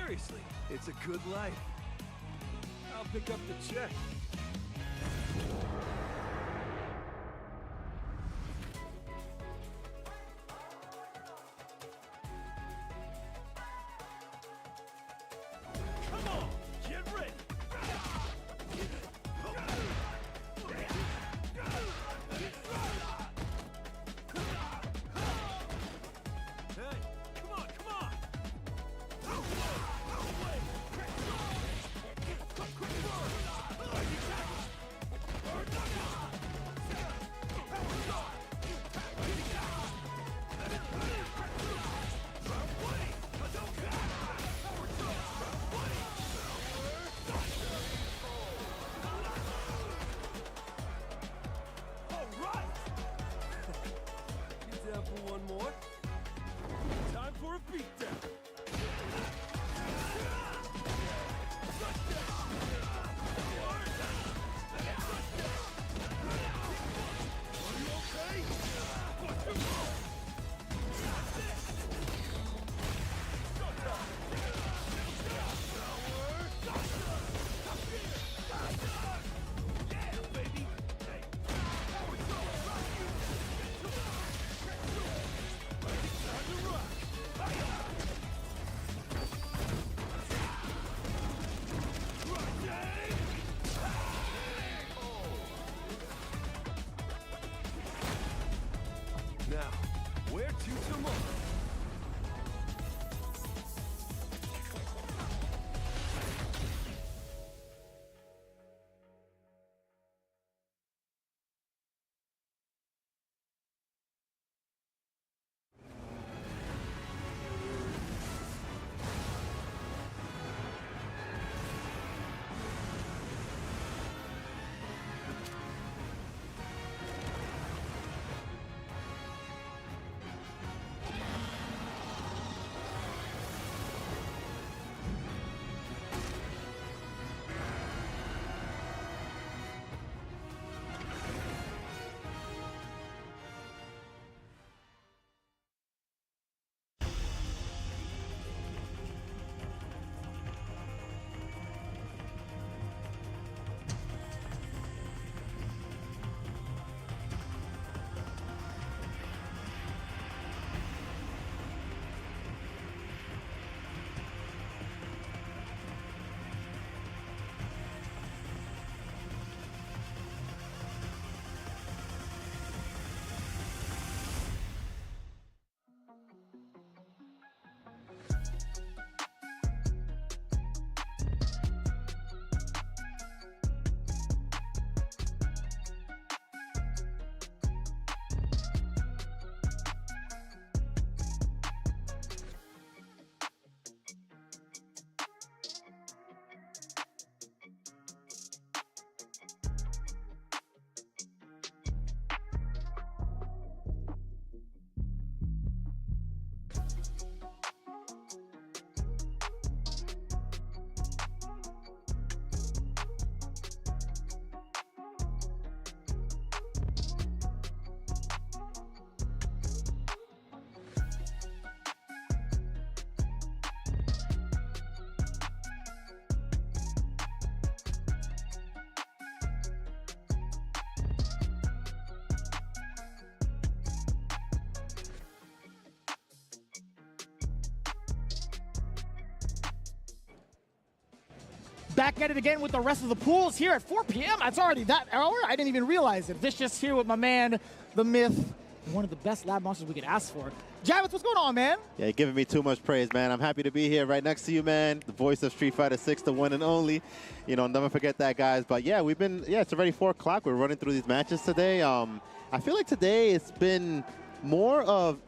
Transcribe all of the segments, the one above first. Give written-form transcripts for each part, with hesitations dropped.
Seriously, it's a good life. I'll pick up the check. Come on, get ready. Hey, come on, come on. All right. You down for one more? Time for a beatdown. Now, where to tomorrow? Back at it again with the rest of the pools here at 4 p.m. It's already that hour. I didn't even realize it. Vicious here with my man, the myth, one of the best lab monsters we could ask for. Javits, what's going on, man? Yeah, you're giving me too much praise, man. I'm happy to be here right next to you, man. The voice of Street Fighter 6, the one and only. You know, never forget that, guys. But yeah, it's already 4 o'clock. We're running through these matches today. I feel like today it's been more of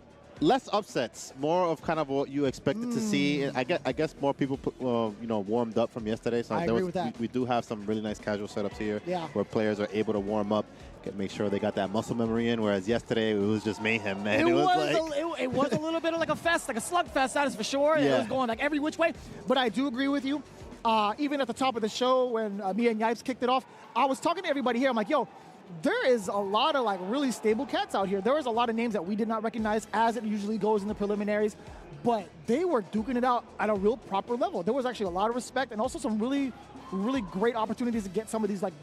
less upsets, more of kind of what you expected to see. I guess more people, warmed up from yesterday. So I agree with that. We do have some really nice casual setups here, yeah, where players are able to warm up, make sure they got that muscle memory in. Whereas yesterday it was just mayhem, man. It was a little bit of like a fest, like a slugfest. That is for sure. Yeah. It was going like every which way. But I do agree with you. Even at the top of the show when me and Yipes kicked it off, I was talking to everybody here. I'm like, yo, there is a lot of like really stable cats out here. There was a lot of names that we did not recognize, as it usually goes in the preliminaries, but they were duking it out at a real proper level. There was actually a lot of respect and also some really, really great opportunities to get some of these like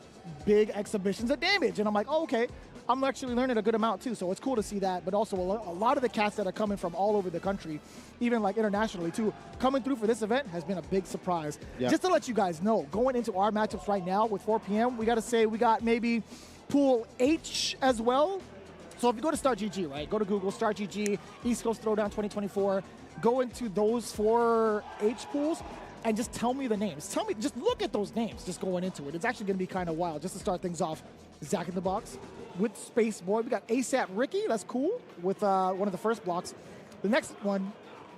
big exhibitions of damage. And I'm like, oh, okay, I'm actually learning a good amount too. So it's cool to see that. But also a lot of the cats that are coming from all over the country, even like internationally too, coming through for this event has been a big surprise. Yep. Just to let you guys know, going into our matchups right now with 4 p.m., we got to say we got maybe Pool H as well. So if you go to Start GG, right, go to Google, Start GG, East Coast Throwdown 2024, go into those 4 H pools and just tell me the names. Tell me, just look at those names just going into it. It's actually going to be kind of wild. Just to start things off, Zach in the Box with Space Boy. We got ASAP Ricky, that's cool, with one of the first blocks. The next one,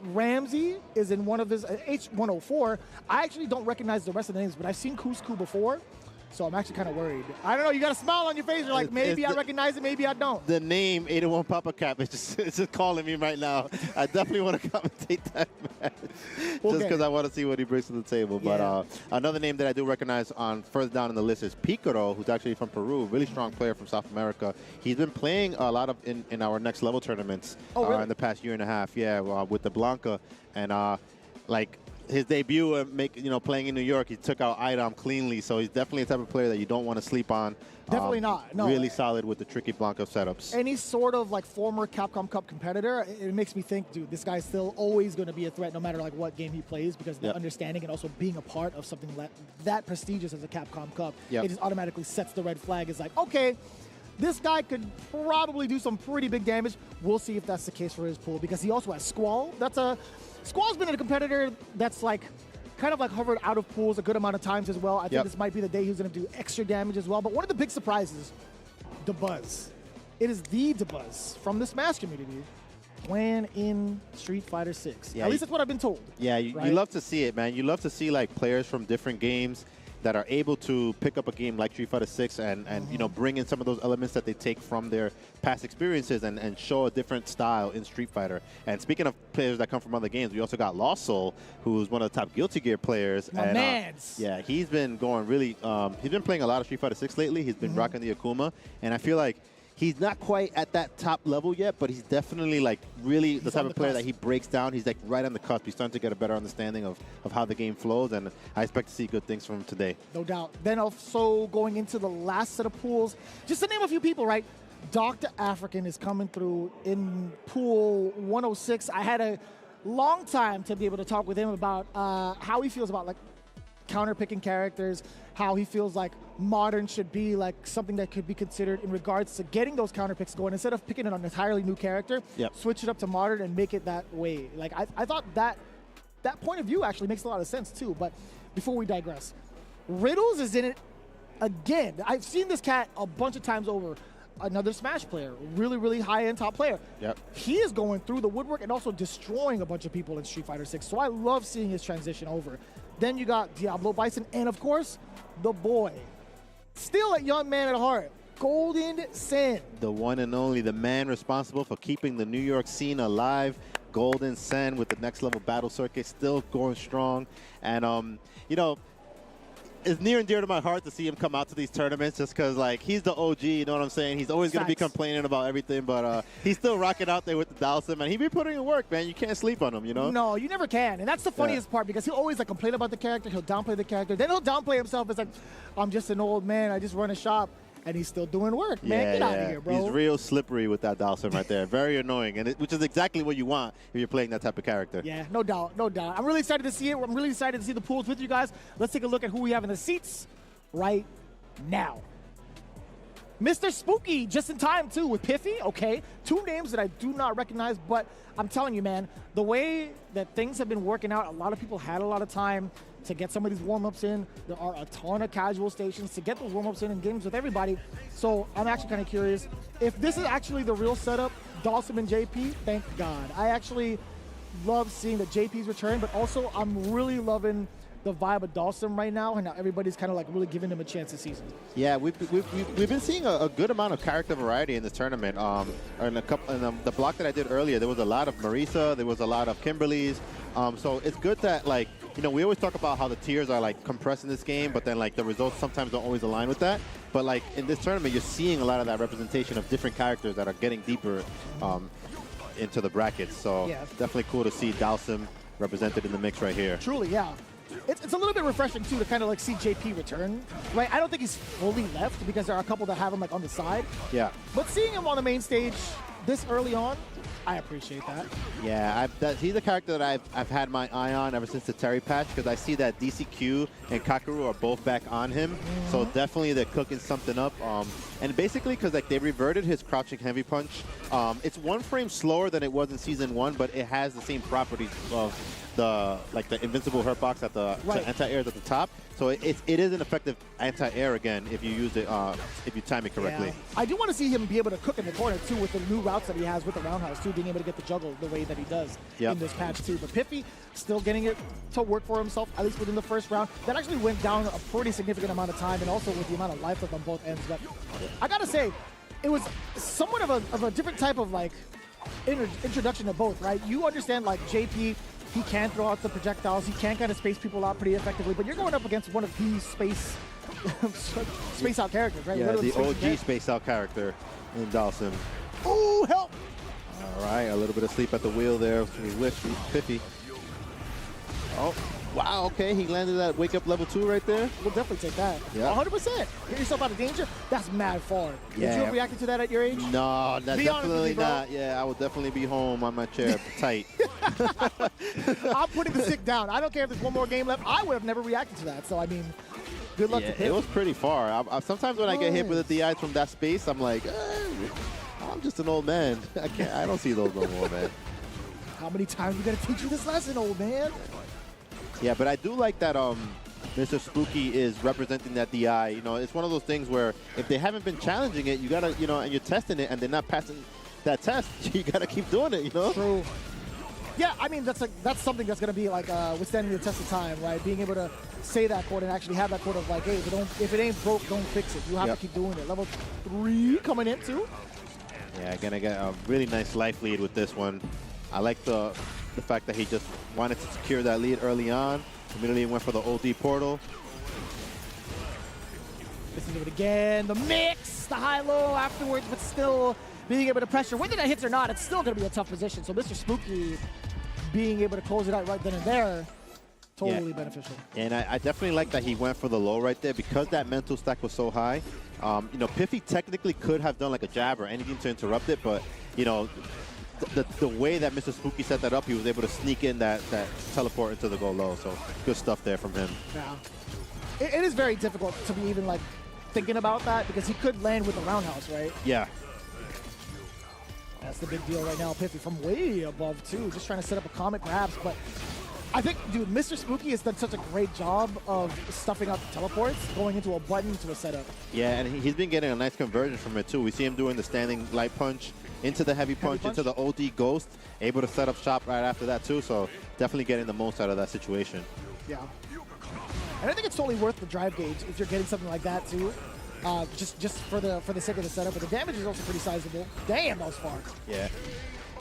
Ramsey, is in one of his H104. I actually don't recognize the rest of the names, but I've seen Cusco before. So I'm actually kind of worried. I don't know. You got a smile on your face. You're like, maybe I recognize it, maybe I don't. The name 81 Papa Cap is just calling me right now. I definitely want to commentate that match just because I want to see what he brings to the table. Yeah. But another name that I do recognize on further down in the list is Picaro, who's actually from Peru, really strong player from South America. He's been playing a lot of in our next level tournaments in the past year and a half. Yeah, with the Blanca and like. His debut, playing in New York, he took out IDOM cleanly, so he's definitely a type of player that you don't want to sleep on. Definitely not. No. Really solid with the tricky Blanco setups. Any sort of like former Capcom Cup competitor, it makes me think, dude, this guy's still always going to be a threat no matter like what game he plays, because the understanding and also being a part of something that prestigious as a Capcom Cup, it just automatically sets the red flag. It's like, okay, this guy could probably do some pretty big damage. We'll see if that's the case for his pool, because he also has Squall. Squall's been a competitor that's like kind of like hovered out of pools a good amount of times as well. I think this might be the day he's going to do extra damage as well. But one of the big surprises, Dabuz. It is the Dabuz from the Smash community playing in Street Fighter 6. At least that's what I've been told. Yeah, you love to see it, man. You love to see like players from different games that are able to pick up a game like Street Fighter 6 and bring in some of those elements that they take from their past experiences and show a different style in Street Fighter. And speaking of players that come from other games, we also got Lost Soul, who's one of the top Guilty Gear players. Yeah, he's been going really, he's been playing a lot of Street Fighter 6 lately. He's been rocking the Akuma, and I feel like he's not quite at that top level yet, but he's definitely like really the type of player that he breaks down. He's like right on the cusp. He's starting to get a better understanding of how the game flows, and I expect to see good things from him today. No doubt. Then also going into the last set of pools, just to name a few people, right? Dr. African is coming through in pool 106. I had a long time to be able to talk with him about how he feels about like counter-picking characters, how he feels like modern should be like something that could be considered in regards to getting those counter picks going. Instead of picking an entirely new character, switch it up to modern and make it that way. Like I thought that point of view actually makes a lot of sense too. But before we digress, Riddles is in it again. I've seen this cat a bunch of times over. Another Smash player, really, really high-end top player. He is going through the woodwork and also destroying a bunch of people in Street Fighter 6. So I love seeing his transition over. Then you got Diablo Bison, and of course, the boy. Still a young man at heart, Golden Sen. The one and only, the man responsible for keeping the New York scene alive. Golden Sen with the next level battle circuit, still going strong. And, it's near and dear to my heart to see him come out to these tournaments just because, like, he's the OG, you know what I'm saying? He's always going to be complaining about everything, but he's still rocking out there with the Dhalsim, and he be putting in work, man. You can't sleep on him, you know? No, you never can, and that's the funniest part because he'll always, like, complain about the character. He'll downplay the character. Then he'll downplay himself as, like, I'm just an old man. I just run a shop. And he's still doing work, man. Get out of here, bro. He's real slippery with that Dhalsim right there. Very annoying, and which is exactly what you want if you're playing that type of character. Yeah, no doubt, no doubt. I'm really excited to see it. I'm really excited to see the pools with you guys. Let's take a look at who we have in the seats right now. Mr. Spooky, just in time, too, with Piffy. Okay, 2 names that I do not recognize, but I'm telling you, man, the way that things have been working out, a lot of people had a lot of time to get some of these warm-ups in. There are a ton of casual stations to get those warm-ups in games with everybody. So I'm actually kind of curious if this is actually the real setup. Dhalsim and JP, thank God. I actually love seeing the JP's return, but also I'm really loving the vibe of Dhalsim right now, and now everybody's kind of like really giving him a chance this season. Yeah, we've been seeing a good amount of character variety in this tournament. In the block that I did earlier, there was a lot of Marisa, there was a lot of Kimberly's. So it's good that like you know, we always talk about how the tiers are like compressed in this game, but then like the results sometimes don't always align with that. But like in this tournament, you're seeing a lot of that representation of different characters that are getting deeper into the brackets. So definitely cool to see Dalsim represented in the mix right here. Truly, yeah. It's a little bit refreshing too to kind of like see JP return, right? I don't think he's fully left because there are a couple that have him like on the side. Yeah. But seeing him on the main stage this early on, I appreciate that. Yeah, he's a character that I've had my eye on ever since the Terry patch, because I see that DCQ and Kakeru are both back on him. So definitely they're cooking something up. And basically because like they reverted his crouching heavy punch. It's 1 frame slower than it was in Season 1, but it has the same properties of the invincible hurt box at the anti-airs at the top. So it is an effective anti-air again if you use it, if you time it correctly. Yeah. I do want to see him be able to cook in the corner too with the new routes that he has with the roundhouse too, being able to get the juggle the way that he does in this patch too. But Piffy still getting it to work for himself, at least within the first round. That actually went down a pretty significant amount of time, and also with the amount of life left on both ends. But I gotta say, it was somewhat of a different type of like introduction to both, right? You understand like JP, he can throw out the projectiles, he can kind of space people out pretty effectively, but you're going up against one of these space out characters, right? Yeah, the OG space out character in Dalsim. Ooh, help! All right, a little bit of sleep at the wheel there with Piffy. Oh, wow, okay, he landed that wake up level 2 right there. We'll definitely take that. Yeah. 100%. Get yourself out of danger. That's mad far. Yeah. Did you have reacted to that at your age? No, that's definitely me, not. Yeah, I would definitely be home on my chair, tight. I'm putting the stick down. I don't care if there's one more game left. I would have never reacted to that. So, I mean, good luck to Piffy. It was pretty far. Sometimes when I get hit with the DIs from that space, I'm like, I'm just an old man. I don't see those no more, man. How many times we got to teach you this lesson, old man? Yeah, but I do like that Mr. Spooky is representing that DI. You know, it's one of those things where if they haven't been challenging it, you got to, you know, and you're testing it and they're not passing that test, you got to keep doing it, you know? True. Yeah, I mean, that's something that's going to be like withstanding the test of time, right? Being able to say that quote and actually have that quote of like, hey, if it ain't broke, don't fix it. You have to keep doing it. Level 3 coming in too. Yeah, gonna get a really nice life lead with this one. I like the fact that he just wanted to secure that lead early on. Immediately went for the OD portal. This is it again. The mix, the high-low afterwards, but still being able to pressure. Whether that hits or not, it's still going to be a tough position. So Mr. Spooky being able to close it out right then and there, totally beneficial. And I definitely like that he went for the low right there because that mental stack was so high. You know, Piffy technically could have done like a jab or anything to interrupt it, but, you know, the way that Mr. Spooky set that up, he was able to sneak in that teleport into the go low. So good stuff there from him. Yeah. It is very difficult to be even like thinking about that because he could land with the roundhouse, right? Yeah. That's the big deal right now. Piffy from way above too, just trying to set up a comet perhaps, but I think, dude, Mr. Spooky has done such a great job of stuffing out the teleports, going into a button to a setup. Yeah, and he's been getting a nice conversion from it too. We see him doing the standing light punch into the heavy punch, into the OD ghost, able to set up shop right after that too, so definitely getting the most out of that situation. Yeah. And I think it's totally worth the drive gauge if you're getting something like that too. Just for the sake of the setup, but the damage is also pretty sizable. Damn, that was far. Yeah.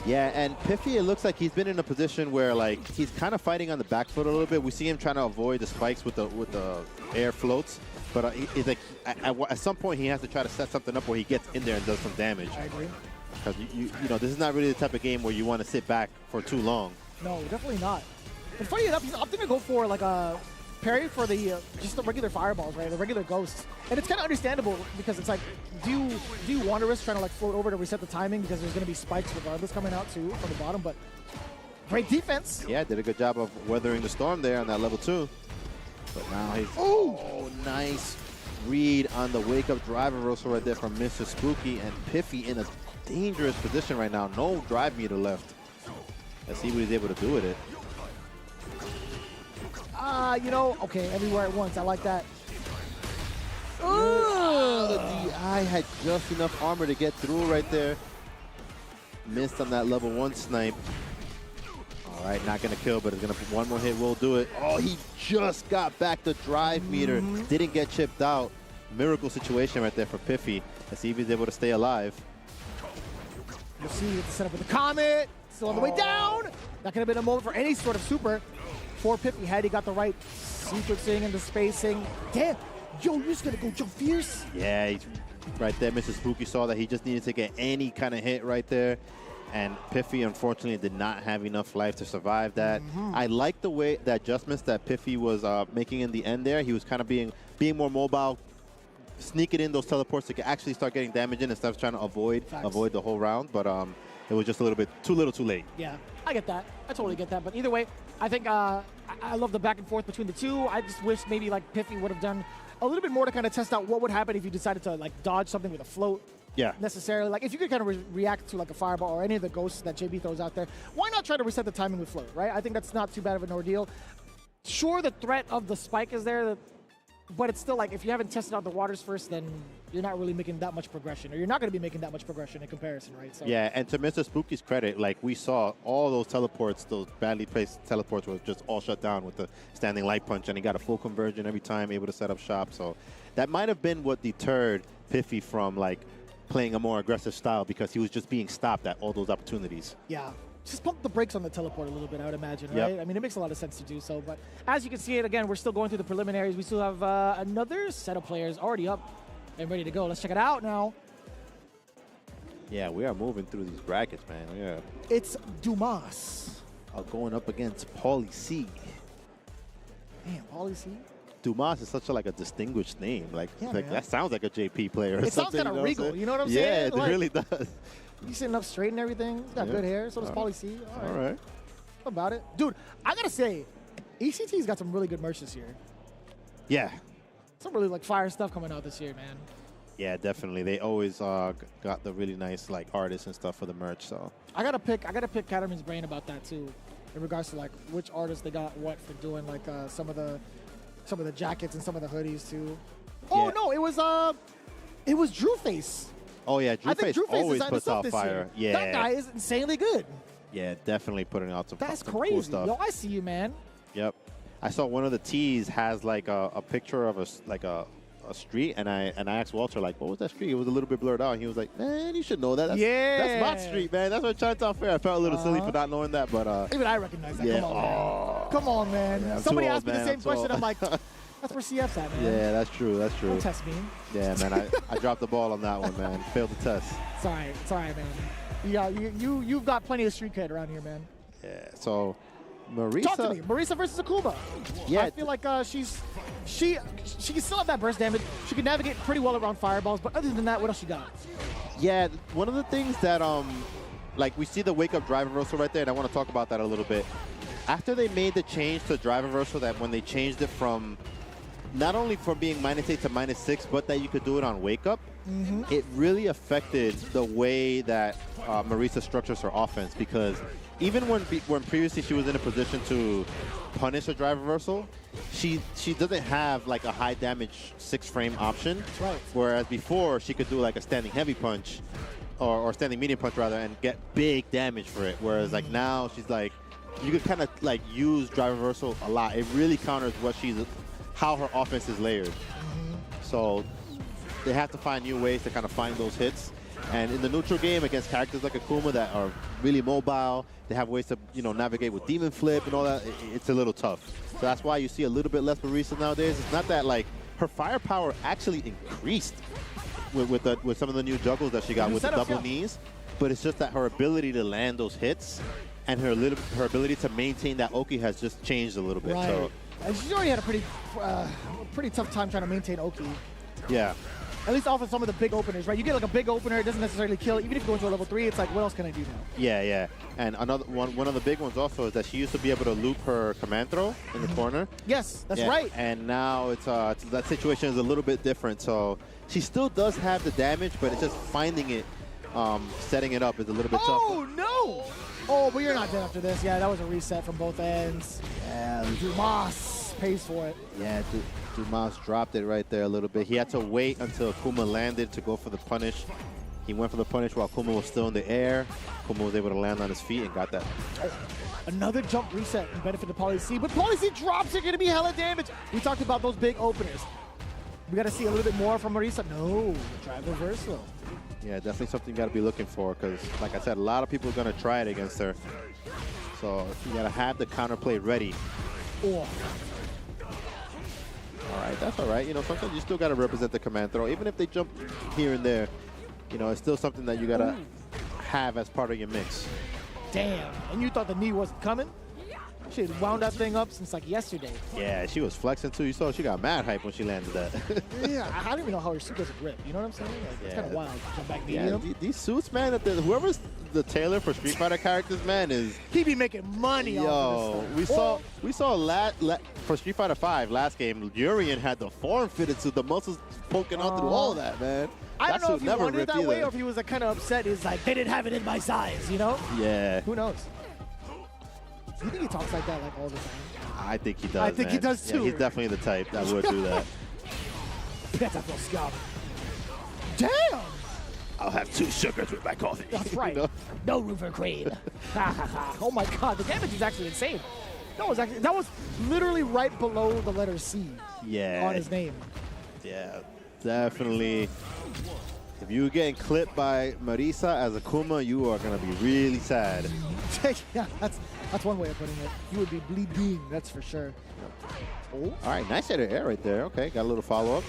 Yeah, and Piffy, it looks like he's been in a position where like he's kind of fighting on the back foot a little bit. We see him trying to avoid the spikes with the air floats, but he's like at some point he has to try to set something up where he gets in there and does some damage. I agree. Because you know this is not really the type of game where you want to sit back for too long. No, definitely not. And funny enough, he's opting to go for like a parry for the just the regular fireballs, right? The regular ghosts, and it's kind of understandable because it's like, do you want to risk trying to like float over to reset the timing because there's going to be spikes regardless coming out too from the bottom? But great defense. Yeah, did a good job of weathering the storm there on that level 2. But now he's nice read on the wake up drive reversal right there from Mr. Spooky, and Piffy in a dangerous position right now. No drive meter left. Let's see what he's able to do with it. You know, okay, everywhere at once. I like that. The DI had just enough armor to get through right there. Missed on that level 1 snipe. All right, not going to kill, but it's going to one more hit will do it. Oh, he just got back the drive meter. Didn't get chipped out. Miracle situation right there for Piffy. Let's see if he's able to stay alive. You'll see the setup with the Comet. Still on the way down. That could have been a moment for any sort of super for Piffy had he got the right sequencing and the spacing. Damn, yo, you're just gonna go jump fierce? Yeah, he's right there. Mr. Spooky saw that he just needed to get any kind of hit right there. And Piffy, unfortunately, did not have enough life to survive that. I like the way, the adjustments that Piffy was making in the end there. He was kind of being more mobile, sneaking in those teleports to actually start getting damage in instead of trying to avoid the whole round. But it was just a little bit too late. Yeah, I get that. I totally get that. But either way, I think I love the back and forth between the two. I just wish maybe like Piffy would have done a little bit more to kind of test out what would happen if you decided to like dodge something with a float. Yeah. Necessarily. Like if you could kind of react to like a fireball or any of the ghosts that JB throws out there, why not try to reset the timing with float, right? I think that's not too bad of an ordeal. Sure, the threat of the spike is there, but it's still like if you haven't tested out the waters first, then you're not really making that much progression, or you're not going to be making that much progression in comparison, right? So yeah, and to Mr. Spooky's credit, like we saw all those teleports, those badly placed teleports were just all shut down with the standing light punch, and he got a full conversion every time, able to set up shop. So that might have been what deterred Piffy from like playing a more aggressive style, because he was just being stopped at all those opportunities. Yeah. Just pump the brakes on the teleport a little bit, I would imagine, right? Yep. I mean, it makes a lot of sense to do so. But as you can see it, again, we're still going through the preliminaries. We still have another set of players already up and ready to go. Let's check it out now. Yeah, we are moving through these brackets, man. Yeah. It's Dumas. Going up against Paulie C. Man, Paulie C. Dumas is such a distinguished name. Like, Yeah, like man. that sounds like a JP player or It sounds something. kind of regal, you know what I'm yeah, saying? it Like, really does. He's sitting up straight and everything. He's got Yeah. good hair. So does Paulie C. All right. What about it? Dude, I got to say, ECT's got some really good merch this year. Yeah. Some really like fire stuff coming out this year, man. Yeah, definitely. They always got the really nice like artists and stuff for the merch. So I gotta pick Caterman's brain about that too, in regards to like which artists they got what for doing like some of the jackets and some of the hoodies too. Oh Yeah. no, it was Drew Face. oh yeah, I think Drewface Drew Face always designed the puts stuff out this fire. year. Yeah, That guy is insanely good. yeah, definitely putting out some. That's some crazy. Cool stuff. Yo, I see you, man. Yep. I saw one of the tees has like a picture of a street, and I asked Walter like, what was that street? It was a little bit blurred out, and he was like, man, you should know that. That's my street, man. That's what Chinatown Fair. I felt a little silly for not knowing that, but Even I recognize that. yeah. Come on, man. Yeah, I'm Somebody too old, asked me the man. same I'm too question. old. I'm like, that's where CF's at, man. yeah, that's true. That's true. Don't test me. Yeah, man, I dropped the ball on that one, man. Failed the test. It's all right, man. You've got plenty of street cred around here, man. Yeah. So, Marisa. Talk to me. Marisa versus Akuma. Yeah. I feel like she can still have that burst damage. She can navigate pretty well around fireballs, but other than that, what else you got? Yeah, one of the things that like we see the wake up drive reversal right there, and I want to talk about that a little bit. After they made the change to drive reversal, that when they changed it from not only from being -8 to -6, but that you could do it on wake up, it really affected the way that Marisa structures her offense, because even when previously she was in a position to punish a drive reversal, she doesn't have like a high damage 6-frame option. Right. Whereas before she could do like a standing heavy punch or standing medium punch rather, and get big damage for it. Whereas like now she's like, you could kind of like use drive reversal a lot. It really counters how her offense is layered. So they have to find new ways to kind of find those hits. And in the neutral game against characters like Akuma that are really mobile, they have ways to navigate with Demon Flip and all that. It's a little tough. So that's why you see a little bit less Marisa nowadays. It's not that like her firepower actually increased with some of the new juggles that she got with the double knees, but it's just that her ability to land those hits and her ability to maintain that Oki has just changed a little bit. Right. So And she's already had a pretty tough time trying to maintain Oki. yeah. At least off of some of the big openers, right? You get like a big opener, it doesn't necessarily kill. Even if you go into a level 3, it's like, what else can I do now? Yeah, yeah. And another one of the big ones also is that she used to be able to loop her command throw in the corner. Yes, that's Yeah, right. And now it's that situation is a little bit different. So she still does have the damage, but it's just finding it, setting it up is a little bit tough. Oh, no! Oh, but you're not dead after this. Yeah, that was a reset from both ends. Yeah, Dumas pays for it. yeah. Dumas dropped it right there a little bit. He had to wait until Kuma landed to go for the punish. He went for the punish while Kuma was still in the air. Kuma was able to land on his feet and got that. Oh, another jump reset and benefit to Paulie C, but Paulie C drops are going to be hella damage. We talked about those big openers. We got to see a little bit more from Marisa. No, drive reversal. Yeah, definitely something you got to be looking for, because, like I said, a lot of people are going to try it against her. So you got to have the counterplay ready Oh. All right, that's all right. You know, sometimes you still got to represent the command throw. Even if they jump here and there, you know, it's still something that you got to have as part of your mix. Damn. And you thought the knee wasn't coming? She had wound that thing up since like yesterday. Yeah, she was flexing too. You saw she got mad hype when she landed that. Yeah, I don't even know how her suit doesn't rip. You know what I'm saying? Like, it's kind of wild. Jump back Yeah, medium. these suits, man, whoever's the tailor for Street Fighter characters, man, is... He be making money off of this stuff. we saw for Street Fighter 5 last game, Urian had the form-fitted suit, the muscles poking out through all that, man. I That don't know suit if he never wanted it ripped that way either. or if he was like, kind of upset. He's like, they didn't have it in my size, you know? Yeah. Who knows? You think he talks like that like all the time? I think he does, I think he man. does, too. Yeah, he's definitely the type that would do that. Pitiful scum. Damn! I'll have 2 sugars with my coffee. That's right. You know? No room for cream. Oh my god, the damage is actually insane. That was literally right below the letter C Yeah. on his name. Yeah, definitely. If you were getting clipped by Marisa as Akuma, you are going to be really sad. Yeah, that's one way of putting it. You would be bleeding, that's for sure. Oh. All right, nice hit of air right there. Okay, got a little follow-up.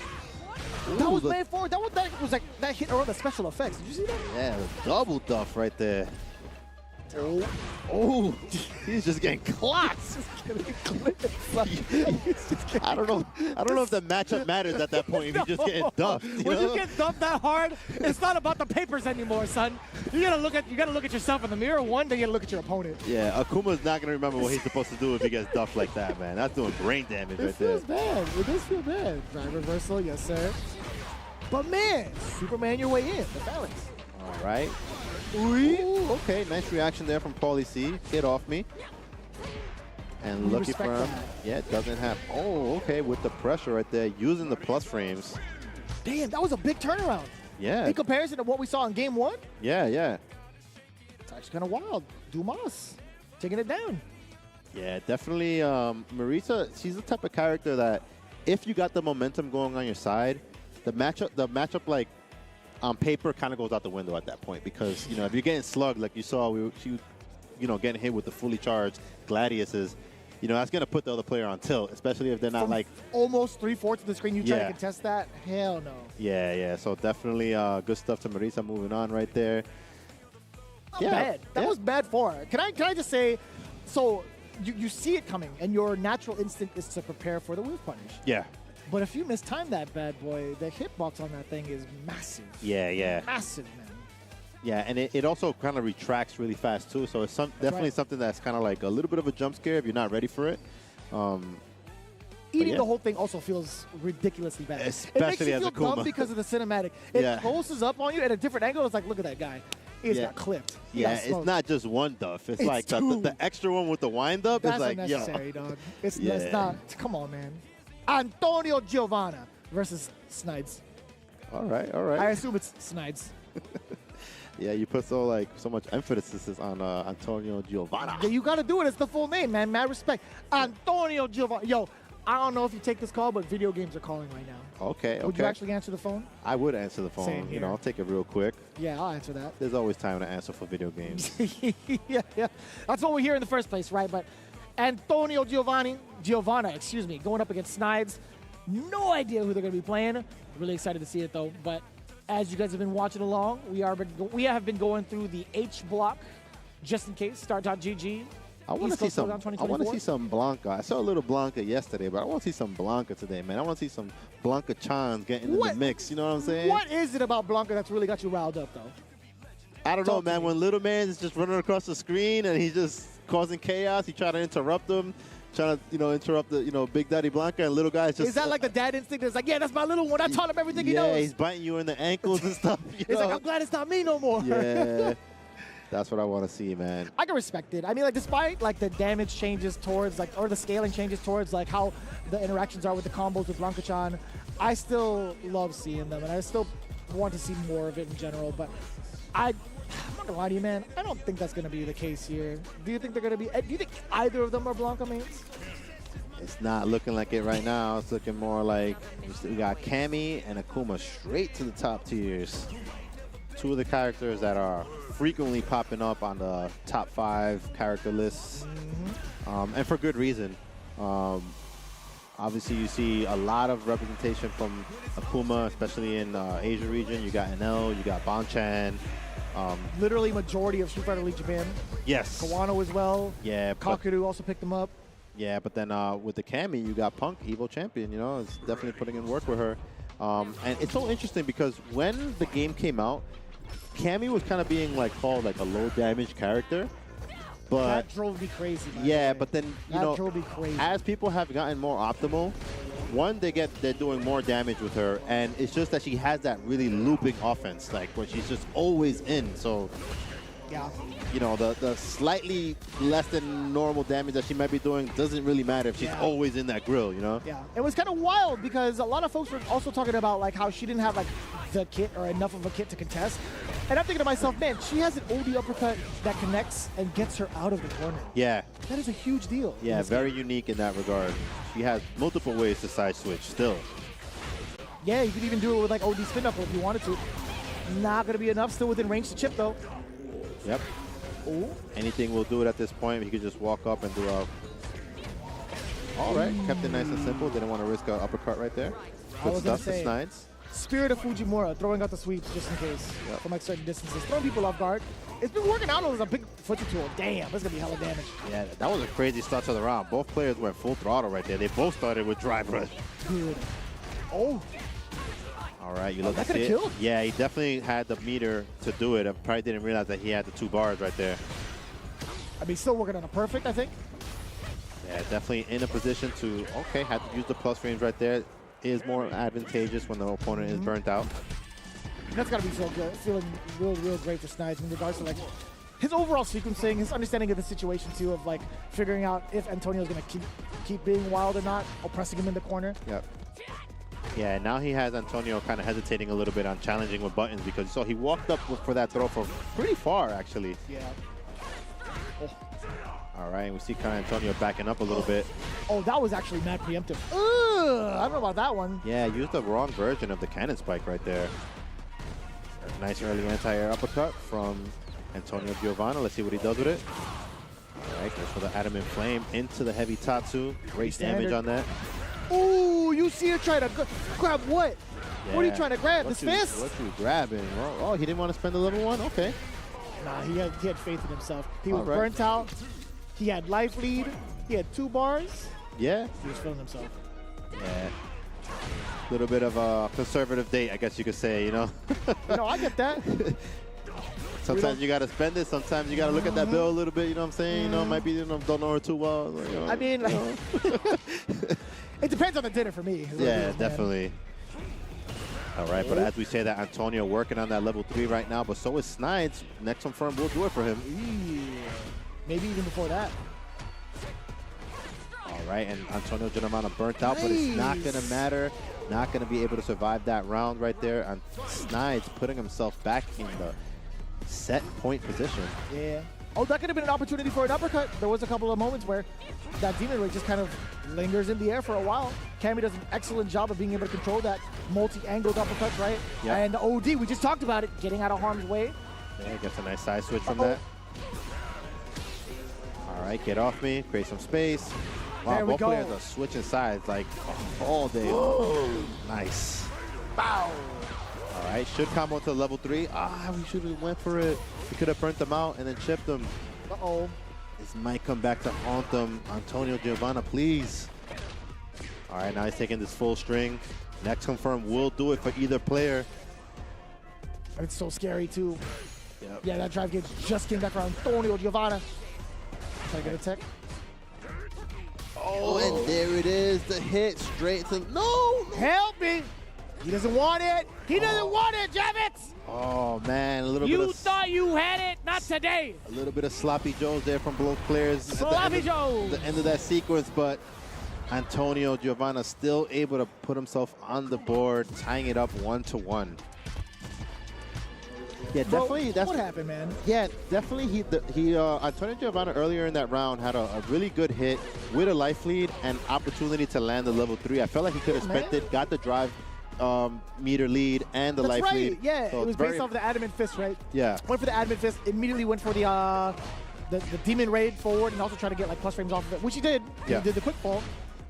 That was made forward. That was like that hit around the special effects. Did you see that? Yeah, the double duff right there. Oh, he's just getting clocked. I don't know if the matchup matters at that point. If you're just getting duffed. When you get dumped that hard, it's not about the papers anymore, son. You gotta look at yourself in the mirror. One day you gotta look at your opponent. Yeah, Akuma's not gonna remember what he's supposed to do if he gets duffed like that, man. That's doing brain damage right there. It feels bad. It does feel bad. Drive reversal, yes sir. But man, Superman your way in. The balance. All right. Ooh, okay, nice reaction there from Paulie C. Get off me. And We lucky respect for him. that. Yeah, it doesn't have. Oh, okay, with the pressure right there, using the plus frames. Damn, that was a big turnaround. Yeah. In comparison to what we saw in game 1, Yeah, yeah. it's actually kind of wild. Dumas taking it down. Yeah, definitely. Marisa, she's the type of character that if you got the momentum going on your side, the matchup like on paper kind of goes out the window at that point because, you know, if you're getting slugged like you saw, she getting hit with the fully charged Gladiuses, you know, that's going to put the other player on tilt, especially if they're not From like... almost 3/4 of the screen, you try to Yeah. contest that? Hell no. Yeah, yeah. So definitely good stuff to Marisa moving on right there. Not bad. That was bad for her. Can I just say, so you see it coming, and your natural instinct is to prepare for the whiff punish. Yeah. But if you mistime that bad boy, the hitbox on that thing is massive. Yeah, yeah. Massive, man. Yeah, and it also kind of retracts really fast too. So it's definitely right. something that's kind of like a little bit of a jump scare if you're not ready for it. Eating yeah. the whole thing also feels ridiculously bad. Especially it makes you as feel a Kuma. dumb because of the cinematic. It Yeah. closes up on you at a different angle. It's like, look at that guy. He's Yeah. got clipped. He Yeah, got it's smoked. not just one duff. It's like the two. extra one with the wind up. That's is like, unnecessary, yo. dog. It's Yeah. not. Come on, man. Antonio Giovanna versus Snides. All right, all I right. assume it's Snides. Yeah, you put so much emphasis on Antonio Giovanna. Yeah, you got to do it. It's the full name, man. Mad respect. Antonio Giovanna. Yo, I don't know if you take this call, but video games are calling right now. Okay, Would you okay. actually answer the phone? I would answer the phone. Same You here. know, I'll take it real quick. Yeah, I'll answer that. There's always time to answer for video games. yeah. That's what we're here in the first place, right? But Antonio Giovanna, excuse me, going up against Snides. No idea who they're going to be playing. Really excited to see it, though. But as you guys have been watching along, we have been going through the H block, just in case. Start.gg. I want to see some. I want to see some Blanca. I saw a little Blanca yesterday, but I want to see some Blanca today, man. I want to see some Blanca Chans getting in the mix. You know what I'm saying? What is it about Blanca that's really got you riled up, though? I don't know, Talk to man. me. When little man is just running across the screen and he's just causing chaos, he try to interrupt him, trying to interrupt the Big Daddy Blanca, and little guy is just. Is that like the dad instinct? It's like, yeah, that's my little one. I taught him everything he knows. Yeah, he's biting you in the ankles and stuff. It's like, I'm glad it's not me no more. Yeah, that's what I want to see, man. I can respect it. I mean, like, despite like the damage changes towards or the scaling changes towards like how the interactions are with the combos with Blanca-chan, I still love seeing them, and I still want to see more of it in general. But I'm not gonna lie to you, man. I don't think that's gonna be the case here. Do you think they're gonna be? Do you think either of them are Blanca mains? It's not looking like it right now. It's looking more like we got Cammy and Akuma straight to the top tiers. Two of the characters that are frequently popping up on the top 5 character lists, and for good reason. Obviously, you see a lot of representation from Akuma, especially in Asia region. You got NL, you got Bonchan. Literally majority of Street Fighter League Japan. Yes. Kawano as well. Yeah. Kakeru also picked them up. Yeah, but then with the Cammy, you got Punk, Evo champion. You know, it's definitely putting in work with her. And it's so interesting because when the game came out, Cammy was kind of being like called like a low damage character. But that drove me crazy. Yeah, but then drove me crazy. As people have gotten more optimal, one, they're doing more damage with her, and it's just that she has that really looping offense, like where she's just always in. So, yeah, you know, the slightly less than normal damage that she might be doing doesn't really matter if she's always in that grill, you know? Yeah, it was kind of wild because a lot of folks were also talking about like how she didn't have like the kit or enough of a kit to contest. And I'm thinking to myself, man, she has an OD uppercut that connects and gets her out of the corner. Yeah. That is a huge deal. Yeah, very unique in that regard. She has multiple ways to side switch still. Yeah, you could even do it with like OD spin up if you wanted to. Not going to be enough, still within range to chip though. Yep. Ooh. Anything will do it at this point. He could just walk up and do a... All right, kept it nice and simple. Didn't want to risk an uppercut right there. Good stuff to Snides. Spirit of Fujimura, throwing out the sweeps just in case from like certain distances. Throwing people off guard. It's been working out as a big foot tool. Damn, that's going to be hella damage. Yeah, that was a crazy start to the round. Both players went full throttle right there. They both started with dry brush. Good. Oh. All right, you love to that see could it. have killed. Yeah, he definitely had the meter to do it. I probably didn't realize that he had the 2 bars right there. I mean, still working on a perfect, I think. Yeah, definitely in a position to, okay, had to use the plus range right there. Is more advantageous when the opponent is burnt out. That's got to be so good. Feeling real great for Snides in regards to like his overall sequencing, his understanding of the situation too, of like figuring out if Antonio's going to keep being wild or not, oppressing him in the corner. Yep. Yeah, now he has Antonio kind of hesitating a little bit on challenging with buttons because so he walked up for that throw from pretty far actually. Yeah. Oh. All right, we see kind of Antonio backing up a little bit. Oh, that was actually mad preemptive. I don't know about that one. Yeah, used the wrong version of the cannon spike right there. Nice early anti-air uppercut from Antonio Giovanna. Let's see what he does with it. All right, goes for the Adamant Flame into the heavy Tatsu. Great damage on that. Ooh, you see her try to grab what? Yeah. What are you trying to grab? His fist? What you grabbing? Oh, he didn't want to spend the level 1? Okay. Nah, he had faith in himself. He was right. burnt out. He had life lead. He had 2 bars. Yeah. He was feeling himself. Yeah. A little bit of a conservative date, I guess you could say, you know? You know, I get that. Sometimes you got to spend it. Sometimes you got to look at that bill a little bit, you know what I'm saying? You know, it might be, don't know her too well. You know, I mean, it depends on the dinner for me. Yeah, definitely. All right, but as we say that, Antonio working on that level 3 right now, but so is Snides. Next confirm will do it for him. Maybe even before that. All right, and Antonio Giovanna burnt out, but it's not going to matter. Not going to be able to survive that round right there. And Snides putting himself back in the set point position. Yeah. Oh, that could have been an opportunity for an uppercut. There was a couple of moments where that Demon Ray just kind of lingers in the air for a while. Cammy does an excellent job of being able to control that multi-angled uppercut, right? Yep. And the OD, we just talked about it, getting out of harm's way. Yeah, gets a nice side switch from that. All right, get off me, create some space. Wow, both players are switching sides like all day. Nice. Bow. All right, should combo to level 3. We should have went for it. We could have burnt them out and then chipped them. Uh-oh. This might come back to haunt them. Antonio Giovanna, please. All right, now he's taking this full string. Next confirm will do it for either player. It's so scary, too. Yep. Yeah, that drive gauge just came back around Antonio Giovanna. Try to get a tech. Oh, and there it is. The hit straight to... No! Help me! He doesn't want it! He doesn't want it, Javits! Oh, man, a little bit You of... thought you had it, not today! A little bit of sloppy joes there from both players. Sloppy joes! The end of that sequence, but Antonio Giovanna still able to put himself on the board, tying it up 1-1. Yeah, definitely. That's what happened, man. Yeah, definitely. Antonio Giovanna earlier in that round had a really good hit with a life lead and opportunity to land the level 3. I felt like he could have spent it, got the drive meter lead and the life lead. Yeah, so it was based off the Adamant Fist, right? Yeah. Went for the Adamant Fist, immediately went for the the Demon Raid forward and also try to get like plus frames off of it, which he did. Yeah. He did the quick fall.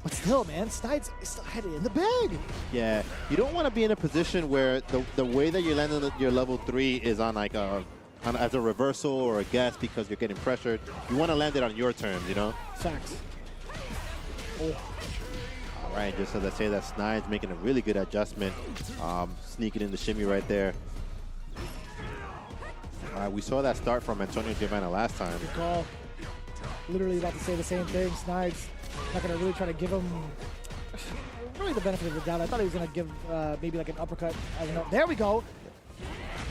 But still, man, Snides still had it in the bag. Yeah, you don't want to be in a position where the way that you're landing your level 3 is on like as a reversal or a guess because you're getting pressured. You want to land it on your terms, you know? Facts. Oh. All right, just as I say that, Snides making a really good adjustment, sneaking in the shimmy right there. All right, we saw that start from Antonio Giovanna last time. Good call. Literally about to say the same thing. Snides not going to really try to give him really the benefit of the doubt. I thought he was going to give maybe like an uppercut. I don't know. There we go.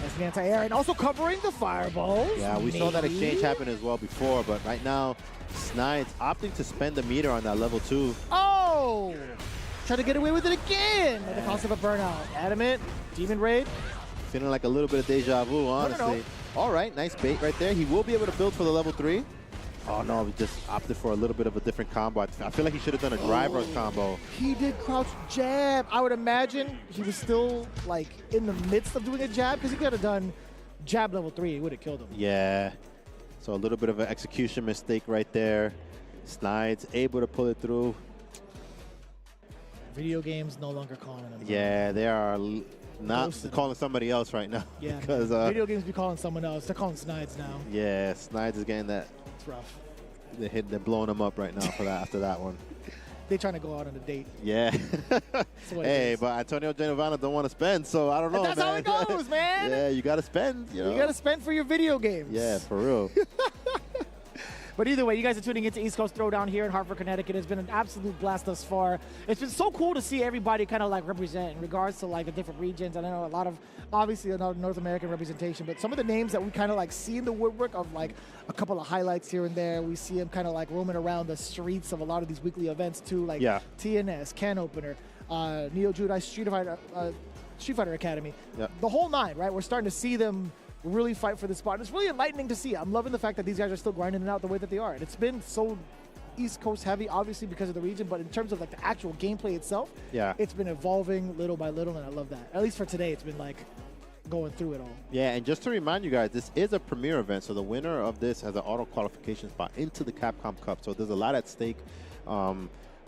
That's the anti-air and also covering the fireballs. Yeah, we saw that exchange happen as well before, but right now, Snides opting to spend the meter on that level 2. Oh! Try to get away with it again at the cost of a burnout. Adamant, Demon Raid. Feeling like a little bit of deja vu, honestly. No. All right, nice bait right there. He will be able to build for the level 3. Oh no, he just opted for a little bit of a different combo. I feel like he should have done a drive rush combo. He did crouch jab. I would imagine he was still like in the midst of doing a jab because he could have done jab level 3. It would have killed him. Yeah. So a little bit of an execution mistake right there. Snides able to pull it through. Video games no longer calling him. Yeah, they are not calling somebody else right now. Yeah, because video games be calling someone else. They're calling Snides now. Yeah, Snides is getting that. It's rough. They're blowing him up right now for that after that one. They're trying to go out on a date. Yeah. Hey, but Antonio Giovanna don't want to spend, so I don't know, That's man. how it goes, man. Yeah, you got to spend. You know? You got to spend for your video games. Yeah, for real. But either way, you guys are tuning into East Coast Throwdown here in Hartford, Connecticut. It's been an absolute blast thus far. It's been so cool to see everybody kind of like represent in regards to like the different regions. And I know a lot of, obviously, a lot of North American representation, but some of the names that we kind of like see in the woodwork of like a couple of highlights here and there. We see them kind of like roaming around the streets of a lot of these weekly events too, like TNS, Can Opener, Neo Judai Street Fighter Academy. Yep. The whole 9, right? We're starting to see them really fight for the spot. And it's really enlightening to see. I'm loving the fact that these guys are still grinding it out the way that they are. And it's been so East Coast heavy, obviously because of the region, but in terms of like the actual gameplay itself, it's been evolving little by little, and I love that. At least for today, it's been like going through it all. Yeah, and just to remind you guys, this is a premier event, so the winner of this has an auto qualification spot into the Capcom Cup. So there's a lot at stake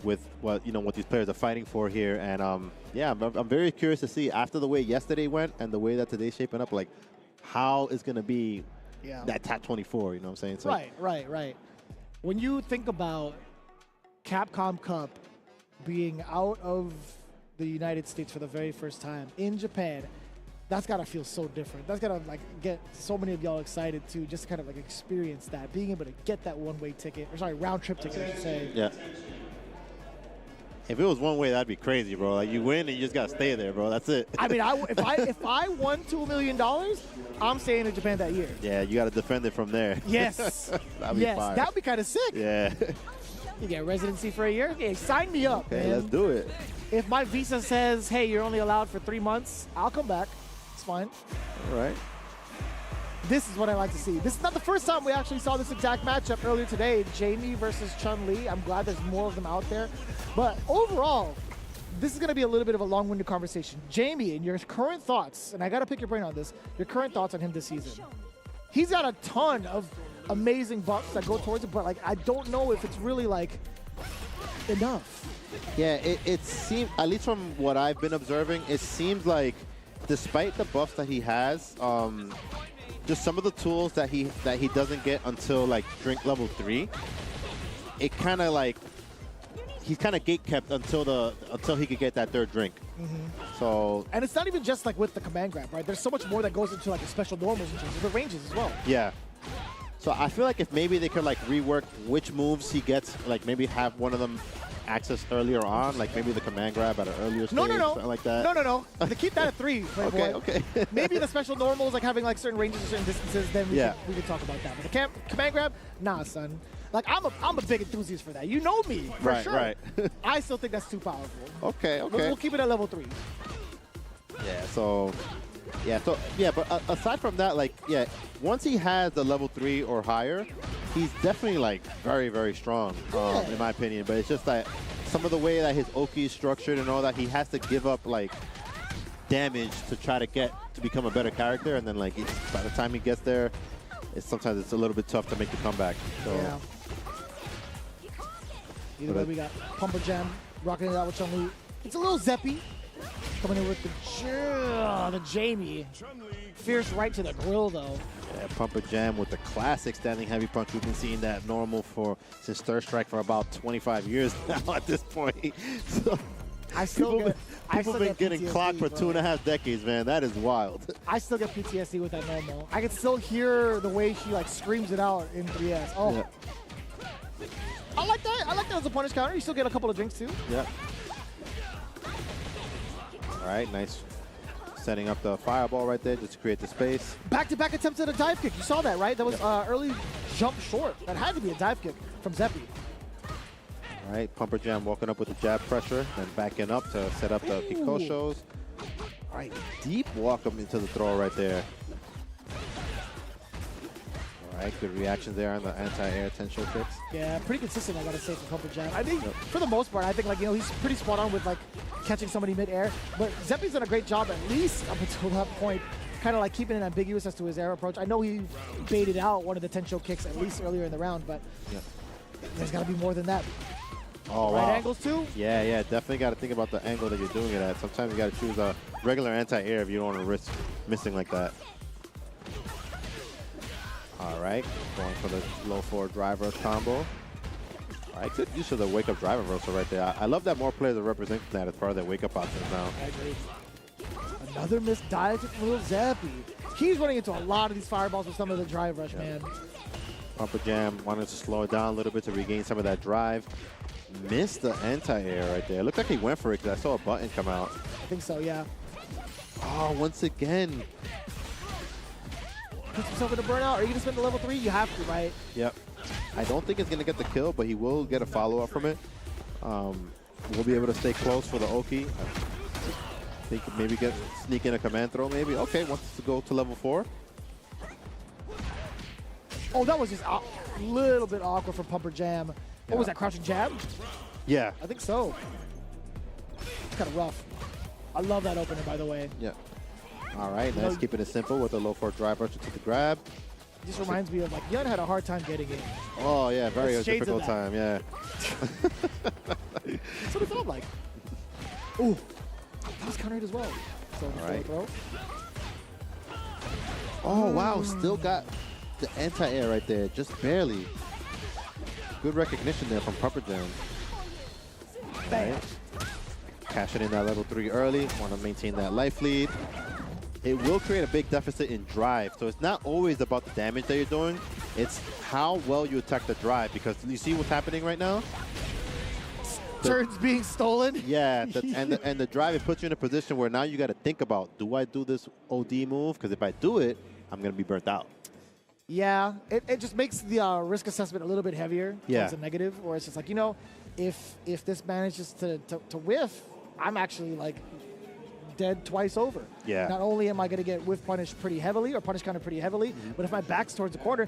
with what these players are fighting for here. And yeah, I'm very curious to see after the way yesterday went and the way that today's shaping up, like how is going to be that TAT 24, you know what I'm saying? So Right. When you think about Capcom Cup being out of the United States for the very first time in Japan, that's got to feel so different. That's got to like get so many of y'all excited to just kind of like experience that, being able to get that one-way ticket, or sorry, round-trip ticket, I should say. Yeah. If it was one way, that'd be crazy, bro. Like you win and you just gotta stay there, bro. That's it. I mean, if I won $2 million, I'm staying in Japan that year. Yeah, you gotta defend it from there. Yes. That'd be fire. That'd be kind of sick. Yeah. You get residency for a year? Okay, sign me up, Okay, man. let's do it. If my visa says, hey, you're only allowed for 3 months, I'll come back. It's fine. All right. This is what I like to see. This is not the first time we actually saw this exact matchup earlier today. Jamie versus Chun-Li. I'm glad there's more of them out there. But overall, this is going to be a little bit of a long-winded conversation. Jamie, in your current thoughts, and I got to pick your brain on this, your current thoughts on him this season. He's got a ton of amazing buffs that go towards it, but like I don't know if it's really like enough. Yeah, it seems, at least from what I've been observing, it seems like despite the buffs that he has, just some of the tools that he doesn't get until like drink level 3, it kind of like he's kind of gatekept until he could get that 3rd drink. So, and it's not even just like with the command grab, right? There's so much more that goes into like the special normals in terms of the ranges as well. Yeah. So I feel like if maybe they could like rework which moves he gets, like maybe have one of them access earlier on, like maybe the command grab at an earlier stage, something like that. No. To keep that at 3, Playboy. Okay. Maybe the special normals, like having like certain ranges or certain distances, then we could talk about that. But the command grab, nah, son. Like I'm a big enthusiast for that. You know me, for sure. Right. I still think that's too powerful. Okay. We'll keep it at level 3. But aside from that, like, once he has the level 3 or higher, he's definitely like very, very strong, in my opinion. But it's just that some of the way that his Oki is structured and all that, he has to give up like damage to try to get to become a better character, and then like by the time he gets there, sometimes it's a little bit tough to make the comeback. So. Yeah. Either way, we got Pumper Jam rocking it out with Chun-Li. It's a little Zeppy. Coming in with the Jamie. Fierce right to the grill, though. Yeah, Pumper Jam with the classic standing heavy punch. We've been seeing that normal since Third Strike for about 25 years now at this point. So people have been getting PTSD, clocked for bro. 2.5 decades, man. That is wild. I still get PTSD with that normal. I can still hear the way she like screams it out in 3S. Oh. Yeah. I like that. I like that as a punish counter. You still get a couple of drinks, too. Yeah. All right, nice. Setting up the fireball right there just to create the space. Back-to-back attempts at a dive kick. You saw that, right? That was early jump short. That had to be a dive kick from Zeppy. All right, Pumper Jam walking up with the jab pressure, then backing up to set up the Kikoshos. All right, deep walk up into the throw right there. All right, good reaction there on the anti-air tension kicks. Yeah, pretty consistent, I gotta say, for Pumper Jam. I think, for the most part, I think, like, you know, he's pretty spot on with, like, catching somebody mid-air. But Zeppy's done a great job, at least up until that point, kind of, like, keeping it ambiguous as to his air approach. I know he baited out one of the Tensho kicks, at least earlier in the round, but there's got to be more than that. Oh, right wow. angles, too? Yeah, definitely got to think about the angle that you're doing it at. Sometimes you got to choose a regular anti-air if you don't want to risk missing like that. All right, going for the low forward driver combo. All right, good use of the wake-up driver reversal right there. I love that more players are representing that as part of their wake-up options now. I agree. Another missed dive from Little Zeppy. He's running into a lot of these fireballs with some of the drive rush, man. Pumper Jam wanted to slow it down a little bit to regain some of that drive. Missed the anti-air right there. Looked like he went for it because I saw a button come out. I think so, yeah. Oh, once again. Puts himself in a burnout. Are you going to spend the level 3? You have to, right? Yep. I don't think it's going to get the kill, but he will get a follow-up from it. We'll be able to stay close for the Oki. I think maybe sneak in a command throw, maybe. Okay, wants to go to level 4. Oh, that was just a little bit awkward for Pumper Jam. What was that, crouching jab? Yeah. I think so. It's kind of rough. I love that opener, by the way. Yeah. All right, nice. Keeping it simple with the low forward drive rush to the grab. Just reminds me of, like, Yun had a hard time getting it. Oh, yeah, very It's shades of difficult time, yeah. That's what it felt like. Ooh, that was countered as well. So All right. throw. Oh, wow, still got the anti-air right there, just barely. Good recognition there from Pumper Jam. Bam. Right. Cashing in that level 3 early, want to maintain that life lead. It will create a big deficit in drive, so it's not always about the damage that you're doing, it's how well you attack the drive, because you see what's happening right now? Turns being stolen. Yeah, and the drive, it puts you in a position where now you got to think about, do I do this OD move? Because if I do it, I'm going to be burnt out. Yeah, it just makes the risk assessment a little bit heavier. Yeah. It's a negative, or it's just like, you know, if this manages to whiff, I'm actually, like, dead twice over. Yeah. Not only am I going to get whiff punished pretty heavily or punish counter pretty heavily, but if my back's towards the corner,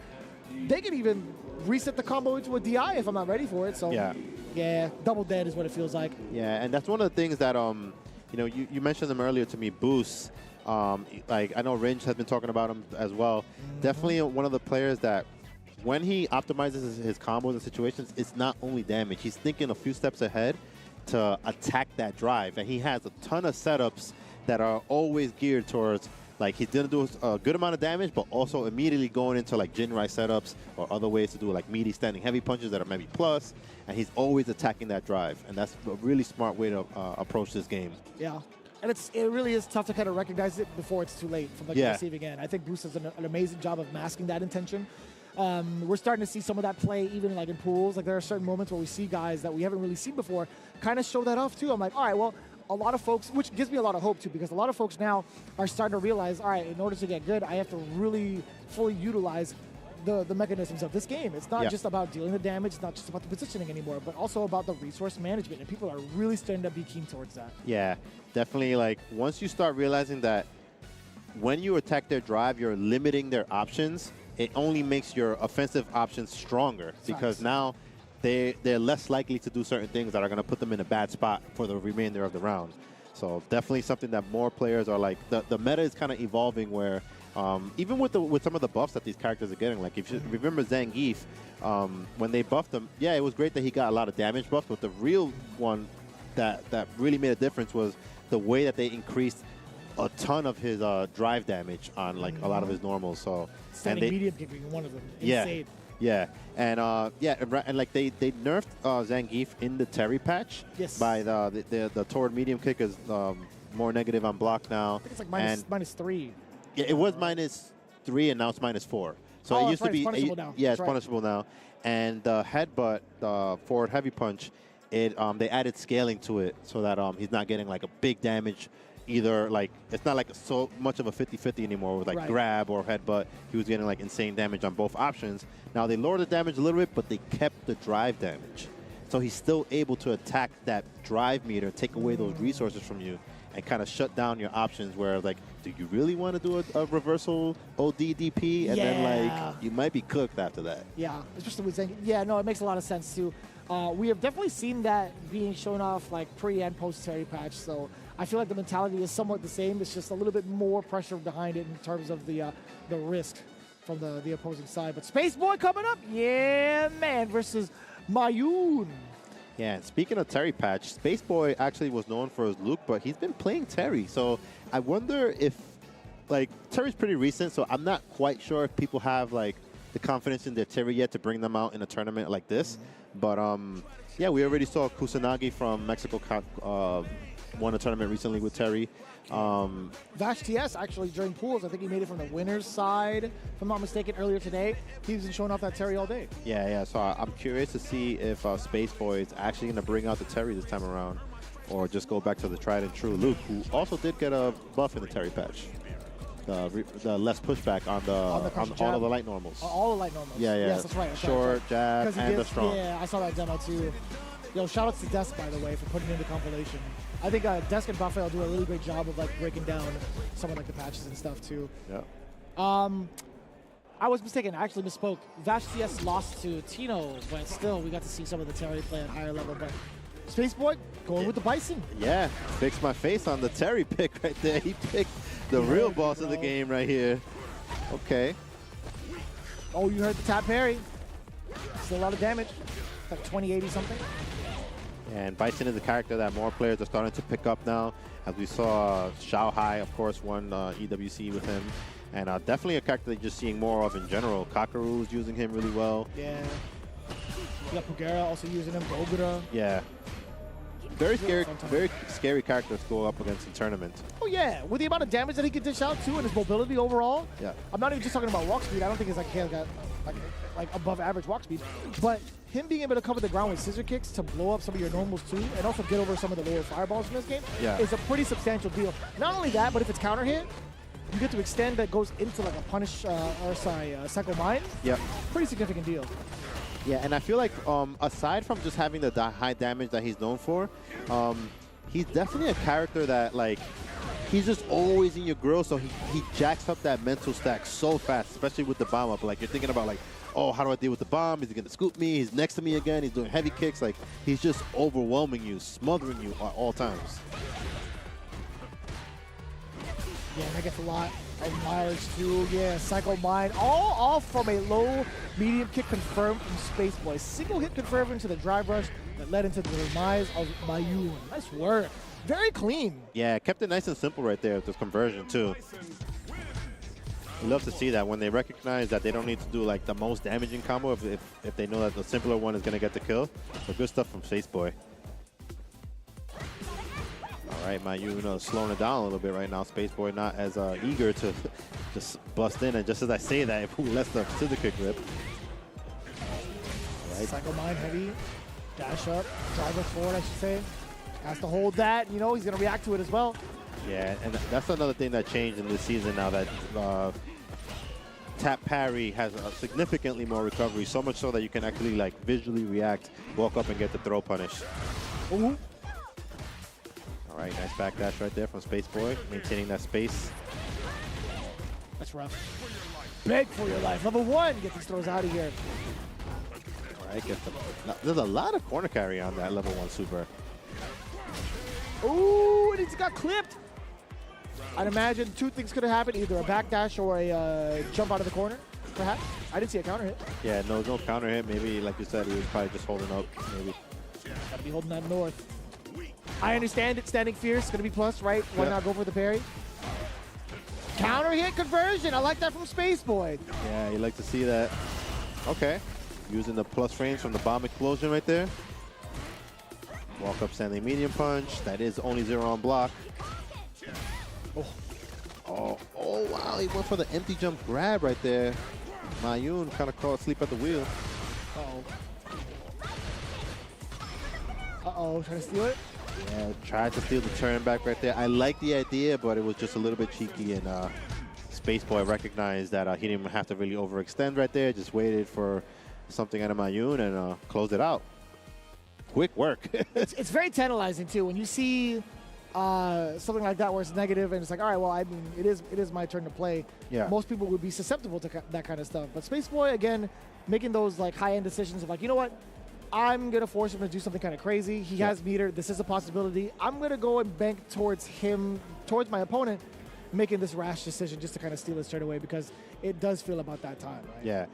they can even reset the combo into a DI if I'm not ready for it. So yeah, double dead is what it feels like. Yeah, and that's one of the things that you know, you mentioned them earlier to me, boosts. Like I know Ringe has been talking about him as well. Definitely one of the players that when he optimizes his combos and situations, it's not only damage. He's thinking a few steps ahead to attack that drive, and he has a ton of setups that are always geared towards, like, he's going to do a good amount of damage, but also immediately going into, like, Jinrai setups or other ways to do, like, meaty standing heavy punches that are maybe plus, and he's always attacking that drive, and that's a really smart way to approach this game. Yeah. And it really is tough to kind of recognize it before it's too late from, like, the receiving end. I think Boost does an amazing job of masking that intention. We're starting to see some of that play even, like, in pools. Like, there are certain moments where we see guys that we haven't really seen before kind of show that off, too. I'm like, all right, well, a lot of folks, which gives me a lot of hope, too, because a lot of folks now are starting to realize, all right, in order to get good, I have to really fully utilize the mechanisms of this game. It's not just about dealing the damage, it's not just about the positioning anymore, but also about the resource management, and people are really starting to be keen towards that. Yeah, Definitely, like, once you start realizing that when you attack their drive, you're limiting their options, it only makes your offensive options stronger, because now they're less likely to do certain things that are going to put them in a bad spot for the remainder of the round. So definitely something that more players are like, the meta is kind of evolving where Even with some of the buffs that these characters are getting, like if you remember Zangief, when they buffed him, yeah, it was great that he got a lot of damage buffs, but the real one that really made a difference was the way that they increased a ton of his drive damage on like a lot of his normals. So Standing medium kick being one of them. Yeah. Insane. Yeah, and like they nerfed Zangief in the Terry patch. Yes. By the toward medium kick is more negative on block now. I think it's like -3. Yeah, it was -3 and now it's -4. So Oh, it used to be it's punishable now. Yeah, That's it's right. punishable now. And the headbutt, forward heavy punch, they added scaling to it so that he's not getting like a big damage. Either like it's not like so much of a 50-50 anymore with like Right. grab or headbutt. He was getting like insane damage on both options. Now they lowered the damage a little bit, but they kept the drive damage. So he's still able to attack that drive meter, take away those resources from you, and kind of shut down your options where like, do you really want to do a reversal ODDP? And then like, you might be cooked after that. Yeah, especially with Zangief. Yeah, no, it makes a lot of sense too. We have definitely seen that being shown off like pre and post Terry patch. So I feel like the mentality is somewhat the same. It's just a little bit more pressure behind it in terms of the risk from the opposing side. But Space Boy coming up, yeah, man, versus Mayun. Yeah, and speaking of Terry patch, Space Boy actually was known for his Luke, but he's been playing Terry. So I wonder if, like, Terry's pretty recent, so I'm not quite sure if people have, like, the confidence in their Terry yet to bring them out in a tournament like this. But, yeah, we already saw Kusanagi from Mexico won a tournament recently with Terry. Vash TS actually during pools, I think he made it from the winner's side, if I'm not mistaken, earlier today. He's been showing off that Terry all day. Yeah. So I'm curious to see if Space Boy is actually going to bring out the Terry this time around, or just go back to the tried and true Luke, who also did get a buff in the Terry patch. The less pushback on all of the light normals. All the light normals. Yeah. Yes, that's right. Short, jab, and the strong. Yeah, I saw that demo too. Yo, shout outs to Desk, by the way, for putting in the compilation. I think Desk and Buffet will do a really great job of like breaking down some of like the patches and stuff too. Yeah. I was mistaken. I actually misspoke. Vash TS lost to Tino, but still we got to see some of the Terry play at higher level. But Space Boy going with the Bison. Yeah, fix my face on the Terry pick right there. He picked the real boss of the game right here. Okay. Oh, you heard the tap parry. Still a lot of damage. Like 2080 something. And Bison is a character that more players are starting to pick up now. As we saw, Xiao Hai, of course, won EWC with him. And definitely a character that you're just seeing more of in general. Kakaru's using him really well. Yeah. You got Pugera also using him. Bogura. Yeah. Very scary character to go up against in tournament. Oh yeah, with the amount of damage that he can dish out too and his mobility overall. Yeah. I'm not even just talking about walk speed. I don't think he's like above average walk speed. But him being able to cover the ground with scissor kicks to blow up some of your normals too, and also get over some of the lower fireballs in this game, is a pretty substantial deal. Not only that, but if it's counter hit, you get to extend that goes into like a punish, Psycho Mine. Yeah. Pretty significant deal. Yeah, and I feel like aside from just having the high damage that he's known for, he's definitely a character that like he's just always in your grill, so he jacks up that mental stack so fast, especially with the bomb up. Like you're thinking about like, oh, how do I deal with the bomb? Is he gonna scoop me? He's next to me again. He's doing heavy kicks. Like he's just overwhelming you, smothering you at all times. Yeah, and I get a lot of mileage too. Yeah, Psycho Mine, all from a low medium kick confirmed from Space Boy. Single hit confirmed into the drive rush that led into the demise of Mayun. Nice work. Very clean. Yeah, kept it nice and simple right there with this conversion too. We love to see that when they recognize that they don't need to do like the most damaging combo if they know that the simpler one is going to get the kill. So good stuff from Space Boy. All right, Mayun slowing it down a little bit right now. Space Boy not as eager to just bust in. And just as I say that, who lets the scissor kick rip. All right. Psycho Mine heavy. Dash up. Driver forward, I should say. Has to hold that. You know, he's going to react to it as well. Yeah, and that's another thing that changed in this season now that tap parry has a significantly more recovery, so much so that you can actually like visually react, walk up and get the throw punish. Ooh. All right, nice backdash right there from Space Boy, maintaining that space. That's rough. Beg for your life. Level 1, get these throws out of here. All right, there's a lot of corner carry on that level 1 super. Ooh, and he's got clipped. I'd imagine two things could have happened, either a backdash or a jump out of the corner, perhaps. I didn't see a counter hit. Yeah, no counter hit. Maybe, like you said, he was probably just holding up. Maybe. Gotta be holding that north. I understand it. Standing fierce, gonna be plus, right? Why not go for the parry? Counter hit conversion. I like that from Space Boy. Yeah, you like to see that. Okay. Using the plus frames from the bomb explosion right there. Walk up standing medium punch. That is only 0 on block. Oh, wow. He went for the empty jump grab right there. Mayun kind of caught sleep at the wheel. Uh-oh, trying to steal it? Yeah, tried to steal the turn back right there. I like the idea, but it was just a little bit cheeky, and Space Boy recognized that he didn't have to really overextend right there. Just waited for something out of Mayun and closed it out. Quick work. It's very tantalizing, too, when you see something like that where it's negative and it's like, all right, well, I mean, it is my turn to play. Yeah. Most people would be susceptible to that kind of stuff. But Space Boy, again, making those like high-end decisions of like, you know what? I'm going to force him to do something kind of crazy. He has meter. This is a possibility. I'm going to go and bank towards him, towards my opponent, making this rash decision just to kind of steal his turn away because it does feel about that time, right? Yeah.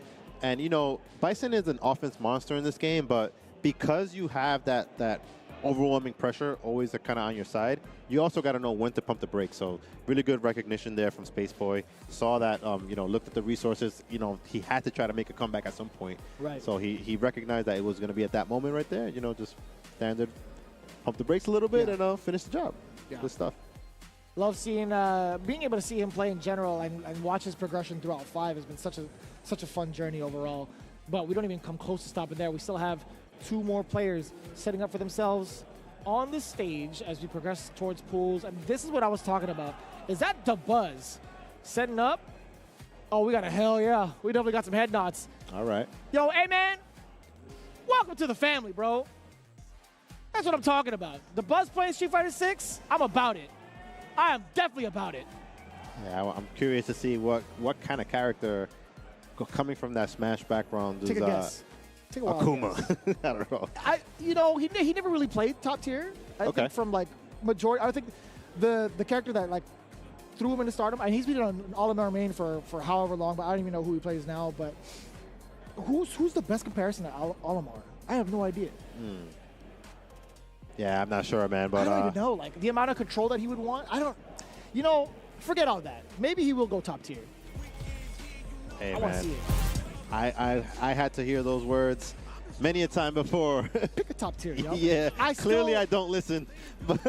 And, you know, Bison is an offense monster in this game, but because you have that overwhelming pressure always kind of on your side, you also got to know when to pump the brakes. So really good recognition there from Space Boy. Saw that, you know, looked at the resources. You know, he had to try to make a comeback at some point. Right. So he recognized that it was going to be at that moment right there. You know, just standard, pump the brakes a little bit and finish the job. Yeah. Good stuff. Love seeing, being able to see him play in general and watch his progression throughout 5 has been such a fun journey overall. But we don't even come close to stopping there. We still have 2 more players setting up for themselves on the stage as we progress towards pools. And this is what I was talking about. Is that the Buzz setting up? Oh, we got a hell yeah. We definitely got some head nods. All right. Yo, hey, man. Welcome to the family, bro. That's what I'm talking about. The Buzz playing Street Fighter 6, I'm about it. I am definitely about it. Yeah, I'm curious to see what kind of character coming from that Smash background is. Take a guess. Take a wild Akuma. guess. I don't know. You know, he never really played top tier. I think from like majority. I think the character that like threw him into stardom, and he's been on All-American main for however long, but I don't even know who he plays now. But who's the best comparison to Olimar? I have no idea. Yeah, I'm not sure, man. But I don't even know. Like the amount of control that he would want. I don't. You know, forget all that. Maybe he will go top tier. Hey, I want to see it. I had to hear those words many a time before. Pick a top tier, yo. Yeah, clearly I don't listen. But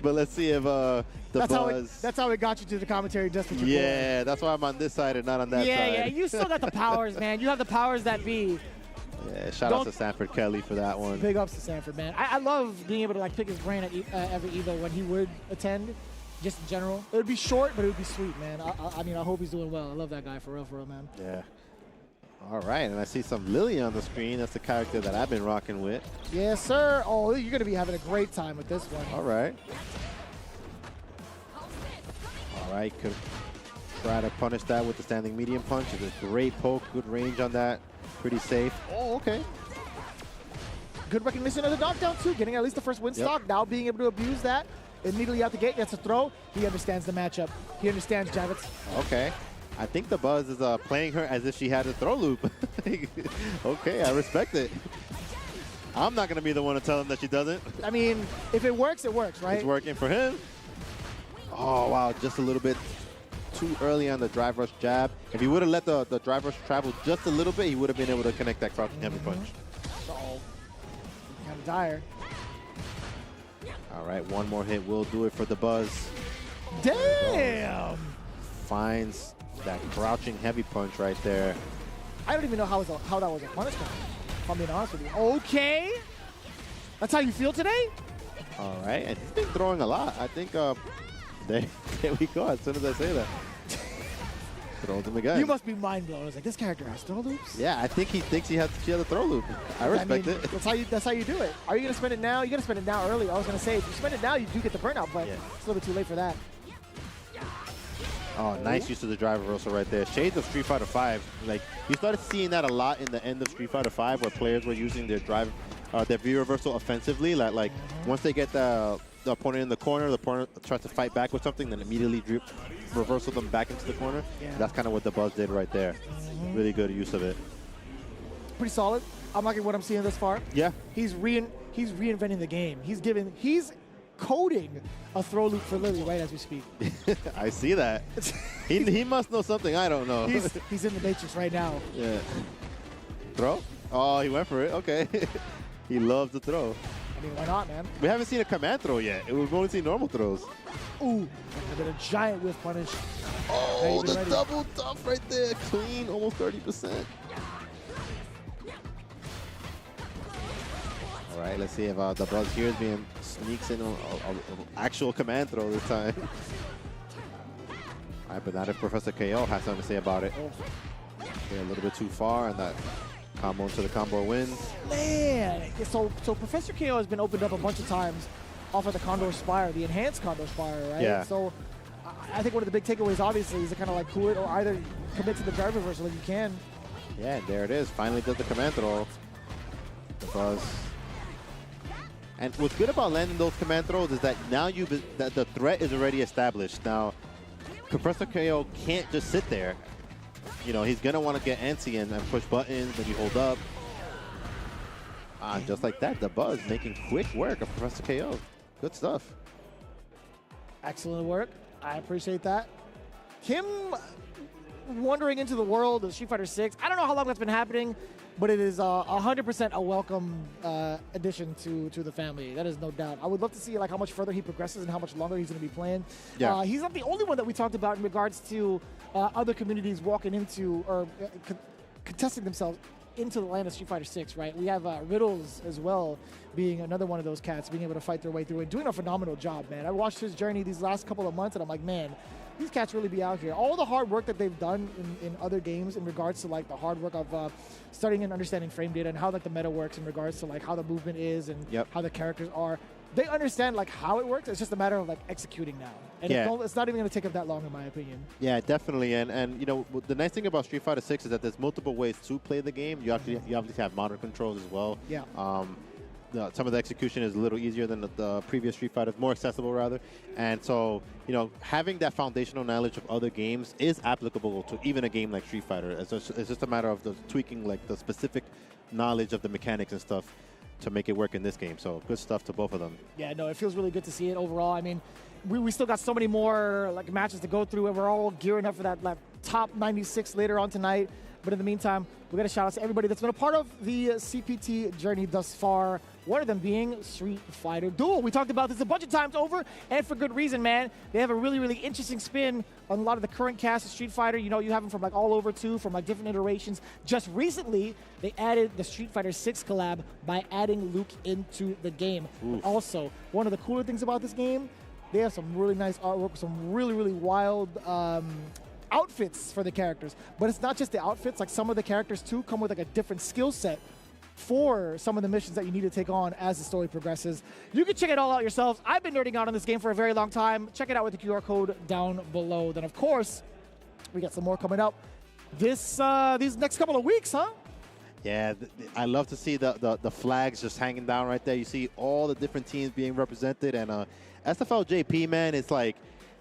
let's see if the Buzz. That's how it got you to the commentary just with your Yeah, that's why I'm on this side and not on that side. Yeah, you still got the powers, man. You have the powers that be. Yeah, shout out to Sanford Kelly for that one. Big ups to Sanford, man. I love being able to like pick his brain at every Evo when he would attend, just in general. It would be short, but it would be sweet, man. I mean, I hope he's doing well. I love that guy for real, man. Yeah. All right, and I see some Lily on the screen. That's the character that I've been rocking with. Yes, sir. Oh, you're going to be having a great time with this one. All right. All right, could try to punish that with the standing medium punch. It's a great poke, good range on that. Pretty safe. Oh, okay. Good recognition of the knockdown, too. Getting at least the first win stock. Now being able to abuse that. Immediately out the gate, gets a throw. He understands the matchup. He understands Javits. Okay. I think the Buzz is playing her as if she had a throw loop. Okay, I respect it. I'm not going to be the one to tell him that she doesn't. I mean, if it works, right? It's working for him. Oh, wow, just a little bit too early on the drive rush jab. If he would have let the drive rush travel just a little bit, he would have been able to connect that crouching heavy punch. Uh-oh. Kind of dire. All right, one more hit will do it for the Buzz. Damn! Finds that crouching heavy punch right there. I don't even know how that was a punishment, if I'm being honest with you. Okay. That's how you feel today? All right, and he's been throwing a lot. I think there we go, as soon as I say that. Throws him again. You must be mind blown. I was like, this character has throw loops? Yeah, I think he thinks she has a throw loop. I respect it. That's how you do it. Are you going to spend it now? You got to spend it now early. I was going to say, if you spend it now, you do get the burnout, but it's a little bit too late for that. Oh, nice use of the drive reversal right there. Shades of Street Fighter V. Like, you started seeing that a lot in the end of Street Fighter V, where players were using their drive their V reversal offensively. Like once they get the opponent in the corner, the opponent tries to fight back with something, then immediately reversal them back into the corner. Yeah. That's kind of what the Buzz did right there. Really good use of it. Pretty solid. I'm liking what I'm seeing this far. Yeah. He's reinventing the game. He's coding a throw loop for Lily right as we speak. I see that. he must know something I don't know. He's in the matrix right now. Yeah. Throw? Oh, he went for it. Okay. He loves the throw. I mean, why not, man? We haven't seen a command throw yet. We've only seen normal throws. Ooh, I did a giant whiff punish. Oh, the double dump right there. Clean, almost 30%. All right, let's see if the Buzz here is being sneaks in an actual command throw this time. All right, but not if Professor KO has something to say about it. Okay, a little bit too far, and that combo into the combo wins. Man, so Professor KO has been opened up a bunch of times off of the Condor Spire, the enhanced Condor Spire, right? Yeah. So I think one of the big takeaways, obviously, is to kind of like cool it or either commit to the drive reversal if you can. Yeah, there it is. Finally does the command throw. The Buzz. And what's good about landing those command throws is that now that the threat is already established. Now, Professor KO can't just sit there. You know, he's going to want to get antsy and push buttons when you hold up. Just like that, the Buzz making quick work of Professor KO. Good stuff. Excellent work. I appreciate that. Him wandering into the world of Street Fighter 6. I don't know how long that's been happening, but it is 100% a welcome addition to the family. That is no doubt. I would love to see like how much further he progresses and how much longer he's going to be playing. Yeah. He's not the only one that we talked about in regards to other communities walking into or contesting themselves into the land of Street Fighter 6, right? We have Riddles as well being another one of those cats, being able to fight their way through and doing a phenomenal job, man. I watched his journey these last couple of months and I'm like, man, these cats really be out here. All the hard work that they've done in other games in regards to like the hard work of studying and understanding frame data and how like the meta works in regards to like how the movement is and how the characters are. They understand like how it works. It's just a matter of like executing now. And it's not even going to take up that long in my opinion. Yeah, definitely. And you know, the nice thing about Street Fighter 6 is that there's multiple ways to play the game. You obviously have modern controls as well. Yeah. Some of the execution is a little easier than the previous Street Fighters, more accessible rather. And so, you know, having that foundational knowledge of other games is applicable to even a game like Street Fighter. It's just a matter of tweaking like the specific knowledge of the mechanics and stuff to make it work in this game. So good stuff to both of them. Yeah, no, it feels really good to see it overall. I mean, we still got so many more like matches to go through, and we're all gearing up for that top 96 later on tonight. But in the meantime, we got to shout out to everybody that's been a part of the CPT journey thus far. One of them being Street Fighter Duel. We talked about this a bunch of times over, and for good reason, man. They have a really, really interesting spin on a lot of the current cast of Street Fighter. You know, you have them from like all over too, from like different iterations. Just recently, they added the Street Fighter 6 collab by adding Luke into the game. Also, one of the cooler things about this game, they have some really nice artwork, some really, really wild outfits for the characters. But it's not just the outfits. Like some of the characters too come with like a different skill set for some of the missions that you need to take on as the story progresses. You can check it all out yourselves. I've been nerding out on this game for a very long time. Check it out with the QR code down below. Then of course, we got some more coming up these next couple of weeks, huh? Yeah, I love to see the flags just hanging down right there. You see all the different teams being represented, and SFL JP, man, it's like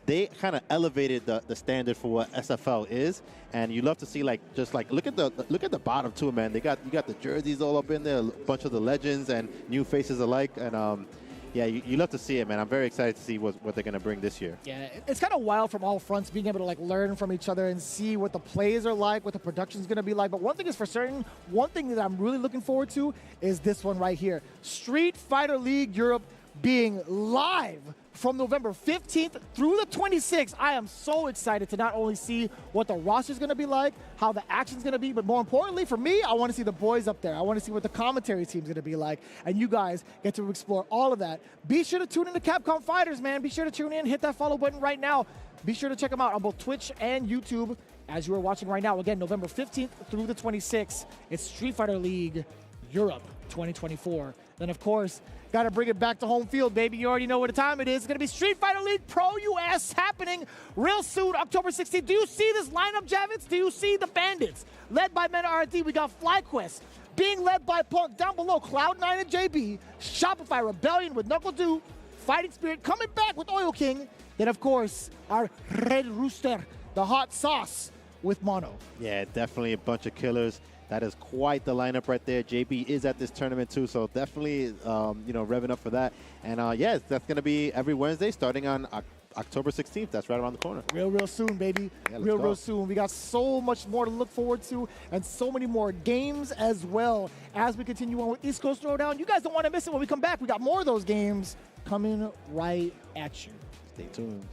they kind of elevated the standard for what SFL is, and you love to see like just like look at the bottom too, man. You got the jerseys all up in there, a bunch of the legends and new faces alike, and yeah, you love to see it, man. I'm very excited to see what they're gonna bring this year. Yeah, it's kind of wild from all fronts, being able to like learn from each other and see what the plays are like, what the production's gonna be like. But one thing is for certain, one thing that I'm really looking forward to is this one right here, Street Fighter League Europe being live from November 15th through the 26th. I am so excited to not only see what the roster is going to be like, how the action's going to be, but more importantly for me, I want to see the boys up there. I want to see what the commentary team's going to be like, and you guys get to explore all of that. Be sure to tune into Capcom Fighters, man. Be sure to tune in, hit that follow button right now. Be sure to check them out on both Twitch and YouTube as you are watching right now. Again, November 15th through the 26th. It's Street Fighter League Europe 2024. Then, of course, got to bring it back to home field, baby. You already know what the time it is. It's going to be Street Fighter League Pro US happening real soon, October 16th. Do you see this lineup, Javits? Do you see the Bandits? Led by Meta RD, we got FlyQuest, being led by Punk. Down below, Cloud9 and JB. Shopify Rebellion with Knuckle Dew. Fighting Spirit coming back with Oil King. Then, of course, our Red Rooster, the hot sauce with Mono. Yeah, definitely a bunch of killers. That is quite the lineup right there. JB is at this tournament too, so definitely, you know, revving up for that. And yeah, that's going to be every Wednesday starting on October 16th. That's right around the corner. Real soon, baby. Yeah, real soon. We got so much more to look forward to and so many more games as well as we continue on with East Coast Throwdown. You guys don't want to miss it when we come back. We got more of those games coming right at you. Stay tuned.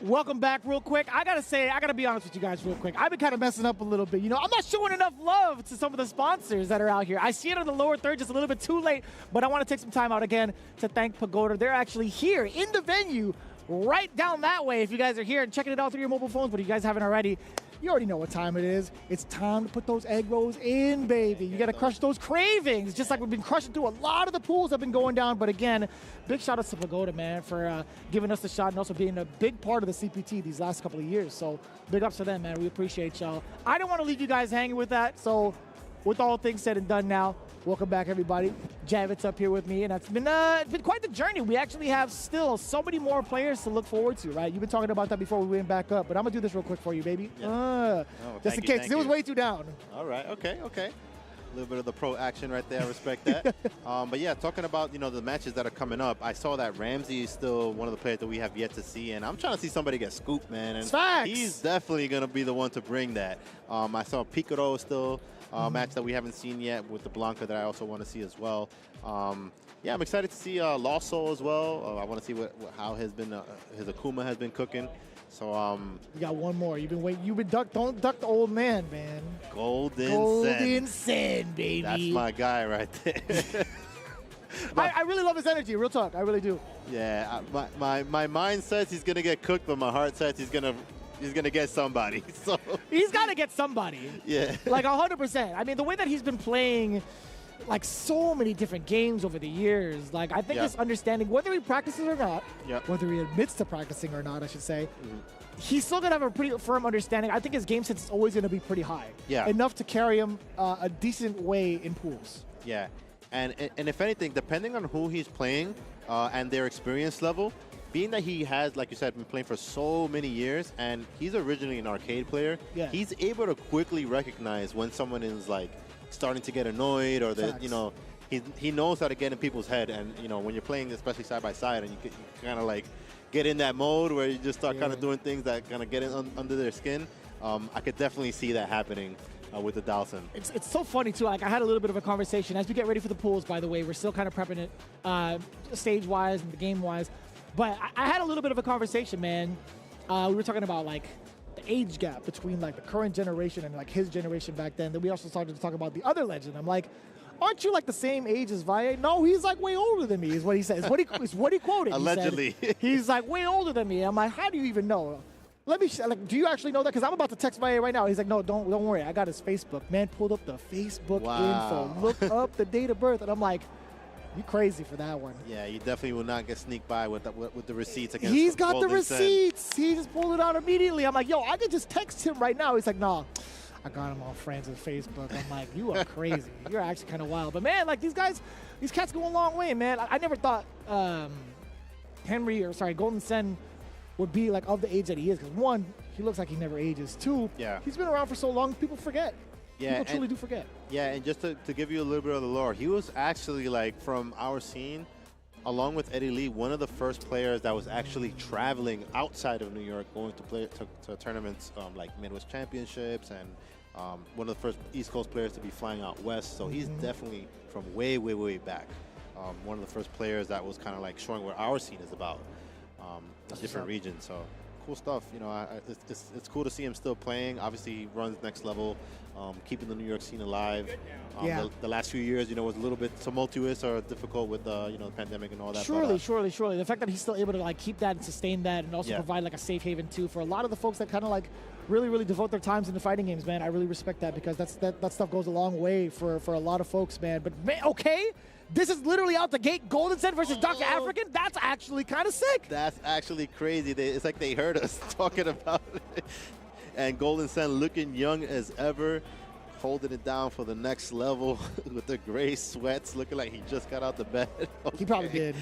Welcome back real quick. I gotta be honest with you guys real quick. I've been kind of messing up a little bit. You know, I'm not showing enough love to some of the sponsors that are out here. I see it on the lower third just a little bit too late, but I want to take some time out again to thank Pagoda. They're actually here in the venue right down that way if you guys are here and checking it out through your mobile phones, but if you guys haven't already, you already know what time it is. It's time to put those egg rolls in, baby. You got to crush those cravings, just like we've been crushing through a lot of the pools that have been going down. But again, big shout out to Pagoda, man, for giving us the shot and also being a big part of the CPT these last couple of years. So big ups to them, man. We appreciate y'all. I don't want to leave you guys hanging with that. So with all things said and done now, welcome back, everybody. Javit's up here with me, and it's been quite the journey. We actually have still so many more players to look forward to, right? You've been talking about that before we went back up, but I'm going to do this real quick for you, baby. Yeah. Just in case, 'cause it was way too down. All right, okay. A little bit of the pro action right there. I respect that. But yeah, talking about, you know, the matches that are coming up, I saw that Ramsey is still one of the players that we have yet to see, and I'm trying to see somebody get scooped, man. And facts. He's definitely going to be the one to bring that. I saw Picaro still. Match that we haven't seen yet with the Blanca that I also want to see as well. Yeah, I'm excited to see Lost Soul as well. I want to see how his Akuma has been cooking. So you got one more. You've been waiting. Don't duck the old man, man. Golden Sen, baby. That's my guy right there. I really love his energy. Real talk, I really do. Yeah, my mind says he's gonna get cooked, but my heart says he's gonna get somebody. So he's got to get somebody. Yeah. Like 100%. I mean, the way that he's been playing, like so many different games over the years, like I think his understanding, whether he practices or not, whether he admits to practicing or not, I should say, he's still gonna have a pretty firm understanding. I think his game sense is always gonna be pretty high. Yeah. Enough to carry him a decent way in pools. Yeah. And if anything, depending on who he's playing and their experience level, being that he has, like you said, been playing for so many years, and he's originally an arcade player, he's able to quickly recognize when someone is like starting to get annoyed, or that, you know, he knows how to get in people's head. And you know, when you're playing, especially side by side, and you kind of like get in that mode where you just start kind of doing things that kind of get in under their skin. I could definitely see that happening with the Dhalsim. It's so funny too. Like I had a little bit of a conversation as we get ready for the pools. By the way, we're still kind of prepping it stage-wise and the game-wise. But I had a little bit of a conversation, man. We were talking about like the age gap between like the current generation and like his generation back then. Then we also started to talk about the other legend. I'm like, aren't you like the same age as Valle? No, he's like way older than me, is what he says. Is what he quoted. Allegedly. He's like way older than me. I'm like, how do you even know? Let me, like, do you actually know that? Because I'm about to text Valle right now. He's like, no, don't worry. I got his Facebook. Man pulled up the Facebook info, looked up the date of birth, and I'm like, you crazy for that one. Yeah, you definitely will not get sneaked by with the receipts. Against He's got the Golden receipts. Sen. He just pulled it out immediately. I'm like, yo, I could just text him right now. He's like, nah, I got him on friends with Facebook. I'm like, you are crazy. You're actually kind of wild. But man, like these cats go a long way, man. I never thought Golden Sen would be like of the age that he is. Because one, he looks like he never ages. Two, he's been around for so long, people forget. Yeah, people truly do forget. Yeah, and just to give you a little bit of the lore, he was actually, like, from our scene, along with Eddie Lee, one of the first players that was actually traveling outside of New York, going to play to tournaments like Midwest Championships, and one of the first East Coast players to be flying out west. So he's definitely from way, way, way back. One of the first players that was kind of like showing where our scene is about, different regions. So cool stuff. You know, it's cool to see him still playing. Obviously, he runs next level. Keeping the New York scene alive. The last few years, you know, was a little bit tumultuous or difficult with you know, the pandemic and all that. Surely. The fact that he's still able to like keep that and sustain that, and also provide like a safe haven too for a lot of the folks that kind of like really devote their times into fighting games, man. I really respect that, because that stuff goes a long way for a lot of folks, man. But man, okay. This is literally out the gate. Golden Sen versus Dr. African. That's actually kind of sick. That's actually crazy. It's like they heard us talking about it. And Golden Sen looking young as ever, holding it down for the next level with the gray sweats, looking like he just got out the bed. Okay. He probably did.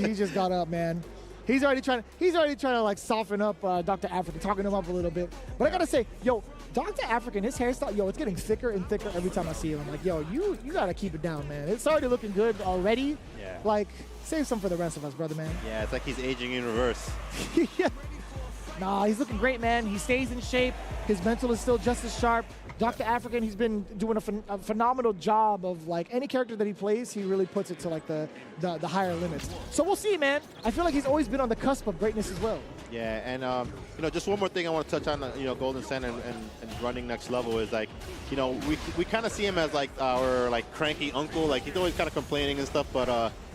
He just got up, man. He's already trying to like soften up Dr. African, talking him up a little bit. But I gotta say, yo, Dr. African, his hairstyle, yo, it's getting thicker and thicker every time I see him. I'm like, yo, you gotta keep it down, man. It's already looking good already. Yeah. Like, save some for the rest of us, brother, man. Yeah, it's like he's aging in reverse. Yeah. Nah, he's looking great, man. He stays in shape. His mental is still just as sharp. Dr. African, he's been doing a phenomenal job of, like, any character that he plays, he really puts it to, like, the higher limits. So we'll see, man. I feel like he's always been on the cusp of greatness as well. Yeah, and you know, just one more thing I want to touch on, you know, Golden Sen and running next level is, like, you know, we kind of see him as like our like cranky uncle, like he's always kind of complaining and stuff, but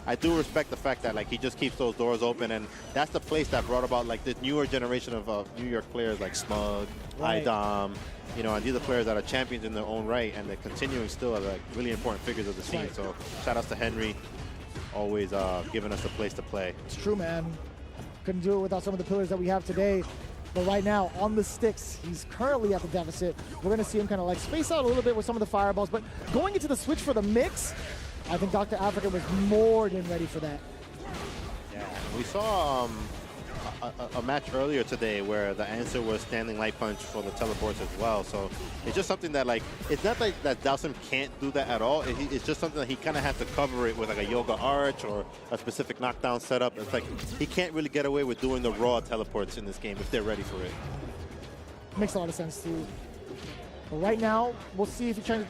I do respect the fact that like he just keeps those doors open, and that's the place that brought about like this newer generation of New York players like Smug, Right. IDOM, you know, and these are players that are champions in their own right, and they're continuing still as like really important figures of the scene. Right. So shout outs to Henry, always giving us a place to play. It's true, man. Couldn't do it without some of the pillars that we have today. But right now, on the sticks, he's currently at the deficit. We're going to see him kind of like space out a little bit with some of the fireballs. But going into the switch for the mix, I think Dr. Africa was more than ready for that. Yeah, we saw a match earlier today where the answer was standing light punch for the teleports as well. So it's just something that, like, it's not like that Dhalsim can't do that at all. It's just something that he kind of has to cover it with like a yoga arch or a specific knockdown setup. It's like he can't really get away with doing the raw teleports in this game if they're ready for it. Makes a lot of sense, too. But right now, we'll see if he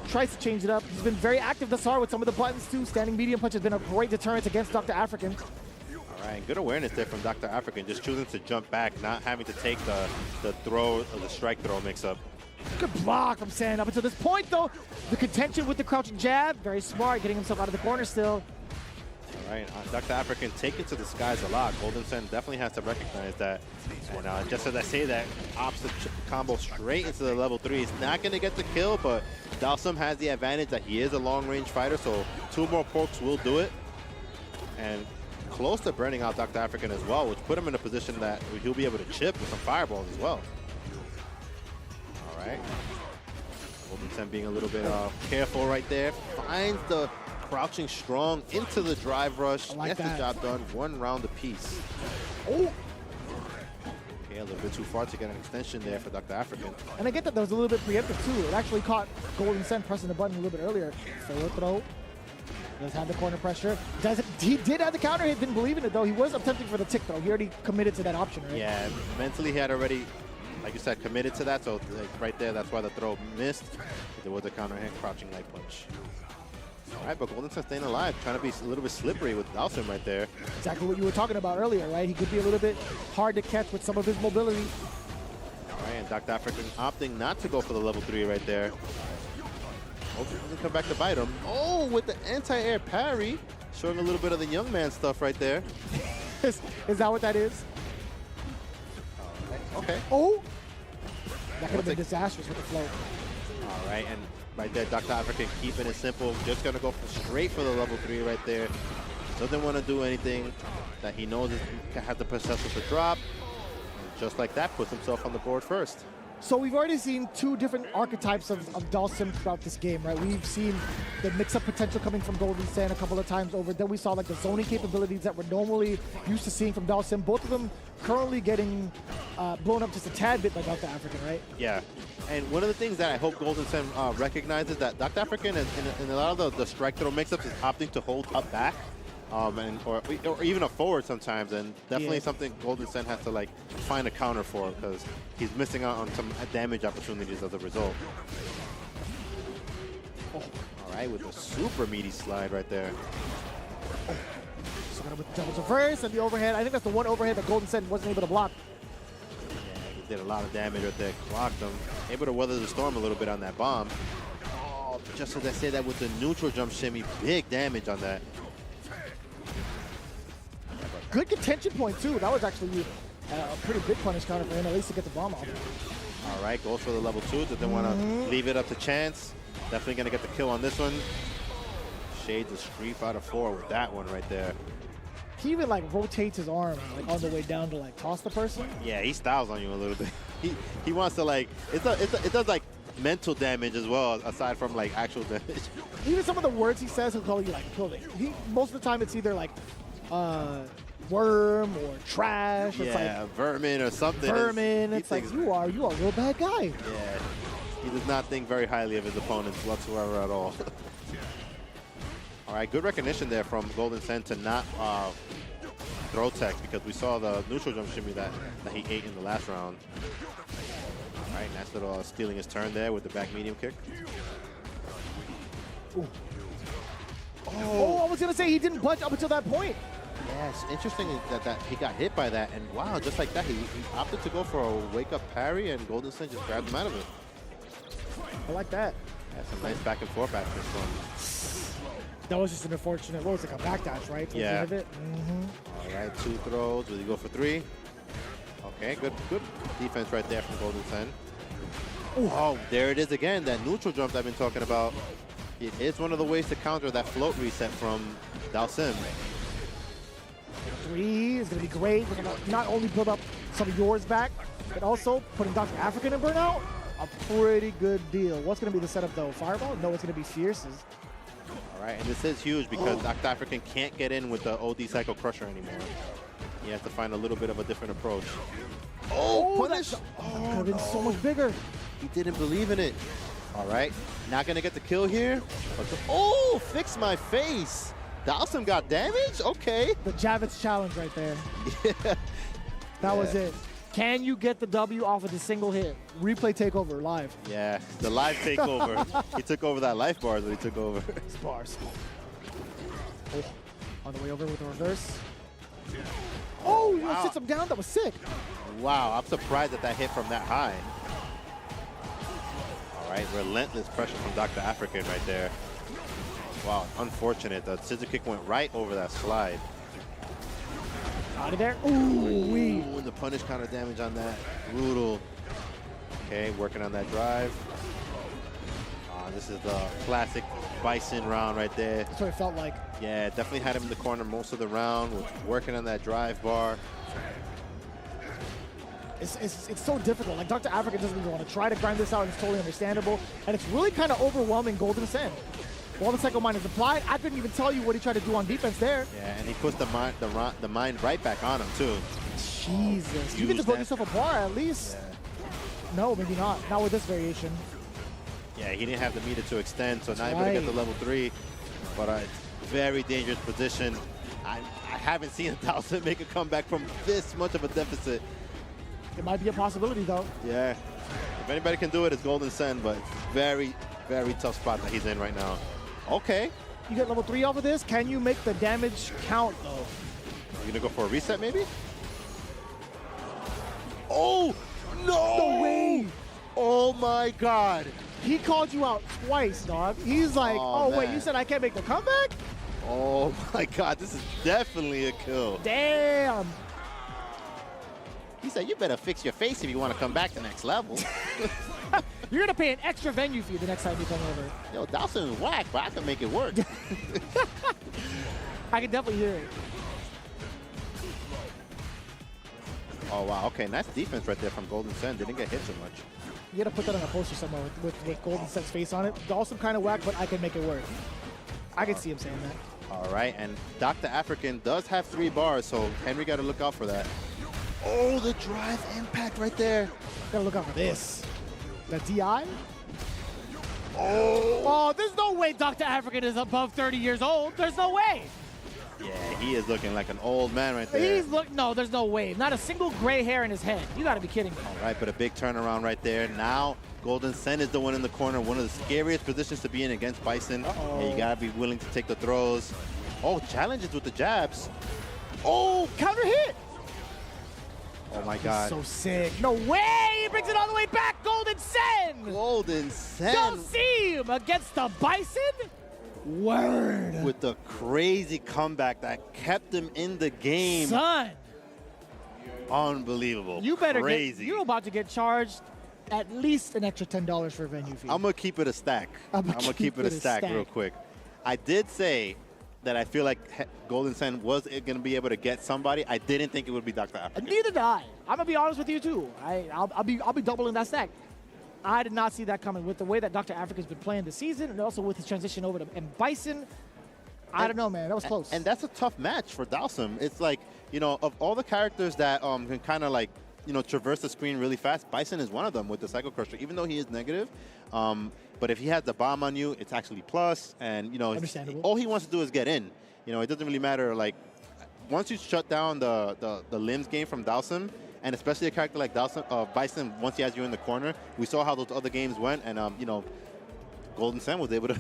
tries to change it up. He's been very active thus far with some of the buttons, too. Standing medium punch has been a great deterrent against Dr. African. All right, good awareness there from Dr. African, just choosing to jump back, not having to take the throw or the strike throw mix-up. Good block from Sen. Up until this point, though, the contention with the crouching jab, very smart, getting himself out of the corner still. All right, Dr. African taking to the skies a lot. Golden Sen definitely has to recognize that. And just as I say that, opposite combo straight into the level 3. He's not going to get the kill, but Dhalsim has the advantage that he is a long-range fighter, so 2 more pokes will do it. And close to burning out Dr. African as well, which put him in a position that he'll be able to chip with some fireballs as well. All right. Golden Sen being a little bit careful right there. Finds the crouching strong into the drive rush. Like Gets the job done. 1 round apiece. Oh! Okay, a little bit too far to get an extension there for Dr. African. And I get that was a little bit preemptive, too. It actually caught Golden Sen pressing the button a little bit earlier. Forward throw. Does have the corner pressure. He did have the counter hit, didn't believe in it, though. He was attempting for the tick, though. He already committed to that option, right? Yeah, mentally he had already, like you said, committed to that. So like, right there, that's why the throw missed. There was a counter hit, crouching light punch. All right, but Golden Sen staying alive, trying to be a little bit slippery with Dhalsim right there. Exactly what you were talking about earlier, right? He could be a little bit hard to catch with some of his mobility. All right, and Dr. African opting not to go for the level 3 right there. Hopefully he doesn't come back to bite him. Oh, with the anti-air parry. Showing a little bit of the young man stuff right there. Is that what that is? Okay. Oh! That could have been disastrous with the flow. All right, and right there, Dr. African keeping it simple. Just going to go straight for the level 3 right there. Doesn't want to do anything that he knows has the potential to drop. And just like that, puts himself on the board first. So we've already seen 2 different archetypes of Dhalsim throughout this game, right? We've seen the mix-up potential coming from Golden Sen a couple of times over. Then we saw like the zoning capabilities that we're normally used to seeing from Dhalsim. Both of them currently getting blown up just a tad bit by Dr. African, right? Yeah, and one of the things that I hope Golden Sen recognizes that Dr. African in a lot of the strike throw mix-ups is opting to hold up back. Or even a forward sometimes, and definitely something Golden Sen has to like find a counter for, because he's missing out on some damage opportunities as a result. Oh. All right, with a super meaty slide right there. Oh. So with the double reverse and the overhead. I think that's the one overhead that Golden Sen wasn't able to block. Yeah, he did a lot of damage right there, clocked him. Able to weather the storm a little bit on that bomb. Oh, just as I say that with the neutral jump shimmy, big damage on that. Good contention point, too. That was actually a pretty big punish counter for him, at least to get the bomb off. All right, goes for the level 2. Doesn't want to leave it up to chance. Definitely going to get the kill on this one. Shades of Street Fighter 4 with that one right there. He even like rotates his arm like on the way down to like toss the person. Yeah, he styles on you a little bit. He wants to like, it does like mental damage as well, aside from like actual damage. Even some of the words he says, he'll call you like, most of the time it's either like, worm or trash. Yeah, it's like vermin or something. Vermin. It's like you are a real bad guy. Yeah, he does not think very highly of his opponents whatsoever at all. All right, good recognition there from Golden Sen to not throw tech because we saw the neutral jump shimmy that he ate in the last round. All right, nice little stealing his turn there with the back medium kick. Ooh. Oh, I was going to say he didn't budge up until that point. Yeah, it's interesting that he got hit by that, and wow, just like that, he opted to go for a wake-up parry, and Golden Sun just grabbed him out of it. I like that. Yeah, some nice back and forth action from. That was just an unfortunate, what was it, like a backdash, right? Towards the end of it? All right, 2 throws. Will he go for 3? Okay, good defense right there from Golden Sun. Oh, there it is again, that neutral jump I've been talking about. It is one of the ways to counter that float reset from Dalsim. 3 is going to be great. We're going to not only build up some of yours back, but also putting Dr. African in burnout. A pretty good deal. What's going to be the setup, though? Fireball? No, it's going to be Fierce's. All right, and this is huge because Dr. African can't get in with the OD Psycho Crusher anymore. He has to find a little bit of a different approach. Oh, punish! That could have been so much bigger. He didn't believe in it. All right, not going to get the kill here. But fix my face. Dalsim got damage? Okay. The Javits challenge right there. Yeah. That was it. Can you get the W off of the single hit? Replay takeover live. Yeah, the live takeover. He took over that life bars when he took over. Bars. Oh, on the way over with the reverse. Oh, wow. Sits him down. That was sick. Wow, I'm surprised that hit from that high. All right, relentless pressure from Dr. African right there. Wow, unfortunate. The scissor kick went right over that slide. Out of there. Ooh, and the punish counter damage on that. Brutal. Okay, working on that drive. This is the classic Bison round right there. That's what it felt like. Yeah, definitely had him in the corner most of the round, working on that drive bar. It's so difficult. Like, Dr. African doesn't even want to try to grind this out, and it's totally understandable. And it's really kind of overwhelming Golden Sun. While the Psycho Mind is applied, I couldn't even tell you what he tried to do on defense there. Yeah, and he puts the mind right back on him, too. Jesus. You get to build yourself a bar, at least. Yeah. No, maybe not. Not with this variation. Yeah, he didn't have the meter to extend, so now he's going to get the level 3. But it's a very dangerous position. I haven't seen a Dalsim make a comeback from this much of a deficit. It might be a possibility, though. Yeah. If anybody can do it, it's Golden Sun, but it's very, very tough spot that he's in right now. Okay. You get level 3 off of this. Can you make the damage count, though? You gonna go for a reset, maybe? Oh, no! No way! Oh, my God. He called you out twice, dog. He's like, oh wait, you said I can't make the comeback? Oh, my God. This is definitely a kill. Damn. He said, you better fix your face if you want to come back to next level. You're going to pay an extra venue fee the next time you come over. Yo, Dalsim is whack, but I can make it work. I can definitely hear it. Oh, wow. Okay, nice defense right there from Golden Sun. Didn't get hit so much. You got to put that on a poster somewhere with Golden Sun's face on it. Also kind of whack, but I can make it work. I can see him saying that. All right, and Dr. African does have 3 bars, so Henry got to look out for that. Oh, the drive impact right there. Got to look out for this. The DI? Oh, there's no way Dr. African is above 30 years old. There's no way. Yeah, he is looking like an old man right there. No, there's no way. Not a single gray hair in his head. You got to be kidding me. All right, but a big turnaround right there. Now, Golden Sun is the one in the corner, one of the scariest positions to be in against Bison. And you got to be willing to take the throws. Oh, challenges with the jabs. Oh, counter hit. Oh, my God. So sick. No way. He brings it all the way back. Golden Sun. Golden Sun. Dalsim against the Bison. Word. With the crazy comeback that kept him in the game. Son. Unbelievable. You better crazy. You're about to get charged at least an extra $10 for a venue fee. I'm going to keep it a stack. I'm going to keep it a stack real quick. I did say that I feel like Golden Sun was going to be able to get somebody. I didn't think it would be Dr. African. Neither did I. I'm going to be honest with you, too. I'll be doubling that stack. I did not see that coming with the way that Dr. African's been playing this sean, and also with his transition over to Bison. I don't know, man. That was close. And that's a tough match for Dalsim. It's like, you know, of all the characters that can kind of like, you know, traverse the screen really fast, Bison is one of them with the Psycho Crusher, even though he is negative. But if he has the bomb on you, it's actually plus. And, you know, all he wants to do is get in. You know, it doesn't really matter, like, once you shut down the limbs game from Dawson, and especially a character like Dawson, Bison, once he has you in the corner, we saw how those other games went, and you know, Golden Sen was able to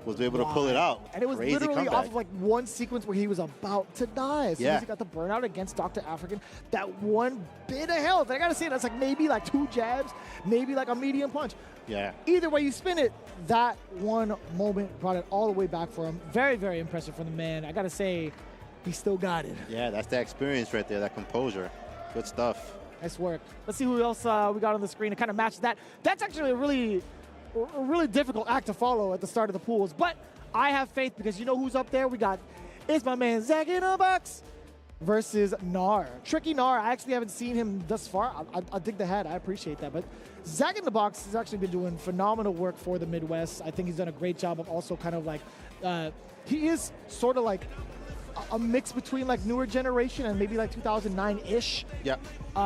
to pull it out. And it was Crazy literally comeback. off of like one sequence where he was about to die. As soon as he got the burnout against Dr. African, that one bit of health. And I gotta say, that's like maybe like 2 jabs, maybe like a medium punch. Yeah. Either way you spin it, that one moment brought it all the way back for him. Very, very impressive from the man. I gotta say, he still got it. Yeah, that's the experience right there, that composure. Good stuff. Nice work. Let's see who else we got on the screen to kind of match that. That's actually a really difficult act to follow at the start of the pools, but I have faith because you know who's up there? It's my man Zach in a box versus Nar. Tricky Nar, I actually haven't seen him thus far. I dig the hat, I appreciate that, but Zach in the box has actually been doing phenomenal work for the Midwest. I think he's done a great job of also kind of like, he is sort of like a mix between like newer generation and maybe like 2009-ish. Yeah.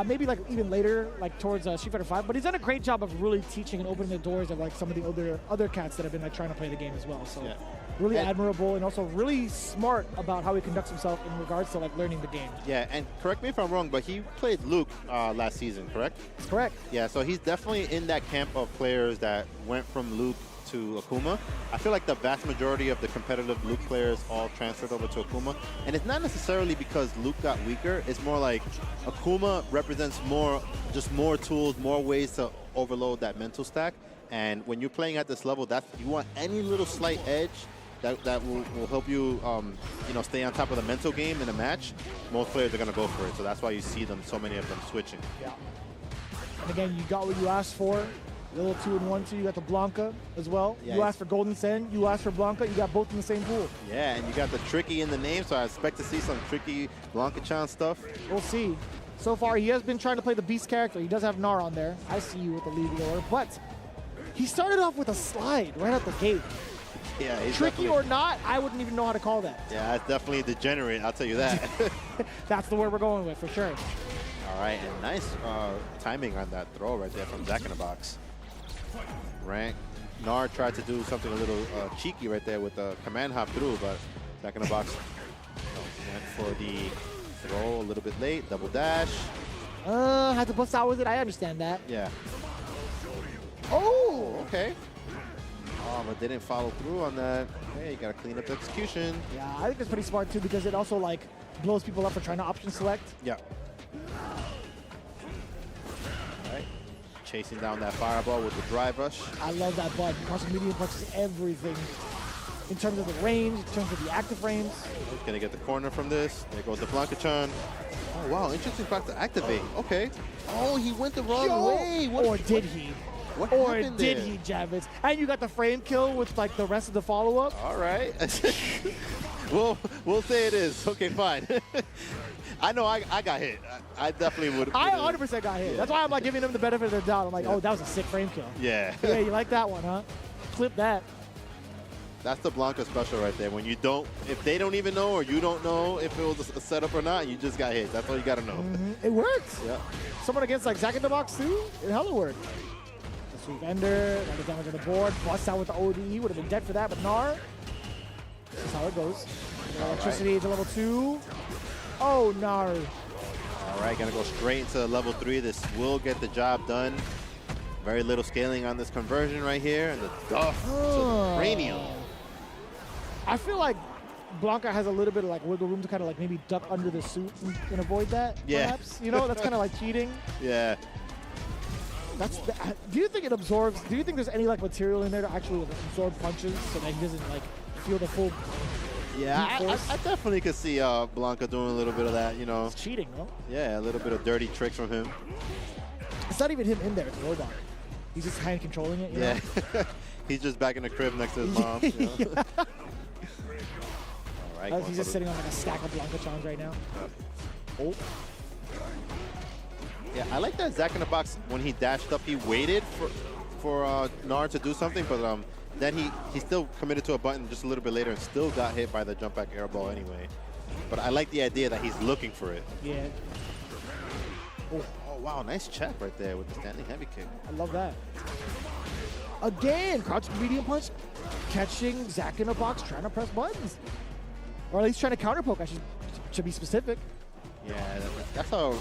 Maybe like even later, like towards Street Fighter 5. But he's done a great job of really teaching and opening the doors of like some of the other cats that have been like trying to play the game as well. So really admirable and also really smart about how he conducts himself in regards to like learning the game. Yeah, and correct me if I'm wrong, but he played Luke last season, correct? That's correct. Yeah, so he's definitely in that camp of players that went from Luke to Akuma. I feel like the vast majority of the competitive Luke players all transferred over to Akuma, and it's not necessarily because Luke got weaker. It's more like Akuma represents more tools, more ways to overload that mental stack. And when you're playing at this level, you want any little slight edge that will help you, you know, stay on top of the mental game in a match. Most players are going to go for it, so that's why you see so many of them switching. Yeah. And again, you got what you asked for. A little 2-in-1, you got the Blanca as well. Yeah, you asked for Golden Sen, you asked for Blanca, you got both in the same pool. Yeah, and you got the Tricky in the name, so I expect to see some Tricky Blanca-chan stuff. We'll see. So far, he has been trying to play the Beast character. He does have Nar on there. I see you with the lead order, but he started off with a slide right out the gate. Yeah, he's Tricky or not, I wouldn't even know how to call that. Yeah, it's definitely degenerate, I'll tell you that. That's the word we're going with, for sure. All right, and nice timing on that throw right there from Zach in the box. Nar tried to do something a little cheeky right there with the command hop through, but Zach in the box went for the throw a little bit late, double dash. Had to bust out with it, I understand that. Yeah. Oh! Okay. Oh, but didn't follow through on that. Hey, you gotta clean up the execution. Yeah, I think that's pretty smart too because it also like blows people up for trying to option select. Yeah. All right. Chasing down that fireball with the drive rush. I love that button. Crossing medium punches everything. In terms of the range, in terms of the active frames. He's gonna get the corner from this. There goes the Blanca-chan. Oh wow, interesting spot to activate. Okay. Oh, he went the wrong way. Or did he? What or happened did there? he, Javits? And you got the frame kill with like the rest of the follow-up. All right. we'll say it is. Okay, fine. I know I got hit. I definitely would. I 100% got hit. Yeah. That's why I'm like giving him the benefit of the doubt. I'm like, oh, that was a sick frame kill. Yeah. Yeah, you like that one, huh? Clip that. That's the Blanca special right there. When you don't, if they don't even know or you don't know if it was a setup or not, you just got hit. That's all you got to know. It works. Yeah. Someone against like Zack in the box too, it hella worked. The sweep ender, got it damage on the board, busts out with the ODE, would have been dead for that, but Nar. This is how it goes. Electricity to level 2. Oh, Nar. All right, gonna go straight into level 3. This will get the job done. Very little scaling on this conversion right here, and the duff to the cranium. I feel like Blanca has a little bit of like wiggle room to kind of like maybe duck under the suit and avoid that, perhaps. You know, that's kind of like cheating. Yeah. Do you think it absorbs? Do you think there's any like material in there to actually absorb punches so that he doesn't like feel the full? Yeah, I definitely could see Blanca doing a little bit of that. You know. It's cheating, no? Yeah, a little bit of dirty tricks from him. It's not even him in there. It's Robot. He's just kind of controlling it. You know? He's just back in the crib next to his mom. You know? Yeah. All right. He's just sitting on like a stack of Blanca Chons right now. Oh. Yeah, I like that Zack in the box, when he dashed up, he waited for Nar to do something, but then he still committed to a button just a little bit later and still got hit by the jump back air ball anyway. But I like the idea that he's looking for it. Yeah. Oh wow, nice check right there with the standing heavy kick. I love that. Again, crouching medium punch, catching Zack in a box, trying to press buttons. Or at least trying to counter poke, I should To be specific. Yeah, that's how.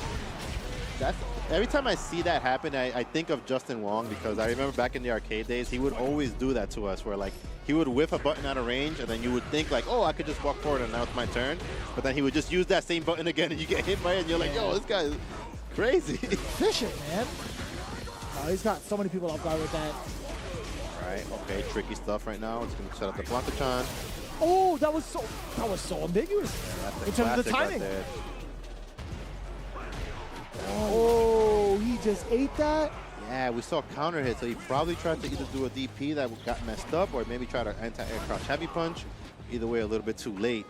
That's every time I see that happen, I think of Justin Wong, because I remember back in the arcade days, he would always do that to us, where like he would whiff a button out of range, and then you would think like, oh, I could just walk forward and now it's my turn, but then he would just use that same button again, and you get hit by it, and you're like, yo, this guy is crazy. Efficient, man. Oh, he's got so many people off guard with that. All right, okay, tricky stuff right now. It's gonna set up the Blanca-chan. Oh, that was so ambiguous in terms of the timing. Right. Oh, he just ate that? Yeah, we saw counter hit, so he probably tried to either do a DP that got messed up, or maybe try to anti-air crouch heavy punch. Either way, a little bit too late.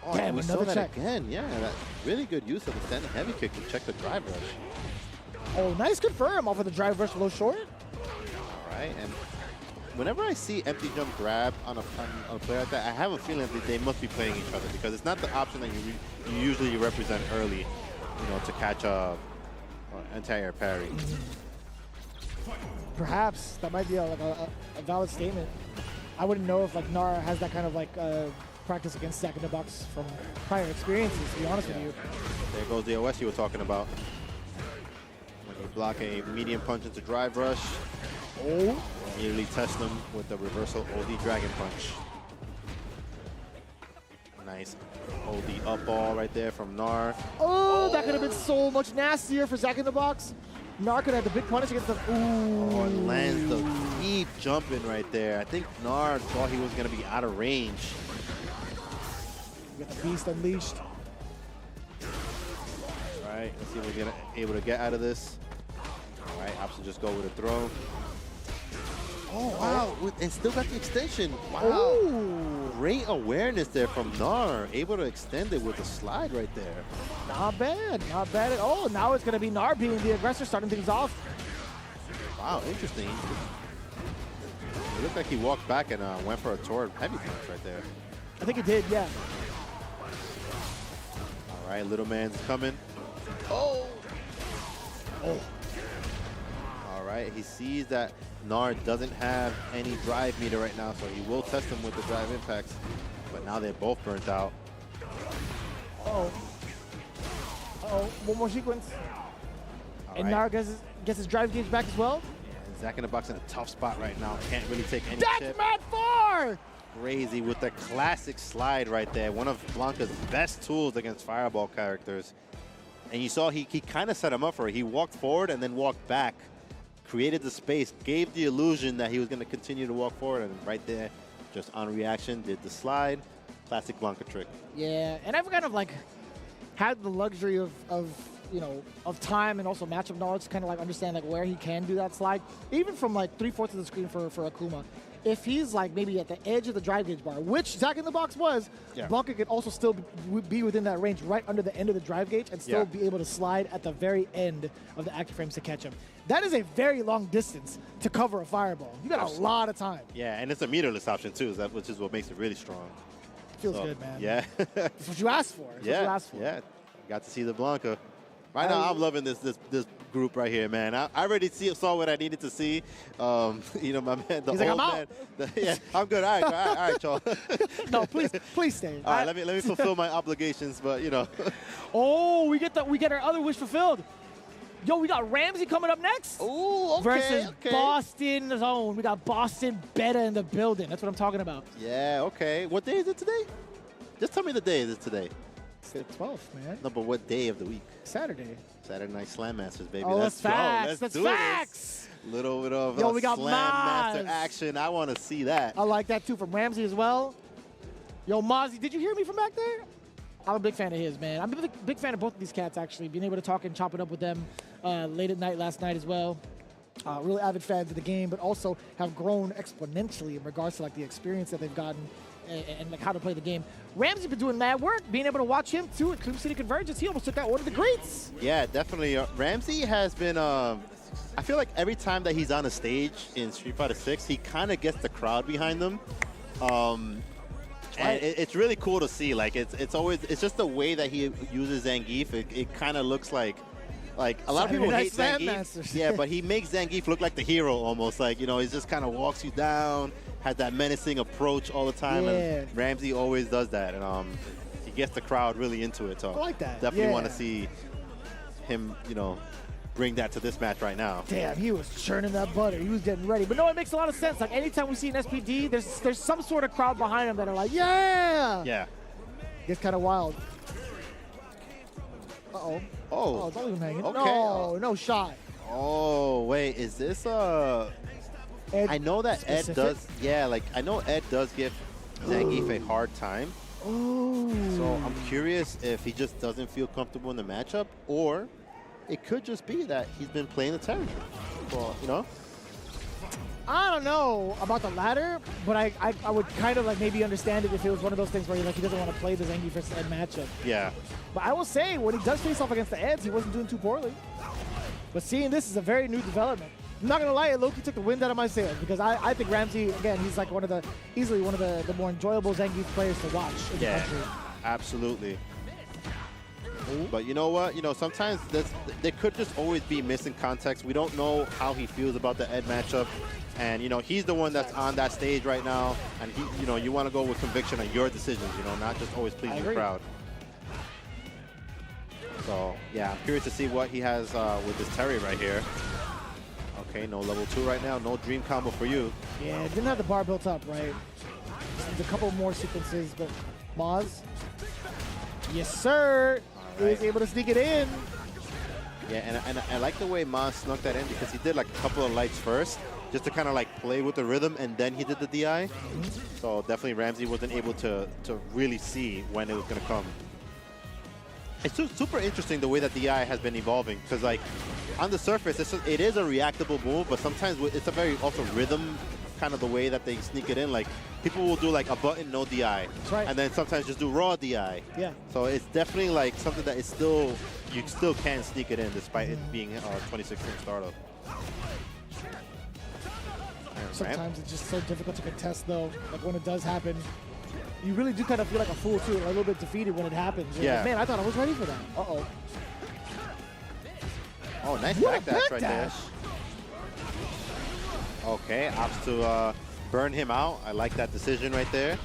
Oh, damn, we another saw that check. again. Yeah, that really good use of the standing heavy kick to check the drive rush. Oh, nice confirm off of the drive rush low short. All right, and whenever I see empty jump grab on a player like that, I have a feeling that they must be playing each other, because it's not the option that you usually represent early, you know, to catch a anti-air parry. Perhaps that might be a valid statement. I wouldn't know if like Nara has that kind of like practice against Zack in the Box from prior experiences, to be honest with you. There goes the OS you were talking about. When you block a medium punch into drive rush, immediately test them with the reversal OD dragon punch. Nice OD up ball right there from Nar. Oh, that could have been so much nastier for Zack in the Box. Nar could have had the big punish against the. Ooh. Oh, and lands the deep jump in right there. I think Nar thought he was going to be out of range. You got the beast unleashed. All right, let's see if we're able to get out of this. All right, option just go with a throw. Oh, wow, and still got the extension. Wow. Ooh. Great awareness there from Nar. Able to extend it with a slide right there. Not bad, not bad at all. Now it's going to be Nar being the aggressor, starting things off. Wow, interesting. It looked like he walked back and went for a toward heavy punch right there. I think it did, yeah. All right, little man's coming. Oh. All right, he sees that Nar doesn't have any drive meter right now, so he will test him with the drive impacts. But now they're both burnt out. Oh. One more sequence. All And right. Nar gets his drive gauge back as well. Yeah, Zack in the Box in a tough spot right now. Can't really take any That's chip. Matt Farr! Crazy with the classic slide right there. One of Blanca's best tools against Fireball characters. And you saw he kind of set him up for it. He walked forward and then walked back. Created the space, gave the illusion that he was going to continue to walk forward, and right there, just on reaction, did the slide. Classic Blanca trick. Yeah, and I've kind of like had the luxury of time and also matchup knowledge to kind of like understand like where he can do that slide, even from like 3/4 of the screen for Akuma. If he's like maybe at the edge of the drive gauge bar, which Zack in the Box was, Yeah. Blanca could also still be within that range right under the end of the drive gauge and still be able to slide at the very end of the active frames to catch him. That is a very long distance to cover a fireball. You got a lot of time. Yeah, and it's a meterless option too, which is what makes it really strong. Feels good, man. Yeah. That's what you asked for. That's what you asked for. Yeah. Got to see the Blanca. Right now, I'm loving this group right here, man. I already saw what I needed to see. You know, my man, the He's old like, I'm man. Yeah, I'm good. All right, y'all. No, please stay. All right, let me fulfill my obligations, but you know. Oh, we get our other wish fulfilled. Yo, we got Ramsey coming up next. Ooh, okay, versus okay. Boston Zone. We got Boston Beta in the building. That's what I'm talking about. Yeah, okay. What day is it today? Just tell me the day is it today. It's the 12th, man. No, but what day of the week? Saturday. Saturday Night Slam Masters, baby. Oh, Let's that's facts. go. Let's That's do facts. This. Little bit of Yo, we got Slam Master Maz. action. I want to see that. I like that too from Ramsey as well. Yo, Mozzie, did you hear me from back there? I'm a big fan of his, man. I'm a big fan of both of these cats, actually. Being able to talk and chop it up with them late at night last night as well. Really avid fans of the game, but also have grown exponentially in regards to like the experience that they've gotten and like how to play the game. Ramsey's been doing mad work. Being able to watch him too at Cleveland City Convergence, he almost took out one of the greats. Yeah, definitely. Ramsey has been. I feel like every time that he's on a stage in Street Fighter 6, he kind of gets the crowd behind him. And it's really cool to see. Like it's just the way that he uses Zangief. It kind of looks like Like, a lot of people hate Saturday Night Zangief. Slam Yeah, but he makes Zangief look like the hero almost. Like, you know, he just kind of walks you down, has that menacing approach all the time. Yeah. And Ramsey always does that. And he gets the crowd really into it. So I like that. definitely Yeah. want to see him, you know, bring that to this match right now. Damn, he was churning that butter. He was getting ready. But no, it makes a lot of sense. Like, anytime we see an SPD, there's some sort of crowd behind him that are like, yeah! Yeah. Gets kind of wild. Uh-oh. Oh. Don't leave him hanging. Okay. No, no shot. Oh, wait. Is this Ed I know that specific? Ed does. Yeah, like, I know Ed does give Zangief a hard time. Oh. So I'm curious if he just doesn't feel comfortable in the matchup, or it could just be that he's been playing the Terry. Well, you know? I don't know about the latter, but I would kind of like maybe understand it if it was one of those things where he doesn't want to play the Zangief versus Ed matchup. Yeah. But I will say, when he does face off against the Eds, he wasn't doing too poorly. But seeing this is a very new development. I'm not going to lie, Loki took the wind out of my sails because I think Ramsey, again, he's like easily one of the more enjoyable Zangief players to watch in the country. Absolutely. But you know what? You know, sometimes there could just always be missing context. We don't know how he feels about the Ed matchup. And, you know, he's the one that's on that stage right now. And, you know, you want to go with conviction on your decisions, you know, not just always pleasing the crowd. So, yeah, I'm curious to see what he has with this Terry right here. Okay, no level 2 right now. No dream combo for you. Yeah, didn't have the bar built up, right? There's a couple more sequences, but Maz. Yes, sir. He was able to sneak it in. Yeah, and I like the way Maz snuck that in because he did like a couple of lights first just to kind of like play with the rhythm, and then he did the DI. So definitely Ramsey wasn't able to really see when it was going to come. It's super interesting the way that DI has been evolving because like on the surface, it is a reactable move, but sometimes it's a very also rhythm kind of the way that they sneak it in. Like people will do like a button, no DI. That's right. And then sometimes just do raw DI. Yeah. So it's definitely like something that is still, you still can sneak it in despite it being 26 from startup. Sometimes it's just so difficult to contest though. Like when it does happen, you really do kind of feel like a fool too, a little bit defeated when it happens. You're like, man, I thought I was ready for that. Uh-oh. Oh, nice backdash right there. Okay, opts to burn him out. I like that decision right there.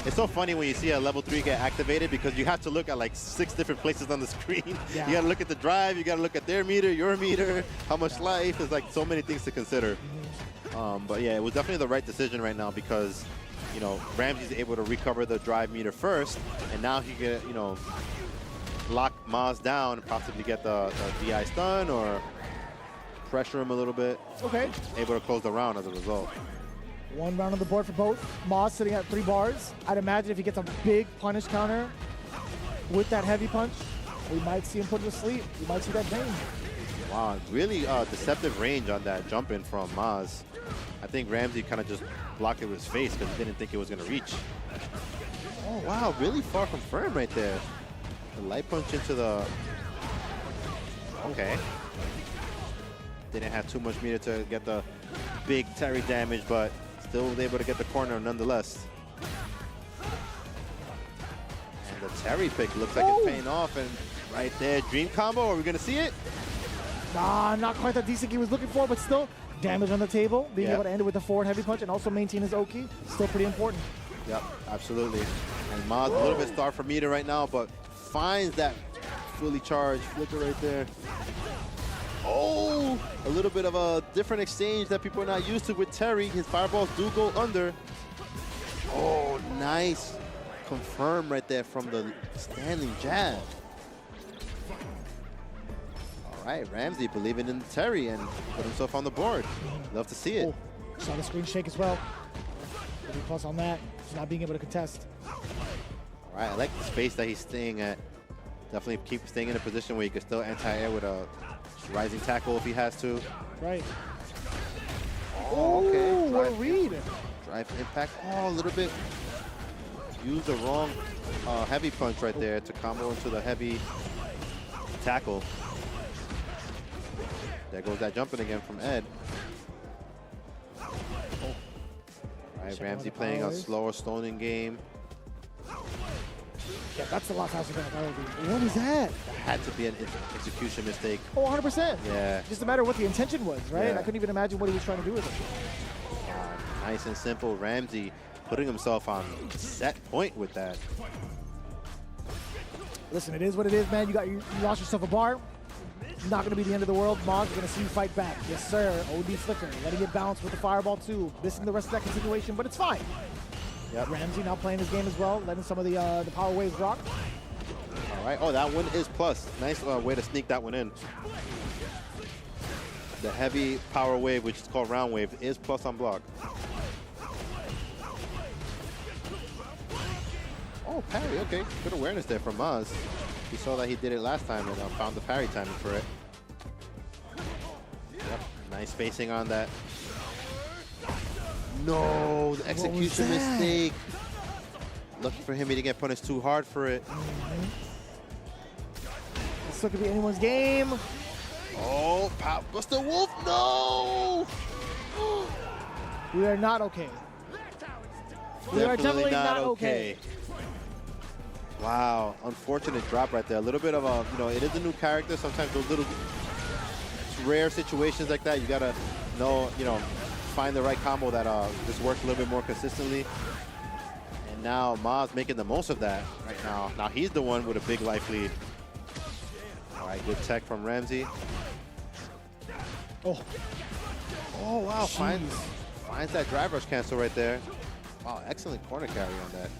It's so funny when you see a level 3 get activated because you have to look at like 6 different places on the screen. Yeah. You got to look at the drive, you got to look at their meter, your meter, how much life. There's like so many things to consider. But yeah, it was definitely the right decision right now because, you know, Ramsey's able to recover the drive meter first, and now he can, you know, lock Maz down and possibly get the DI stun or pressure him a little bit. Okay. Able to close the round as a result. 1 round on the board for both. Maz sitting at 3 bars. I'd imagine if he gets a big punish counter with that heavy punch, we might see him put to sleep. We might see that pain. Wow, really deceptive range on that jump in from Maz. I think Ramsey kind of just blocked it with his face because he didn't think it was going to reach. Oh, wow, really far from firm right there. The light punch into the... Okay. Didn't have too much meter to get the big Terry damage, but still was able to get the corner nonetheless. And the Terry pick looks like it's paying off, and right there, dream combo. Are we going to see it? Nah, not quite the decent he was looking for, but still damage on the table. Being able to end it with a forward heavy punch and also maintain his Oki, still pretty important. Yep, absolutely. And Maz a little bit starved for meter right now, but finds that fully charged flicker right there. Oh, a little bit of a different exchange that people are not used to with Terry. His fireballs do go under. Oh, nice. Confirm right there from the standing jab. All right, Ramsey believing in Terry and put himself on the board. Love to see it. Oh, saw the screen shake as well. Pretty plus on that. Not being able to contest. All right, I like the space that he's staying at. Definitely keep staying in a position where he can still anti-air with a rising tackle if he has to. Right. Oh, okay. What a read. Drive impact. Oh, a little bit. Use the wrong heavy punch right there to combo into the heavy tackle. There goes that jumping again from Ed. All right, Ramsey playing a slower stoning game. Yeah, that's the last house event I would be. What was that? That had to be an execution mistake. Oh, 100%. Yeah. Just a matter of what the intention was, right? Yeah. I couldn't even imagine what he was trying to do with it. Nice and simple. Ramsey putting himself on set point with that. Listen, it is what it is, man. You lost yourself a bar. Not going to be the end of the world. Maz is going to see you fight back. Yes, sir. OD flicker. Letting it bounce with the fireball, too. Missing the rest of that continuation, but it's fine. Yep. Ramsey now playing his game as well, letting some of the power waves rock. All right. Oh, that one is plus. Nice way to sneak that one in. The heavy power wave, which is called round wave, is plus on block. Oh, parry. Okay. Good awareness there from Maz. We saw that he did it last time and found the parry timing for it. Yep. Nice spacing on that. No, the execution mistake. Looking for him to get punished too hard for it. This still could be anyone's game. Oh, Pop Buster Wolf, no! We are not okay. We are definitely not okay. Wow, unfortunate drop right there. A little bit of a, it is a new character. Sometimes those little rare situations like that, you gotta know, find the right combo that just works a little bit more consistently. And now Maz making the most of that right now. Now he's the one with a big life lead. All right, good tech from Ramsey. Oh. Oh, wow, finds that drive rush cancel right there. Wow, excellent corner carry on that.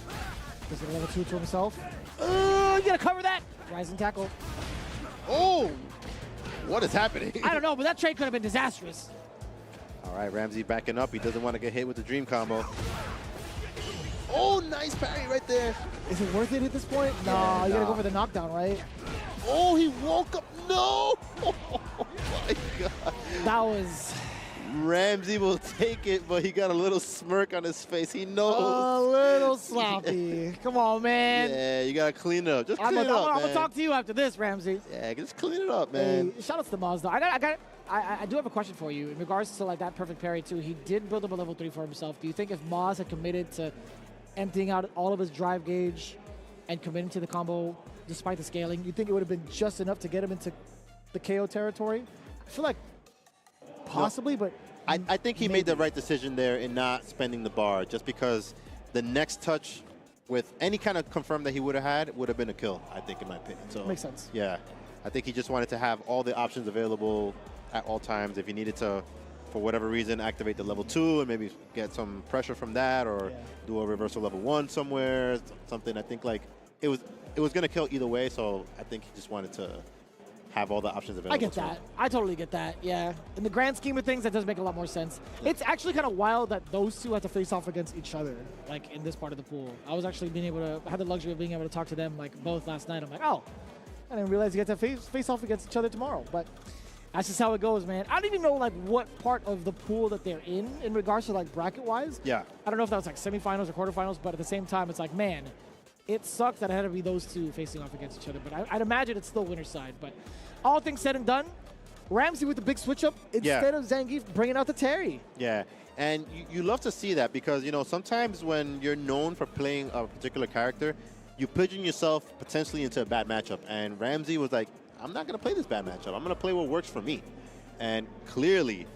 Does it level 2 to himself? You gotta cover that. Rising tackle. Oh, what is happening? I don't know, but that trade could have been disastrous. All right, Ramsey backing up. He doesn't want to get hit with the dream combo. Oh, nice parry right there. Is it worth it at this point? Nah, you gotta go for the knockdown, right? Oh, he woke up. No! Oh my God. That was... Ramsey will take it, but he got a little smirk on his face. He knows. A little sloppy. Come on, man. Yeah, you got to clean it up. Just clean it up, man. I'm going to talk to you after this, Ramsey. Yeah, just clean it up, man. Hey, shout out to the Maz, though. I do have a question for you in regards to like that perfect parry, too. He did build up a level 3 for himself. Do you think if Maz had committed to emptying out all of his drive gauge and committing to the combo despite the scaling, you think it would have been just enough to get him into the KO territory? I feel like possibly, but I think he made the right decision there in not spending the bar, just because the next touch with any kind of confirm that he would have been a kill, I think, in my opinion. So makes sense. Yeah, I think he just wanted to have all the options available at all times. If he needed to, for whatever reason, activate the level 2 and maybe get some pressure from that, or do a reversal level 1 somewhere, something. I think like it was going to kill either way, so I think he just wanted to have all the options available. I get that. I totally get that, yeah. In the grand scheme of things, that does make a lot more sense. Yeah. It's actually kind of wild that those two have to face off against each other, like, in this part of the pool. I was actually I had the luxury of being able to talk to them, like, both last night. I'm like, oh, I didn't realize you get to face off against each other tomorrow. But that's just how it goes, man. I don't even know, like, what part of the pool that they're in regards to, like, bracket-wise. Yeah. I don't know if that was, like, semifinals or quarterfinals, but at the same time, it's like, man, it sucks that it had to be those two facing off against each other. But I'd imagine it's still winner's side. But all things said and done, Ramsey with the big switch up instead of Zangief bringing out the Terry. Yeah, and you love to see that because, sometimes when you're known for playing a particular character, you pigeon yourself potentially into a bad matchup. And Ramsey was like, I'm not going to play this bad matchup. I'm going to play what works for me. And clearly,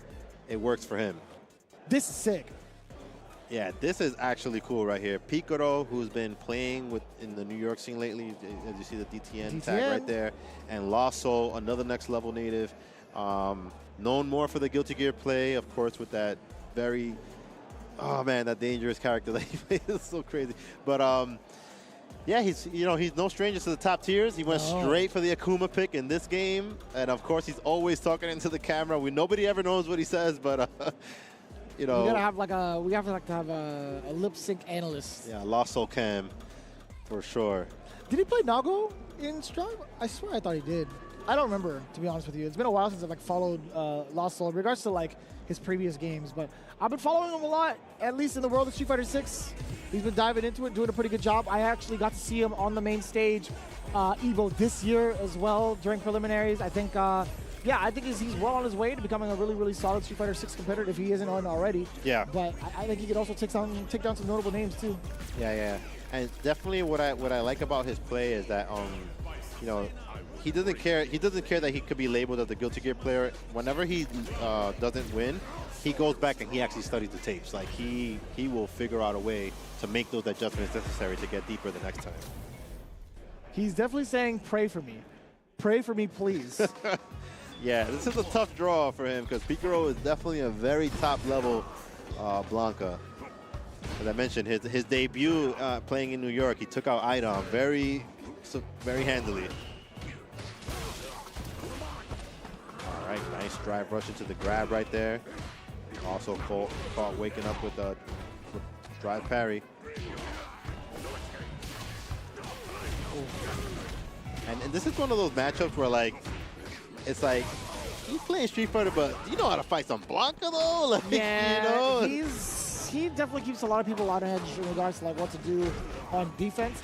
it works for him. This is sick. Yeah, this is actually cool right here. Picaro, who's been playing in the New York scene lately, as you see the DTN tag right there, and Lost Soul, another next level native, known more for the Guilty Gear play, of course, with that very, that dangerous character that he plays. It's so crazy. But yeah, he's no stranger to the top tiers. He went straight for the Akuma pick in this game, and of course he's always talking into the camera. Nobody ever knows what he says, but. We gotta have to have a lip sync analyst. Yeah, Lost Soul Cam, for sure. Did he play Nago in Strive? I swear I thought he did. I don't remember, to be honest with you. It's been a while since I've followed Lost Soul in regards to his previous games, but I've been following him a lot, at least in the world of Street Fighter 6. He's been diving into it, doing a pretty good job. I actually got to see him on the main stage EVO this year as well during preliminaries. I think I think he's well on his way to becoming a really, really solid Street Fighter 6 competitor if he isn't on already. Yeah. But I think he could also take down some notable names too. Yeah. And definitely what I like about his play is that you know, he doesn't care that he could be labeled as a Guilty Gear player. Whenever he doesn't win, he goes back and he actually studies the tapes. Like he will figure out a way to make those adjustments necessary to get deeper the next time. He's definitely saying, pray for me. Pray for me, please. Yeah, this is a tough draw for him because Picaro is definitely a very top-level Blanca. As I mentioned, his debut playing in New York, he took out Idom very handily. All right, nice drive rush into the grab right there. Also caught waking up with a drive parry. And this is one of those matchups where, like, it's like, he's playing Street Fighter, but do you know how to fight some Blanca, though? Like, yeah, you know? he definitely keeps a lot of people on edge in regards to, like, what to do on defense.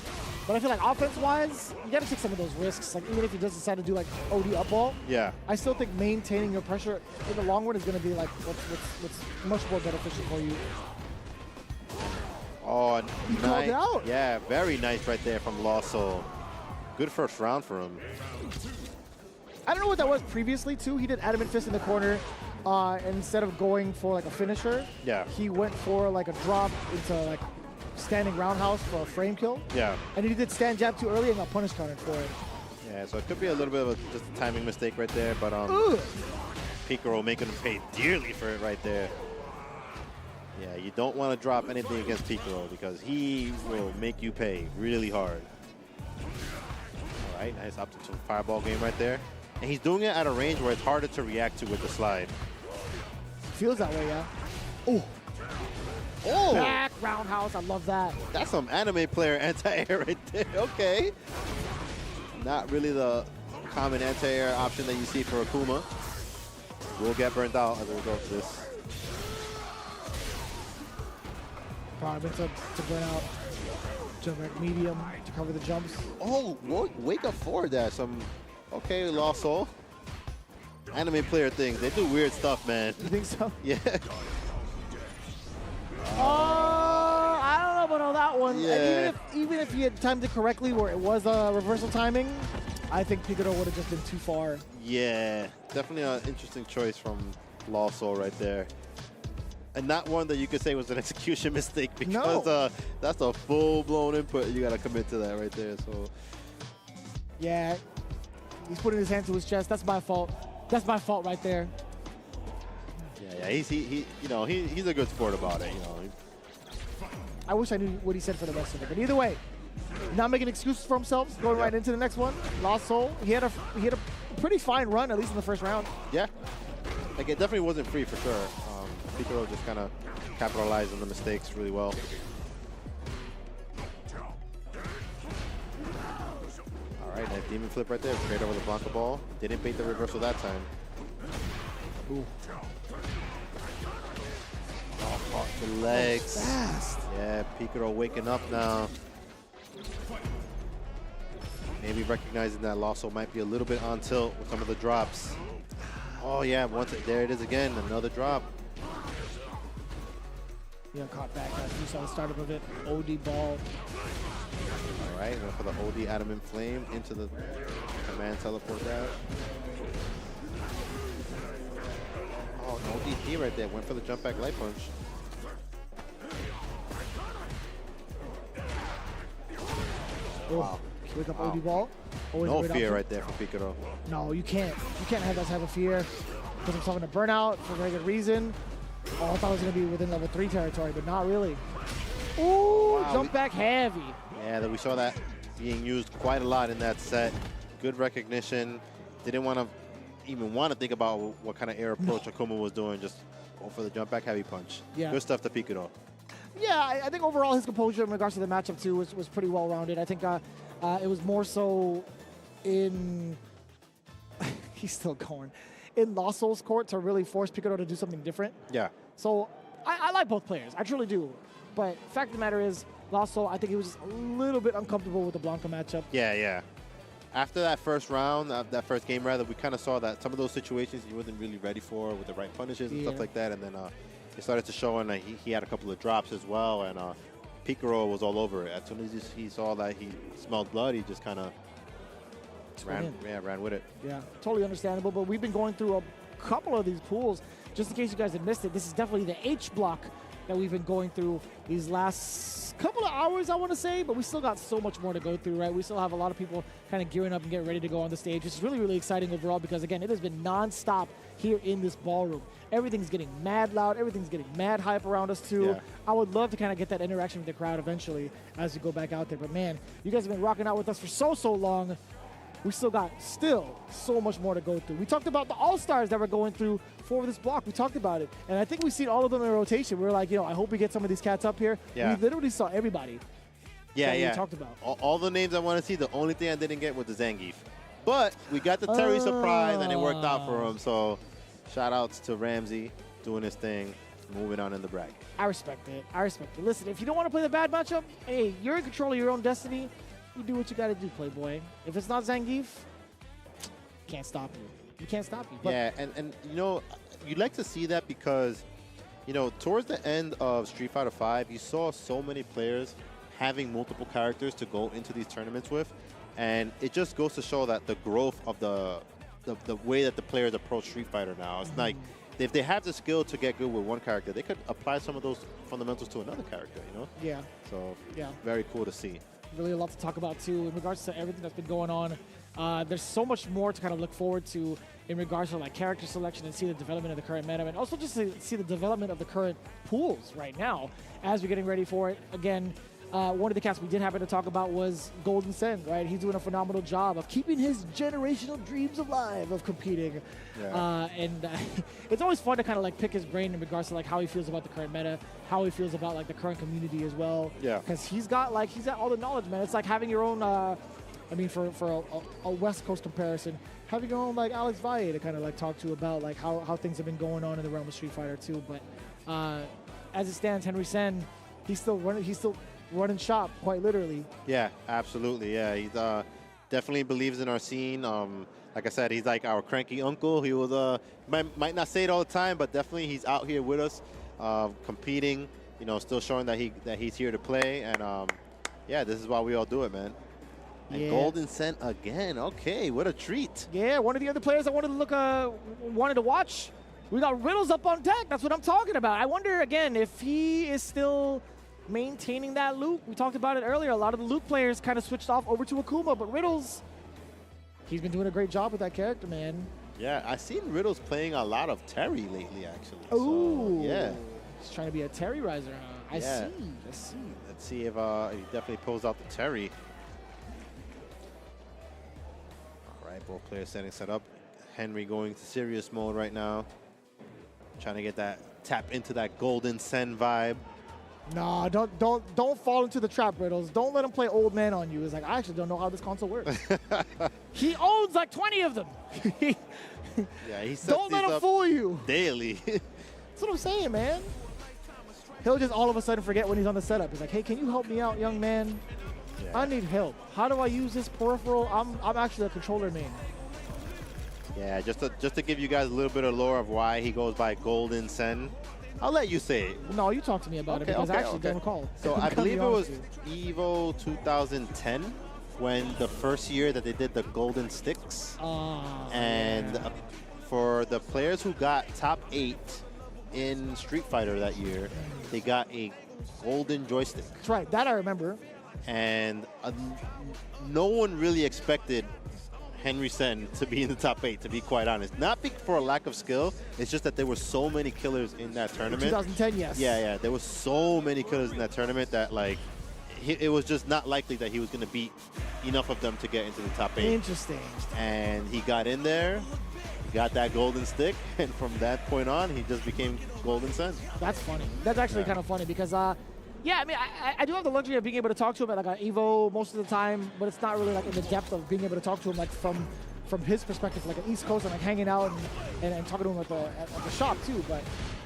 But I feel like offense-wise, you got to take some of those risks. Like, even if he does decide to do, like, OD up ball, yeah, I still think maintaining your pressure in the long run is going to be, like, what's much more beneficial for you. Oh, he called it out. Yeah, very nice right there from Lawso. Good first round for him. I don't know what that was previously, too. He did Adamant Fist in the corner. And instead of going for, like, a finisher, yeah, he went for, like, a drop into, like, standing roundhouse for a frame kill. Yeah. And he did stand jab too early and got punish countered for it. Yeah, so it could be a little bit of just a timing mistake right there, but Picaro making him pay dearly for it right there. Yeah, you don't want to drop anything against Picaro because he will make you pay really hard. All right, nice up to fireball game right there. And he's doing it at a range where it's harder to react to with the slide. Feels that way, yeah. Oh. Oh! Back roundhouse, I love that. That's some anime player anti-air right there. Okay. Not really the common anti-air option that you see for Akuma. Will get burned out as a result of this. Probably to burn out. Jump back medium to cover the jumps. Oh, wake up forward there. Some, okay, Lost Soul. Anime player things. They do weird stuff, man. You think so? Yeah. I don't know about all that one. Yeah. And even if he had timed it correctly where it was reversal timing, I think Picaro would have just been too far. Yeah, definitely an interesting choice from Lost Soul right there. And not one that you could say was an execution mistake because that's a full-blown input. You got to commit to that right there. So yeah, he's putting his hand to his chest. That's my fault. That's my fault right there. Yeah, he's a good sport about it. You know. I wish I knew what he said for the rest of it, but either way, not making excuses for himself. Going right into the next one. Lost Soul. He had a pretty fine run, at least in the first round. Yeah, like it definitely wasn't free for sure. Picaro just kind of capitalized on the mistakes really well. All right, that demon flip right there, straight over the Blanca ball. Didn't bait the reversal that time. Ooh. Oh, caught the legs. Fast. Yeah, Picaro waking up now. Maybe recognizing that Lawso might be a little bit on tilt with some of the drops. Oh yeah, there it is again, another drop. Yeah, caught back as you saw the startup of it. OD ball. All right, went for the OD Adamant Flame into the command teleport dash. Oh, an ODP right there. Went for the jump back light punch. Wow. Wake up OD ball. Always no fear right there for Picaro. No, you can't. You can't have that type of fear. Put himself in a burnout for a very good reason. Oh, I thought it was going to be within level 3 territory, but not really. Ooh, wow. Jump back heavy. Yeah, we saw that being used quite a lot in that set. Good recognition. Didn't even want to think about what kind of air approach Akuma was doing. Just go for the jump back heavy punch. Yeah. Good stuff to Picaro. Yeah, I think overall his composure in regards to the matchup too was pretty well rounded. I think it was more so in he's still going in Lost Soul's court to really force Picaro to do something different. Yeah. So I like both players. I truly do. But fact of the matter is, Lost Soul, I think he was just a little bit uncomfortable with the Blanca matchup. Yeah, yeah. After that first round, that first game rather, we kind of saw that some of those situations he wasn't really ready for with the right punishes and stuff like that. And then it started to show, and he had a couple of drops as well. And Picaro was all over it. As soon as he saw that he smelled blood, he just kind of ran with it. Yeah, totally understandable. But we've been going through a couple of these pools. Just in case you guys had missed it, this is definitely the H block that we've been going through these last couple of hours, I want to say. But we still got so much more to go through, right? We still have a lot of people kind of gearing up and getting ready to go on the stage, which is really, really exciting overall because, again, it has been nonstop here in this ballroom. Everything's getting mad loud. Everything's getting mad hype around us, too. Yeah. I would love to kind of get that interaction with the crowd eventually as we go back out there. But, man, you guys have been rocking out with us for so long. We still got so much more to go through. We talked about the All-Stars that we're going through for this block. We talked about it. And I think we've seen all of them in rotation. We were like, I hope we get some of these cats up here. Yeah. We literally saw everybody. Yeah, that yeah. we talked about. All the names I want to see, the only thing I didn't get was the Zangief. But we got the Terry surprise, and it worked out for him. So shout-outs to Ramsey doing his thing, moving on in the bracket. I respect it. Listen, if you don't want to play the bad matchup, hey, you're in control of your own destiny. You do what you got to do, Playboy. If it's not Zangief, can't stop you. You can't stop you. But Yeah, and you'd like to see that because, towards the end of Street Fighter V, you saw so many players having multiple characters to go into these tournaments with, and it just goes to show that the growth of the way that the players approach Street Fighter now. It's like if they have the skill to get good with one character, they could apply some of those fundamentals to another character, Yeah. So Yeah. very cool to see. Really a lot to talk about too in regards to everything that's been going on. There's so much more to kind of look forward to in regards to like character selection and see the development of the current meta, and also just to see the development of the current pools right now as we're getting ready for it. Again, one of the cats we did happen to talk about was Golden Sen, right? He's doing a phenomenal job of keeping his generational dreams alive of competing. Yeah. It's always fun to kind of like pick his brain in regards to like how he feels about the current meta, how he feels about like the current community as well. Yeah. Because he's got all the knowledge, man. It's like having your own, for a West Coast comparison, having your own like Alex Valle to kind of like talk to about like how things have been going on in the realm of Street Fighter too. But as it stands, Henry Sen, he's still running shop, quite literally. Yeah, absolutely. Yeah, he definitely believes in our scene. Like I said, he's like our cranky uncle. He was might not say it all the time, but definitely he's out here with us, competing. Still showing that he's here to play. And yeah, this is why we all do it, man. And Yeah. Golden Sen again. Okay, what a treat. Yeah, one of the other players I wanted to watch. We got Riddles up on deck. That's what I'm talking about. I wonder again if he is still maintaining that Luke. We talked about it earlier. A lot of the Luke players kind of switched off over to Akuma, but Riddles, he's been doing a great job with that character, man. Yeah, I've seen Riddles playing a lot of Terry lately, actually. Ooh. So, yeah. He's trying to be a Terry riser, huh? I Yeah. see. Let's see if he definitely pulls out the Terry. All right, both players set up. Henry going to serious mode right now. Trying to get that tap into that Golden Sen vibe. Nah, don't fall into the trap, Riddles. Don't let him play old man on you. It's like, I actually don't know how this console works. He owns like 20 of them. Yeah, he sets Don't let these him up fool you. daily. That's what I'm saying, man. He'll just all of a sudden forget when he's on the setup. He's like, hey, can you help me out, young man? Yeah. I need help. How do I use this peripheral? I'm actually a controller main. Yeah, just to give you guys a little bit of lore of why he goes by Golden Sen. I'll let you say it. No, you talk to me about it because I actually don't recall. So I Come believe be it was honest with you. Evo 2010 when the first year that they did the Golden Sticks. And yeah. For the players who got top 8 in Street Fighter that year, they got a golden joystick. That's right. That I remember. And no one really expected Henry Sen to be in the top 8, to be quite honest. Not for a lack of skill, it's just that there were so many killers in that tournament. 2010, yes. Yeah, there was so many killers in that tournament that like it was just not likely that he was going to beat enough of them to get into the top 8. Interesting. And he got in there, he got that golden stick, and from that point on, he just became Golden Sen. That's funny. That's actually kind of funny because, yeah, I mean, I do have the luxury of being able to talk to him at like an Evo most of the time, but it's not really like in the depth of being able to talk to him like from his perspective, like an East Coast and like hanging out and talking to him at the shop too. But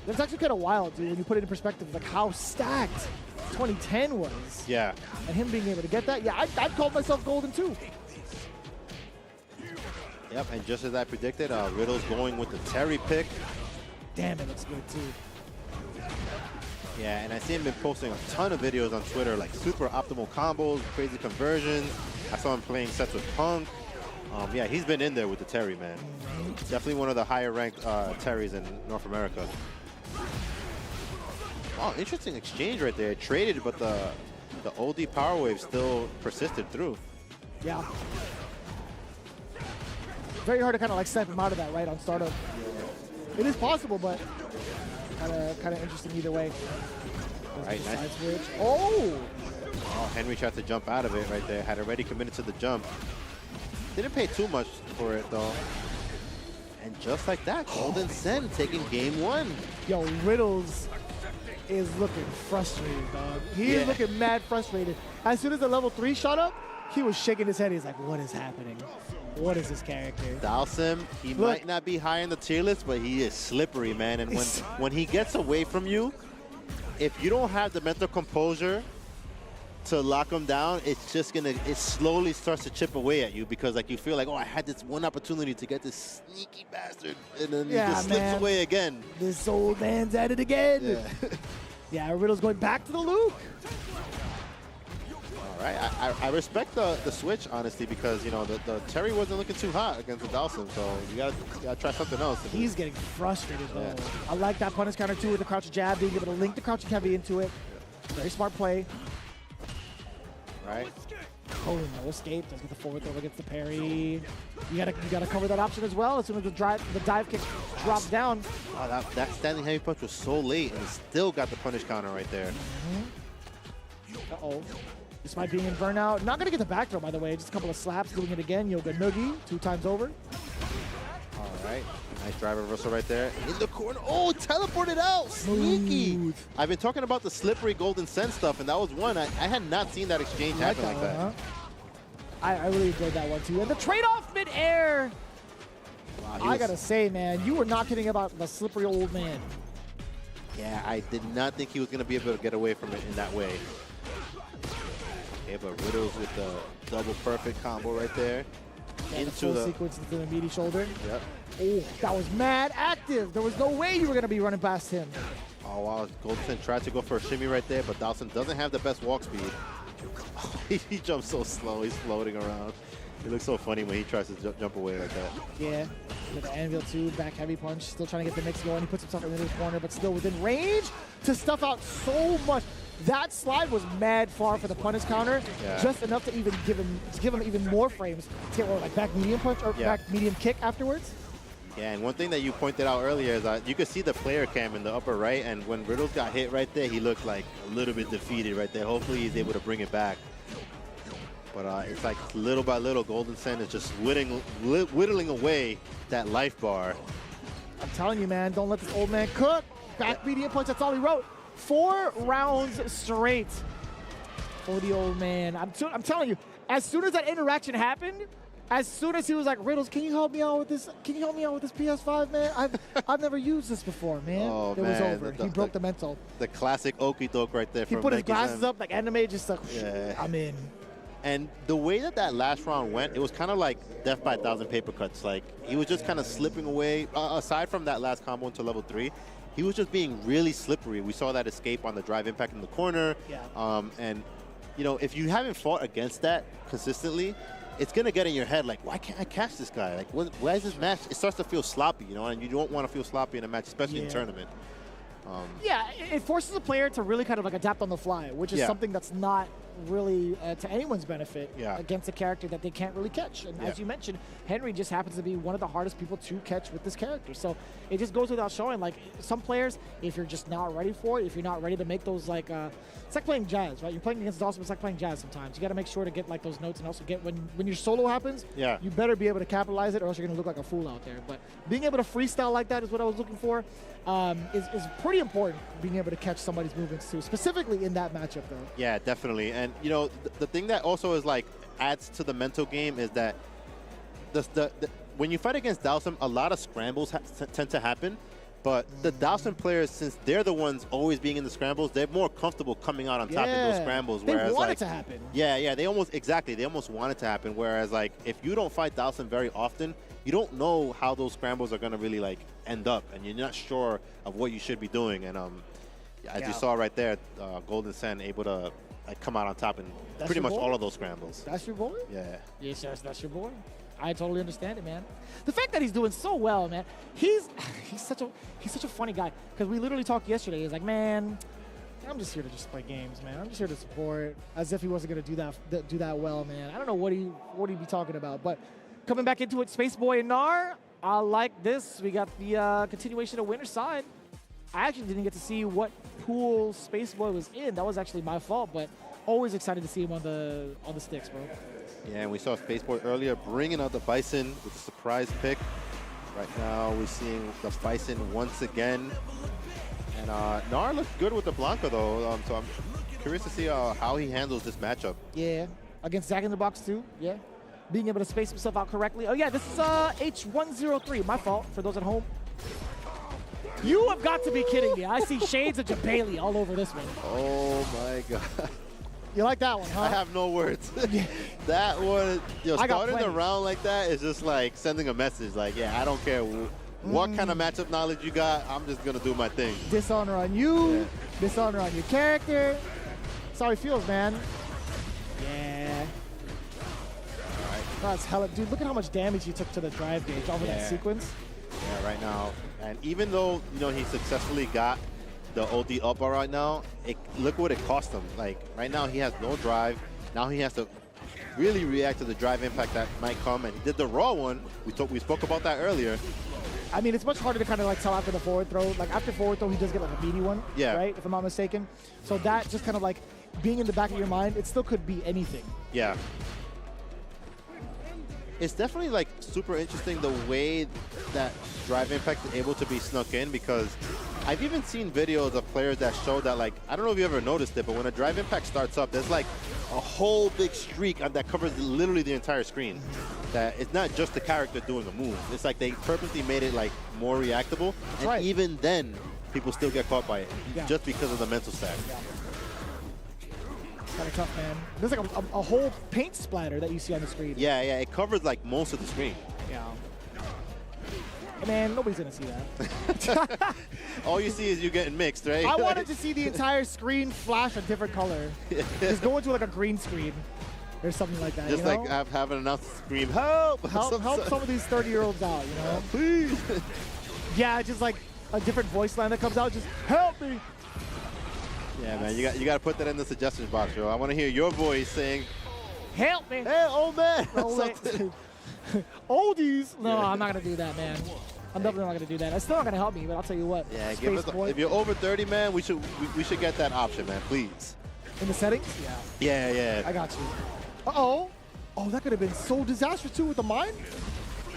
that's actually kind of wild, dude, when you put it in perspective, like how stacked 2010 was. Yeah. And him being able to get that, yeah, I'd call myself golden too. Yep, and just as I predicted, Riddle's going with the Terry pick. Damn, it looks good too. Yeah, and I see him been posting a ton of videos on Twitter, like super optimal combos, crazy conversions. I saw him playing sets with Punk. Yeah, he's been in there with the Terry, man. Definitely one of the higher ranked Terrys in North America. Oh, interesting exchange right there. It traded, but the OD power wave still persisted through. Yeah. Very hard to kind of like step him out of that right on startup. It is possible, but kind of interesting either way. All right, nice. Switch. Oh! Oh, Henry tried to jump out of it right there. Had already committed to the jump. Didn't pay too much for it though. And just like that, Golden Sen taking game 1. Yo, Riddles is looking frustrated, dog. He is looking mad frustrated. As soon as the level 3 shot up, he was shaking his head. He's like, what is happening? What is this character? Dalsim, he might not be high in the tier list, but he is slippery, man. And when he gets away from you, if you don't have the mental composure to lock him down, it's just gonna, it slowly starts to chip away at you because like you feel like, oh, I had this one opportunity to get this sneaky bastard, and then he just slips away again. This old man's at it again. Yeah. Yeah, Riddle's going back to the loop. All right, I respect the switch, honestly, because, you know, the Terry wasn't looking too hot against the Dalsim, so you gotta try something else. He's getting frustrated, though. I like that punish counter, too, with the crouch jab, being able to link the crouching heavy into it. Very smart play. Right. Oh, no escape. Does get the forward throw against the parry. You gotta cover that option as well as soon as the dive kick drops down. Oh, that standing heavy punch was so late, and he still got the punish counter right there. Uh-oh. Despite being in burnout. Not gonna get the back throw, by the way. Just a couple of slaps, doing it again. Yoga Noogie, 2 times over. All right. Nice drive reversal right there. In the corner. Oh, teleported out. Sneaky. I've been talking about the slippery Golden Sen stuff, and that was one. I had not seen that exchange happen like that. Huh? I really enjoyed that one, too. And the trade-off mid-air. Wow, I gotta say, man, you were not kidding about the slippery old man. Yeah, I did not think he was gonna be able to get away from it in that way. Okay, but Riddles with the double perfect combo right there. Into the sequence into the meaty shoulder. Yep. Oh, that was mad active. There was no way you were going to be running past him. Oh, wow. Golden Sen tried to go for a shimmy right there, but Dalsim doesn't have the best walk speed. Oh, he jumps so slow. He's floating around. It looks so funny when he tries to jump away like that. Yeah. With the anvil 2, back heavy punch. Still trying to get the mix going. He puts himself in the corner, but still within range to stuff out so much. That slide was mad far for the punish counter, just enough to even give him even more frames to get like back medium punch or back medium kick afterwards. Yeah, and one thing that you pointed out earlier is that you could see the player cam in the upper right, and when Riddles got hit right there, he looked like a little bit defeated right there. Hopefully he's able to bring it back. But it's like little by little, Golden Sen is just whittling away that life bar. I'm telling you, man, don't let this old man cook. Back medium punch, that's all he wrote. 4 rounds straight for the old man. I'm telling you, as soon as that interaction happened, as soon as he was like, Riddles, can you help me out with this? Can you help me out with this PS5, man? I've never used this before, man. Oh, it was over. He broke the mental. The classic okie-doke right there. He put his glasses up like anime, just like, I'm in. And the way that last round went, it was kind of like death by 1,000 paper cuts. Like, he was just kind of slipping away. Aside from that last combo into level 3, he was just being really slippery. We saw that escape on the drive impact in the corner. Yeah. And, you know, if you haven't fought against that consistently, it's going to get in your head, like, why can't I catch this guy? Like, why is this match? It starts to feel sloppy, you know, and you don't want to feel sloppy in a match, especially in tournament. Yeah, it forces the player to really kind of like adapt on the fly, which is something that's not really to anyone's benefit against a character that they can't really catch. And as you mentioned, Henry just happens to be one of the hardest people to catch with this character. So it just goes without showing, like, some players, if you're just not ready for it, if you're not ready to make those, like, it's like playing jazz, right? You're playing against Dalsim, it's like playing jazz sometimes. You got to make sure to get, like, those notes, and also get, when your solo happens, you better be able to capitalize it, or else you're going to look like a fool out there. But being able to freestyle like that is what I was looking for. Is pretty important, being able to catch somebody's movements too, specifically in that matchup though. Yeah, definitely. And you know, the thing that also is like adds to the mental game is that when you fight against Dalsim, a lot of scrambles tend to happen. But the Dalsim players, since they're the ones always being in the scrambles, they're more comfortable coming out on top in those scrambles. They whereas, want like, it to happen. Yeah, they almost want it to happen. Whereas, like, if you don't fight Dalsim very often, you don't know how those scrambles are going to really, like, end up. And you're not sure of what you should be doing. And, As you saw right there, Golden Sen able to come out on top in pretty much all of those scrambles. That's your boy? Yeah. Yes, that's your boy. I totally understand it, man. The fact that he's doing so well, man. He's such a funny guy. Because we literally talked yesterday. He's like, man, I'm just here to just play games, man. I'm just here to support. As if he wasn't gonna do that well, man. I don't know what he'd be talking about. But coming back into it, Space Boy and Gnar, I like this. We got the continuation of Winner's Side. I actually didn't get to see what pool Space Boy was in. That was actually my fault, but always excited to see him on the sticks, bro. Yeah, and we saw Space Boy earlier bringing out the Bison with a surprise pick. Right now, we're seeing the Bison once again. And Gnar looks good with the Blanca, though, so I'm curious to see how he handles this matchup. Yeah, against Zach in the box, too. Yeah, being able to space himself out correctly. Oh, yeah, this is H103. My fault, for those at home. You have got to be kidding me. I see shades of Jabali all over this one. Oh, my God. You like that one, huh? I have no words. That one, starting the round like that is just like sending a message. Like, yeah, I don't care what kind of matchup knowledge you got. I'm just going to do my thing. Dishonor on you. Dishonor on your character. That's how he feels, man. Yeah. All right. That's hella. Dude, look at how much damage he took to the drive gauge over that sequence. Yeah, right now. And even though, he successfully got the OD up right now, look what it cost him. Like, right now he has no drive. Now he has to really react to the drive impact that might come. And he did the raw one. We spoke about that earlier. I mean, it's much harder to kind of like tell after the forward throw. Like, after forward throw, he does get like a meaty one, right? If I'm not mistaken. So that just kind of like being in the back of your mind, it still could be anything. Yeah. It's definitely like super interesting the way that drive impact is able to be snuck in, because I've even seen videos of players that show that, like, I don't know if you ever noticed it, but when a drive impact starts up, there's like a whole big streak that covers literally the entire screen. That it's not just the character doing a move. It's like they purposely made it like more reactable, and even then, people still get caught by it just because of the mental stack. Kind of tough, man. There's like a whole paint splatter that you see on the screen. Yeah, it covers like most of the screen. Yeah. Man, nobody's gonna see that. All you see is you getting mixed, right? I wanted to see the entire screen flash a different color. Just go into like a green screen or something like that. Just like have an announcer scream, help! Help some of these 30-year-olds out, Please. Yeah, just like a different voice line that comes out, just help me. Yeah, man, you got to put that in the suggestions box, yo. I want to hear your voice saying, help me. Hey, old man. Oldies. No, I'm not going to do that, man. I'm definitely not going to do that. It's still not going to help me, but I'll tell you what. Yeah, give us if you're over 30, man, we should get that option, man, please. In the settings? Yeah. I got you. Uh-oh. Oh, that could have been so disastrous, too, with the mine.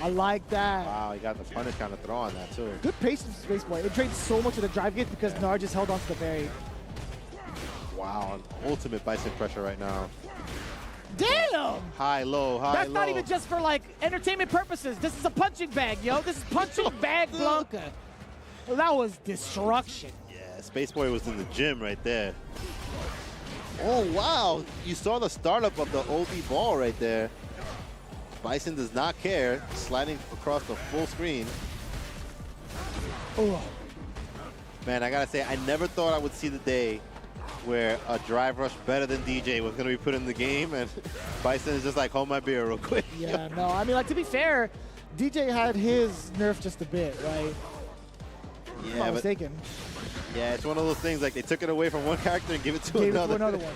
I like that. Wow, he got the punish kind of throw on that, too. Good patience, Space Boy. It drained so much of the drive gauge because Gnar just held on to the berry. Wow, ultimate Bison pressure right now. Damn! High, low, high, low. That's not even just for, like, entertainment purposes. This is a punching bag, yo. This is punching bag Blanca. Well, that was destruction. Yeah, Space Boy was in the gym right there. Oh, wow. You saw the startup of the OD ball right there. Bison does not care, sliding across the full screen. Oh. Man, I got to say, I never thought I would see the day where a drive rush better than DJ was going to be put in the game, and Bison is just like, hold my beer real quick. Yeah, no, I mean, like, to be fair, DJ had his nerf just a bit, right? Yeah, I'm not mistaken. Yeah, it's one of those things, like, they took it away from one character and give it to another. One.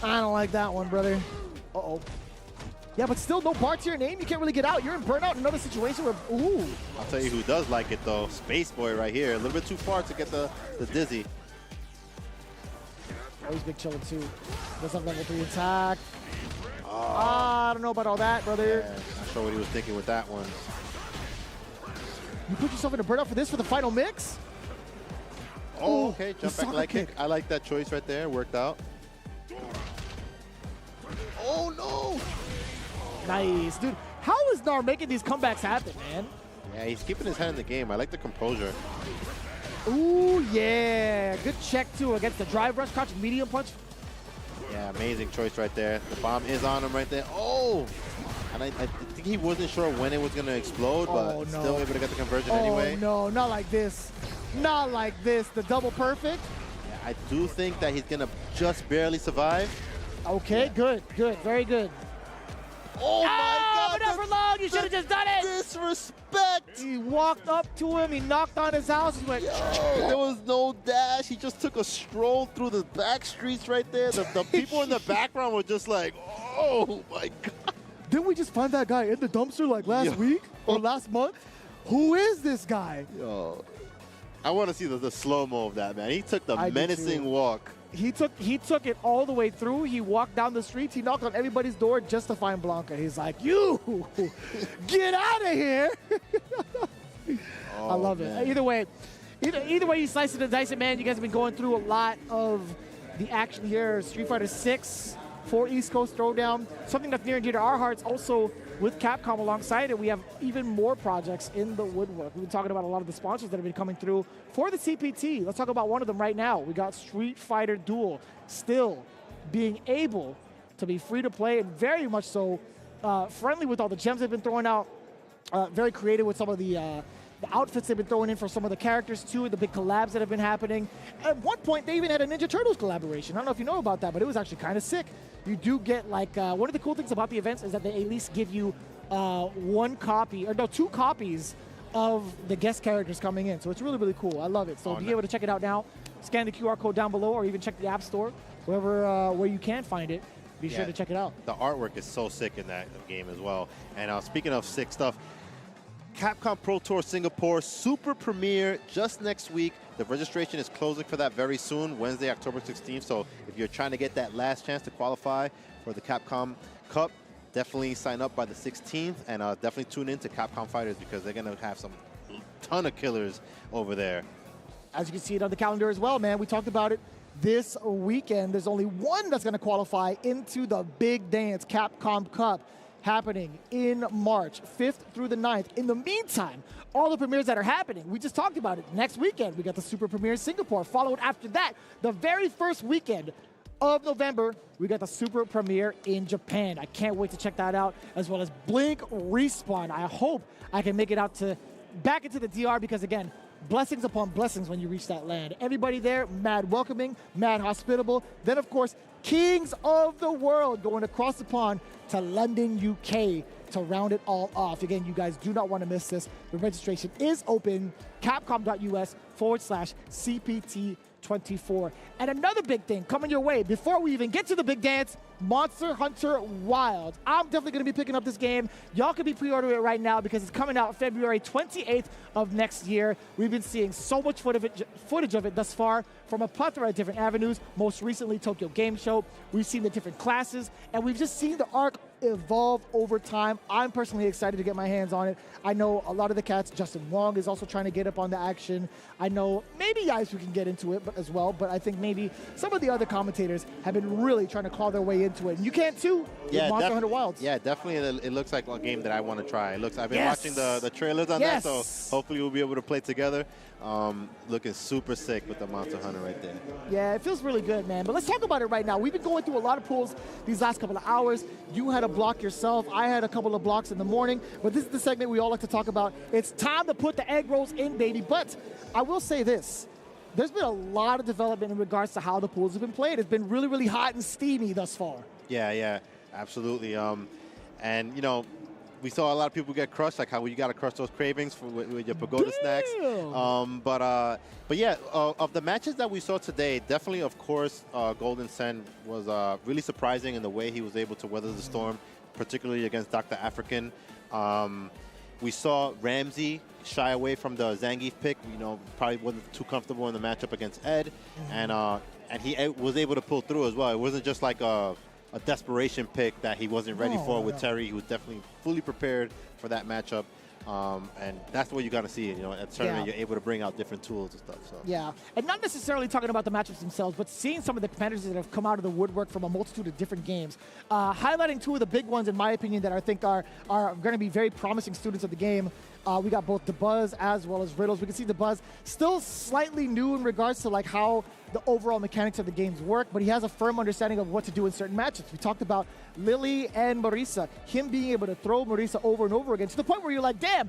I don't like that one, brother. Uh-oh. Yeah, but still no bar to your name. You can't really get out. You're in burnout in another situation where, ooh. I'll tell you who does like it, though. Space Boy right here. A little bit too far to get the dizzy. Oh, he's big chillin' too. Does have level 3 attack. I don't know about all that, brother. Yeah, not sure what he was thinking with that one. You put yourself in a burnout for this for the final mix? Oh, okay. Jump back leg kick. I like that choice right there. Worked out. Oh, no. Nice. Dude, how is Gnar making these comebacks happen, man? Yeah, he's keeping his head in the game. I like the composure. Ooh, yeah. Good check, too, against the drive rush, crouch, medium punch. Yeah, amazing choice right there. The bomb is on him right there. Oh! And I think he wasn't sure when it was going to explode, but still able to get the conversion anyway. Oh, no. Not like this. Not like this. The double perfect. I do think that he's going to just barely survive. Okay, good, very good. Oh my God! But not for long. You should have just done it. Disrespect. He walked up to him. He knocked on his house. He went. There was no dash. He just took a stroll through the back streets right there. The people in the background were just like, oh my God. Didn't we just find that guy in the dumpster like last week or last month? Who is this guy? Yo, I want to see the slow-mo of that, man. He took the menacing walk. He took it all the way through. He walked down the streets. He knocked on everybody's door just to find Blanca. He's like, you, get out of here. I love it. Either way you slice it and dice it, man. You guys have been going through a lot of the action here. Street Fighter 6 for East Coast Throwdown. Something that's near and dear to our hearts. Also, with Capcom alongside it, we have even more projects in the woodwork. We've been talking about a lot of the sponsors that have been coming through for the CPT. Let's talk about one of them right now. We got Street Fighter Duel still being able to be free to play and very much so friendly with all the gems they've been throwing out. Very creative with some of the outfits they've been throwing in for some of the characters too, the big collabs that have been happening. At one point, they even had a Ninja Turtles collaboration. I don't know if you know about that, but it was actually kind of sick. You do get like, one of the cool things about the events is that they at least give you two copies of the guest characters coming in. So it's really, really cool. I love it. So be able to check it out now. Scan the QR code down below or even check the App Store, where you can find it. Be sure to check it out. The artwork is so sick in that game as well. And speaking of sick stuff, Capcom Pro Tour Singapore Super Premiere just next week. The registration is closing for that very soon, Wednesday, October 16th. So if you're trying to get that last chance to qualify for the Capcom Cup, definitely sign up by the 16th and definitely tune in to Capcom Fighters because they're going to have some ton of killers over there. As you can see it on the calendar as well, man. We talked about it this weekend. There's only one that's going to qualify into the big dance, Capcom Cup, happening in March 5th through the 9th. In the meantime, all the premieres that are happening, we just talked about it. Next weekend, we got the Super Premiere in Singapore. Followed after that, the very first weekend of November, we got the Super Premiere in Japan. I can't wait to check that out, as well as Blink Respawn. I hope I can make it out back into the DR because, again, blessings upon blessings when you reach that land. Everybody there, mad welcoming, mad hospitable. Then, of course, Kings of the World going across the pond to London, UK to round it all off. Again, you guys do not want to miss this. The registration is open, capcom.us/CPT24. And another big thing coming your way before we even get to the big dance, Monster Hunter Wilds. I'm definitely going to be picking up this game. Y'all can be pre-ordering it right now because it's coming out February 28th of next year. We've been seeing so much footage of it thus far from a plethora of different avenues. Most recently, Tokyo Game Show. We've seen the different classes, and we've just seen the arc evolve over time. I'm personally excited to get my hands on it. I know a lot of the cats, Justin Wong is also trying to get up on the action. I know maybe Yaisu can get into it as well, but I think maybe some of the other commentators have been really trying to claw their way into it. And you can too with Monster Hunter Wilds. Yeah, definitely. It looks like a game that I want to try. I've been watching the trailers on that, so hopefully we'll be able to play together. Looking super sick with the Monster Hunter right there. Yeah, it feels really good, man. But let's talk about it right now. We've been going through a lot of pools these last couple of hours. You had a block yourself. I had a couple of blocks in the morning. But this is the segment we all like to talk about. It's time to put the egg rolls in, baby. But I will say this. There's been a lot of development in regards to how the pools have been played. It's been really, really hot and steamy thus far. Yeah, absolutely. And, you know, we saw a lot of people get crushed, like how you got to crush those cravings with your pagoda snacks. But yeah, of the matches that we saw today, definitely, of course, Golden Sen was really surprising in the way he was able to weather the storm, particularly against Dr. African. We saw Ramsey shy away from the Zangief pick. You know, probably wasn't too comfortable in the matchup against Ed, and he was able to pull through as well. It wasn't just like a desperation pick that he wasn't ready for with Terry. He was definitely fully prepared for that matchup. And that's what you got to see. You know, at tournament, you're able to bring out different tools and stuff. So. Yeah, and not necessarily talking about the matchups themselves, but seeing some of the competitors that have come out of the woodwork from a multitude of different games. Highlighting two of the big ones, in my opinion, that I think are going to be very promising students of the game. We got both DeBuzz as well as Riddles. We can see DeBuzz still slightly new in regards to like how the overall mechanics of the games work, but he has a firm understanding of what to do in certain matches. We talked about Lily and Marisa, him being able to throw Marisa over and over again to the point where you're like, damn,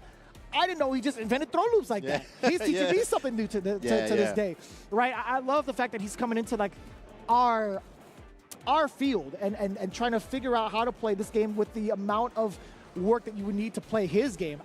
I didn't know he just invented throw loops like that. He's teaching me something new to this day, right? I love the fact that he's coming into like our field and trying to figure out how to play this game with the amount of work that you would need to play his game.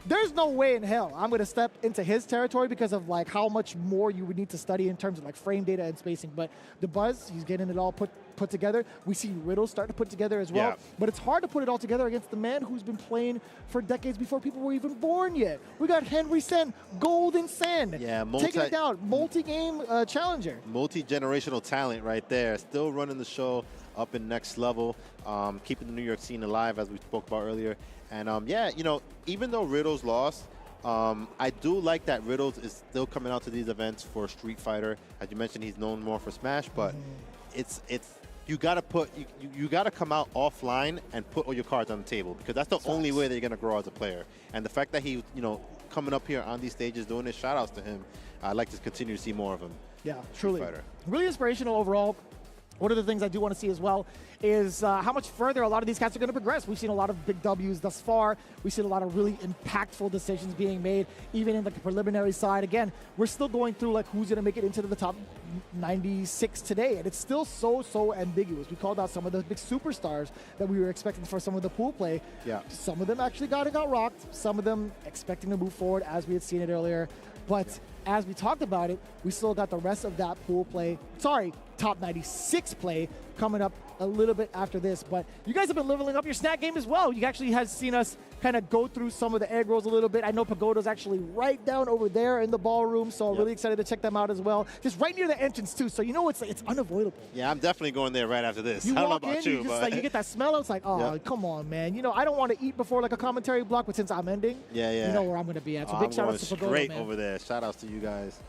There's no way in hell I'm going to step into his territory because of like how much more you would need to study in terms of like frame data and spacing. But the buzz, he's getting it all put together. We see Riddle start to put together as well. But it's hard to put it all together against the man who's been playing for decades before people were even born yet. We got Henry Sen, Golden Sen, taking it down, multi-game challenger. Multi-generational talent right there. Still running the show up in next level, keeping the New York scene alive as we spoke about earlier. And yeah, you know, even though Riddles lost, I do like that Riddles is still coming out to these events for Street Fighter. As you mentioned, he's known more for Smash, but it's you gotta you gotta come out offline and put all your cards on the table, because that's the only way that you're gonna grow as a player. And the fact that he, you know, coming up here on these stages doing this, shout outs to him. I'd like to continue to see more of him. Yeah, truly. Really inspirational overall. One of the things I do want to see as well is how much further a lot of these cats are going to progress. We've seen a lot of big W's thus far. We've seen a lot of really impactful decisions being made, even in the preliminary side. Again, we're still going through like who's going to make it into the top 96 today, and it's still so ambiguous. We called out some of the big superstars that we were expecting for some of the pool play. Yeah. Some of them actually got rocked. Some of them expecting to move forward as we had seen it earlier. But as we talked about it, we still got the rest of that pool play. Sorry, top 96 play coming up a little bit after this. But you guys have been leveling up your snack game as well. You actually have seen us kind of go through some of the egg rolls a little bit. I know Pagoda's actually right down over there in the ballroom, so really excited to check them out as well. Just right near the entrance too, so you know it's unavoidable. Yeah, I'm definitely going there right after this. You I don't know walk about in, you, but like, you get that smell. It's like, oh, come on, man. You know, I don't want to eat before like a commentary block, but since I'm ending, you know where I'm going to be at. So big shout out to Pagoda, man. Straight over there. Shout outs to you guys.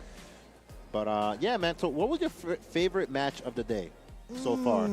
But yeah, man. So what was your favorite match of the day so far?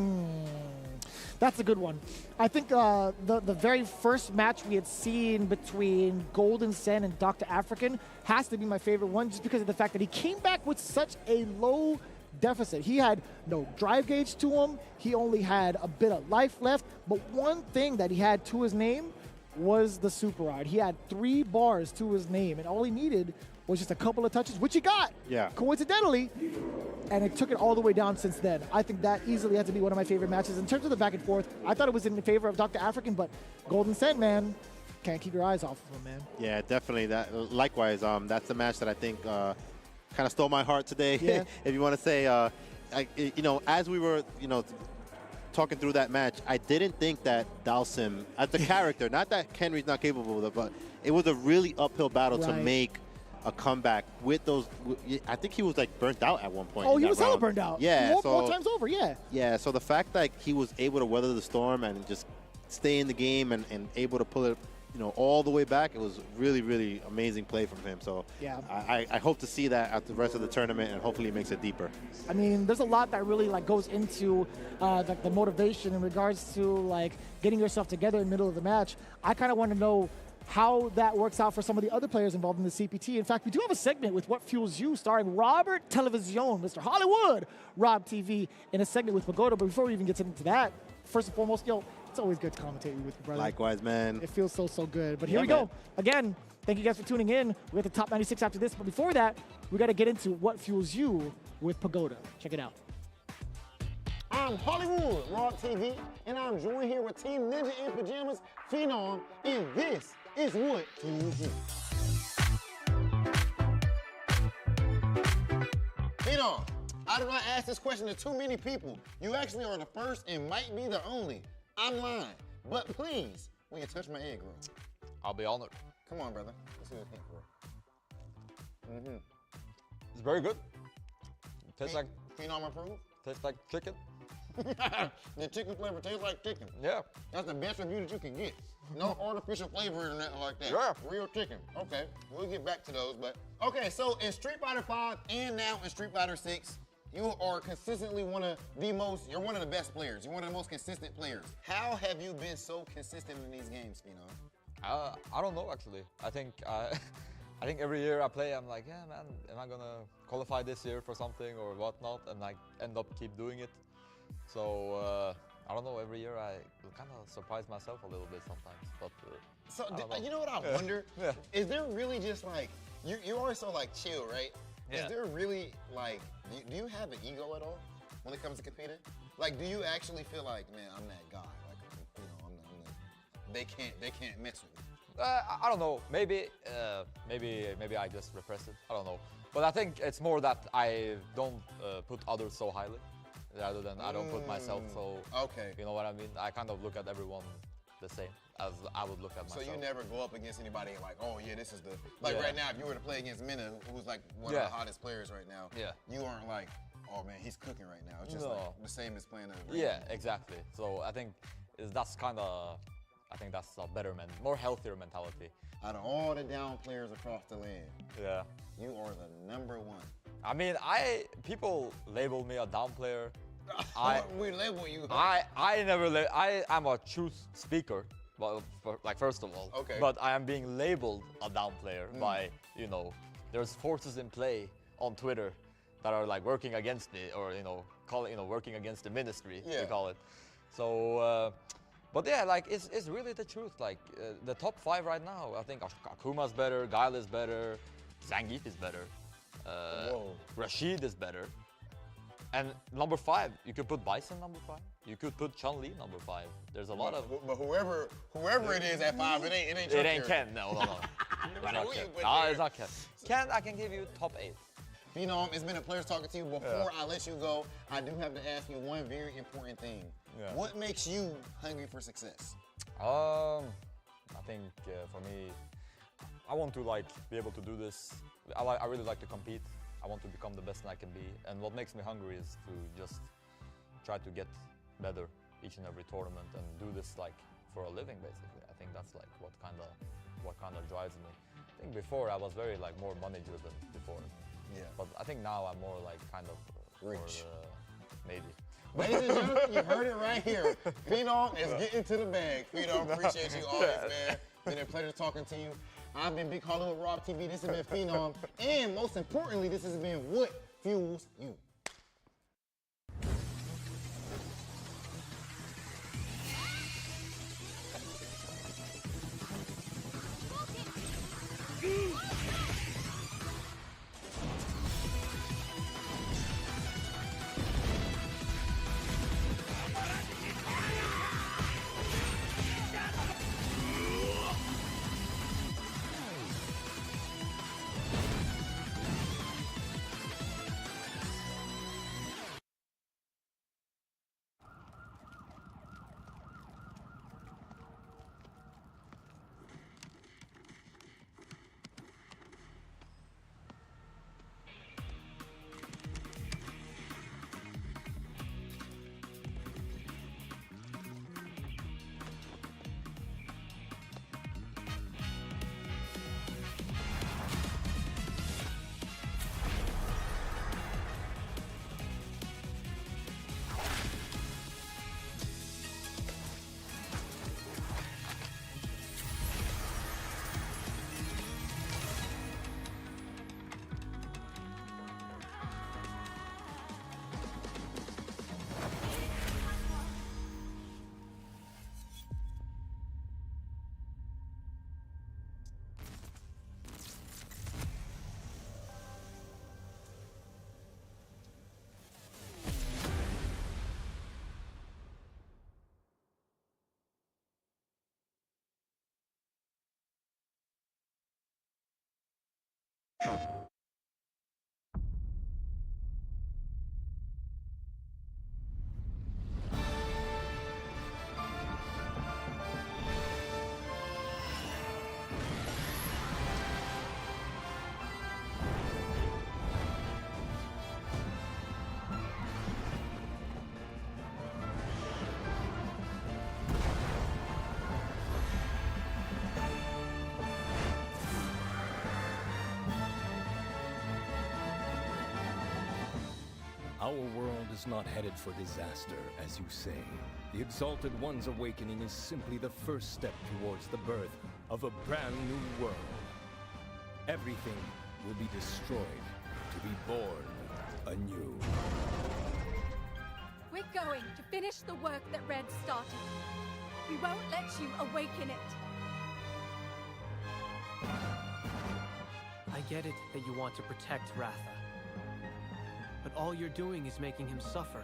That's a good one. I think the very first match we had seen between Golden Sen and Dr. African has to be my favorite one, just because of the fact that he came back with such a low deficit. He had no drive gauge to him. He only had a bit of life left. But one thing that he had to his name was the super rod. He had 3 bars to his name, and all he needed was just a couple of touches, which he got, coincidentally, and it took it all the way down since then. I think that easily had to be one of my favorite matches. In terms of the back and forth, I thought it was in favor of Dr. African, but Golden Sen, man, can't keep your eyes off of him, man. Yeah, definitely. Likewise, that's the match that I think kind of stole my heart today, if you want to say. You know, as we were, you know, talking through that match, I didn't think that Dalsim, as the character, not that Henry's not capable of it, but it was a really uphill battle to make a comeback with those. I think he was like burnt out at one point. Oh, he was hella burnt out. Yeah, more times over. Yeah. So the fact that he was able to weather the storm and just stay in the game and able to pull it, you know, all the way back, it was really amazing play from him. So I hope to see that at the rest of the tournament, and hopefully it makes it deeper. I mean, there's a lot that really like goes into like the motivation in regards to like getting yourself together in the middle of the match. I kind of want to know how that works out for some of the other players involved in the CPT. In fact, we do have a segment with What Fuels You, starring Robert Television, Mr. Hollywood, Rob TV, in a segment with Pagoda. But before we even get into that, first and foremost, yo, it's always good to commentate with you, brother. Likewise, man. It feels so good. But here we go. Again, thank you guys for tuning in. We got the top 96 after this. But before that, we got to get into What Fuels You with Pagoda. Check it out. I'm Hollywood, Rob TV, and I'm joined here with Team Ninja in Pajamas, Phenom, and this is What Fuels You. Phenom, I do not ask this question to too many people. You actually are the first and might be the only. I'm lying, but please, when you touch my egg roll. I'll be honored. Come on, brother. Let's see what it's for. It's very good. Tastes like Phenom approved? Tastes like chicken. The chicken flavor tastes like chicken. Yeah. That's the best review that you can get. No artificial flavor or nothing like that. Yeah. Real chicken. Okay, we'll get back to those, but. Okay, so in Street Fighter 5 and now in Street Fighter 6, you are consistently you're one of the best players. You're one of the most consistent players. How have you been so consistent in these games, Phenom? I don't know, actually. I think I think every year I play, I'm like, yeah, man, am I gonna qualify this year for something or whatnot? And I end up keep doing it. So I don't know. Every year I kind of surprise myself a little bit sometimes, but So I don't know. you know what I wonder? Yeah. Is there really just like you are so like chill, right? Yeah. Is there really like do you have an ego at all when it comes to competing? Like, do you actually feel like, man, I'm that guy? Like, you know, I'm the, they can't mess with me. I don't know. Maybe I just repress it. I don't know. But I think it's more that I don't put others so highly, rather than I don't put myself so. Okay. You know what I mean? I kind of look at everyone the same as I would look at myself. So you never go up against anybody and like, oh yeah, this is the like Yeah. right now. If you were to play against Minna, who's like one of the hottest players right now, you aren't like, oh man, he's cooking right now. It's just like the same as playing a Yeah, exactly. So I think that's kind of. I think that's a better, more healthier mentality. Out of all the down players across the land, Yeah. you are the #1. I mean, people label me a down player. We label you. I never. I'm a truth speaker. Well, first of all. Okay. But I am being labeled a down player by, you know, there's forces in play on Twitter that are like working against me, or working against the ministry. Yeah. We call it. So. But yeah, like it's really the truth. Like the top 5 right now, I think Akuma's better, Guile is better, Zangief is better, Rashid is better, and number 5, you could put Bison number 5. You could put Chun-Li number 5. There's a lot of. But whoever it is at 5, it ain't. It ain't Ken. No. No matter who you put No, there. it's not Ken. Ken, I can give you top 8. Phenom, it's been a pleasure talking to you. Before I let you go, I do have to ask you one very important thing. Yeah. What makes you hungry for success? I think for me, I want to be able to do this. I really like to compete. I want to become the best I can be. And what makes me hungry is to just try to get better each and every tournament and do this for a living, basically. I think that's what kind of drives me. I think before I was very more money driven before. Yeah. But I think now I'm more kind of Rich. Maybe. Ladies and gentlemen, you heard it right here. Phenom is getting to the bag. Phenom, appreciate you always, man. Been a pleasure talking to you. I've been Big Hollywood Rob TV. This has been Phenom. And most importantly, this has been What Fuels You. Our world is not headed for disaster, as you say. The Exalted One's awakening is simply the first step towards the birth of a brand new world. Everything will be destroyed to be born anew. We're going to finish the work that Red started. We won't let you awaken it. I get it that you want to protect Ratha. But all you're doing is making him suffer.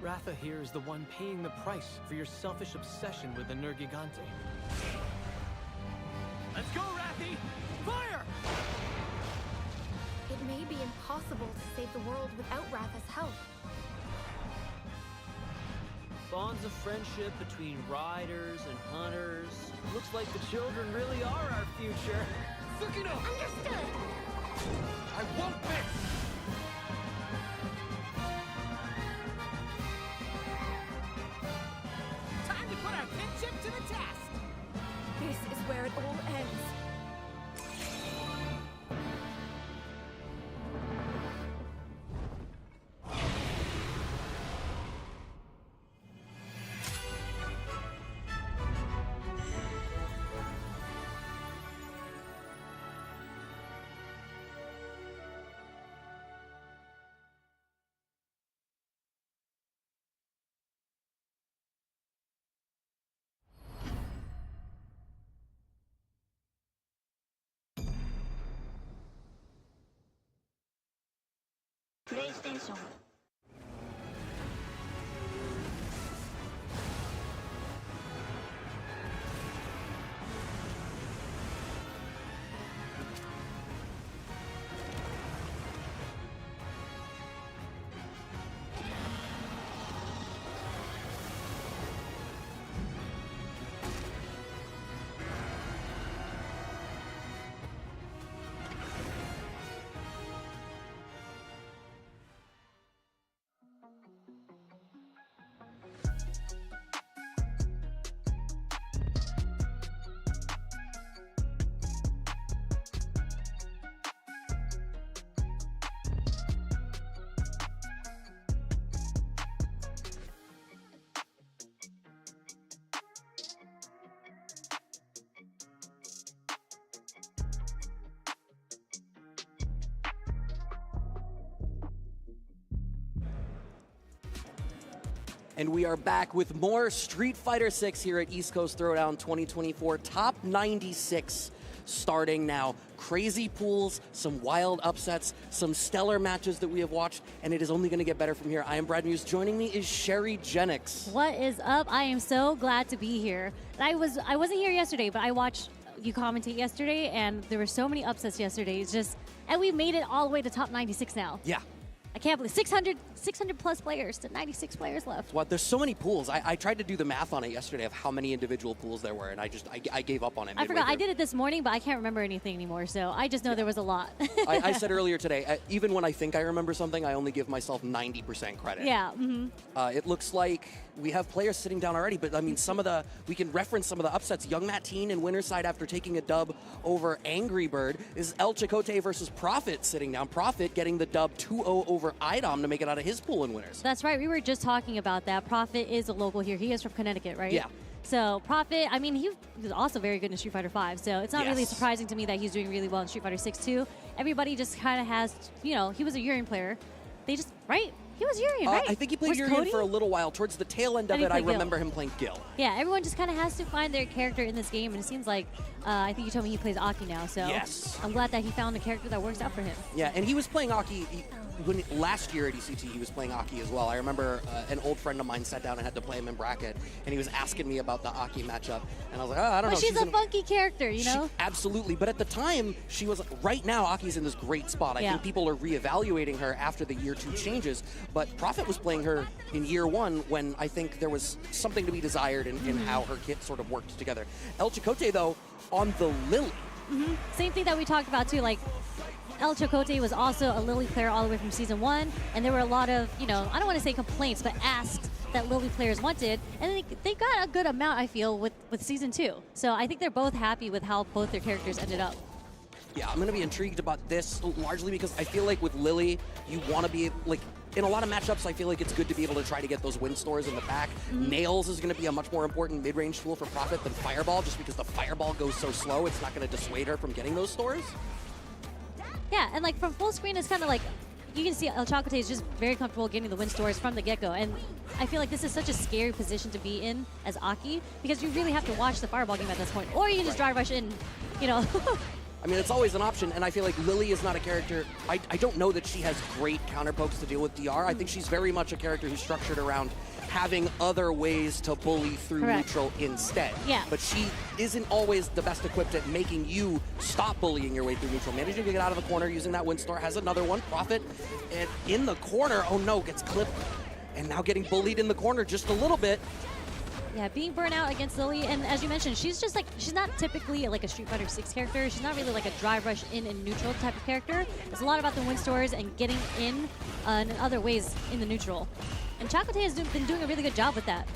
Ratha here is the one paying the price for your selfish obsession with the Nergigante. Let's go, Rathy! Fire! It may be impossible to save the world without Ratha's help. Bonds of friendship between riders and hunters. Looks like the children really are our future. Tsukino! Understood! I won't miss! Time to put our kinship to the test. This is where it all ends. PlayStation. And we are back with more Street Fighter 6 here at East Coast Throwdown 2024. Top 96 starting now. Crazy pools, some wild upsets, some stellar matches that we have watched, and it is only going to get better from here. I am Brad Muse. Joining me is Sherry Jennix. What is up? I am so glad to be here. I wasn't here yesterday, but I watched you commentate yesterday, and there were so many upsets yesterday. It's just, and we made it all the way to top 96 now. Yeah. I can't believe 600 plus players to 96 players left. Well, there's so many pools. I tried to do the math on it yesterday of how many individual pools there were, and I gave up on it. I forgot. I did it this morning, but I can't remember anything anymore, so I just know there was a lot. I said earlier today, even when I think I remember something, I only give myself 90% credit. Yeah. Mm-hmm. It looks like we have players sitting down already, but I mean, we can reference some of the upsets. Young Matt Teen in winner's side after taking a dub over Angry Bird. This is El Chicote versus Profit sitting down. Profit getting the dub 2-0 over Idom to make it out of his pool in winners. That's right. We were just talking about that. Profit is a local here. He is from Connecticut, right? Yeah. So Profit, I mean, he was also very good in Street Fighter 5, so it's not really surprising to me that he's doing really well in Street Fighter 6 too. Everybody just kind of has, he was a Urien player. They just, right? He was Urien, right? I think he played Urien for a little while. Towards the tail end of it, I remember him playing Gil. Yeah, everyone just kind of has to find their character in this game, and it seems like, I think you told me he plays Aki now, so I'm glad that he found a character that works out for him. Yeah, and he was playing Aki last year at ECT. He was playing Aki as well. I remember an old friend of mine sat down and had to play him in bracket, and he was asking me about the Aki matchup, and I was like, I don't know. But she's a funky character, you know? Absolutely, but at the time, she was, right now, Aki's in this great spot. I think people are reevaluating her after the year 2 changes, but Profit was playing her in year 1 when I think there was something to be desired in how her kit sort of worked together. El Chicote, though, on the Lily. Same thing that we talked about, too, like, El Chicote was also a Lily player all the way from Season 1, and there were a lot of, I don't want to say complaints, but asks that Lily players wanted, and they got a good amount, I feel, with Season 2. So I think they're both happy with how both their characters ended up. Yeah, I'm going to be intrigued about this largely because I feel like with Lily, you want to be, like, in a lot of matchups, I feel like it's good to be able to try to get those win stores in the back. Nails is going to be a much more important mid-range tool for Profit than Fireball, just because the Fireball goes so slow, it's not going to dissuade her from getting those stores. Yeah, and like from full screen, it's kind of like you can see El Chocote is just very comfortable getting the win stores from the get-go. And I feel like this is such a scary position to be in as Aki because you really have to watch the fireball game at this point. Or you can just drive rush in, you know. I mean, it's always an option, and I feel like Lily is not a character. I don't know that she has great counter pokes to deal with DR. I think she's very much a character who's structured around having other ways to bully through neutral instead. Yeah. But she isn't always the best equipped at making you stop bullying your way through neutral. Managing to get out of the corner using that Windstar, has another one. Profit, and in the corner, oh no, gets clipped. And now getting bullied in the corner just a little bit. Yeah, being burnt out against Lily, and as you mentioned, she's just like, she's not typically like a Street Fighter 6 character. She's not really like a drive rush in and neutral type of character. It's a lot about the win stores and getting in other ways in the neutral. And Chocote has been doing a really good job with that.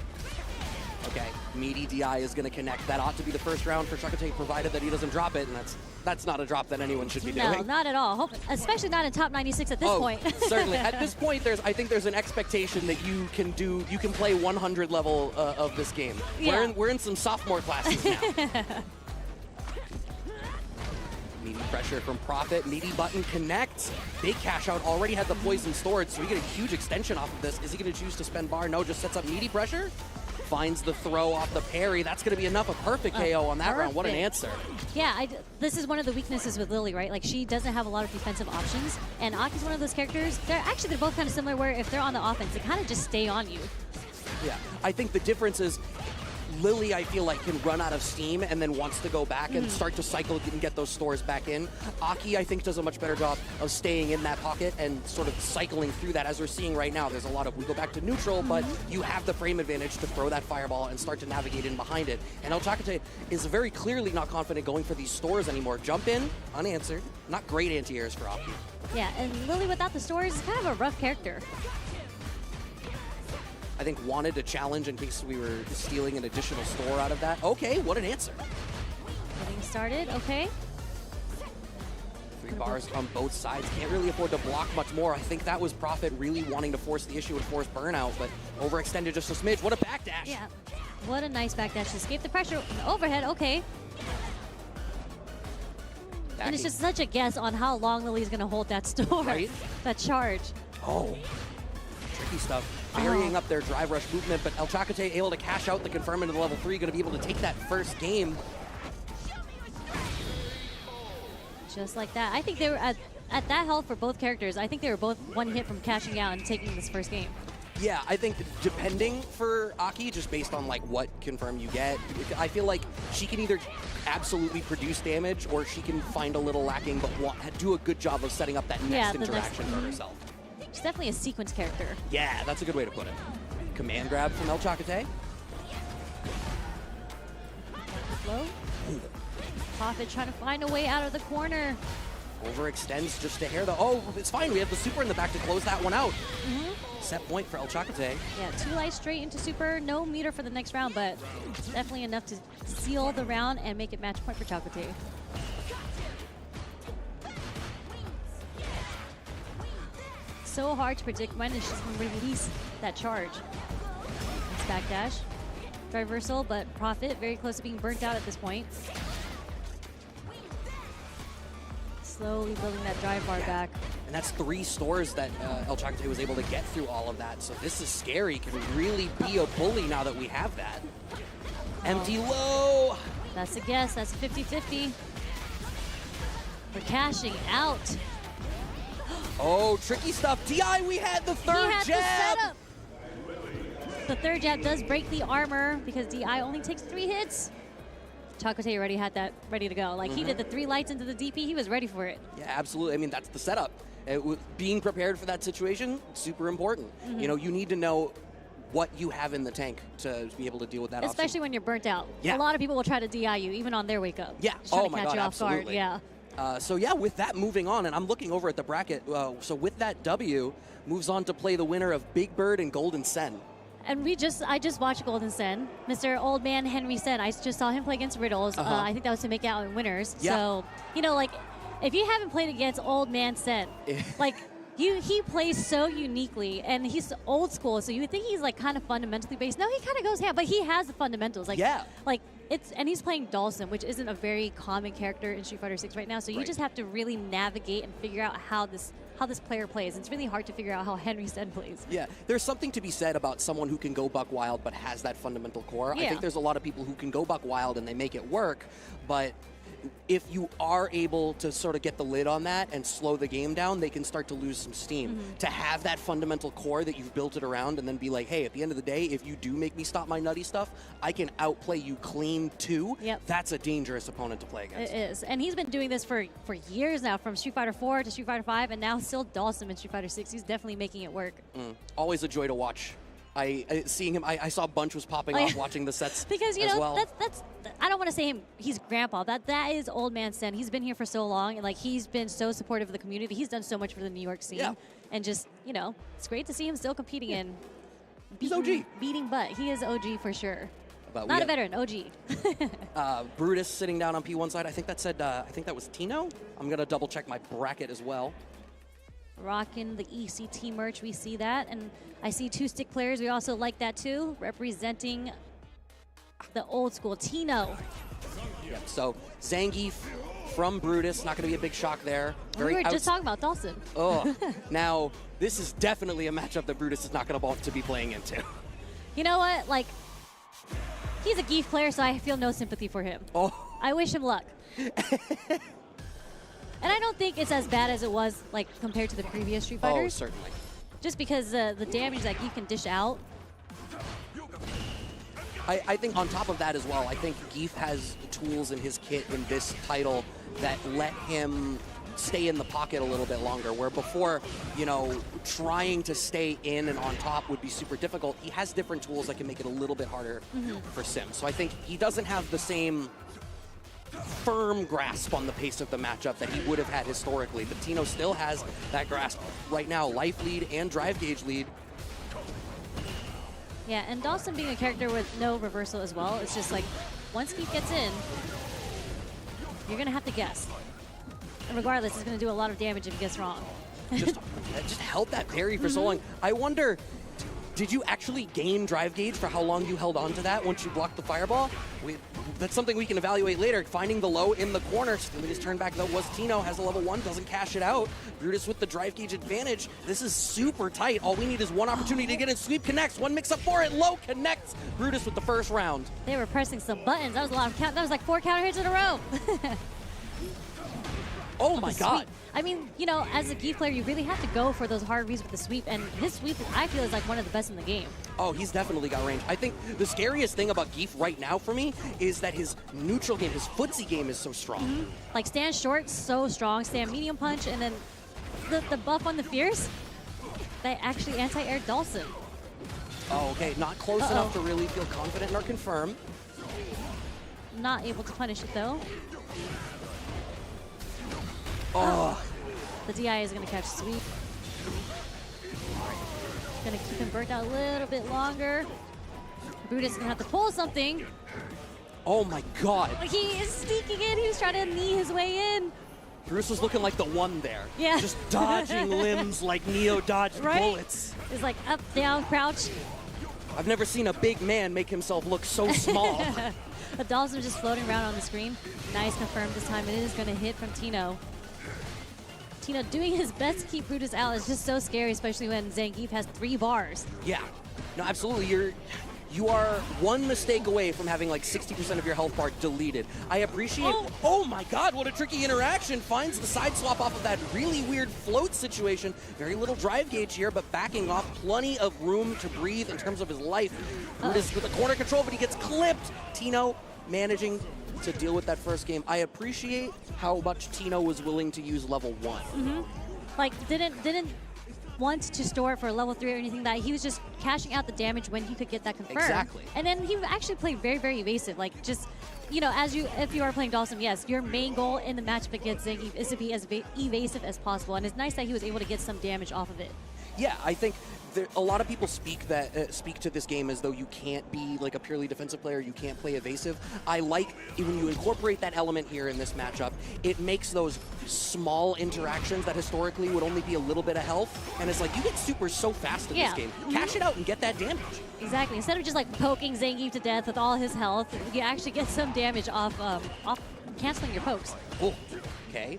Okay, meaty DI is going to connect. That ought to be the first round for Chocote, provided that he doesn't drop it, and that's not a drop that anyone should be doing. No, not at all. Especially not in top 96 at this point. Certainly. At this point, I think there's an expectation that you can play 100 level of this game. Yeah. We're in some sophomore classes now. Meaty pressure from Profit. Meaty button connects. Big cash out. Already had the poison stored, so we get a huge extension off of this. Is he going to choose to spend bar? No, just sets up meaty pressure. Finds the throw off the parry. That's going to be enough. A perfect KO on that round. What an answer. Yeah, this is one of the weaknesses with Lily, right? Like, she doesn't have a lot of defensive options, and Aki's one of those characters. They're both kind of similar, where if they're on the offense, they kind of just stay on you. Yeah, I think the difference is Lily, I feel like, can run out of steam and then wants to go back and start to cycle and get those stores back in. Aki, I think, does a much better job of staying in that pocket and sort of cycling through that. As we're seeing right now, there's a lot of, we go back to neutral, but you have the frame advantage to throw that fireball and start to navigate in behind it. And El Chocote is very clearly not confident going for these stores anymore. Jump in, unanswered. Not great anti-airs for Aki. Yeah, and Lily without the stores is kind of a rough character. I think wanted to challenge in case we were stealing an additional store out of that. Okay, what an answer. Getting started, okay. 3 bars on both sides. Can't really afford to block much more. I think that was Profit really wanting to force the issue and force burnout, but overextended just a smidge. What a backdash. Yeah, what a nice backdash to escape the pressure. Overhead, okay. And it's just such a guess on how long Lily's going to hold that store, right? That charge. Oh, tricky stuff. Varying up their drive rush movement, but El Chocote able to cash out the confirm into the level 3, going to be able to take that first game. Just like that. I think they were at that health for both characters. I think they were both one hit from cashing out and taking this first game. Yeah, I think depending for Aki, just based on like what confirm you get, I feel like she can either absolutely produce damage or she can find a little lacking, but do a good job of setting up that next interaction for herself. She's definitely a sequence character. Yeah, that's a good way to put it. Command grab from El Chocote. Low. Profit trying to find a way out of the corner. Overextends just a hair though. Oh, it's fine. We have the super in the back to close that one out. Set point for El Chocote. Yeah, 2 lights straight into super. No meter for the next round, but definitely enough to seal the round and make it match point for Chocote. So hard to predict when she's going to release that charge. It's backdash. Reversal, but Profit very close to being burnt out at this point. Slowly building that drive bar back. And that's 3 stores that El Chocote was able to get through all of that. So this is scary. Can really be a bully now that we have that. Empty low. That's a guess. That's a 50-50. We're cashing out. Oh, tricky stuff. DI, we had the third jab. The third jab does break the armor because DI only takes 3 hits. Chocote already had that ready to go. Like, he did the 3 lights into the DP. He was ready for it. Yeah, absolutely. I mean, that's the setup. Being prepared for that situation, super important. You know, you need to know what you have in the tank to be able to deal with that. Especially when you're burnt out. Yeah. A lot of people will try to DI you, even on their wake up. Yeah. Oh my God, absolutely. Yeah. So yeah, with that moving on, and I'm looking over at the bracket. So with that W, moves on to play the winner of Big Bird and Golden Sen. And I just watched Golden Sen. Mr. Old Man Henry Sen. I just saw him play against Riddles. I think that was to make out in winners. Yeah. So, you know, like, if you haven't played against Old Man Sen, like, he plays so uniquely, and he's old school, so you would think he's, like, kind of fundamentally based. No, he kind of goes, but he has the fundamentals. Like, and he's playing Dawson, which isn't a very common character in Street Fighter 6 right now, so you just have to really navigate and figure out how this how this player plays. It's really hard to figure out how Henry Sten plays. Yeah, there's something to be said about someone who can go buck wild but has that fundamental core. Yeah. I think there's a lot of people who can go buck wild and they make it work, but if you are able to sort of get the lid on that and slow the game down, they can start to lose some steam. To have that fundamental core that you've built it around and then be like, hey, at the end of the day, if you do make me stop my nutty stuff, I can outplay you clean too. Yep. That's a dangerous opponent to play against. It is. And he's been doing this for years now, from Street Fighter 4 to Street Fighter 5, and now still Dawson in Street Fighter 6. He's definitely making it work. Always a joy to watch. Seeing him, I saw Bunch was popping off watching the sets because you as know well. that's I don't want to say he's grandpa. That is old man Sten. He's been here for so long, and like he's been so supportive of the community. He's done so much for the New York scene, and just it's great to see him still competing and beating butt. He is OG for sure. Not a veteran, OG. Brutus sitting down on P1 side. I think that said. I think that was Tino. I'm gonna double check my bracket as well. Rocking the ECT merch, we see that, and I see 2 stick players. We also like that too, representing the old school Tino. Yep. So Zangief from Brutus, not going to be a big shock there. We were just talking about Dawson. Oh, now this is definitely a matchup that Brutus is not going to want to be playing into. You know what? Like, he's a Geef player, so I feel no sympathy for him. Oh, I wish him luck. And I don't think it's as bad as it was, like, compared to the previous Street Fighters. Oh, certainly. Just because the damage that Geef can dish out. I think on top of that as well, I think Geef has tools in his kit in this title that let him stay in the pocket a little bit longer, where before, trying to stay in and on top would be super difficult. He has different tools that can make it a little bit harder for Sim. So I think he doesn't have the same firm grasp on the pace of the matchup that he would have had historically, but Tino still has that grasp right now. Life lead and drive gauge lead. Yeah, and Dawson being a character with no reversal as well, it's just like, once Geef gets in, you're going to have to guess. And regardless, it's going to do a lot of damage if he gets wrong. just held that parry for so long. I wonder, did you actually gain drive gauge for how long you held on to that once you blocked the fireball? That's something we can evaluate later. Finding the low in the corner. Let me just turn back though. Was Tino, has a level 1, doesn't cash it out. Brutus with the drive gauge advantage. This is super tight. All we need is one opportunity to get in. Sweep connects. One mix up for it. Low connects. Brutus with the first round. They were pressing some buttons. That was a lot of that was like 4 counter hits in a row. Oh my God. I mean, as a Geef player, you really have to go for those hard reads with the sweep, and his sweep, I feel, is like one of the best in the game. Oh, he's definitely got range. I think the scariest thing about Geef right now for me is that his neutral game, his footsie game is so strong. Like, stand short, so strong, stand medium punch, and then the buff on the fierce, they actually anti-air Dawson. Oh, okay, not close enough to really feel confident or confirm. Not able to punish it, though. Oh. The DI is going to catch sweep. Going to keep him burnt out a little bit longer. Brutus is going to have to pull something. Oh my God. He is sneaking in. He was trying to knee his way in. Bruce was looking like the one there. Yeah. Just dodging limbs like Neo dodged bullets. It's like up, down, crouch. I've never seen a big man make himself look so small. But Dawson was just floating around on the screen. Nice confirmed this time. It is going to hit from Tino. Tino doing his best to keep Brutus out is just so scary, especially when Zangief has 3 bars. Yeah. No, absolutely. You are one mistake away from having like 60% of your health bar deleted. I appreciate... Oh my God, what a tricky interaction. Finds the side swap off of that really weird float situation. Very little drive gauge here, but backing off. Plenty of room to breathe in terms of his life. Brutus with the corner control, but he gets clipped. Tino managing to deal with that first game. I appreciate how much Tino was willing to use level 1. Like, didn't want to store it for level 3 or anything like that. He was just cashing out the damage when he could get that confirmed. Exactly. And then he actually played very, very evasive. Like, just, if you are playing Dawson, yes, your main goal in the matchup against Zangief is to be as evasive as possible. And it's nice that he was able to get some damage off of it. Yeah, I think a lot of people speak to this game as though you can't be like a purely defensive player, you can't play evasive. I like when you incorporate that element here in this matchup, it makes those small interactions that historically would only be a little bit of health, and it's like you get super so fast in this game. Cash it out and get that damage. Exactly. Instead of just like poking Zangief to death with all his health, you actually get some damage off canceling your pokes. Oh, Okay,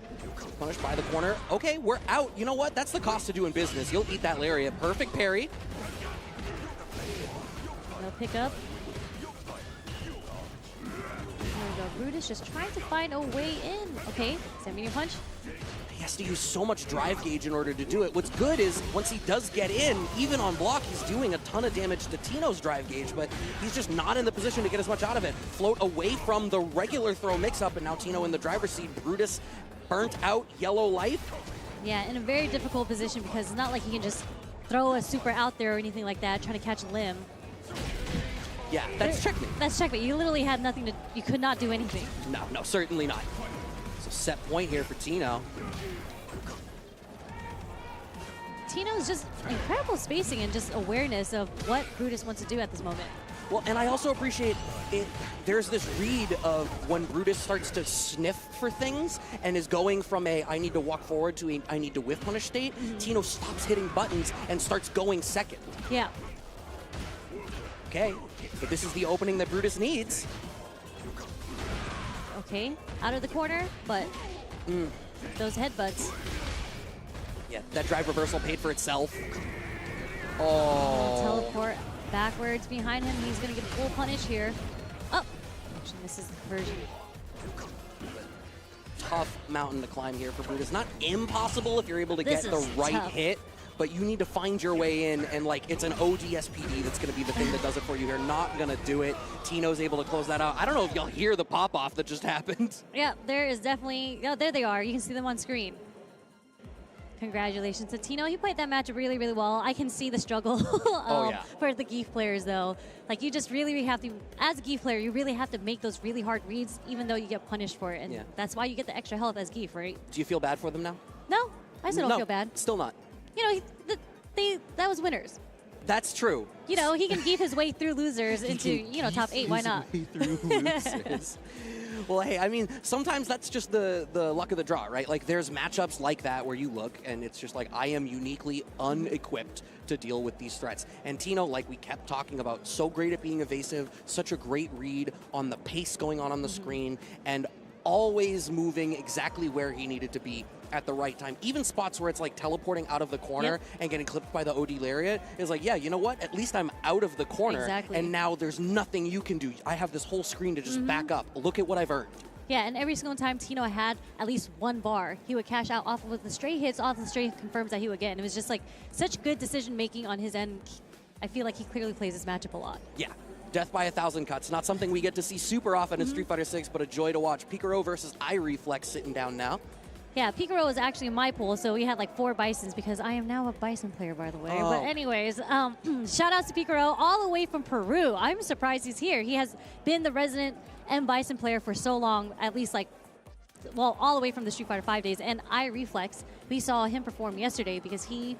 punished by the corner. Okay, we're out. You know what? That's the cost of doing business. You'll eat that lariat. Perfect parry. No pickup. There we go. Brutus just trying to find a way in. Okay, send medium punch. He has to use so much drive gauge in order to do it. What's good is once he does get in, even on block, he's doing a ton of damage to Tino's drive gauge, but he's just not in the position to get as much out of it. Float away from the regular throw mix-up, and now Tino in the driver's seat. Brutus burnt out, yellow life. Yeah, in a very difficult position because it's not like he can just throw a super out there or anything like that, trying to catch a limb. Yeah, that's checkmate. That's checkmate. You literally had nothing to, you could not do anything. No, certainly not. So set point here for Tino. Tino's just incredible spacing and just awareness of what Brutus wants to do at this moment. Well, and I also appreciate it. There's this read of when Brutus starts to sniff for things and is going from a I need to walk forward to a I need to whiff punish state. Tino stops hitting buttons and starts going second. Yeah. Okay, but this is the opening that Brutus needs. Okay, out of the corner, but those headbutts. Yeah, that drive reversal paid for itself. Oh. Teleport backwards behind him. He's going to get a full punish here. Oh, actually misses the conversion. Tough mountain to climb here for Brutus. Not impossible if you're able to get the right hit, but you need to find your way in, and like it's an ODSPD that's going to be the thing that does it for you. You're not going to do it. Tino's able to close that out. I don't know if y'all hear the pop-off that just happened. Yeah, there is definitely, oh, there they are. You can see them on screen. Congratulations to Tino. He played that match really, really well. I can see the struggle for the Geef players, though. Like, you just really have to, as a Geef player, you really have to make those really hard reads, even though you get punished for it. And that's why you get the extra health as Geef, right? Do you feel bad for them now? No, I still don't feel bad. Still not. You know, that was winners. That's true. You know, he can Geef his way through losers into, you know, top 8. Why not? Well, hey, I mean, sometimes that's just the luck of the draw, right? Like, there's matchups like that where you look, and it's just like, I am uniquely unequipped to deal with these threats. And Tino, like we kept talking about, so great at being evasive, such a great read on the pace going on the screen, and always moving exactly where he needed to be at the right time. Even spots where it's like teleporting out of the corner and getting clipped by the OD Lariat is like, yeah, you know what? At least I'm out of the corner. And now there's nothing you can do. I have this whole screen to just back up. Look at what I've earned. Yeah, and every single time Tino had at least one bar, he would cash out off of the straight hits, off the straight confirms that he would get. And it was just like such good decision making on his end. I feel like he clearly plays this matchup a lot. Yeah. Death by 1,000 cuts. Not something we get to see super often in Street Fighter 6, but a joy to watch. Picaro versus iReflex sitting down now. Yeah, Picaro was actually in my pool, so we had like 4 Bisons because I am now a Bison player, by the way. But anyways, shout out to Picaro all the way from Peru. I'm surprised he's here. He has been the resident M Bison player for so long, at least like, well, all the way from the Street Fighter 5 days. And iReflex, we saw him perform yesterday because he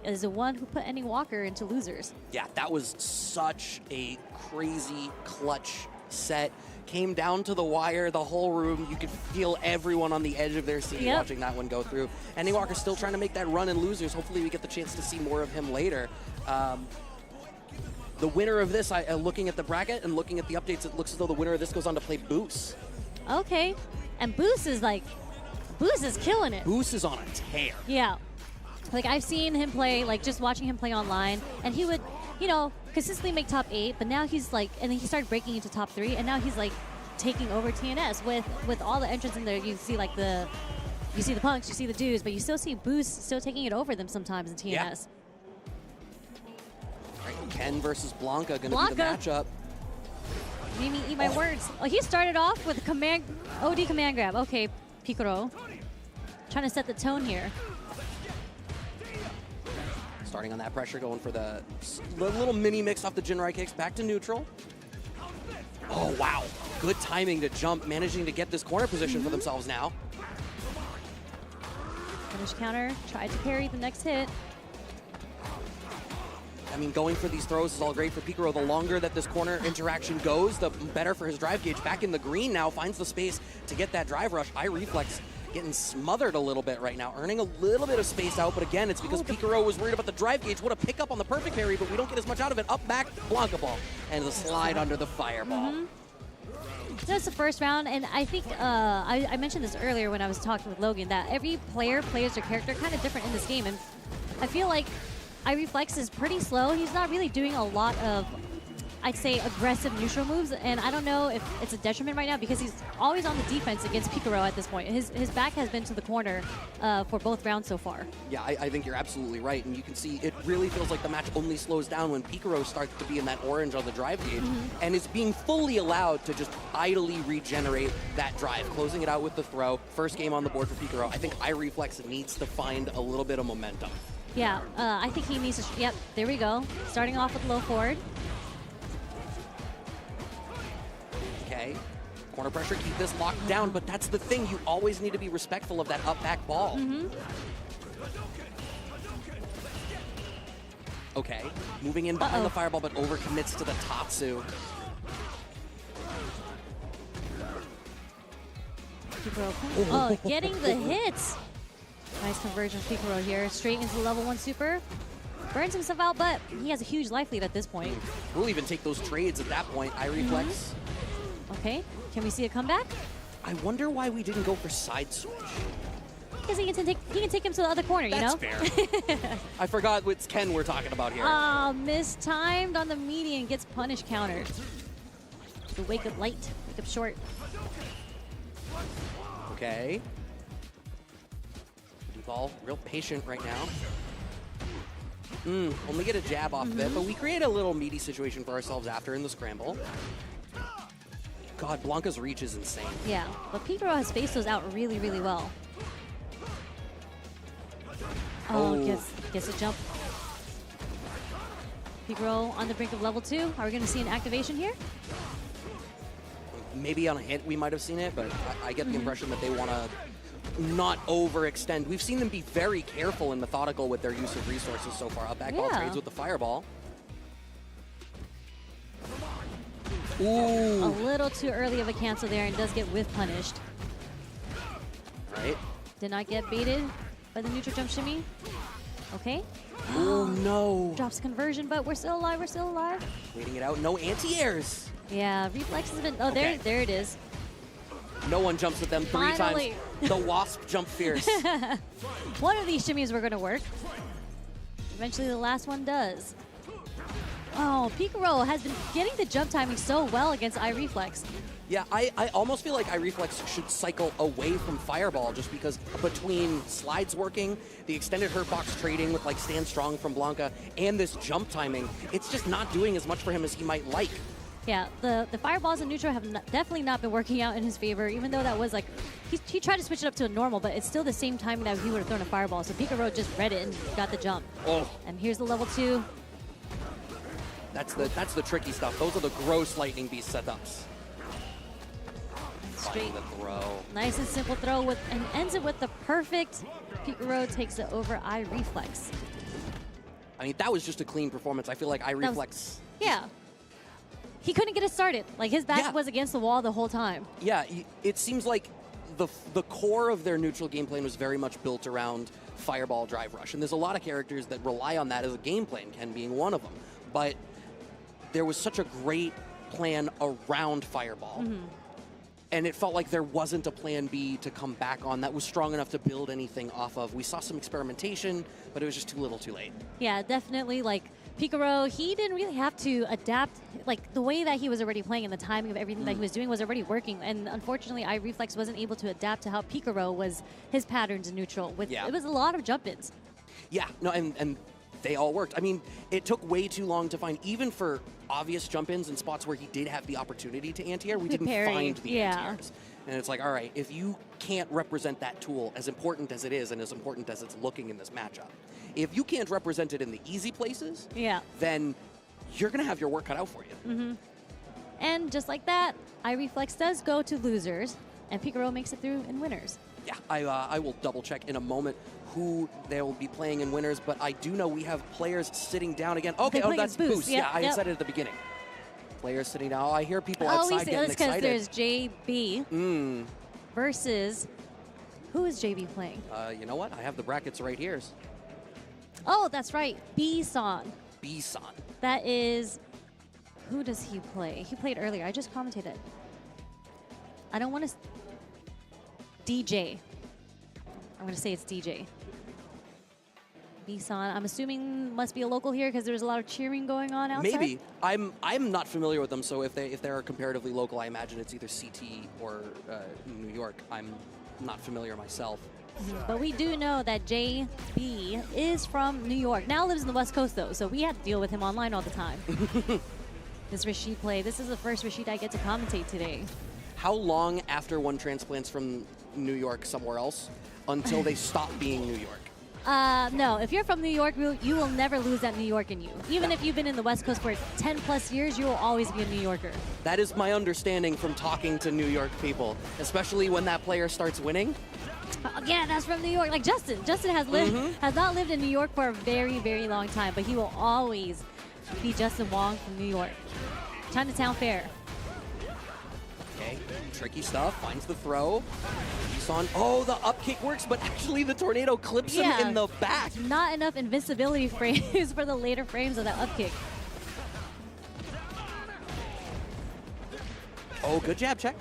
is the one who put Ending Walker into losers. Yeah, that was such a crazy clutch set. Came down to the wire, the whole room. You could feel everyone on the edge of their seat watching that one go through. Ending Walker's still trying to make that run in losers. Hopefully we get the chance to see more of him later. The winner of this, looking at the bracket and looking at the updates, it looks as though the winner of this goes on to play Boos. Okay, and Boos is killing it. Boos is on a tear. Yeah. Like, I've seen him play, like, just watching him play online, and he would, you know, consistently make top 8, but now he's, like, and then he started breaking into top 3, and now he's, like, taking over TNS with all the entrants in there. You see, like, you see the Punks, you see the Dudes, but you still see Boost still taking it over them sometimes in TNS. Yeah. Right, Ken versus Blanca going to be the matchup. Made me eat my words. Oh, he started off with OD command grab. Okay, Picaro. Trying to set the tone here. Starting on that pressure, going for the little mini mix off the Jinrai kicks, back to neutral. Oh, wow. Good timing to jump, managing to get this corner position for themselves now. Finish counter, tried to parry the next hit. I mean, going for these throws is all great for Picaro. The longer that this corner interaction goes, the better for his drive gauge. Back in the green now, finds the space to get that drive rush. iReflex getting smothered a little bit right now, earning a little bit of space out, but again, it's because Picaro was worried about the drive gauge. What a pickup on the perfect parry, but we don't get as much out of it. Up back, Blanca ball, and the slide under the fireball. That's the first round, and I think I mentioned this earlier when I was talking with Logan, that every player plays their character kind of different in this game, and I feel like iReflex is pretty slow. He's not really doing a lot of, I'd say, aggressive neutral moves, and I don't know if it's a detriment right now because he's always on the defense against Picaro at this point. His back has been to the corner for both rounds so far. Yeah, I think you're absolutely right, and you can see it really feels like the match only slows down when Picaro starts to be in that orange on the drive gauge and is being fully allowed to just idly regenerate that drive, closing it out with the throw. First game on the board for Picaro. I think iReflex needs to find a little bit of momentum. Yeah, I think he needs to, yep, there we go. Starting off with low forward. Okay, corner pressure, keep this locked down, but that's the thing. You always need to be respectful of that up-back ball. Okay, moving in behind the fireball, but overcommits to the Tatsu. Oh, getting the hits. Nice conversion of Picaro here, straight into the level 1 super. Burns himself out, but he has a huge life lead at this point. We'll even take those trades at that point. iReflex. Okay, can we see a comeback? I wonder why we didn't go for side switch. Because he can take him to the other corner, you know? That's fair. I forgot it's Ken we're talking about here. Mistimed on the median, gets punish countered. The wake up light, wake up short. Okay. Ball, real patient right now. Only get a jab off of it, but we create a little meaty situation for ourselves after in the scramble. God, Blanca's reach is insane. Yeah, but Picaro has spaced those out really, really well. Oh, gets a jump. Picaro on the brink of level 2. Are we going to see an activation here? Maybe on a hit we might have seen it, but I get the impression that they want to not overextend. We've seen them be very careful and methodical with their use of resources so far. Up back ball trades with the fireball. Ooh. A little too early of a cancel there and does get whiff punished. Right. Did not get baited by the neutral jump shimmy. Okay. Oh no. Drops conversion, but we're still alive, we're still alive. Waiting it out, no anti-airs. Yeah, reflex has been, there it is. No one jumps with them three times. The wasp jump fierce. One of these shimmies were going to work. Eventually the last one does. Oh, Picaro has been getting the jump timing so well against iReflex. Yeah, I almost feel like iReflex should cycle away from Fireball just because between slides working, the extended hurt box trading with like Stand Strong from Blanca, and this jump timing, it's just not doing as much for him as he might like. Yeah, the fireballs in neutral have definitely not been working out in his favor, even though that was like, he tried to switch it up to a normal, but it's still the same timing that he would have thrown a fireball. So Picaro just read it and got the jump. Oh. And here's the level 2. That's the tricky stuff. Those are the gross Lightning Beast setups. Straight the throw. Nice and simple throw and ends it with the perfect. Picaro takes it over iReflex. I mean, that was just a clean performance. I feel like iReflex. Yeah. He couldn't get it started. Like, his back was against the wall the whole time. Yeah, it seems like the core of their neutral game plan was very much built around Fireball Drive Rush. And there's a lot of characters that rely on that as a game plan, Ken being one of them. But there was such a great plan around Fireball. And it felt like there wasn't a plan B to come back on that was strong enough to build anything off of. We saw some experimentation, but it was just too little too late. Yeah, definitely. Like, Picaro, he didn't really have to adapt. Like, the way that he was already playing and the timing of everything that he was doing was already working. And unfortunately, iReflex wasn't able to adapt to how Picaro was his patterns in neutral. It was a lot of jump-ins. Yeah, no, and they all worked. I mean, it took way too long to find, even for obvious jump-ins and spots where he did have the opportunity to anti-air, we didn't find the anti-airs. And it's like, all right, if you can't represent that tool, as important as it is and as important as it's looking in this matchup, if you can't represent it in the easy places, then you're going to have your work cut out for you. And just like that, iReflex does go to losers, and Picaro makes it through in winners. Yeah, I will double-check in a moment who they will be playing in winners, but I do know we have players sitting down again. Okay, that's Boost. Yeah, I said it at the beginning. Players sitting down. I hear people outside getting excited. That's because there's JB versus, who is JB playing? You know what? I have the brackets right here. Oh, that's right. B-Son. B-Son. That is, who does he play? He played earlier. I just commented it. I don't want to. DJ. I'm going to say it's DJ. Bison, I'm assuming must be a local here because there's a lot of cheering going on outside. Maybe. I'm not familiar with them, so if they're comparatively local, I imagine it's either CT or New York. I'm not familiar myself. But we do know that JB is from New York. Now lives in the West Coast, though, so we have to deal with him online all the time. This Rashid play, this is the first Rashid I get to commentate today. How long after one transplants from New York somewhere else until they stop being New York? No, if you're from New York, you will never lose that New York in you. Even if you've been in the West Coast for 10 plus years, you will always be a New Yorker. That is my understanding from talking to New York people, especially when that player starts winning. Yeah, that's from New York. Like Justin. Justin has has not lived in New York for a very, very long time, but he will always be Justin Wong from New York. Chinatown Fair. Okay, tricky stuff, finds the throw. Bison, oh, the up kick works, but actually the tornado clips him in the back. Not enough invincibility frames for the later frames of that up kick. Oh, good jab check.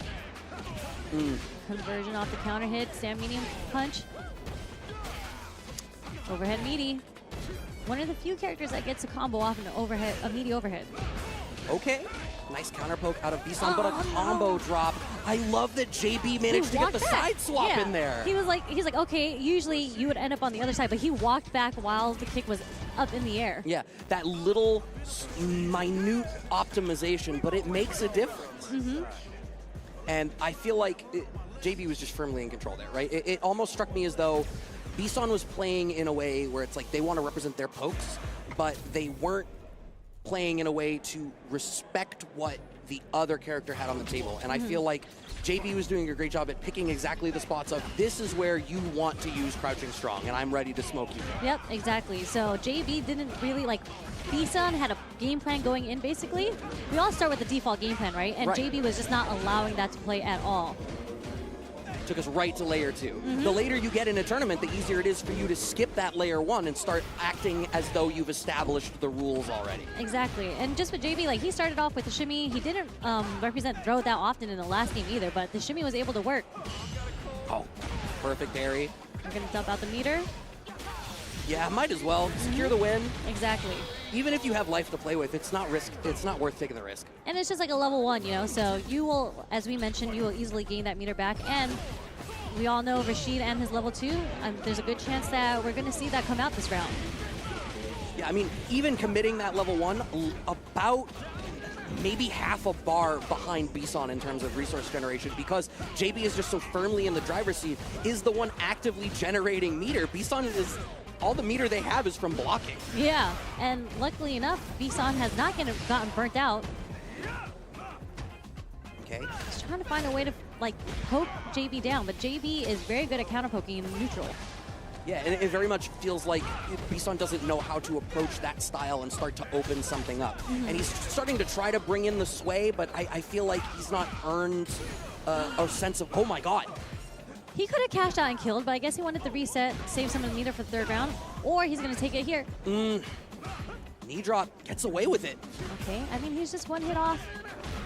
Conversion off the counter hit, Sam medium punch. Overhead meaty. One of the few characters that gets a combo off an overhead, a meaty overhead. Okay, nice counter poke out of Bison, but a combo drop. I love that JB managed to get the side swap in there. He's like, okay, usually you would end up on the other side, but he walked back while the kick was up in the air. Yeah, that little minute optimization, but it makes a difference. And I feel like JB was just firmly in control there, right? It almost struck me as though Bison was playing in a way where it's like they want to represent their pokes, but they weren't playing in a way to respect what the other character had on the table. And I feel like JB was doing a great job at picking exactly the spots of this is where you want to use crouching strong, and I'm ready to smoke you. Yep, exactly. So JB didn't really Bison had a game plan going in, basically. We all start with the default game plan, right? And JB was just not allowing that to play at all. Took us right to layer 2. The later you get in a tournament, the easier it is for you to skip that layer 1 and start acting as though you've established the rules already. Exactly. And just with JB, he started off with the shimmy. He didn't represent throw that often in the last game either, but the shimmy was able to work. Oh, perfect parry. We're going to dump out the meter. Yeah, might as well. Secure the win. Exactly. Even if you have life to play with, it's not worth taking the risk. And it's just like a level 1, you know, so you will, as we mentioned, you will easily gain that meter back. And we all know Rashid and his level 2, there's a good chance that we're going to see that come out this round. Yeah, I mean, even committing that level 1, about maybe half a bar behind Bison in terms of resource generation, because JB is just so firmly in the driver's seat, is the one actively generating meter. Bison is... all the meter they have is from blocking. Yeah, and luckily enough, Bison has not gotten burnt out. Okay. He's trying to find a way to poke JB down, but JB is very good at counter poking in neutral. Yeah, and it very much feels like Bison doesn't know how to approach that style and start to open something up. And he's starting to try to bring in the sway, but I feel like he's not earned a sense of, oh my god. He could have cashed out and killed, but I guess he wanted to reset, save some of the meter for the third round, or he's going to take it here. Knee drop, gets away with it. Okay, I mean, he's just one hit off.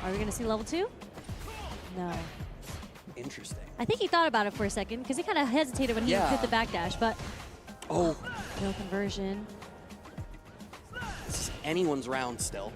Are we going to see level 2? No. Interesting. I think he thought about it for a second, because he kind of hesitated when he hit the backdash, but... Oh. No conversion. This is anyone's round still.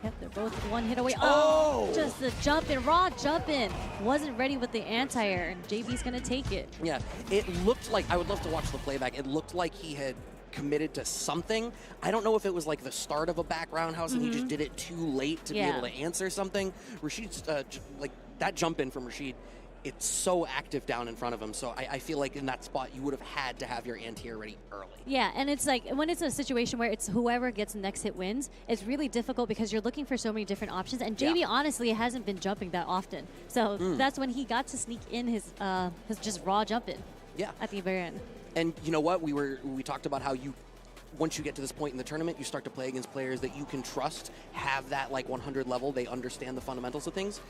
Yep, they're both one hit away. Oh! Just the jump in, raw jump in. Wasn't ready with the anti-air, and JB's going to take it. Yeah, it looked like, I would love to watch the playback, it looked like he had committed to something. I don't know if it was like the start of a back roundhouse and he just did it too late to be able to answer something. Rashid's, that jump in from Rashid, it's so active down in front of him, so I feel like in that spot you would have had to have your anti-air ready early. Yeah, and it's like when it's a situation where it's whoever gets the next hit wins, it's really difficult because you're looking for so many different options, and JB honestly hasn't been jumping that often. So that's when he got to sneak in his just raw jump in at the very end. And you know what? We talked about how once you get to this point in the tournament, you start to play against players that you can trust, have that 100 level, they understand the fundamentals of things.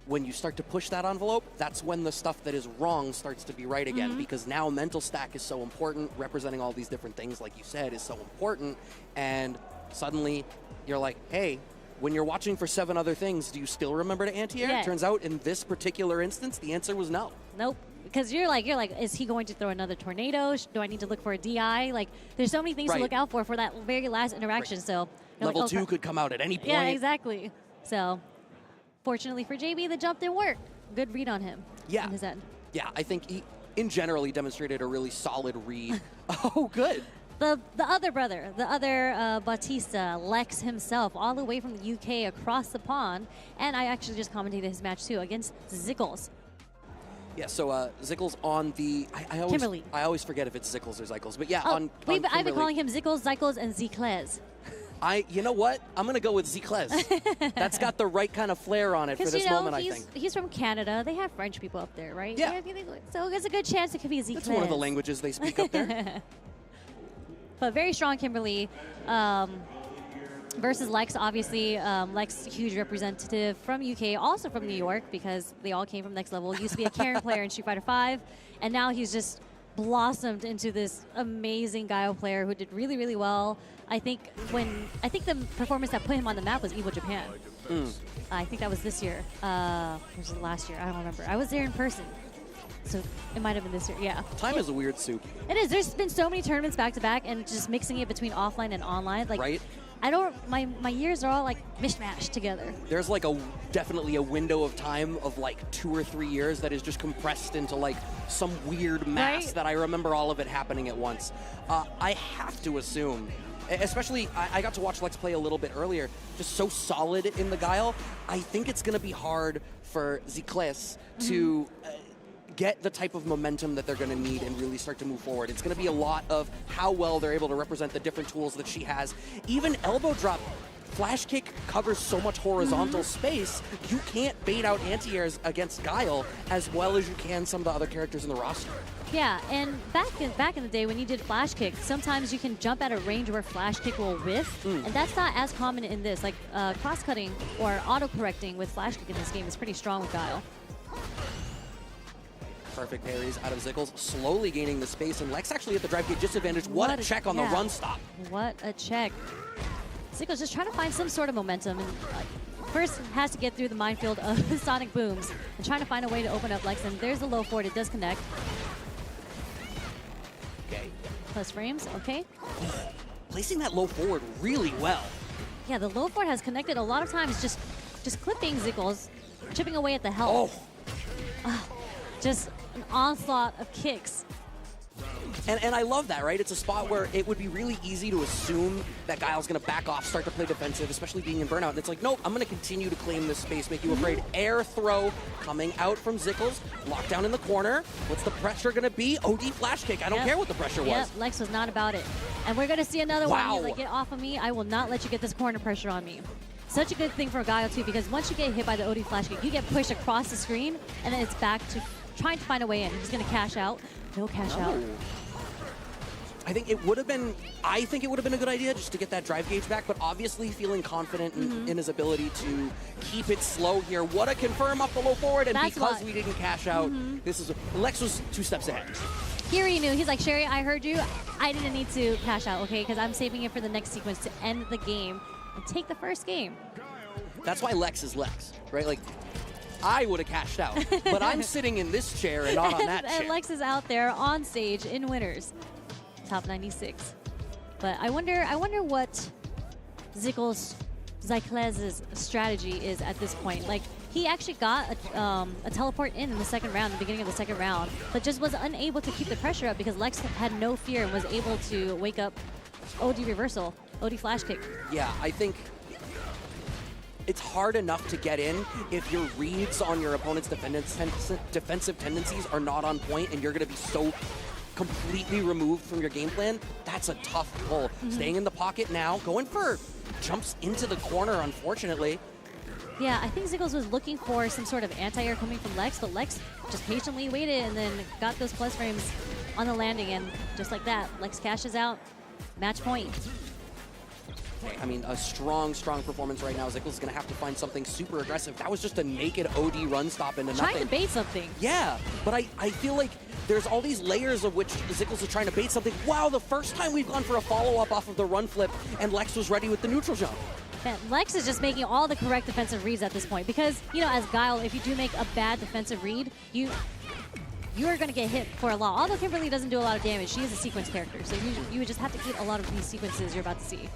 When you start to push that envelope, that's when the stuff that is wrong starts to be right again, because now mental stack is so important, representing all these different things, like you said, is so important, and suddenly you're like, hey, when you're watching for 7 other things, do you still remember to anti-air? Yeah. Turns out in this particular instance, the answer was no. Nope. Because you're like, is he going to throw another tornado? Do I need to look for a DI? Like, there's so many things to look out for that very last interaction. So Level like, 2 could come out at any point. Yeah, exactly. So, fortunately for JB, the jump didn't work. Good read on him. Yeah. On his end. Yeah, I think in general, he demonstrated a really solid read. Oh, good. The other brother, the other Bautista, Lex himself, all the way from the UK across the pond. And I actually just commentated his match, too, against Zickles. Yeah, so Zickles on the... Kimberly. I always forget if it's Zickles or Zyckles, but yeah, Oh, on I've been calling him Zickles, Zyckles, and Zicles. You know what? I'm going to go with Zicles. That's got the right kind of flair on it for this moment, I think. He's from Canada. They have French people up there, right? Yeah. So there's a good chance it could be Zicles. That's one of the languages they speak up there. But very strong Kimberly versus Lex. Obviously, Lex, huge representative from UK, also from New York, because they all came from Next Level. Used to be a Karen player in Street Fighter V, and now he's just blossomed into this amazing Guile player who did really, really well. I think the performance that put him on the map was Evo Japan. I think that was this year. Or was it last year? I don't remember. I was there in person. So it might have been this year, yeah. Time is a weird soup. It is. There's been so many tournaments back to back, and just mixing it between offline and online. Like, right? I don't. My years are all like mishmashed together. There's like definitely a window of time of like 2 or 3 years that is just compressed into like some weird mass that I remember all of it happening at once. I have to assume, especially I got to watch Lex play a little bit earlier, just so solid in the Guile. I think it's going to be hard for Zicles to get the type of momentum that they're going to need and really start to move forward. It's going to be a lot of how well they're able to represent the different tools that she has. Even elbow drop, flash kick covers so much horizontal space, you can't bait out anti-airs against Guile as well as you can some of the other characters in the roster. Yeah, and back in the day when you did flash kick, sometimes you can jump at a range where flash kick will whiff, and that's not as common in this. Like cross-cutting or auto-correcting with flash kick in this game is pretty strong with Guile. Perfect parries out of Zickles, slowly gaining the space, and Lex actually at the drive gate disadvantage. What a check on the run stop. What a check. Zickles just trying to find some sort of momentum, and first has to get through the minefield of Sonic Booms and trying to find a way to open up Lex, and there's the low forward. It does connect. Okay. Plus frames, okay. Placing that low forward really well. Yeah, the low forward has connected a lot of times, just clipping Zickles, chipping away at the health. Just an onslaught of kicks. And I love that, right? It's a spot where it would be really easy to assume that Guile's going to back off, start to play defensive, especially being in burnout. And it's like, nope, I'm going to continue to claim this space, make you afraid. Air throw coming out from Zickles, lockdown in the corner. What's the pressure going to be? OD flash kick. I don't care what the pressure was. Yep, Lex was not about it. And we're going to see another one. He's like, get off of me. I will not let you get this corner pressure on me. Such a good thing for Guile, too, because once you get hit by the OD flash kick, you get pushed across the screen, and then it's back to trying to find a way in. He's going to cash out. No cash out. I think it would have been a good idea just to get that drive gauge back, but obviously feeling confident in his ability to keep it slow here. What a confirm up the low forward, and because we didn't cash out, Lex was 2 steps ahead. He already knew. He's like, Sherry, I heard you. I didn't need to cash out, okay? Because I'm saving it for the next sequence to end the game and take the first game. That's why Lex is Lex, right? Like, I would have cashed out, but I'm sitting in this chair and not on that chair. And Lex is out there on stage in winners. Top 96. But I wonder what Zickles' strategy is at this point. Like, he actually got a teleport in the second round, the beginning of the second round, but just was unable to keep the pressure up because Lex had no fear and was able to wake up OD reversal, OD flash kick. Yeah, I think it's hard enough to get in if your reads on your opponent's defensive tendencies are not on point and you're going to be so completely removed from your game plan. That's a tough pull. Staying in the pocket now, going for jumps into the corner, unfortunately. Yeah, I think Zickles was looking for some sort of anti-air coming from Lex, but Lex just patiently waited and then got those plus frames on the landing, and just like that, Lex cashes out. Match point. I mean, a strong performance right now. Zickles is going to have to find something super aggressive. That was just a naked OD run stop into nothing. Trying to bait something. Yeah, but I feel like there's all these layers of which Zickles is trying to bait something. Wow, the first time we've gone for a follow-up off of the run flip, and Lex was ready with the neutral jump. Man, Lex is just making all the correct defensive reads at this point because, you know, as Guile, if you do make a bad defensive read, you are going to get hit for a lot. Although Kimberly doesn't do a lot of damage, she is a sequence character, so you would just have to eat a lot of these sequences you're about to see.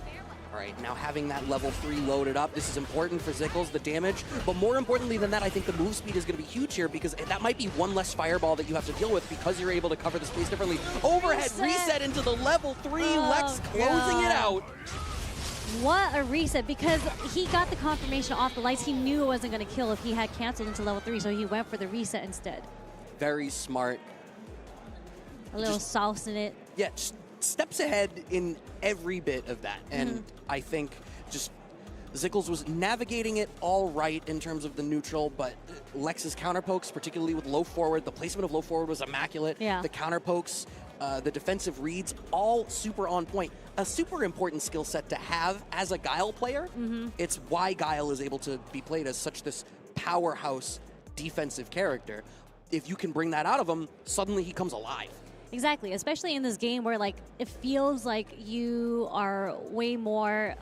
All right, now having that level 3 loaded up, this is important for Zickles, the damage, but more importantly than that, I think the move speed is going to be huge here because that might be one less fireball that you have to deal with because you're able to cover the space differently. Overhead reset into the level 3, Lex closing it out. What a reset, because he got the confirmation off the lights. He knew it wasn't going to kill if he had canceled into level 3, so he went for the reset instead. Very smart. A little sauce in it. Yeah, just steps ahead in every bit of that. And I think just Zickles was navigating it all right in terms of the neutral, but Lex's counter pokes, particularly with low forward, the placement of low forward was immaculate. Yeah. The counter pokes, the defensive reads, all super on point. A super important skill set to have as a Guile player. It's why Guile is able to be played as such this powerhouse defensive character. If you can bring that out of him, suddenly he comes alive. Exactly, especially in this game where like it feels like you are way more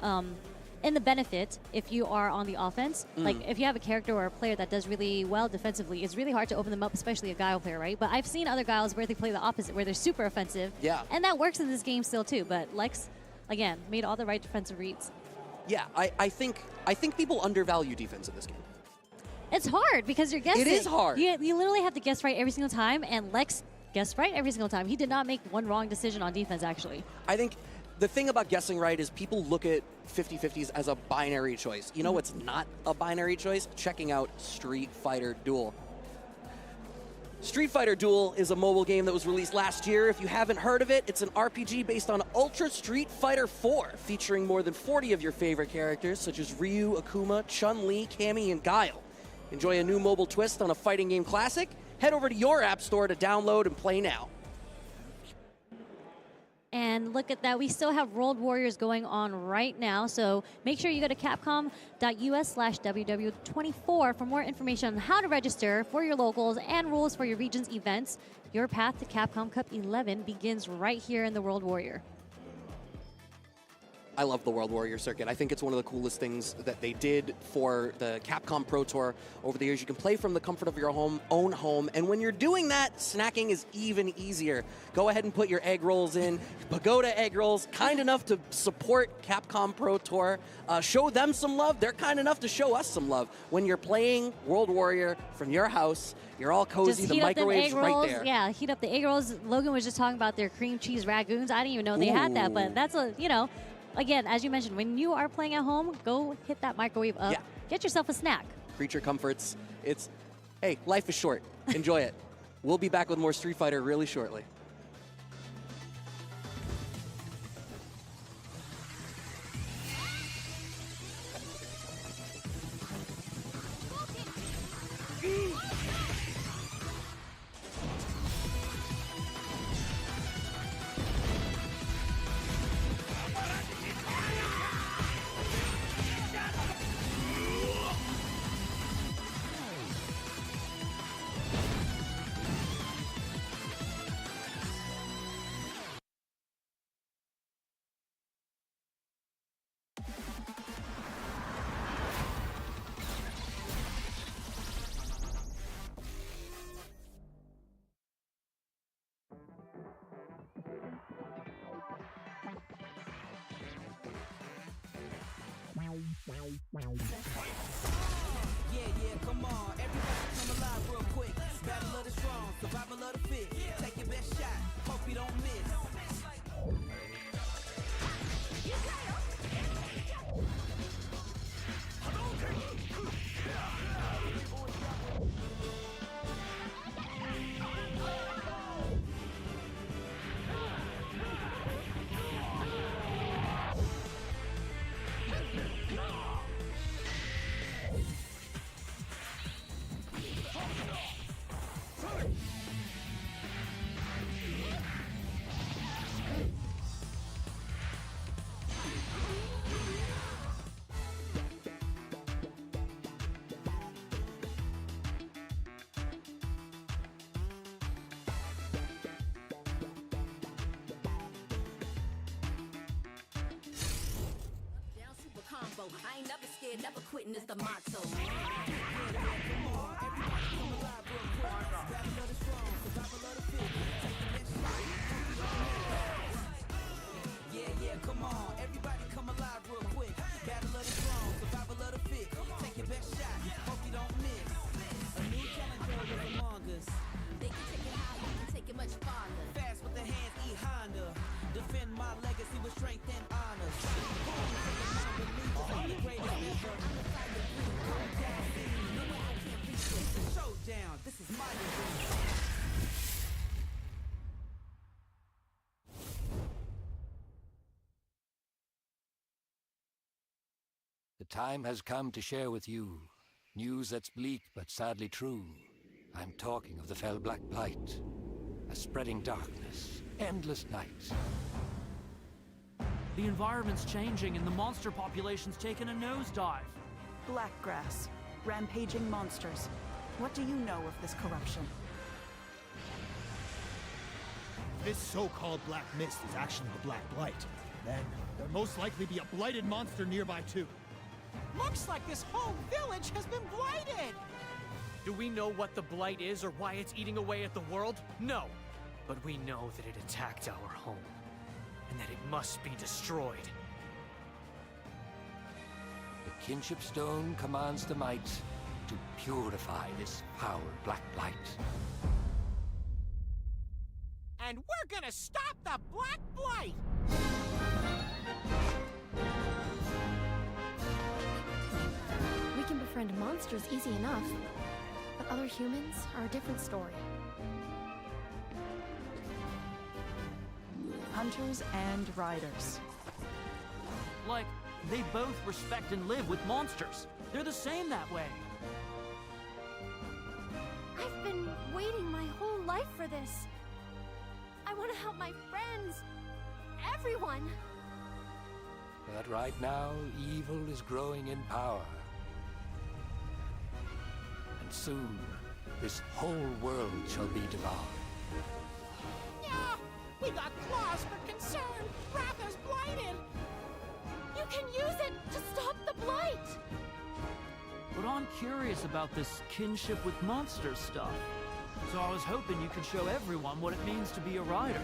in the benefit if you are on the offense. Like if you have a character or a player that does really well defensively, it's really hard to open them up, especially a Guile player, right? But I've seen other Guiles where they play the opposite, where they're super offensive. Yeah. And that works in this game still too, but Lex, again, made all the right defensive reads. Yeah, I think people undervalue defense in this game. It's hard because you're guessing. It is hard. You literally have to guess right every single time, and Lex guessed right every single time. He did not make one wrong decision on defense, actually. I think the thing about guessing right is people look at 50-50s as a binary choice. You know what's not a binary choice? Checking out Street Fighter Duel. Street Fighter Duel is a mobile game that was released last year. If you haven't heard of it, it's an RPG based on Ultra Street Fighter 4, featuring more than 40 of your favorite characters, such as Ryu, Akuma, Chun-Li, Cammy, and Guile. Enjoy a new mobile twist on a fighting game classic? Head over to your app store to download and play now. And look at that. We still have World Warriors going on right now. So make sure you go to capcom.us/WW24 for more information on how to register for your locals and rules for your region's events. Your path to Capcom Cup 11 begins right here in the World Warrior. I love the World Warrior circuit. I think it's one of the coolest things that they did for the Capcom Pro Tour over the years. You can play from the comfort of your own home, and when you're doing that, snacking is even easier. Go ahead and put your egg rolls in. Pagoda Egg Rolls, kind enough to support Capcom Pro Tour. Show them some love. They're kind enough to show us some love. When you're playing World Warrior from your house, you're all cozy, the microwave's right there. Yeah, heat up the egg rolls. Logan was just talking about their cream cheese ragoons. I didn't even know they had that, but that's a, you know, again, as you mentioned, when you are playing at home, go hit that microwave up. Yeah. Get yourself a snack. Creature comforts. It's, hey, life is short. Enjoy it. We'll be back with more Street Fighter really shortly. Yeah, come on. Everybody come alive real quick. Battle of the strong, survival of the fit. Take your best shot. Hope you don't miss. and never quitting is the motto. Yeah, come on, everybody come alive real quick. Battle of the strong, survival of the fit. Take your best shot, hope you don't miss. A new challenger is among us. They can take it high, you can take it much farther. Fast with the hands, E Honda. Defend my legacy with strength and honor. Boom, take it, my believers. I'm the greatest ever. Come down, see, no way I can't reach this. It's a showdown, this is my arena. The time has come to share with you news that's bleak but sadly true. I'm talking of the fell black blight, a spreading darkness, endless nights. The environment's changing and the monster population's taken a nosedive. Blackgrass, rampaging monsters. What do you know of this corruption? This so-called black mist is actually the Black Blight. Then, there'll most likely be a blighted monster nearby too. Looks like this whole village has been blighted! Do we know what the blight is or why it's eating away at the world? No. But we know that it attacked our home, and that it must be destroyed. The kinship stone commands the might to purify this foul black blight. And we're gonna stop the Black Blight! We can befriend monsters easy enough, but other humans are a different story. Hunters and riders. Like, they both respect and live with monsters. They're the same that way. I've been waiting my whole life for this. I want to help my friends. Everyone. But right now, evil is growing in power. And soon, this whole world shall be devoured. Yeah, we got claws for concern. Ratha's blighted. You can use it to stop the blight. But I'm curious about this kinship with monsters stuff. So I was hoping you could show everyone what it means to be a rider.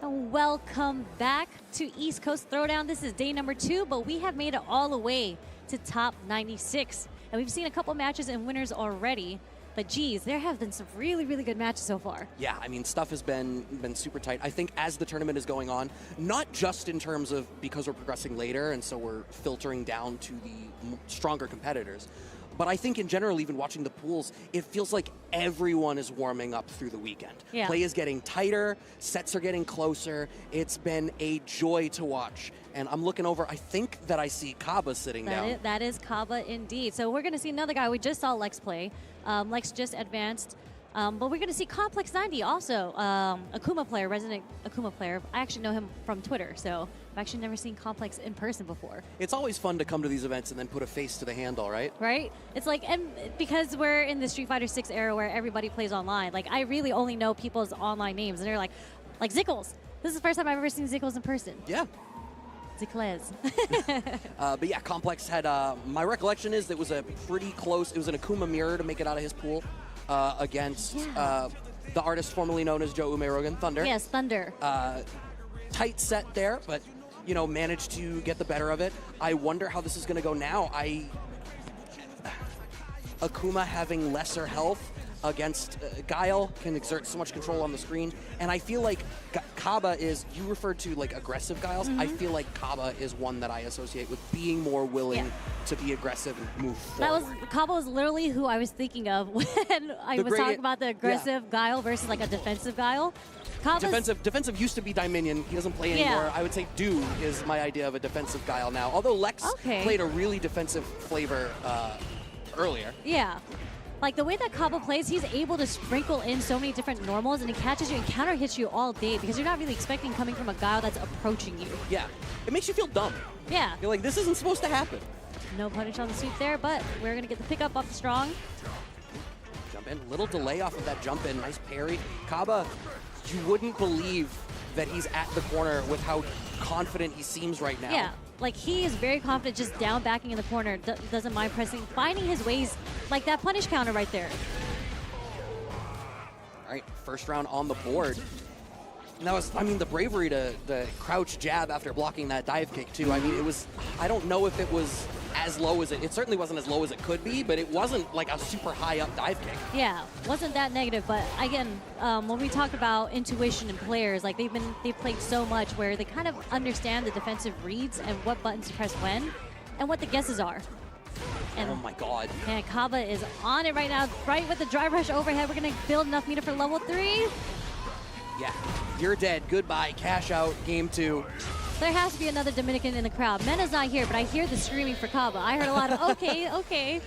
Welcome back to East Coast Throwdown. This is day number 2, but we have made it all the way to top 96. And we've seen a couple matches and winners already. But geez, there have been some really, really good matches so far. Yeah, I mean, stuff has been super tight. I think as the tournament is going on, not just in terms of because we're progressing later and so we're filtering down to the stronger competitors, but I think in general, even watching the pools, it feels like everyone is warming up through the weekend. Yeah. Play is getting tighter, sets are getting closer. It's been a joy to watch. And I'm looking over, I think that I see Kaba sitting down. That is Kaba indeed. So we're going to see another guy. We just saw Lex play. Lex just advanced. But we're going to see Complex 90 also, Akuma player, resident Akuma player. I actually know him from Twitter, so I've actually never seen Complex in person before. It's always fun to come to these events and then put a face to the handle, right? Right? It's like, and because we're in the Street Fighter 6 era where everybody plays online, like I really only know people's online names, and they're like Zickles. This is the first time I've ever seen Zickles in person. Yeah. Zickles. But yeah, Complex had, my recollection is that it was a pretty close, it was an Akuma mirror to make it out of his pool. Against the artist formerly known as Joe Umerogan, Thunder. Yes, Thunder. Tight set there, but, you know, managed to get the better of it. I wonder how this is going to go now. Akuma having lesser health against Guile can exert so much control on the screen, and I feel like Kaba is, you referred to like aggressive Guiles, I feel like Kaba is one that I associate with being more willing to be aggressive and move forward. Kaba was literally who I was thinking of when I was talking about the aggressive Guile versus like a defensive Guile. Defensive used to be Dominion. He doesn't play anymore. I would say Do is my idea of a defensive Guile now. Although Lex played a really defensive flavor earlier. Yeah. Like the way that Kaba plays, he's able to sprinkle in so many different normals, and he catches you and counter hits you all day because you're not really expecting coming from a Guile that's approaching you. Yeah. It makes you feel dumb. Yeah. You're like, this isn't supposed to happen. No punish on the sweep there, but we're going to get the pickup off the strong. Jump in. Little delay off of that jump in. Nice parry. Kaba, you wouldn't believe that he's at the corner with how confident he seems right now. Yeah. Like, he is very confident just down backing in the corner, doesn't mind pressing, finding his ways, like that punish counter right there. All right, first round on the board. And that was, I mean, the bravery to the crouch jab after blocking that dive kick, too. I mean, it was, I don't know if it was as low as it certainly wasn't as low as it could be, but it wasn't like a super high up dive kick. Yeah, wasn't that negative, but again, when we talk about intuition in players, like they've played so much where they kind of understand the defensive reads and what buttons to press when, and what the guesses are. And oh my God. Man, Kaba is on it right now, right with the drive rush overhead. We're gonna build enough meter for level 3. Yeah, you're dead, goodbye, cash out, game 2. There has to be another Dominican in the crowd. Mena's not here, but I hear the screaming for Kaba. I heard a lot of, okay, okay.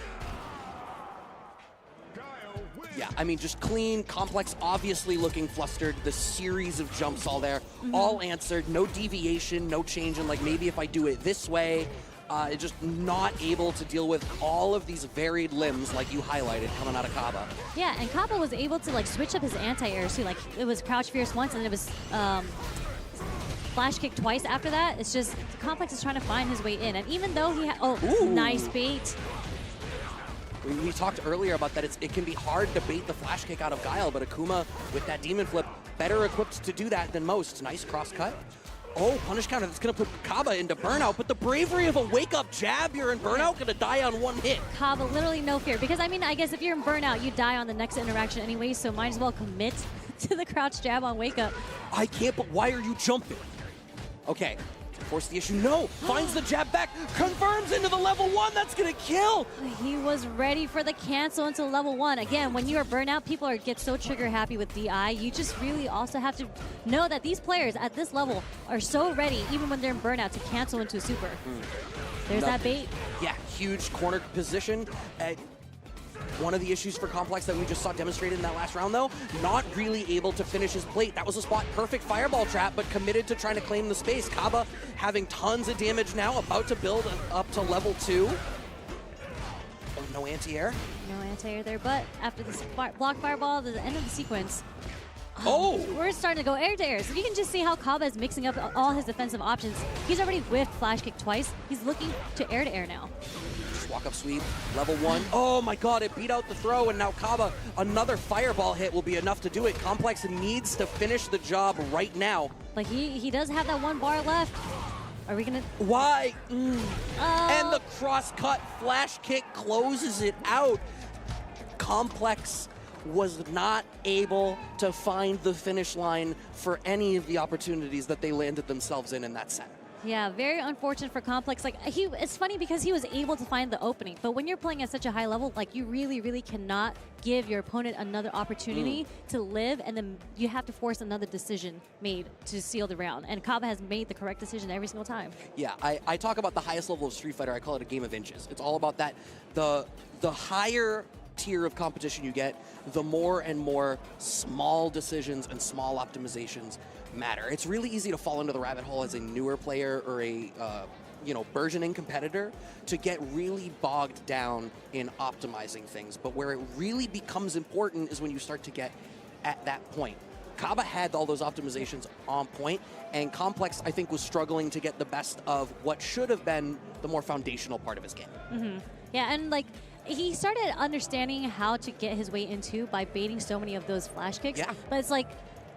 Yeah, I mean, just clean, Complex, obviously looking flustered. The series of jumps all there, all answered. No deviation, no change in, like, maybe if I do it this way. Just not able to deal with all of these varied limbs like you highlighted coming out of Kaba. Yeah, and Kaba was able to, like, switch up his anti-airs, too. Like, it was crouch fierce once, and then it was flash kick twice after that. It's just Complex is trying to find his way in. And even though he had, nice bait. We talked earlier about that it can be hard to bait the flash kick out of Guile, but Akuma with that demon flip, better equipped to do that than most. Nice cross cut. Oh, punish counter that's gonna put Kaba into burnout, but the bravery of a wake-up jab, you're in burnout, gonna die on one hit. Kaba, literally no fear, because I mean, I guess if you're in burnout, you die on the next interaction anyway, so might as well commit to the crouch jab on wake up. I can't, but why are you jumping? Okay, force the issue, no, finds the jab back, confirms into the level 1, that's gonna kill. He was ready for the cancel into level 1. Again, when you are burnout, people get so trigger happy with DI. You just really also have to know that these players at this level are so ready, even when they're in burnout, to cancel into a super. There's that bait. Yeah, huge corner position. One of the issues for Complex that we just saw demonstrated in that last round, though, not really able to finish his plate. That was a spot perfect fireball trap, but committed to trying to claim the space. Kaba having tons of damage now, about to build up to level 2. Oh, no anti-air. No anti-air there, but after this block fireball, the end of the sequence, we're starting to go air to air. So you can just see how Kaba is mixing up all his defensive options. He's already whiffed flash kick twice. He's looking to air now. Walk up sweep, level 1. Oh my God, it beat out the throw, and now Kaba, another fireball hit will be enough to do it. Complex needs to finish the job right now. But he does have that 1 bar left. Are we gonna? Why? And the cross-cut flash kick closes it out. Complex was not able to find the finish line for any of the opportunities that they landed themselves in that set. Yeah, very unfortunate for Complex. Like, it's funny because he was able to find the opening, but when you're playing at such a high level, like, you really, really cannot give your opponent another opportunity to live, and then you have to force another decision made to seal the round. And Kaba has made the correct decision every single time. Yeah, I talk about the highest level of Street Fighter. I call it a game of inches. It's all about that. The higher tier of competition you get, the more and more small decisions and small optimizations matter. It's really easy to fall into the rabbit hole as a newer player or a burgeoning competitor to get really bogged down in optimizing things. But where it really becomes important is when you start to get at that point. Kaba had all those optimizations on point, and Complex, I think, was struggling to get the best of what should have been the more foundational part of his game. Yeah, and like, he started understanding how to get his way into by baiting so many of those flash kicks. Yeah. But it's like,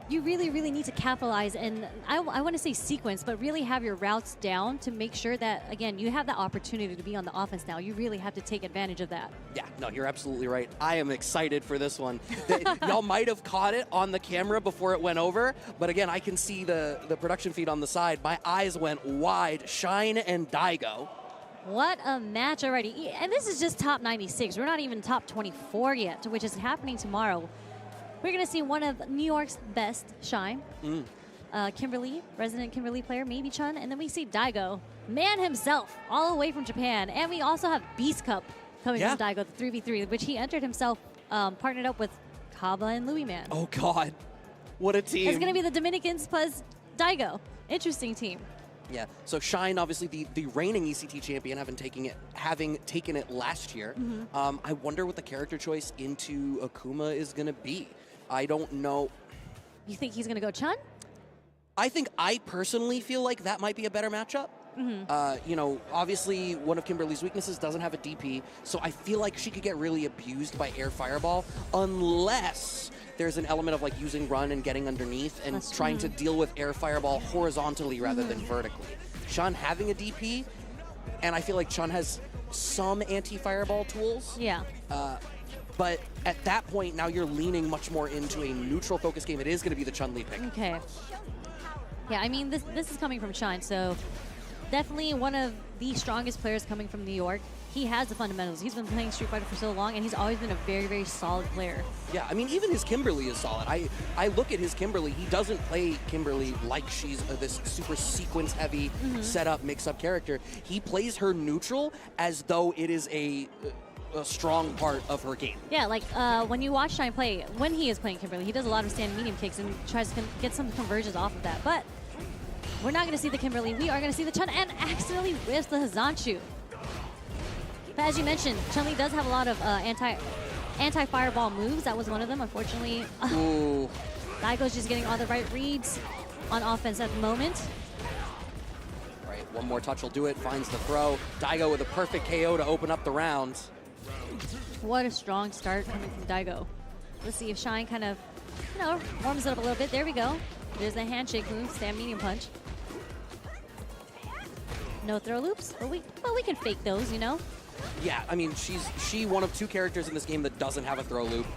you really, really need to capitalize, and I want to say sequence, but really have your routes down to make sure that, again, you have the opportunity to be on the offense now. You really have to take advantage of that. Yeah, no, you're absolutely right. I am excited for this one. Y'all might have caught it on the camera before it went over, but again, I can see the production feed on the side. My eyes went wide. Shine and Daigo. What a match already. And this is just top 96. We're not even top 24 yet, which is happening tomorrow. We're going to see one of New York's best shine. Kimberly, resident Kimberly player, maybe Chun. And then we see Daigo, man himself, all the way from Japan. And we also have Beast Cup coming from Daigo, the 3v3, which he entered himself, partnered up with Kaba and Louis Man. Oh, God. What a team. It's going to be the Dominicans plus Daigo. Interesting team. Yeah, so Shine, obviously the reigning ECT champion, having taken it last year. I wonder what the character choice into Akuma is going to be. I don't know. You think he's going to go Chun? I personally feel like that might be a better matchup. You know, obviously one of Kimberly's weaknesses doesn't have a DP, so I feel like she could get really abused by air fireball unless there's an element of like using run and getting underneath and trying to deal with air fireball horizontally rather than vertically. Chun having a DP, and I feel like Chun has some anti-fireball tools. Yeah. But at that point, now you're leaning much more into a neutral focus game. It is going to be the Chun-Li pick. Okay. Yeah, I mean, this is coming from Shine, so definitely one of the strongest players coming from New York. He has the fundamentals. He's been playing Street Fighter for so long, and he's always been a very, very solid player. Yeah, I mean, even his Kimberly is solid. I look at his Kimberly. He doesn't play Kimberly like she's this super sequence-heavy, setup, mix-up character. He plays her neutral as though it is a strong part of her game. Yeah, like when you watch Shine play, when he is playing Kimberly, he does a lot of stand medium kicks and tries to get some conversions off of that. But we're not going to see the Kimberly. We are going to see the Chun, and accidentally whiffs the Hazanchu. But as you mentioned, Chun-Li does have a lot of anti-fireball moves. That was one of them, unfortunately. Daigo's just getting all the right reads on offense at the moment. All right, one more touch will do it. Finds the throw. Daigo with a perfect KO to open up the round. What a strong start coming from Daigo. Let's see if Shine kind of, you know, warms it up a little bit. There we go. There's the handshake move, stand medium punch. No throw loops, but we can fake those, you know. Yeah, I mean, she's one of two characters in this game that doesn't have a throw loop.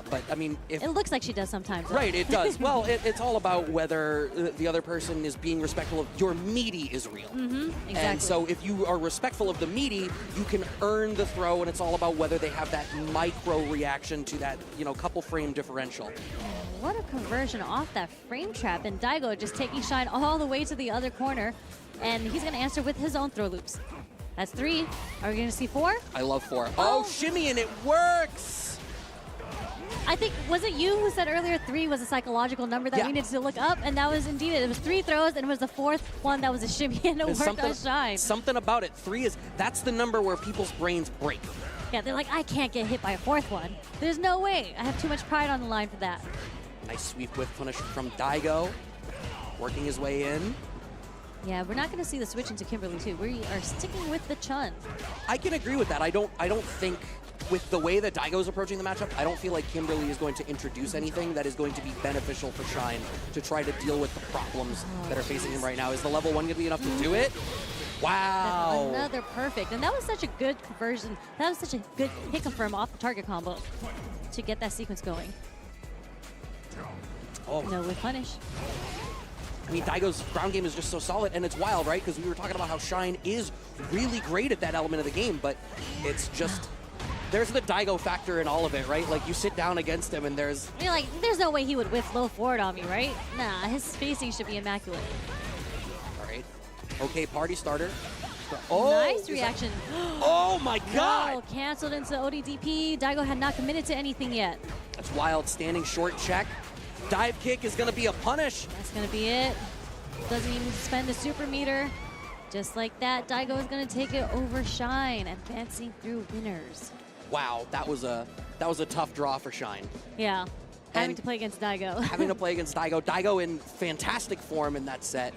But, I mean, if... It looks like she does sometimes, though. Right, it does. Well, it's all about whether the other person is being respectful of your meaty is real. Exactly. And so if you are respectful of the meaty, you can earn the throw, and it's all about whether they have that micro reaction to that, you know, couple frame differential. What a conversion off that frame trap, and Daigo just taking Shine all the way to the other corner, and he's going to answer with his own throw loops. That's 3. Are we going to see 4? I love 4. Oh, shimmy, and it works! I think, was it you who said earlier 3 was a psychological number that we needed to look up? And that was indeed it. It was 3 throws, and it was the 4th one that was a shimmy, and it worked on Shine. Something about it. 3 that's the number where people's brains break. Yeah, they're like, I can't get hit by a 4th one. There's no way. I have too much pride on the line for that. Nice sweep with punish from Daigo. Working his way in. Yeah, we're not going to see the switch into Kimberly, too. We are sticking with the Chun. I can agree with that. I don't think, with the way that Daigo's approaching the matchup, I don't feel like Kimberly is going to introduce anything that is going to be beneficial for Shine to try to deal with the problems that are facing him right now. Is the level 1 going to be enough to do it? Wow. That's another perfect. And that was such a good conversion. That was such a good hit confirm off the target combo to get that sequence going. Oh. No with punish. I mean, Daigo's ground game is just so solid, and it's wild, right? Because we were talking about how Shine is really great at that element of the game, but it's just... There's the Daigo factor in all of it, right? Like, you sit down against him, and there's... I mean, like, there's no way he would whiff low forward on me, right? Nah, his spacing should be immaculate. All right. Okay, party starter. Oh! Nice reaction. Oh, my God! No, canceled into ODDP. Daigo had not committed to anything yet. That's wild. Standing short check. Dive kick is going to be a punish. That's going to be it. Doesn't even spend the super meter. Just like that, Daigo is going to take it over Shine, advancing through winners. Wow, that was a tough draw for Shine. Yeah, having to play against Daigo. Having to play against Daigo. Daigo in fantastic form in that set.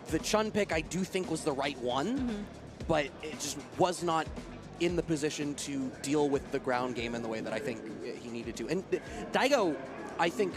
The Chun pick, I do think, was the right one, but it just was not in the position to deal with the ground game in the way that I think he needed to. And Daigo, I think,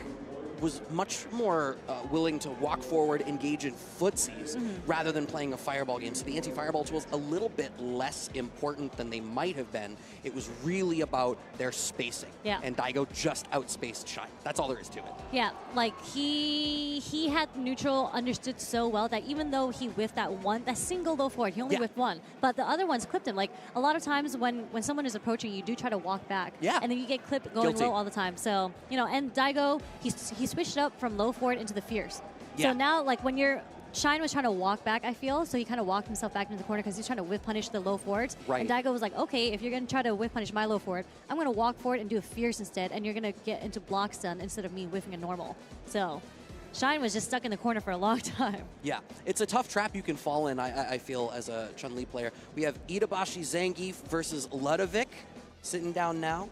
was much more willing to walk forward, engage in footsies, rather than playing a fireball game. So the anti-fireball tool's a little bit less important than they might have been. It was really about their spacing. Yeah. And Daigo just outspaced Shine. That's all there is to it. Yeah, like he had neutral understood so well that even though he whiffed that single low forward, he only whiffed one, but the other ones clipped him. Like a lot of times when someone is approaching you, do try to walk back. Yeah. And then you get clipped going low all the time. So, you know, and Daigo, he switched up from low forward into the fierce. Yeah. So now, like when Shine was trying to walk back, I feel, so he kind of walked himself back into the corner because he's trying to whiff punish the low forwards. Right. And Daigo was like, okay, if you're going to try to whiff punish my low forward, I'm going to walk forward and do a fierce instead, and you're going to get into block stun instead of me whiffing a normal. So Shine was just stuck in the corner for a long time. Yeah, it's a tough trap you can fall in, I feel, as a Chun-Li player. We have Itabashi Zangief versus Ludovic sitting down now.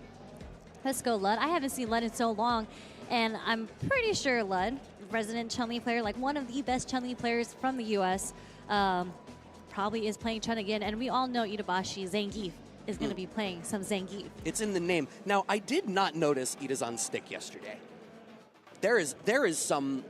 Let's go, Lud. I haven't seen Lud in so long, and I'm pretty sure Lud, resident Chun-Li player, like one of the best Chun-Li players from the U.S., probably is playing Chun again, and we all know Itabashi Zangief is going to be playing some Zangief. It's in the name. Now, I did not notice Ita's on stick yesterday. There is some...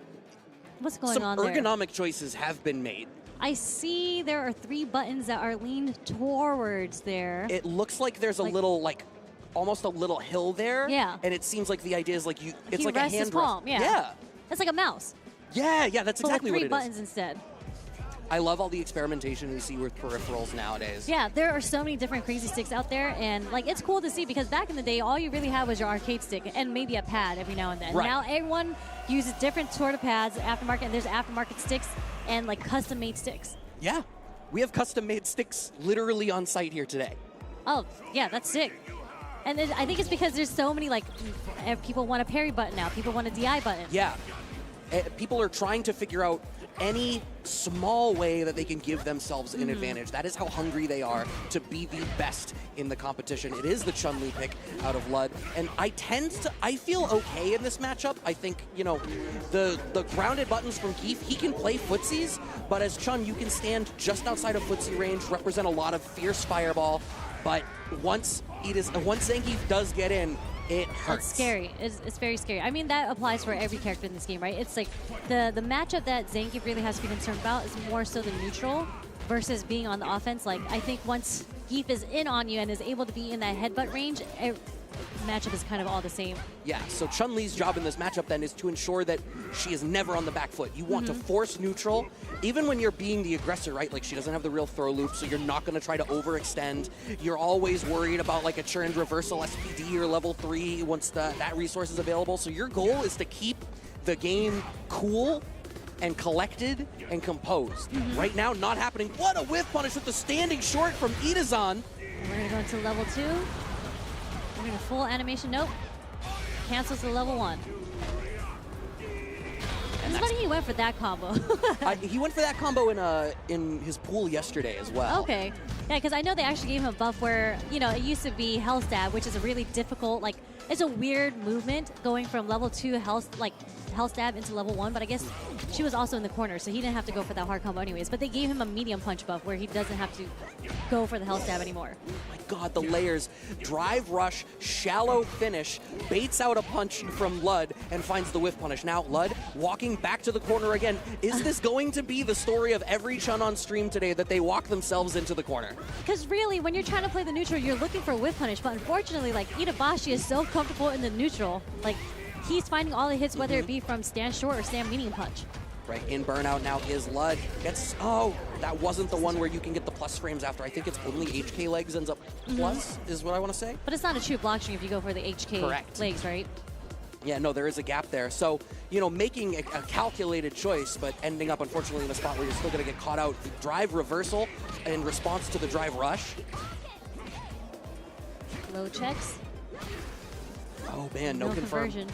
What's going on there? Some ergonomic choices have been made. I see there are 3 buttons that are leaned towards there. It looks like there's a little, like, almost a little hill there. Yeah. And it seems like the idea is like it's he like a rests hand his palm. rest. Yeah. It's like a mouse. Yeah, that's but exactly with 3 what it buttons is. instead. I love all the experimentation we see with peripherals nowadays. Yeah, there are so many different crazy sticks out there, and like it's cool to see because back in the day, all you really had was your arcade stick and maybe a pad every now and then. Right. Now everyone uses different sort of pads, aftermarket, and there's aftermarket sticks and like custom-made sticks. Yeah, we have custom-made sticks literally on site here today. Oh, yeah, that's sick. And I think it's because there's so many, like, people want a parry button now. People want a DI button. Yeah. People are trying to figure out any small way that they can give themselves an advantage. That is how hungry they are to be the best in the competition. It is the Chun-Li pick out of Lud. And I feel okay in this matchup. I think, you know, the grounded buttons from Geef, he can play footsies, but as Chun, you can stand just outside of footsie range, represent a lot of fierce fireball. But once Zangief does get in, it hurts. It's scary. It's very scary. I mean, that applies for every character in this game, right? It's like the matchup that Zangief really has to be concerned about is more so the neutral versus being on the offense. Like, I think once Geef is in on you and is able to be in that headbutt range, matchup is kind of all the same. Yeah, so Chun-Li's job in this matchup then is to ensure that she is never on the back foot. You want to force neutral, even when you're being the aggressor, right? Like, she doesn't have the real throw loop, so you're not going to try to overextend. You're always worried about like a churned reversal SPD or level 3 once that resource is available. So your goal is to keep the game cool and collected and composed. Right now, not happening. What a whiff punish with the standing short from Itazan. We're going to go into level 2. We're going to full animation. Nope. Cancels the level 1. It's funny he went for that combo. He went for that combo in his pool yesterday as well. Okay. Yeah, because I know they actually gave him a buff where, you know, it used to be Hell Stab, which is a really difficult, like, it's a weird movement going from level 2 Hell Stab into level 1, but I guess she was also in the corner, so he didn't have to go for that hard combo anyways. But they gave him a medium punch buff where he doesn't have to go for the Hell Stab anymore. Oh my god, the layers. Drive rush, shallow finish, baits out a punch from Lud and finds the whiff punish. Now Lud walking back to the corner again. Is this going to be the story of every Chun on stream today, that they walk themselves into the corner? Because really, when you're trying to play the neutral, you're looking for a whiff punish, but unfortunately, like, Itabashi is so comfortable in the neutral. Like, he's finding all the hits, whether it be from stand short or stand medium punch. Right, in burnout now is Lud. Oh, that wasn't the one where you can get the plus frames after. I think it's only HK legs ends up plus, is what I want to say. But it's not a true block string if you go for the HK legs, right? Yeah, no, there is a gap there. So, you know, making a calculated choice, but ending up, unfortunately, in a spot where you're still going to get caught out. The drive reversal in response to the drive rush. Low checks. Oh, man, no confirm. Conversion.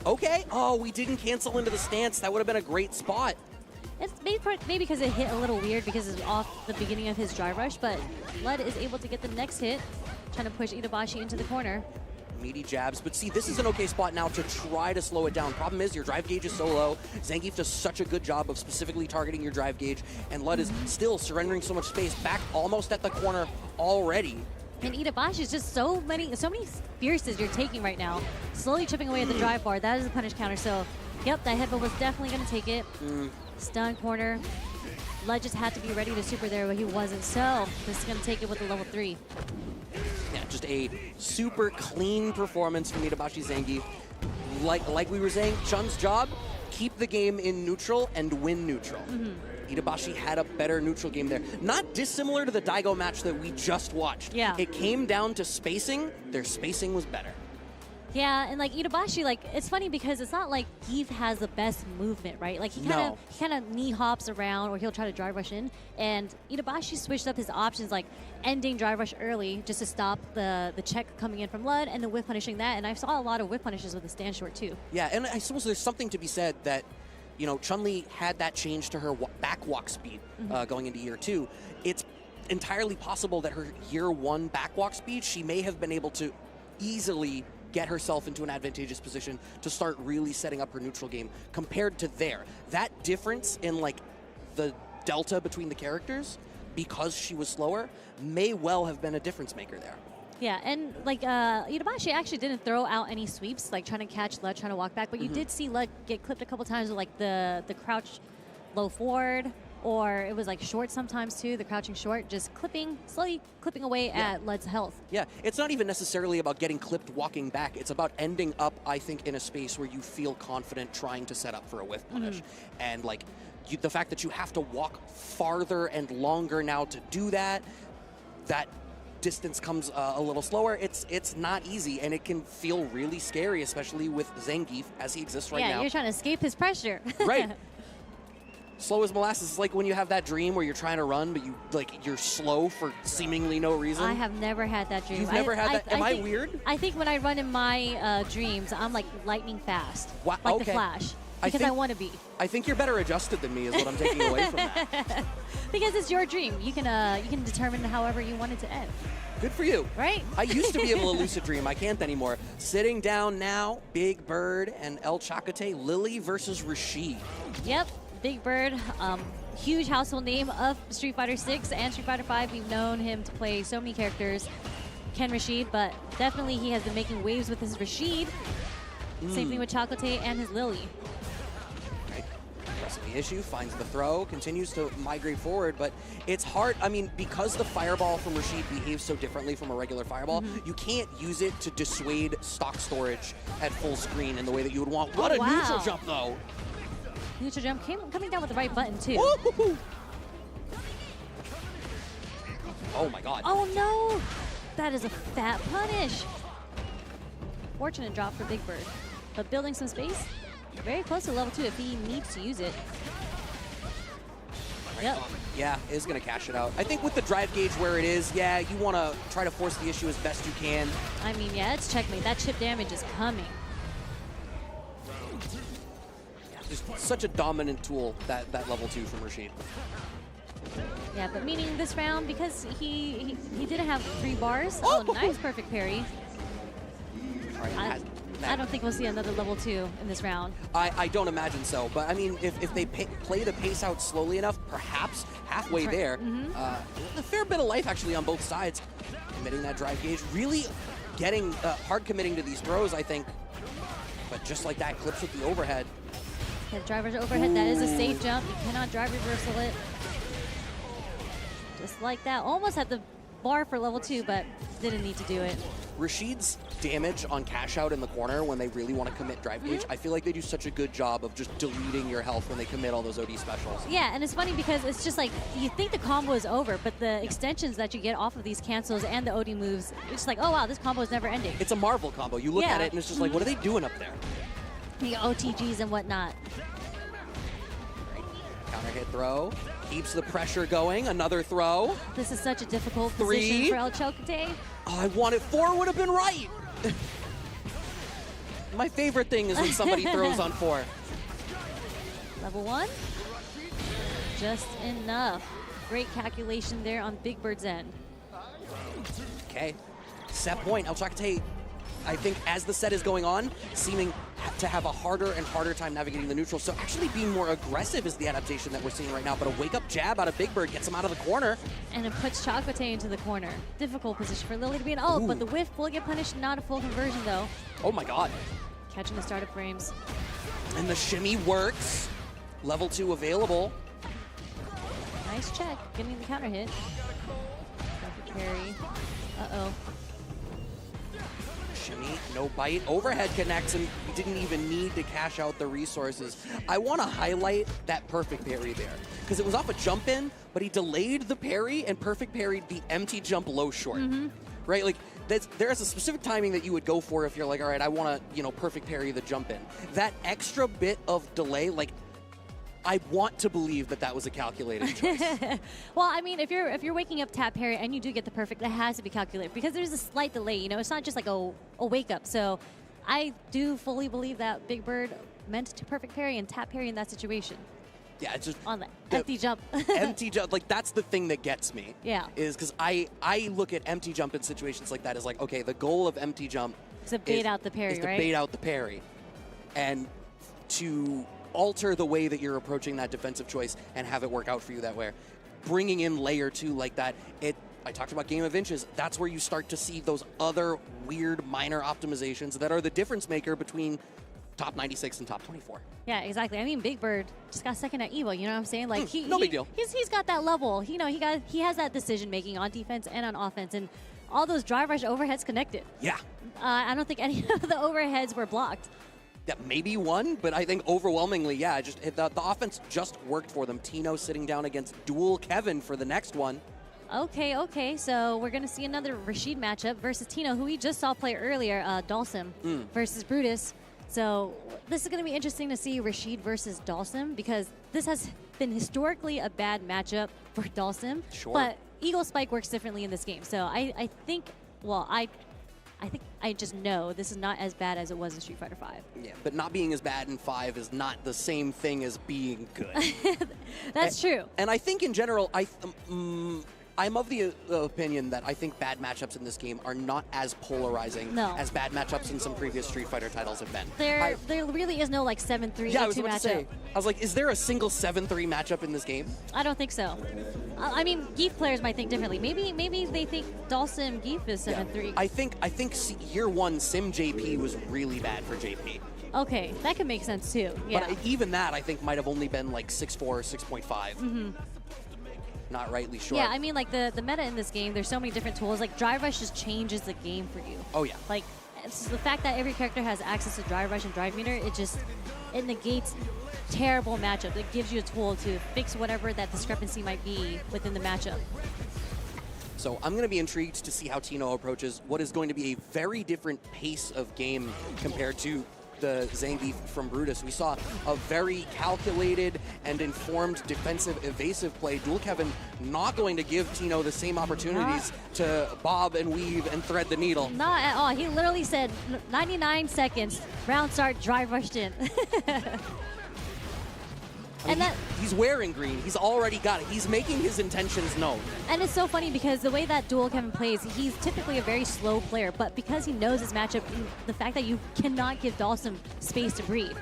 Okay. Oh, we didn't cancel into the stance. That would have been a great spot. It's maybe because it hit a little weird because it's off the beginning of his drive rush, but Lud is able to get the next hit, trying to push Itabashi into the corner. Meaty jabs, but see, this is an okay spot now to try to slow it down. Problem is, your drive gauge is so low. Zangief does such a good job of specifically targeting your drive gauge, and Lud is still surrendering so much space, back almost at the corner already. And Itabashi's just so many fierces you're taking right now. Slowly chipping away at the drive bar. That is a punish counter. So, yep, that headbutt was definitely going to take it. Stun corner. Lud just had to be ready to super there, but he wasn't. So, this is going to take it with the level 3. Yeah, just a super clean performance from Itabashi Zangief. Like we were saying, Chun's job, keep the game in neutral and win neutral. Itabashi had a better neutral game there. Not dissimilar to the Daigo match that we just watched. Yeah. It came down to spacing. Their spacing was better. Yeah, and like Itabashi, like it's funny because it's not like Geef has the best movement, right? Like he kind of knee hops around, or he'll try to drive rush in. And Itabashi switched up his options, like ending drive rush early just to stop the check coming in from Lud, and then whiff punishing that. And I saw a lot of whiff punishes with the stand short too. Yeah, and I suppose there's something to be said that, you know, Chun-Li had that change to her back walk speed going into year 2. It's entirely possible that her year 1 back walk speed, she may have been able to easily get herself into an advantageous position to start really setting up her neutral game compared to there. That difference in like the delta between the characters, because she was slower, may well have been a difference maker there. Yeah, and like Itabashi actually didn't throw out any sweeps, like trying to catch Lud, trying to walk back, but you did see Lud get clipped a couple times with like the crouch low forward, or it was like short sometimes too, the crouching short, just slowly clipping away at Lud's health. Yeah, it's not even necessarily about getting clipped walking back. It's about ending up, I think, in a space where you feel confident trying to set up for a whiff punish. And like the fact that you have to walk farther and longer now to do that, that distance comes a little slower. It's not easy, and it can feel really scary, especially with Zangief as he exists right now. Yeah, you're trying to escape his pressure. Right. Slow as molasses is like when you have that dream where you're trying to run, but you're slow for seemingly no reason. I have never had that dream. You've never had that? Am I weird? I think when I run in my dreams, I'm like lightning fast, like the Flash, because I want to be. I think you're better adjusted than me is what I'm taking away from that. Because it's your dream. You can determine however you want it to end. Good for you. Right? I used to be able to lucid dream. I can't anymore. Sitting down now, Big Bird and El Chacate, Lily versus Rashid. Yep. Big Bird, huge household name of Street Fighter 6 and Street Fighter 5. We've known him to play so many characters. Ken Rashid, but definitely he has been making waves with his Rashid. Same thing with Chocolate and his Lily. Right. Pressing the issue, finds the throw, continues to migrate forward, but it's hard. I mean, because the fireball from Rashid behaves so differently from a regular fireball, you can't use it to dissuade stock storage at full screen in the way that you would want. What a neutral jump, though. Neutral jump coming down with the right button, too. Oh, my God. Oh, no. That is a fat punish. Fortunate drop for Big Bird. But building some space, very close to level 2 if he needs to use it. Yep. Yeah, is going to cash it out. I think with the drive gauge where it is, yeah, you want to try to force the issue as best you can. I mean, yeah, it's checkmate. That chip damage is coming. Just such a dominant tool, that level 2 from Rashid. Yeah, but meaning this round, because he didn't have 3 bars. Oh, nice perfect parry. Right, I don't think we'll see another level 2 in this round. I don't imagine so, but I mean, if they play the pace out slowly enough, perhaps halfway there, a fair bit of life actually on both sides. Committing that drive gauge, really getting hard committing to these throws, I think. But just like that, clips with the overhead. The driver's overhead, that is a safe jump. You cannot drive reversal it. Just like that. Almost had the bar for level 2, but didn't need to do it. Rashid's damage on cash out in the corner when they really want to commit drive gauge, I feel like they do such a good job of just deleting your health when they commit all those OD specials. Yeah, and it's funny because it's just like, you think the combo is over, but the extensions that you get off of these cancels and the OD moves, it's just like, oh wow, this combo is never ending. It's a Marvel combo. You look at it and it's just like, what are they doing up there? The OTGs and whatnot. Counter hit throw. Keeps the pressure going. Another throw. This is such a difficult position for El Chocate. Oh, I wanted 4 would have been right. My favorite thing is when somebody throws on 4. Level 1. Just enough. Great calculation there on Big Bird's end. Okay. Set point. El Chocate I think as the set is going on, seeming to have a harder and harder time navigating the neutral. So actually being more aggressive is the adaptation that we're seeing right now. But a wake-up jab out of Big Bird gets him out of the corner. And it puts Chocolate into the corner. Difficult position for Lily to be in. Oh, but the whiff will get punished. Not a full conversion, though. Oh, my God. Catching the startup frames. And the shimmy works. Level 2 available. Nice check. Getting the counter hit. Perfect carry. Uh-oh. Shimmy, no bite. Overhead connects, and he didn't even need to cash out the resources. I want to highlight that perfect parry there, because it was off a jump in, but he delayed the parry and perfect parried the empty jump low short. Right? Like, there's a specific timing that you would go for if you're like, all right, I want to, perfect parry the jump in. That extra bit of delay, like, I want to believe that was a calculated choice. Well, I mean, if you're waking up tap parry and you do get the perfect, that has to be calculated because there's a slight delay. It's not just like a wake up. So I do fully believe that Big Bird meant to perfect parry and tap parry in that situation. Yeah, it's just on the empty jump. Empty jump, like that's the thing that gets me. Yeah. Is because I look at empty jump in situations like that as like, okay, the goal of empty jump is to bait out the parry, is to right? bait out the parry, and to alter the way that you're approaching that defensive choice and have it work out for you that way. Bringing in layer 2 like that, I talked about Game of Inches. That's where you start to see those other weird minor optimizations that are the difference maker between top 96 and top 24. Yeah, exactly. I mean, Big Bird just got second at Evo. You know what I'm saying? Like no big deal. He's got that level. He has that decision making on defense and on offense, and all those drive rush overheads connected. Yeah. I don't think any of the overheads were blocked. Yeah, maybe one, but I think overwhelmingly, yeah, the offense just worked for them. Tino sitting down against Dual Kevin for the next one. Okay, so we're going to see another Rashid matchup versus Tino, who we just saw play earlier, Dalsim versus Brutus. So this is going to be interesting to see Rashid versus Dalsim because this has been historically a bad matchup for Dalsim. Sure. But Eagle Spike works differently in this game. So I think I just know this is not as bad as it was in Street Fighter V. Yeah, but not being as bad in 5 is not the same thing as being good. That's true. And I think in general, I'm of the opinion that I think bad matchups in this game are not as polarizing as bad matchups in some previous Street Fighter titles have been. There really is no like 7-3 yeah, I was matchup. about to say. I was like, is there a single 7-3 matchup in this game? I don't think so. I mean, Geef players might think differently. Maybe they think Dalsim Geef is 7-3. Yeah. I think year 1 Sim JP was really bad for JP. Okay, that could make sense too. Yeah. But even that I think might have only been like 6-4 or 6.5. Not rightly sure. Yeah, I mean, like the meta in this game, there's so many different tools. Like Drive Rush just changes the game for you. Oh yeah. Like it's the fact that every character has access to Drive Rush and Drive Meter, it negates terrible matchups. It gives you a tool to fix whatever that discrepancy might be within the matchup. So I'm going to be intrigued to see how Tino approaches what is going to be a very different pace of game compared to the Zangief from Brutus. We saw a very calculated and informed defensive evasive play. Dual Kevin not going to give Tino the same opportunities to bob and weave and thread the needle. Not at all. He literally said 99 seconds, round start, drive rushed in. I mean, he's wearing green. He's already got it. He's making his intentions known. And it's so funny because the way that Dual Kevin plays, he's typically a very slow player, but because he knows his matchup, the fact that you cannot give Dalsim space to breathe,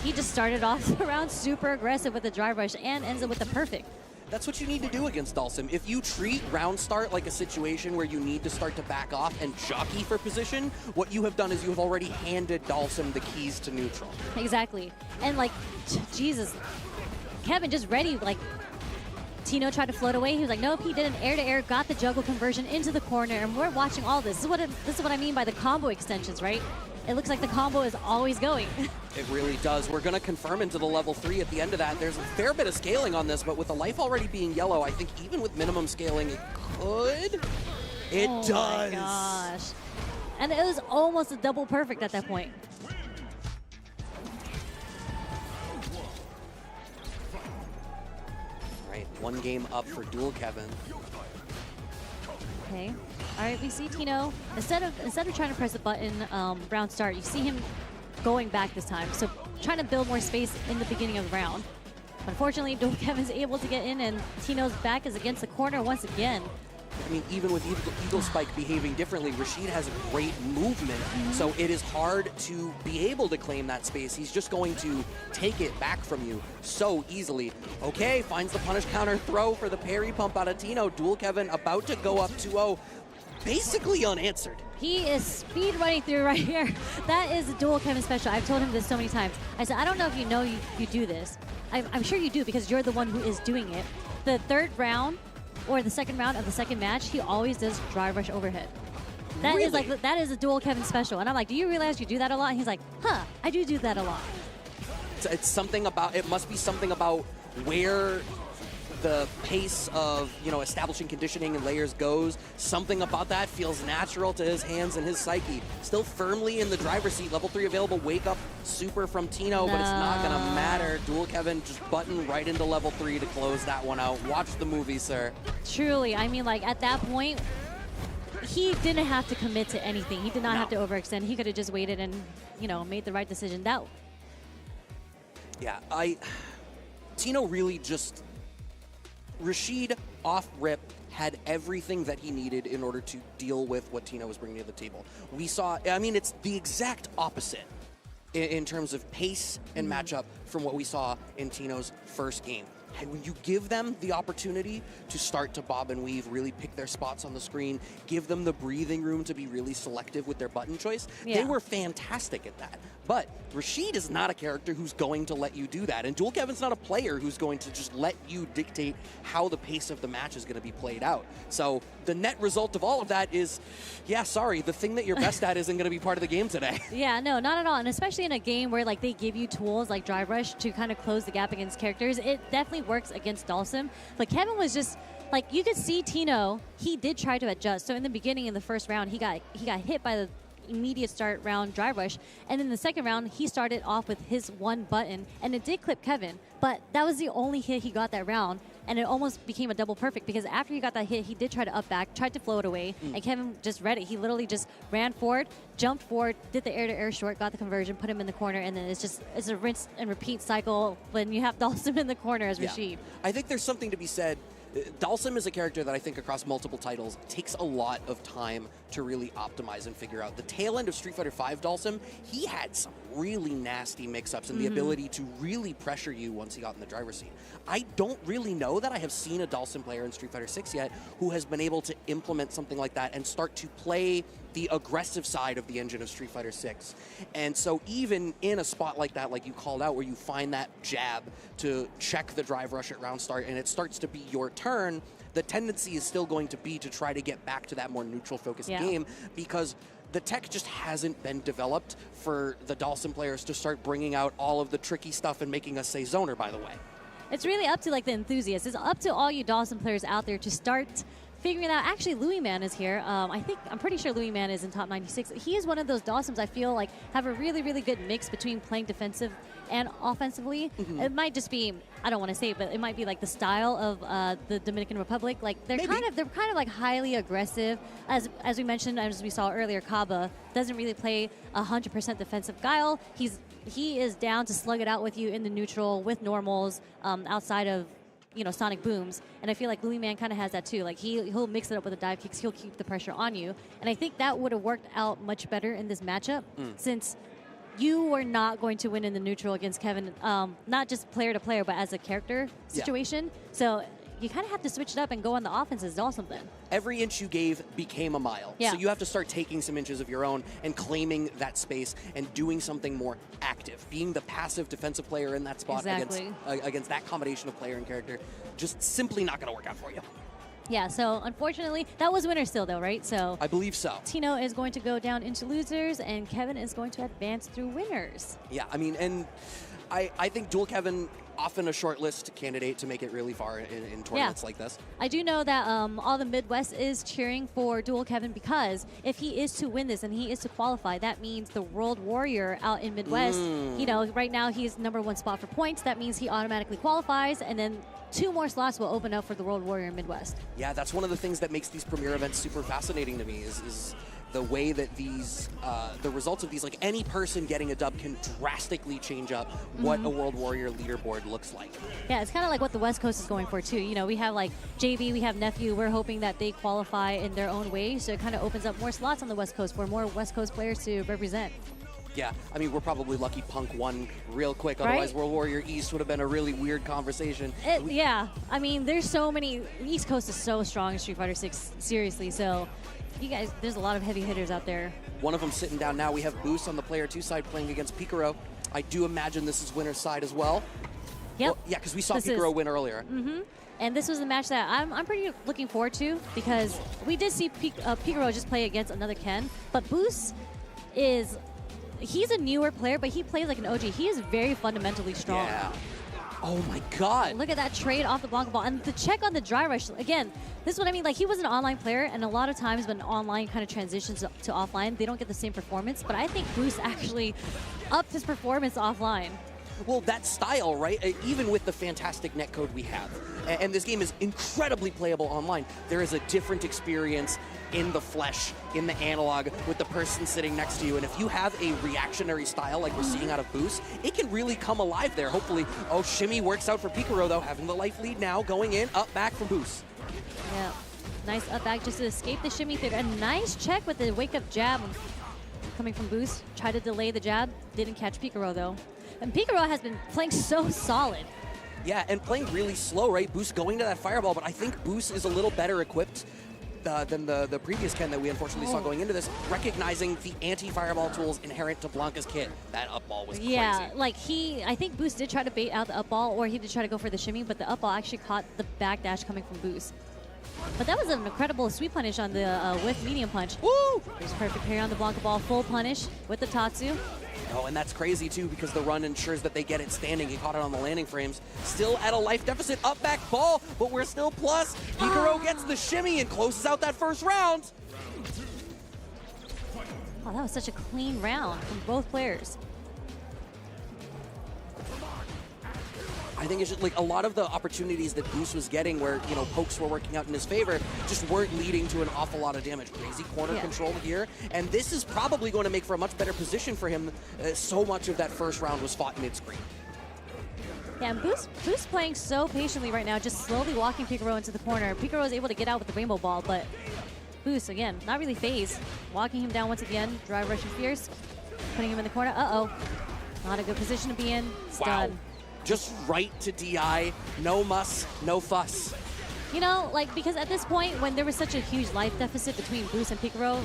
he just started off the round super aggressive with the drive rush and ends up with the perfect. That's what you need to do against Dalsim. If you treat round start like a situation where you need to start to back off and jockey for position, what you have done is you have already handed Dalsim the keys to neutral. Exactly. And like, Jesus, Kevin just ready, like, Tino tried to float away. He was like, nope, he did an air-to-air, got the juggle conversion into the corner, and we're watching all this. This is what I mean by the combo extensions, right? It looks like the combo is always going. It really does. We're going to confirm into the level 3 at the end of that. There's a fair bit of scaling on this, but with the life already being yellow, I think even with minimum scaling, it could. It does. Oh my gosh. And it was almost a double perfect at that point. Right, one game up for Dual Kevin. Okay. All right, we see Tino, instead of trying to press the button round start, you see him going back this time. So trying to build more space in the beginning of the round. Unfortunately, Dual Kevin's able to get in, and Tino's back is against the corner once again. I mean, even with Eagle Spike behaving differently, Rashid has great movement, so it is hard to be able to claim that space. He's just going to take it back from you so easily. Okay, finds the punish counter throw for the parry pump out of Tino. Dual Kevin about to go up 2-0, basically unanswered. He is speed running through right here. That is a Dual Kevin special. I've told him this so many times. I said, I don't know if you know you do this. I'm sure you do because you're the one who is doing it. The third round or the second round of the second match, he always does drive rush overhead. That is like that is a Dual Kevin special. And I'm like, do you realize you do that a lot? And he's like, huh, I do that a lot. It's something about, it must be something about where the pace of, establishing conditioning and layers goes. Something about that feels natural to his hands and his psyche. Still firmly in the driver's seat. Level 3 available. Wake up super from Tino, but it's not going to matter. Dual Kevin just button right into level 3 to close that one out. Watch the movie, sir. Truly. I mean, like, at that point, he didn't have to commit to anything. He did not have to overextend. He could have just waited and, made the right decision. Yeah, Tino really just... Rashid, off rip, had everything that he needed in order to deal with what Tino was bringing to the table. We saw, it's the exact opposite in terms of pace and matchup from what we saw in Tino's first game. And when you give them the opportunity to start to bob and weave, really pick their spots on the screen, give them the breathing room to be really selective with their button choice, they were fantastic at that. But Rashid is not a character who's going to let you do that. And Dual Kevin's not a player who's going to just let you dictate how the pace of the match is going to be played out. So the net result of all of that is, yeah, sorry, the thing that you're best at isn't going to be part of the game today. Yeah, no, not at all. And especially in a game where like they give you tools like Drive Rush to kind of close the gap against characters, it definitely works against Dalsum. But Kevin was just, like, you could see Tino, he did try to adjust. So in the beginning, in the first round, he got hit by the immediate start round Drive Rush, and in the second round he started off with his one button and it did clip Kevin, but that was the only hit he got that round, and it almost became a double perfect because after he got that hit he did try to up back, tried to flow it away, and Kevin just read it. He literally just ran forward, jumped forward, did the air to air short, got the conversion, put him in the corner, and then it's a rinse and repeat cycle when you have Dalsum in the corner as Rashid. I think there's something to be said. Dalsum is a character that I think across multiple titles takes a lot of time to really optimize and figure out. The tail end of Street Fighter V Dalsum, he had some really nasty mix-ups and the ability to really pressure you once he got in the driver's seat. I don't really know that I have seen a Dalsum player in Street Fighter VI yet who has been able to implement something like that and start to play the aggressive side of the engine of Street Fighter VI. And so even in a spot like that, like you called out, where you find that jab to check the drive rush at round start and it starts to be your turn, the tendency is still going to be to try to get back to that more neutral focused game, because the tech just hasn't been developed for the Dalsum players to start bringing out all of the tricky stuff and making us say zoner, by the way. It's really up to like the enthusiasts. It's up to all you Dalsum players out there to start figuring it out. Actually, Louis Man is here. I'm pretty sure Louis Man is in top 96. He is one of those Dalsums I feel like have a really, really good mix between playing defensive and offensively. It might just be, I don't want to say it, but it might be like the style of the Dominican Republic. Like they're kind of like highly aggressive. As we mentioned, as we saw earlier, Kaba doesn't really play 100% defensive guile. He is down to slug it out with you in the neutral with normals outside of sonic booms, and I feel like Louis Man kind of has that too. Like he'll mix it up with the dive kicks, he'll keep the pressure on you, and I think that would have worked out much better in this matchup since you were not going to win in the neutral against Kevin, not just player to player, but as a character situation. So you kind of have to switch it up and go on the offenses or something. Every inch you gave became a mile. So you have to start taking some inches of your own and claiming that space and doing something more active. Being the passive defensive player in that spot against that combination of player and character, just simply not going to work out for you. Yeah, so unfortunately, that was winner still though, right? So I believe so. Tino is going to go down into losers and Kevin is going to advance through winners. Yeah, I mean, and I think Dual Kevin, often a shortlist candidate to make it really far in tournaments like this. I do know that all the Midwest is cheering for Dual Kevin because if he is to win this and he is to qualify, that means the World Warrior out in Midwest, right now he's #1 spot for points. That means he automatically qualifies, and then 2 more slots will open up for the World Warrior in Midwest. Yeah, that's one of the things that makes these premier events super fascinating to me is the way that these, the results of these, like any person getting a dub can drastically change up what a World Warrior leaderboard looks like. Yeah, it's kind of like what the West Coast is going for too. You know, we have like JV, we have Nephew. We're hoping that they qualify in their own way, so it kind of opens up more slots on the West Coast for more West Coast players to represent. Yeah, I mean, we're probably lucky Punk won real quick. Otherwise, World Warrior East would have been a really weird conversation. Yeah, I mean, there's so many. East Coast is so strong in Street Fighter 6, seriously. So, you guys, there's a lot of heavy hitters out there. One of them sitting down now. We have Boost on the player 2 side playing against Picaro. I do imagine this is winner's side as well. Yep. Well, yeah, because we saw Picaro win earlier. And this was the match that I'm pretty looking forward to, because we did see Picaro just play against another Ken, but Boost is. He's a newer player, but he plays like an OG. He is very fundamentally strong. Yeah. Oh my God. Look at that trade off the Blanca ball. And the check on the dry rush, again, this is what I mean. Like, he was an online player, and a lot of times when online kind of transitions to offline, they don't get the same performance. But I think Boost actually upped his performance offline. Well, that style, right? Even with the fantastic netcode we have, and this game is incredibly playable online, there is a different experience in the flesh, in the analog, with the person sitting next to you. And if you have a reactionary style like we're seeing out of Boost, it can really come alive there. Hopefully, oh, Shimmy works out for Picaro, though, having the life lead now, going in, up, back from Boost. Yeah, nice up back just to escape the Shimmy theater. A nice check with the wake-up jab coming from Boost. Tried to delay the jab, didn't catch Picaro, though. And Picaro has been playing so solid. Yeah, and playing really slow, right? Boost going to that fireball, but I think Boost is a little better equipped than the previous Ken that we unfortunately saw going into this, recognizing the anti-fireball tools inherent to Blanca's kit. That up ball was crazy. Yeah, like I think Boost did try to bait out the up ball, or he did try to go for the shimmy, but the up ball actually caught the back dash coming from Boost. But that was an incredible sweep punish on the whiff medium punch. Woo! There's perfect parry on the Blanca ball, full punish with the Tatsu. Oh, and that's crazy, too, because the run ensures that they get it standing. He caught it on the landing frames. Still at a life deficit. Up back ball, but we're still plus. Picaro gets the shimmy and closes out that first round. Oh, that was such a clean round from both players. I think it's just like a lot of the opportunities that Boost was getting where, you know, pokes were working out in his favor just weren't leading to an awful lot of damage. Crazy corner control here. And this is probably going to make for a much better position for him. So much of that first round was fought mid-screen. Yeah, and Boost playing so patiently right now, just slowly walking Picaro into the corner. Picaro is able to get out with the rainbow ball, but Boost, again, not really phased. Walking him down once again, drive rushing fierce, putting him in the corner. Uh-oh. Not a good position to be in. Stun. Wow. Just right to DI, no muss, no fuss. You know, like, because at this point, when there was such a huge life deficit between Boost and Picaro,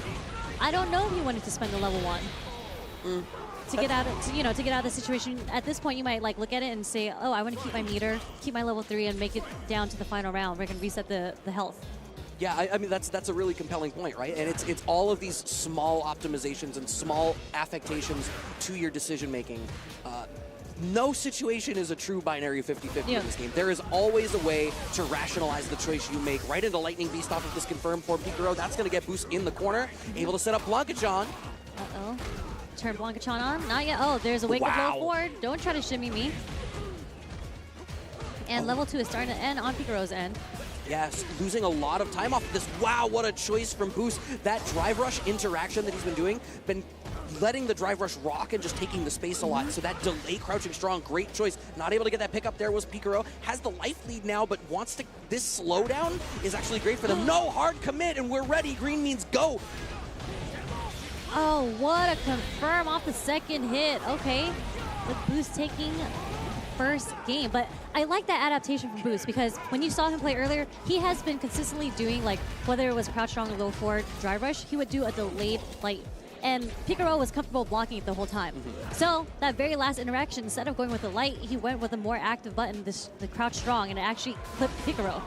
I don't know if he wanted to spend the level 1 to get out of, to get out of the situation. At this point, you might like look at it and say, oh, I want to keep my meter, keep my level 3, and make it down to the final round where I can reset the health. Yeah, I mean, that's a really compelling point, right? And it's all of these small optimizations and small affectations to your decision making. No situation is a true binary 50-50 in this game. There is always a way to rationalize the choice you make. Right into Lightning Beast off of this confirmed for Picaro. That's going to get Boost in the corner. Able to set up Blancachan. Uh-oh. Turn Blancachan on. Not yet. Oh, there's a wake-up low forward. Don't try to shimmy me. And level 2 is starting to end on Picaro's end. Yes, losing a lot of time off of this. Wow, what a choice from Boost. That drive rush interaction that he's been doing, been letting the drive rush rock and just taking the space a lot. So that delay crouching strong, great choice. Not able to get that pickup there was Picaro. Has the life lead now, but wants to, this slowdown is actually great for them. No hard commit, and we're ready. Green means go. Oh, what a confirm off the second hit. Okay, with Boost taking first game. But I like that adaptation from Boost, because when you saw him play earlier, he has been consistently doing, like, whether it was crouch strong or low forward drive rush, he would do a delayed light. And Picaro was comfortable blocking it the whole time. So that very last interaction, instead of going with the light, he went with a more active button, the crouch strong, and it actually clipped Picaro.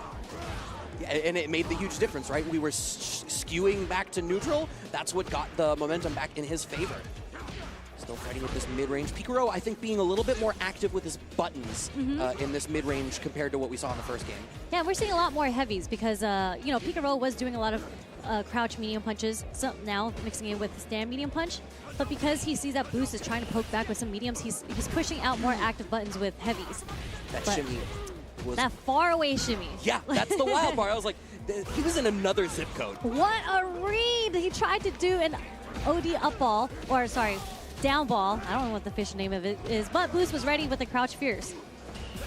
Yeah, and it made the huge difference, right? We were skewing back to neutral. That's what got the momentum back in his favor. Still fighting with this mid-range. Picaro, I think, being a little bit more active with his buttons in this mid-range compared to what we saw in the first game. Yeah, we're seeing a lot more heavies because, you know, Picaro was doing a lot of crouch medium punches, so now mixing it with stand medium punch. But because he sees that Boost is trying to poke back with some mediums, he's pushing out more active buttons with heavies. That but shimmy was... That far away shimmy. Yeah, that's the wild part. I was like, He was in another zip code. What a read! He tried to do an OD up ball, or sorry, down ball. I don't know what the official name of it is, but Boost was ready with a crouch fierce.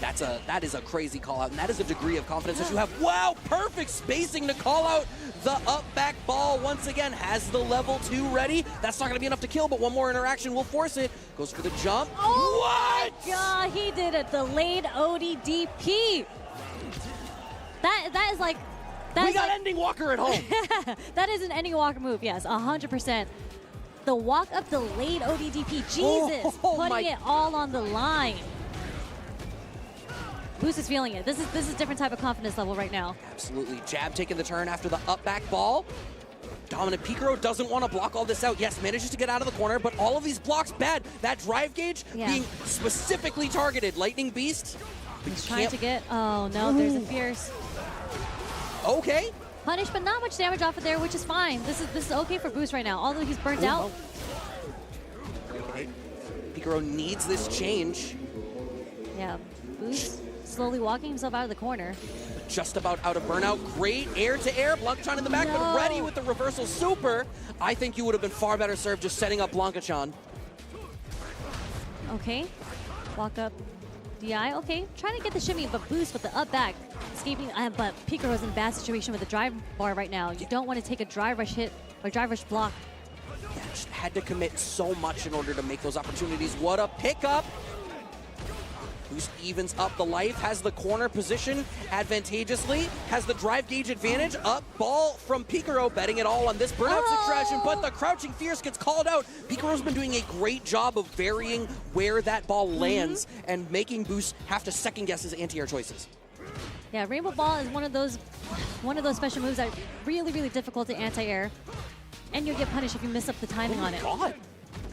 That is a crazy call out, and that is a degree of confidence that you have. Wow, perfect spacing to call out the up back ball. Once again, has the level 2 ready. That's not going to be enough to kill, but one more interaction will force it. Goes for the jump. Oh what? My God, he did a delayed ODDP. That is like... We got Ending Walker at home. That is an Ending Walker move, yes, 100%. The walk up delayed ODDP, Jesus, putting it all on the line. Boost is feeling it. This is a different type of confidence level right now. Absolutely. Jab taking the turn after the up back ball. Dominant Picaro doesn't want to block all this out. Yes, manages to get out of the corner, but all of these blocks bad. That drive gauge being specifically targeted. Lightning Beast. He's trying to get, oh no, there's a fierce. Okay. Punish, but not much damage off of there, which is fine. This is okay for Boost right now, although he's burnt out. Okay. Picaro needs this change. Yeah, Boost slowly walking himself out of the corner. Just about out of burnout. Great air-to-air. Blanca-chan in the back, but ready with the reversal super. I think you would have been far better served just setting up Blanca-chan. Okay. Walk up. DI. Okay. Trying to get the shimmy, but Boost with the up back. Escaping, but Picaro's in a bad situation with the drive bar right now. You don't want to take a drive rush hit or drive rush block. Yeah, just had to commit so much in order to make those opportunities. What a pickup. Boost evens up the life, has the corner position advantageously, has the drive gauge advantage. Up ball from Picaro, betting it all on this burnout situation, but the crouching fierce gets called out. Picaro's been doing a great job of varying where that ball lands and making Boost have to second guess his anti-air choices. Yeah, Rainbow Ball is one of those special moves that are really, really difficult to anti-air. And you'll get punished if you miss up the timing on it. God.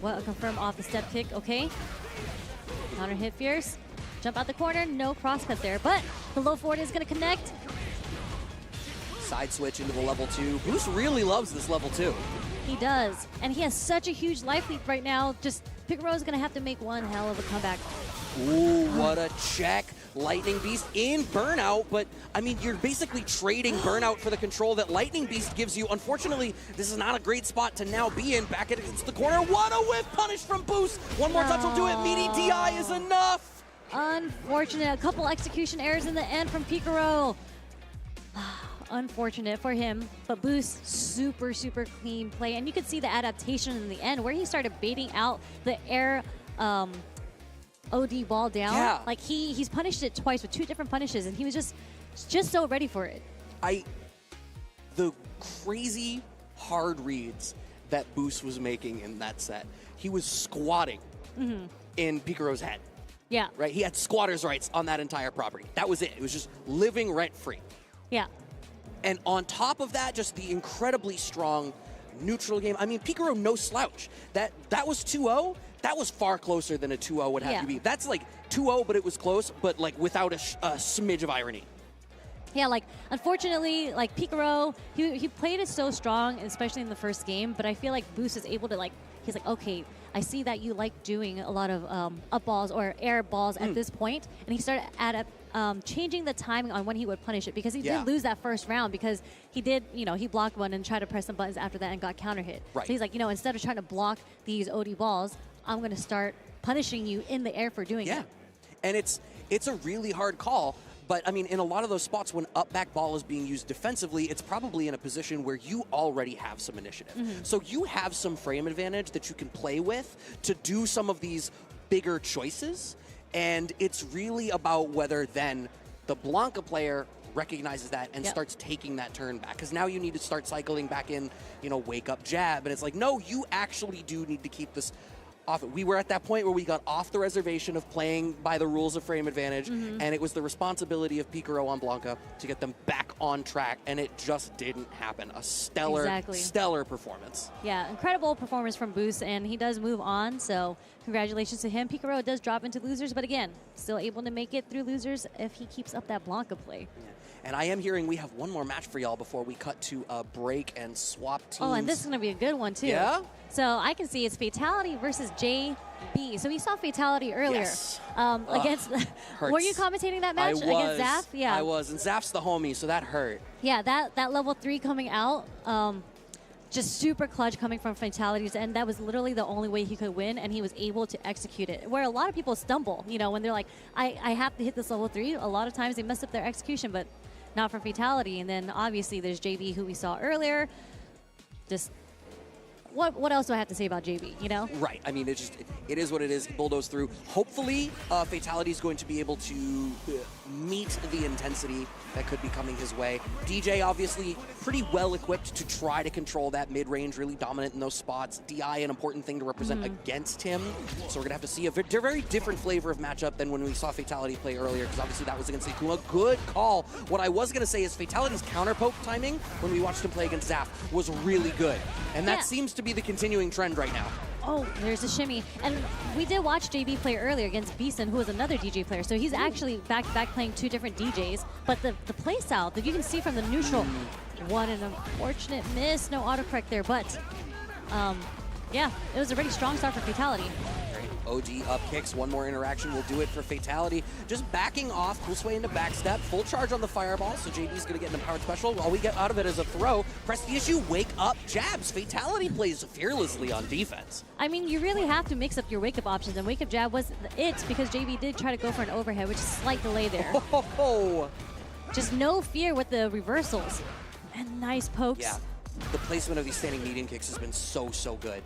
Well, confirm off the step kick, okay. Counter hit fierce. Jump out the corner, no crosscut there, but the low forward is going to connect. Side switch into the level 2. Boost really loves this level 2. He does, and he has such a huge life lead right now. Just Picaro is going to have to make one hell of a comeback. Ooh, what a check. Lightning Beast in burnout, but I mean, you're basically trading burnout for the control that Lightning Beast gives you. Unfortunately, this is not a great spot to now be in. Back against the corner. What a whiff punish from Boost. One more touch will do it. Meaty DI is enough. Unfortunate. A couple execution errors in the end from Picaro. Unfortunate for him, but Boost, super, super clean play. And you could see the adaptation in the end where he started baiting out the air OD ball down. Yeah. Like he's punished it twice with 2 different punishes, and he was just so ready for it. The crazy hard reads that Boost was making in that set. He was squatting in Picaro's head. Yeah. Right? He had squatter's rights on that entire property. That was it. It was just living rent-free. Yeah. And on top of that, just the incredibly strong neutral game. I mean, Picaro, no slouch. That was 2-0. That was far closer than a 2-0 would have to be. That's like 2-0, but it was close, but like without a smidge of irony. Yeah, like, unfortunately, like, Picaro, he played it so strong, especially in the first game, but I feel like Boost is able to, like, he's like, okay, I see that you like doing a lot of up balls or air balls at this point, and he started changing the timing on when he would punish it, because he did lose that first round, because he did, he blocked one and tried to press some buttons after that and got counter hit. Right. So he's like, instead of trying to block these OD balls, I'm going to start punishing you in the air for doing it. Yeah, and it's a really hard call. But, I mean, in a lot of those spots when up-back ball is being used defensively, it's probably in a position where you already have some initiative. So you have some frame advantage that you can play with to do some of these bigger choices. And it's really about whether then the Blanca player recognizes that and starts taking that turn back. Because now you need to start cycling back in, wake up jab. And it's like, no, you actually do need to keep this off. We were at that point where we got off the reservation of playing by the rules of frame advantage, and it was the responsibility of Picaro on Blanca to get them back on track, and it just didn't happen. A stellar performance. Yeah, incredible performance from Boost, and he does move on, so congratulations to him. Picaro does drop into losers, but again, still able to make it through losers if he keeps up that Blanca play. Yeah. And I am hearing we have one more match for y'all before we cut to a break and swap teams. Oh, and this is going to be a good one, too. Yeah? So I can see it's Fatality versus JB. So we saw Fatality earlier against. Were you commentating that match against Zaf? Yeah, I was, and Zaf's the homie, so that hurt. Yeah, that level 3 coming out, just super clutch coming from Fatalities, and that was literally the only way he could win, and he was able to execute it. Where a lot of people stumble, you know, when they're like, I have to hit this level 3. A lot of times they mess up their execution, but not for Fatality. And then obviously there's JB, who we saw earlier. Just what else do I have to say about JB, you know? Right. I mean, it is what it is. Bulldoze through. Hopefully, Fatality is going to be able to meet the intensity that could be coming his way. DJ, obviously, pretty well equipped to try to control that mid-range, really dominant in those spots. DI, an important thing to represent against him. So we're going to have to see a very different flavor of matchup than when we saw Fatality play earlier, because obviously that was against Akuma. Good call. What I was going to say is Fatality's counter-poke timing when we watched him play against Zaf was really good. And that seems to be the continuing trend right now. Oh, there's a shimmy. And we did watch JB play earlier against Beeson, who was another DJ player. So he's actually back-to-back playing 2 different DJs. But the play style that you can see from the neutral, what an unfortunate miss. No autocorrect there, but yeah, it was a really strong start for Fatality. OD up kicks, one more interaction will do it for Fatality. Just backing off, cool sway into backstep, full charge on the fireball, so JB's gonna get an empowered special. All we get out of it is a throw. Press the issue, wake up, jabs. Fatality plays fearlessly on defense. I mean, you really have to mix up your wake-up options, and wake-up jab was it because JB did try to go for an overhead, which is a slight delay there. Just no fear with the reversals. And nice pokes. Yeah, the placement of these standing medium kicks has been so good.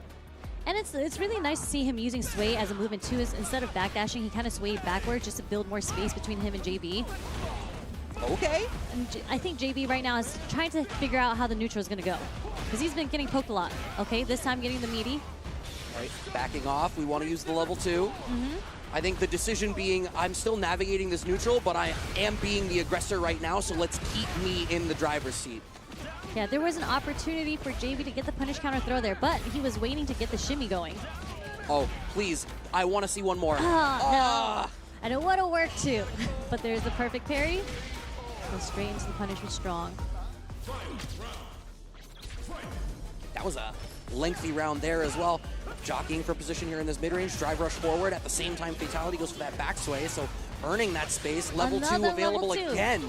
And it's really nice to see him using sway as a movement too. Instead of backdashing, he kind of swayed backwards just to build more space between him and JB. Okay. And I think JB right now is trying to figure out how the neutral is going to go. Because he's been getting poked a lot. Okay, this time getting the meaty. All right, backing off. We want to use the level 2. I think the decision being, I'm still navigating this neutral, but I am being the aggressor right now, so let's keep me in the driver's seat. Yeah, there was an opportunity for JB to get the punish counter throw there, but he was waiting to get the shimmy going. Oh, please. I want to see one more. No. I don't want to work too. But there's the perfect parry. Go straight into the punish with strong. That was a lengthy round there as well. Jockeying for position here in this mid-range. Drive rush forward. At the same time, Fatality goes for that back sway. So earning that space. Level 2 available again.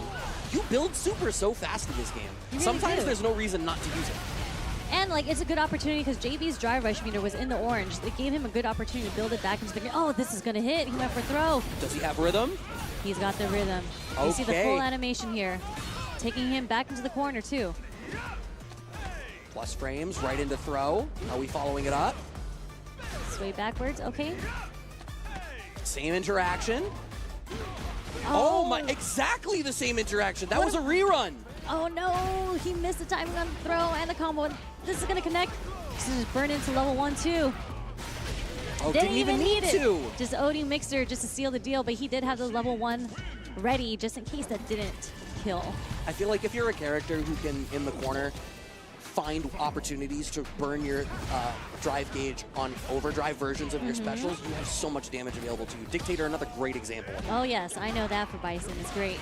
You build super so fast in this game. Sometimes there's no reason not to use it. And like it's a good opportunity because JB's drive rush meter was in the orange. It gave him a good opportunity to build it back into the green. Oh, this is going to hit. He went for throw. Does he have rhythm? He's got the rhythm. You see the full animation here. Taking him back into the corner too. Plus frames right into throw. Are we following it up? Sway backwards. Okay. Same interaction. Oh my, exactly the same interaction. That was a rerun. Oh no, he missed the timing on the throw and the combo. This is gonna connect. This is just burn into level 1 too. Oh, didn't even need to. Just OD Mixer just to seal the deal, but he did have the level 1 ready just in case that didn't kill. I feel like if you're a character who can, in the corner, find opportunities to burn your drive gauge on overdrive versions of your specials, you have so much damage available to you. Dictator, another great example. Oh yes, I know that for Bison. It's great.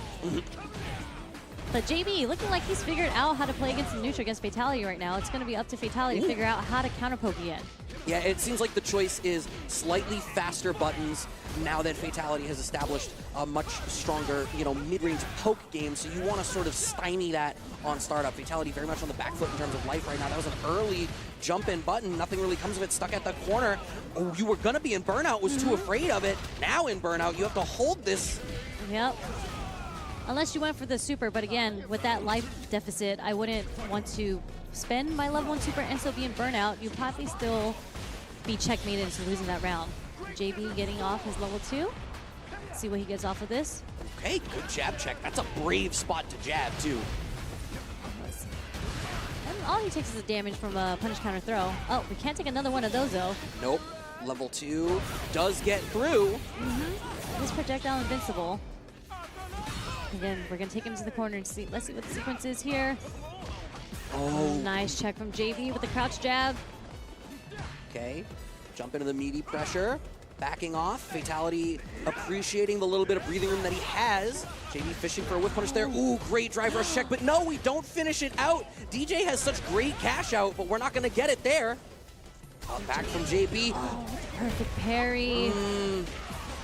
But JB, looking like he's figured out how to play against the neutral against Fatality right now. It's going to be up to Fatality to figure out how to counter poke again. Yeah, it seems like the choice is slightly faster buttons now that Fatality has established a much stronger, mid-range poke game. So you want to sort of stymie that on startup. Fatality very much on the back foot in terms of life right now. That was an early jump-in button. Nothing really comes of it. Stuck at the corner. Oh, you were going to be in Burnout. Was too afraid of it. Now in Burnout, you have to hold this. Yep. Unless you went for the super, but again, with that life deficit, I wouldn't want to spend my level 1 super and still be in Burnout. You'd probably still be checkmated into losing that round. JB getting off his level 2. Let's see what he gets off of this. Okay, good jab check. That's a brave spot to jab, too. And all he takes is a damage from a punish counter throw. Oh, we can't take another one of those, though. Nope. Level 2 does get through. This projectile invincible. Again, we're going to take him to the corner and see. Let's see what the sequence is here. Oh. Nice check from JB with the crouch jab. Okay. Jump into the meaty pressure. Backing off. Fatality appreciating the little bit of breathing room that he has. JB fishing for a whiff punish there. Ooh, great drive rush check. But no, we don't finish it out. DJ has such great cash out, but we're not going to get it there. Back from JB. Oh, perfect parry.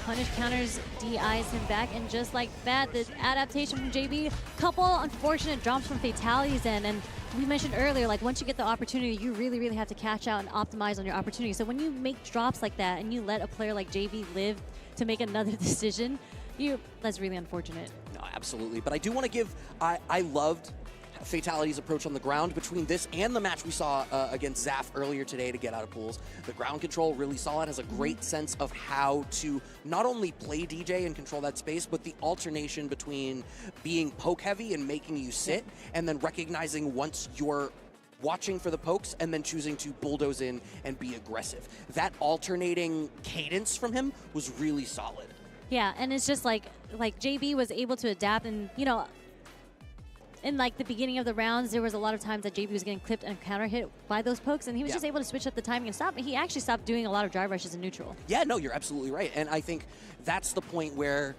Punish counters, DIs him back, and just like that, the adaptation from JB, couple unfortunate drops from fatalities in, and we mentioned earlier, like once you get the opportunity, you really, really have to catch out and optimize on your opportunity. So when you make drops like that and you let a player like JB live to make another decision, that's really unfortunate. No, absolutely. But I do want to give, I loved Fatality's approach on the ground between this and the match we saw against Zaf earlier today to get out of pools. The ground control really solid, has a great sense of how to not only play DJ and control that space, but the alternation between being poke heavy and making you sit, and then recognizing once you're watching for the pokes and then choosing to bulldoze in and be aggressive. That alternating cadence from him was really solid. Yeah, and it's just like JB was able to adapt, and you know, in like the beginning of the rounds, there was a lot of times that JB was getting clipped and counter hit by those pokes, and he was just able to switch up the timing and stop. He actually stopped doing a lot of drive rushes in neutral. Yeah, no, you're absolutely right. And I think that's the point where,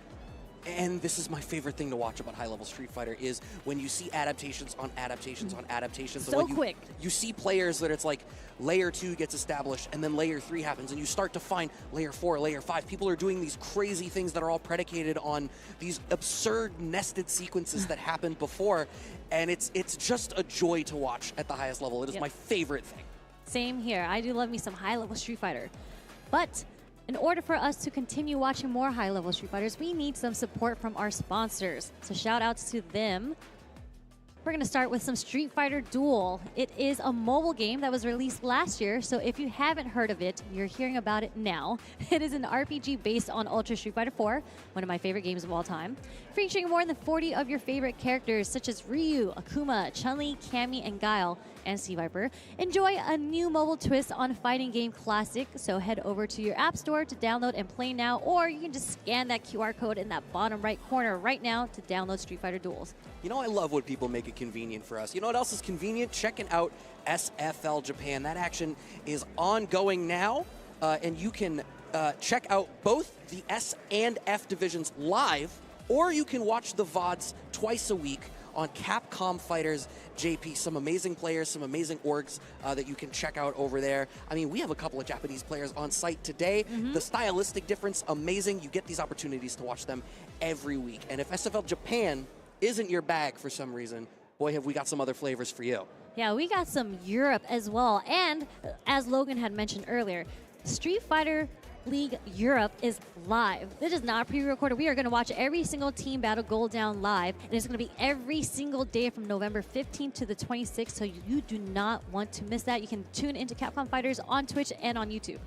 and this is my favorite thing to watch about high-level Street Fighter, is when you see adaptations on adaptations on adaptations. So quick. You see players that it's like layer 2 gets established and then layer 3 happens, and you start to find layer 4, layer 5. People are doing these crazy things that are all predicated on these absurd nested sequences that happened before, and it's just a joy to watch at the highest level. It is my favorite thing. Same here. I do love me some high-level Street Fighter. But in order for us to continue watching more high-level Street Fighters, we need some support from our sponsors. So shout outs to them. We're going to start with some Street Fighter Duel. It is a mobile game that was released last year, so if you haven't heard of it, you're hearing about it now. It is an RPG based on Ultra Street Fighter 4, one of my favorite games of all time, featuring more than 40 of your favorite characters such as Ryu, Akuma, Chun-Li, Cammy, and Guile, and Sea Viper. Enjoy a new mobile twist on fighting game classic, so head over to your app store to download and play now, or you can just scan that QR code in that bottom right corner right now to download Street Fighter Duels. You know, I love when people make it convenient for us. You know what else is convenient? Checking out SFL Japan. That action is ongoing now, and you can check out both the S and F divisions live, or you can watch the VODs twice a week on Capcom Fighters JP. Some amazing players, some amazing orgs that you can check out over there. I mean, we have a couple of Japanese players on site today. The stylistic difference, amazing. You get these opportunities to watch them every week. And if SFL Japan isn't your bag for some reason, boy, have we got some other flavors for you. Yeah, we got some Europe as well. And as Logan had mentioned earlier, Street Fighter League Europe is live. This is not pre-recorded. We are going to watch every single team battle go down live, and it's going to be every single day from November 15th to the 26th, so you do not want to miss that. You can tune into Capcom Fighters on Twitch and on YouTube.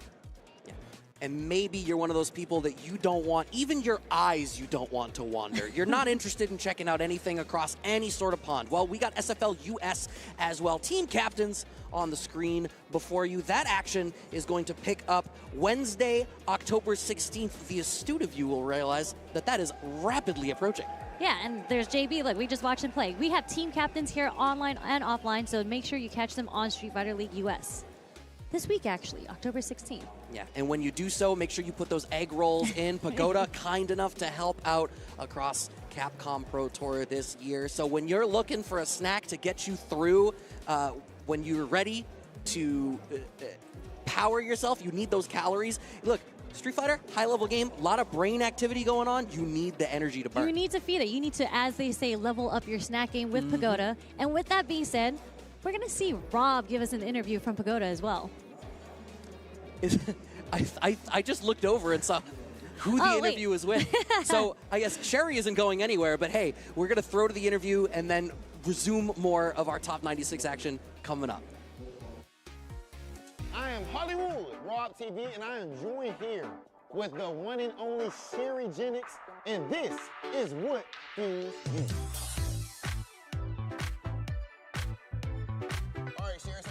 And maybe you're one of those people that you don't want, even your eyes you don't want to wander. You're not interested in checking out anything across any sort of pond. Well, we got SFL US as well. Team captains on the screen before you. That action is going to pick up Wednesday, October 16th. The astute of you will realize that that is rapidly approaching. Yeah, and there's JB. Look, we just watched him play. We have team captains here online and offline, so make sure you catch them on Street Fighter League US. This week, actually, October 16th. Yeah, and when you do so, make sure you put those egg rolls in. Pagoda, kind enough to help out across Capcom Pro Tour this year. So when you're looking for a snack to get you through, when you're ready to power yourself, you need those calories. Look, Street Fighter, high-level game, a lot of brain activity going on. You need the energy to burn. You need to feed it. You need to, as they say, level up your snack game with Pagoda. And with that being said, we're going to see Rob give us an interview from Pagoda as well. I just looked over and saw who the interview was with. So I guess Sherry isn't going anywhere, but hey, we're going to throw to the interview and then resume more of our Top 96 action coming up. I am Hollywood, Rob TV, and I am joined here with the one and only Sherry Jennings, and this is What Fuels You.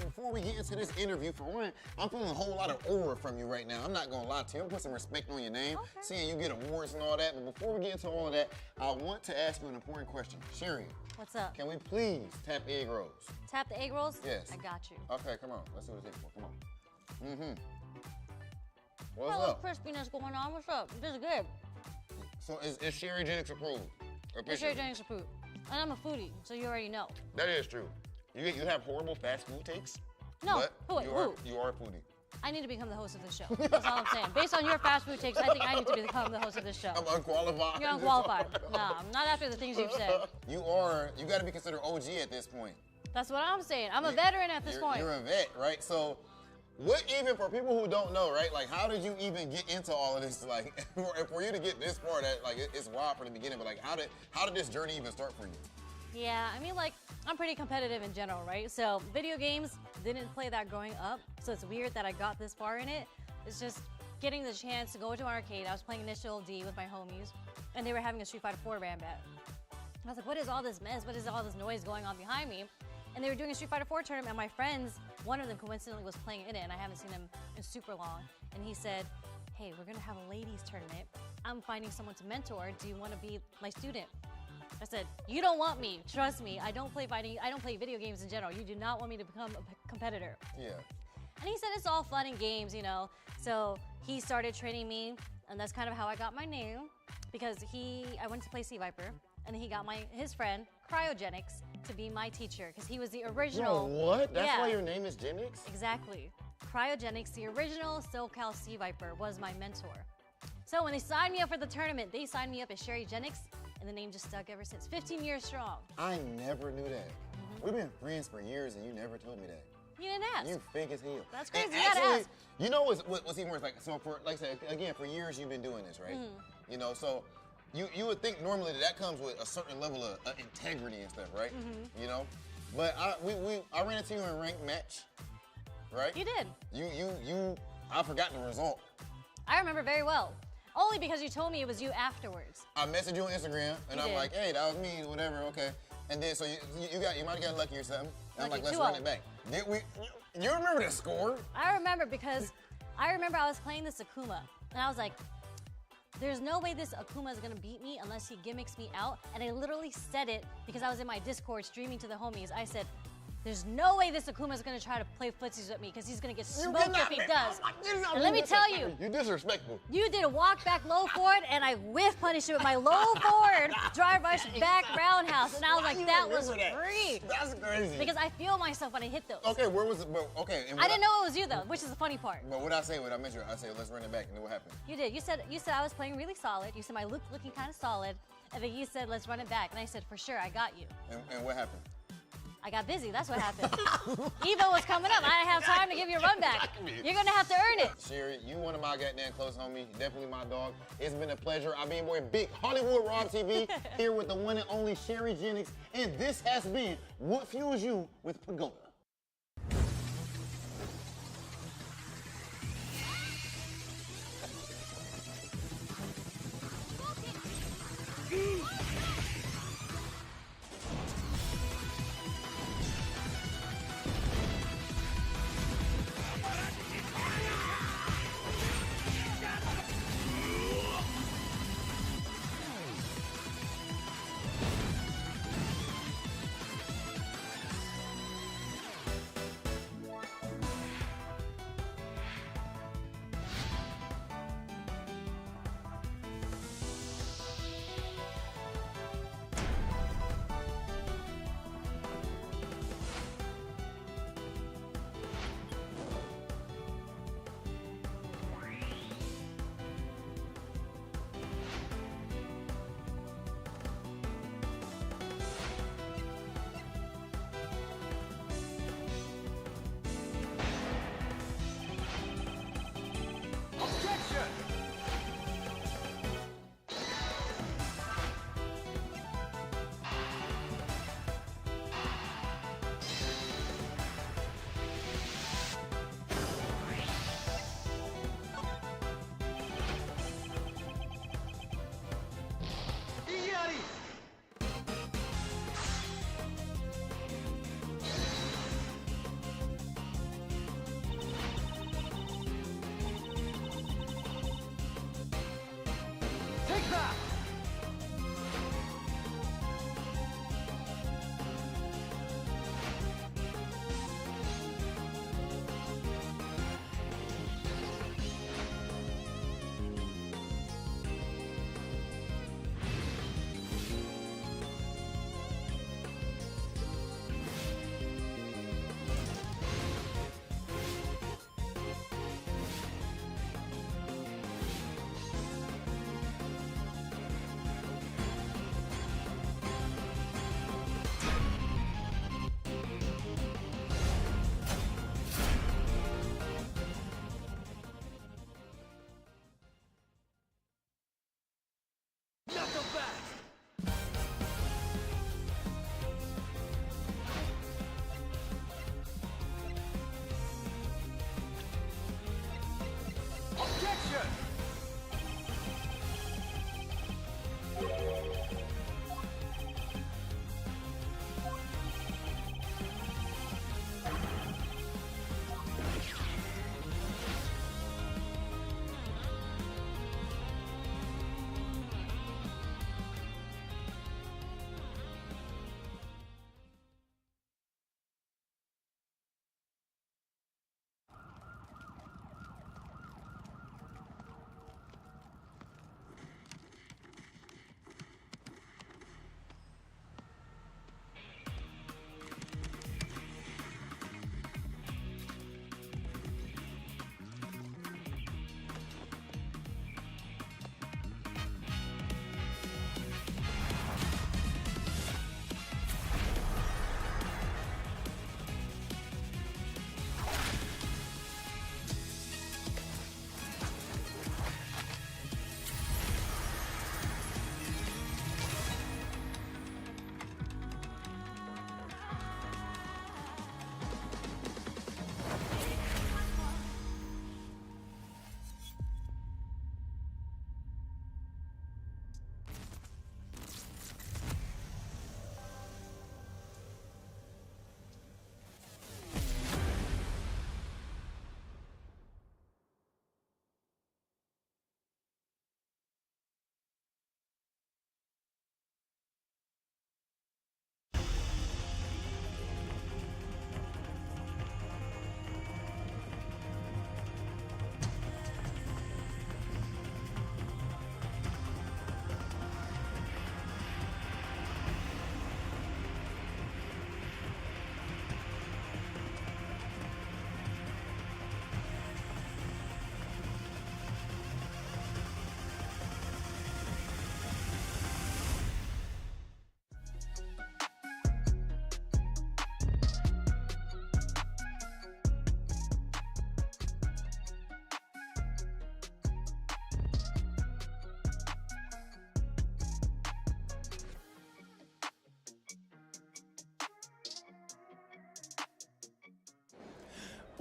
Before we get into this interview, for one, I'm feeling a whole lot of aura from you right now. I'm not gonna lie to you. I'm putting some respect on your name, seeing you get awards and all that. But before we get into all of that, I want to ask you an important question. Sherry. What's up? Can we please tap egg rolls? Tap the egg rolls? Yes. I got you. Okay, come on. Let's see what it takes for. Come on. What's Got a little up? crispiness going on. What's up? This is good. So is Sherry Jennings approved? It's Sherry Jennings approved. And I'm a foodie, so you already know. That is true. You have horrible fast food takes? No, but you are a foodie. I need to become the host of this show. That's all I'm saying. Based on your fast food takes, I think I need to become the host of this show. I'm unqualified. You're unqualified. Nah, not after the things you've said. You got to be considered OG at this point. That's what I'm saying. I'm a veteran at this point. You're a vet, right? So, what even, for people who don't know, right, like, how did you even get into all of this? Like, for you to get this far, that, like, it's wild from the beginning, but, like, how did this journey even start for you? Yeah, I mean, like, I'm pretty competitive in general, right? So video games, didn't play that growing up, so it's weird that I got this far in it. It's just getting the chance to go to an arcade. I was playing Initial D with my homies, and they were having a Street Fighter 4 ram bat. I was like, what is all this mess? What is all this noise going on behind me? And they were doing a Street Fighter 4 tournament, and my friends, one of them coincidentally was playing in it, and I haven't seen him in super long. And he said, hey, we're gonna have a ladies tournament. I'm finding someone to mentor. Do you wanna be my student? I said, you don't want me, trust me. I don't play fighting, I don't play video games in general. You do not want me to become a competitor. Yeah. And he said it's all fun and games, you know. So he started training me, and that's kind of how I got my name, because I went to play Sea Viper, and he got his friend, Cryogenics, to be my teacher, because he was the original. Bro, what? That's why your name is Genix? Exactly. Cryogenics, the original SoCal Sea Viper, was my mentor. So when they signed me up for the tournament, they signed me up as Sherry Genix, and the name just stuck ever since. 15 years strong. I never knew that. We've been friends for years, and you never told me that. You didn't ask. You fake as hell. That's crazy. And You gotta actually, ask. you know what's even worse? Like, so for, like I said, again, for years you've been doing this, right? You know, so you would think normally that comes with a certain level of integrity and stuff, right? You know, but I ran into you in a ranked match, right? You did. I forgot the result. I remember very well. Only because you told me it was you afterwards. I messaged you on Instagram, and I'm like, hey, that was me, whatever, okay. And then, so you might have got lucky or something. And I'm like, let's run it back. You remember the score? I remember because I was playing this Akuma, and I was like, there's no way this Akuma is gonna beat me unless he gimmicks me out. And I literally said it because I was in my Discord streaming to the homies. I said, there's no way this Akuma is gonna try to play footsies with me because he's gonna get smoked if he does. And let me tell you, you're disrespectful. You did a walk back low forward, and I whiff punished it with my low forward drive rush back roundhouse, and I was like, that was free. That's crazy. Because I feel myself when I hit those. Okay, where was it? Okay. I didn't know it was you though, which is the funny part. But what I say when I mentioned it, I said, let's run it back, and then what happened? You did. You said I was playing really solid. You said my look looking kind of solid, and then you said, let's run it back, and I said, for sure, I got you. And what happened? I got busy, that's what happened. Evo was coming up, I didn't have time to give you a run back. You're gonna have to earn it. Sherry, you one of my goddamn close homies, definitely my dog. It's been a pleasure. I'm being boy Big Hollywood Rob TV, here with the one and only Sherry Genix, and this has been What Fuels You with Pagoda.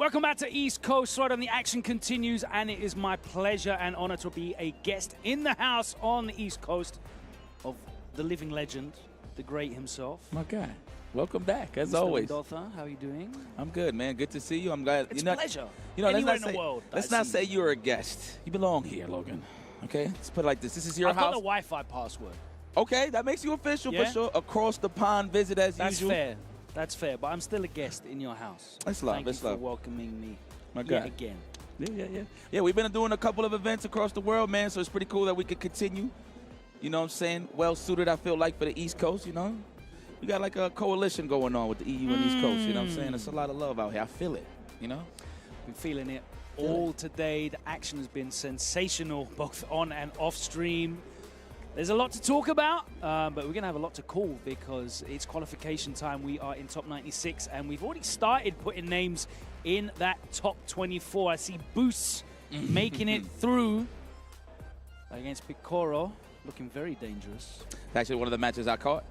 Welcome back to East Coast Throwdown. The action continues, and it is my pleasure and honor to be a guest in the house on the East Coast of the living legend, the great himself. My guy. Welcome back, as Mr. always. Mendoza, how are you doing? I'm good, man. Good to see you. I'm glad. It's a pleasure. let's Anywhere in not the world. Let's not say you're a guest. You belong here, Logan. Okay? Let's put it like this. This is your I've house. got the Wi-Fi password. Okay, that makes you official Yeah? for sure. Across the pond visit as That's usual. fair. That's fair. But I'm still a guest in your house. That's love. Thank That's you for love. welcoming me My yet guy. again. Yeah, we've been doing a couple of events across the world, man, so it's pretty cool that we could continue. You know what I'm saying? Well suited, I feel like, for the East Coast, you know? We got like a coalition going on with the EU and East Coast, you know what I'm saying? There's a lot of love out here. I feel it, you know? Been feeling it all today. The action has been sensational, both on and off stream. There's a lot to talk about, but we're going to have a lot to call because it's qualification time. We are in top 96, and we've already started putting names in that top 24. I see Boos making it through against Picoro, looking very dangerous. Actually, one of the matches I caught.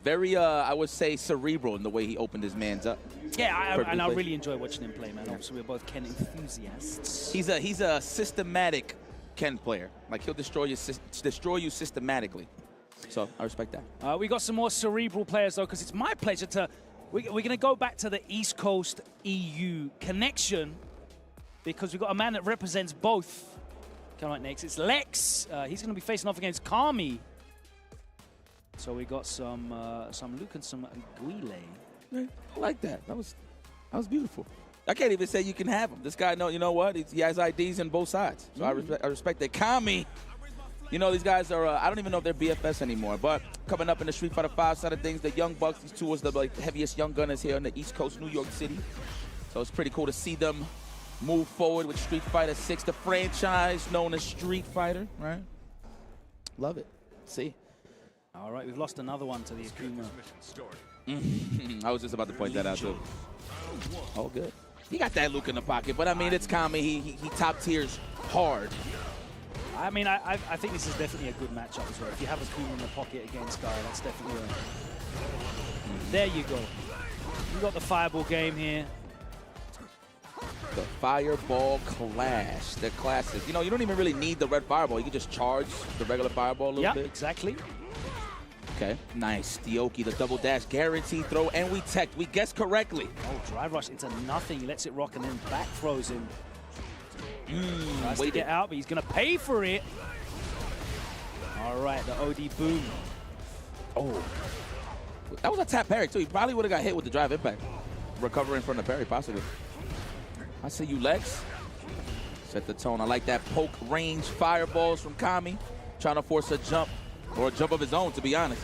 Very, I would say, cerebral in the way he opened his mans up. Yeah, and I Perfectly. really enjoy watching him play, man. Obviously, we're both Ken enthusiasts. He's a systematic Ken player. Like, he'll destroy you systematically. So I respect that. We got some more cerebral players, though, because it's my pleasure to... We're going to go back to the East Coast EU connection because we've got a man that represents both. Coming up next, it's Lex. He's going to be facing off against Kami. So we got some Luke and some Guile. I like that. That was beautiful. I can't even say you can have him. This guy, you know what? He has IDs on both sides. So I respect that. Kami, you know, these guys are, I don't even know if they're BFS anymore, but coming up in the Street Fighter 5 side of things, the Young Bucks, these two was the heaviest young gunners here on the East Coast, New York City. So it's pretty cool to see them move forward with Street Fighter 6, the franchise known as Street Fighter, right? Love it. See. All right, we've lost another one to the Akuma. I was just about to point that out, too. Oh, good. He got that Luke in the pocket, but I mean, it's Kami. He top tiers hard. I mean, I think this is definitely a good matchup as well. If you have Akuma in the pocket against Guy, that's definitely There you go. You got the fireball game here. The Fireball Clash. The classic. You know, you don't even really need the red fireball. You can just charge the regular fireball a little bit. Yeah, exactly. Okay, nice. Dioki, the double dash, guaranteed throw, and we teched. We guessed correctly. Oh, drive rush into nothing. He lets it rock and then back throws him. Tries to waited. get out, but he's going to pay for it. All right, the OD boom. Oh. That was a tap parry, too. He probably would have got hit with the drive impact. Recovering from the parry, possibly. I see you, Lex. Set the tone. I like that poke range fireballs from Kami. Trying to force a jump. Or a jump of his own, to be honest.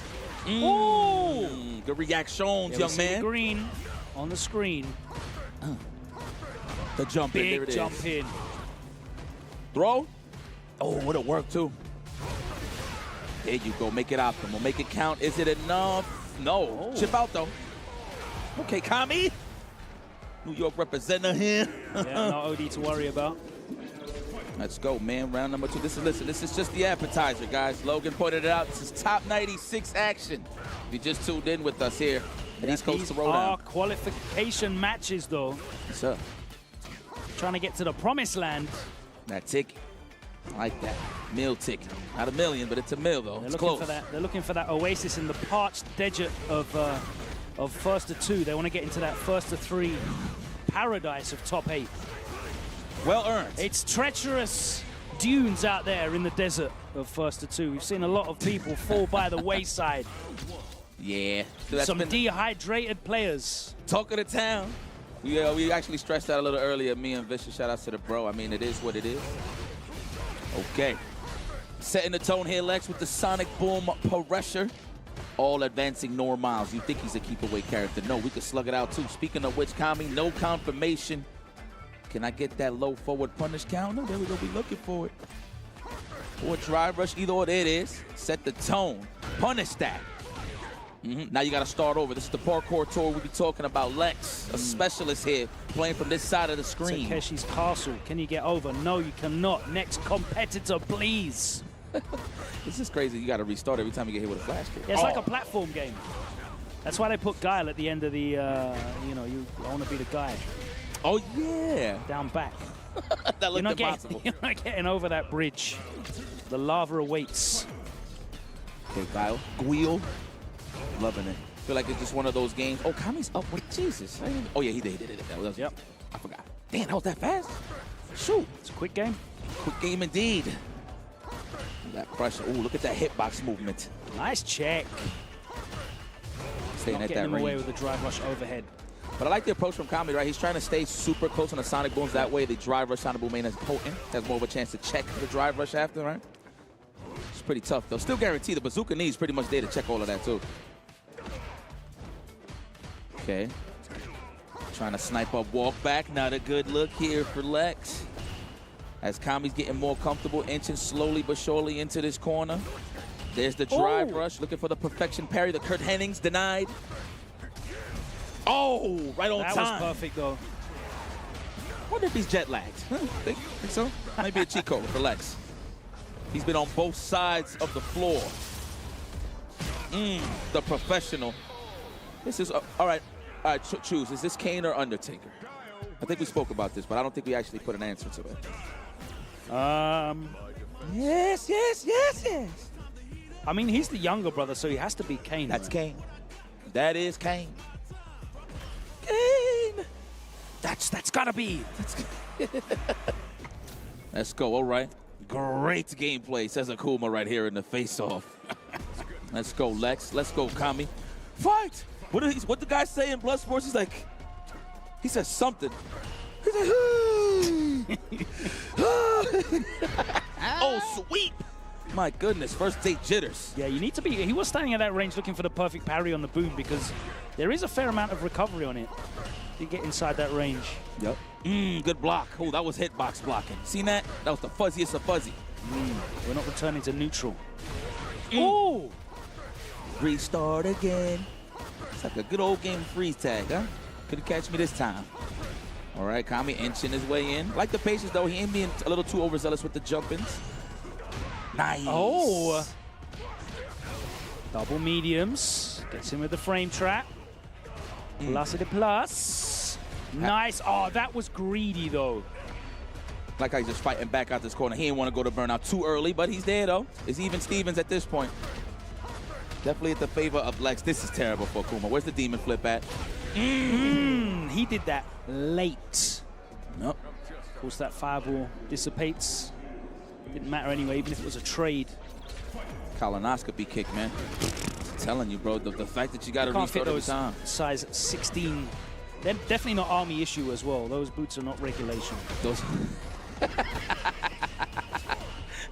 Ooh! Good reactions, Yeah, young we see man. the green on the screen. The jump in, there Big it is. jump in. Throw. Oh, would have worked, too. There you go. Make it optimal. Make it count. Is it enough? No. Oh. Chip out, though. Okay, Kami. New York representative here. Yeah, no OD to worry about. Let's go, man. Round number 2. This is just the appetizer, guys. Logan pointed it out. This is top 96 action. If you just tuned in with us here at East Coast These Throwdown. are qualification matches, though. Yes, sir. Trying to get to the promised land. That tick. I like that. Mill tick. Not a million, but it's a mill, though. They're It's looking close. for that. They're looking for that oasis in the parched desert of first to 2. They want to get into that first to 3 paradise of top 8. Well earned. It's treacherous dunes out there in the desert of first to 2. We've seen a lot of people fall by the wayside. Yeah. So that's Some been dehydrated players. talk of the town. We actually stressed that a little earlier, me and Vicious. Shout out to the bro. I mean, it is what it is. Okay. Setting the tone here, Lex, with the Sonic Boom pressure. All advancing normals. You think he's a keep away character. No, we could slug it out, too. Speaking of which, Kami, no confirmation. Can I get that low forward punish counter? There we go. We looking for it. Or drive rush. Either or, there it is. Set the tone. Punish that. Now you got to start over. This is the parkour tour. We'll be talking about Lex, a specialist here, playing from this side of the screen. Takeshi's castle. Can you get over? No, you cannot. Next competitor, please. This is crazy. You got to restart every time you get hit with a flash kick. Yeah, it's like a platform game. That's why they put Guile at the end of the, I want to be the guy. Oh, yeah. Down back. That looked impossible. You're not getting over that bridge. The lava awaits. Okay, Guile. Loving it. Feel like it's just one of those games. Oh, Kami's up with Jesus. Oh, yeah, he did. That was, yep. I forgot. Damn, that was that fast? Shoot. It's a quick game. Quick game indeed. That pressure. Ooh, look at that hitbox movement. Nice check. Staying Not at getting that him range. away with the drive rush overhead. But I like the approach from Kami, right? He's trying to stay super close on the Sonic Booms. That way, the drive rush Sonic Boom ain't as potent. Has more of a chance to check the drive rush after, right? It's pretty tough, though. Still guarantee the bazooka knee's pretty much there to check all of that, too. Okay. Trying to snipe up walk back. Not a good look here for Lex. As Kami's getting more comfortable, inching slowly but surely into this corner. There's the drive rush, looking for the perfection parry. The Kurt Hennings denied. Oh, right on time. That was perfect, though. I wonder if he's jet lagged. Think so? Might be a cheat code for Lex. He's been on both sides of the floor. The professional. This is, all right, choose. Is this Kane or Undertaker? I think we spoke about this, but I don't think we actually put an answer to it. Yes. I mean, he's the younger brother, so he has to be Kane. That's Kane. That is Kane. Kane! That's gotta be. Let's go, all right. Great gameplay, says Akuma right here in the face-off. Let's go, Lex. Let's go, Kami. Fight! What the guy say in Bloodsport? He's like, he says something. He's like, oh, sweet! My goodness, first date jitters. Yeah, you need to be. He was standing at that range looking for the perfect parry on the boom because there is a fair amount of recovery on it. You get inside that range. Yep. Good block. Oh, that was hitbox blocking. Seen that? That was the fuzziest of fuzzy. We're not returning to neutral. Oh! Restart again. It's like a good old game of freeze tag, huh? Couldn't catch me this time. All right, Kami inching his way in. Like the patience, though. He ain't being a little too overzealous with the jump-ins. Nice. Oh. Double mediums. Gets him with the frame trap. Plus it a plus. Nice. Oh, that was greedy, though. Like how he's just fighting back out this corner. He didn't want to go to burnout too early, but he's there, though. It's even Stevens at this point. Definitely at the favor of Lex. This is terrible for Akuma. Where's the demon flip at? He did that late. Nope. Of course, that fireball dissipates. Didn't matter anyway, even if it was a trade. Colonoscopy kick, man. I'm telling you, bro, the fact that you got to can't fit restart every those time. size 16. They're definitely not army issue as well. Those boots are not regulation. Those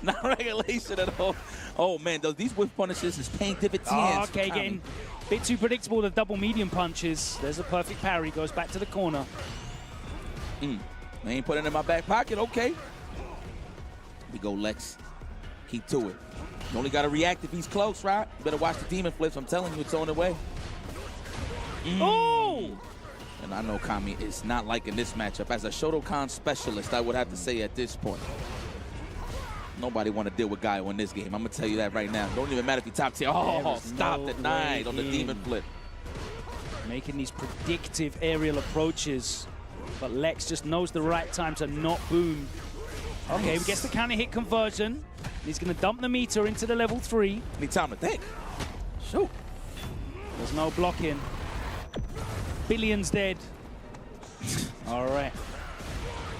not regulation at all. Oh, man, these whiff punishes is paying dividends. Oh, okay, getting a bit too predictable, the double medium punches. There's a perfect parry, goes back to the corner. They ain't putting it in my back pocket, okay. We go, Lex. Keep to it. You only got to react if he's close, right? You better watch the demon flips. I'm telling you, it's on the way. Oh! And I know Kami is not liking this matchup. As a Shotokan specialist, I would have to say at this point, nobody want to deal with Gaio in this game. I'm going to tell you that right now. Don't even matter if you top tier. Oh, stop the 9 on the demon flip. Making these predictive aerial approaches. But Lex just knows the right time to not boom. Okay, he gets the counter hit conversion. He's going to dump the meter into the level 3. Need time to think. Shoot. There's no blocking. Billions dead. All right.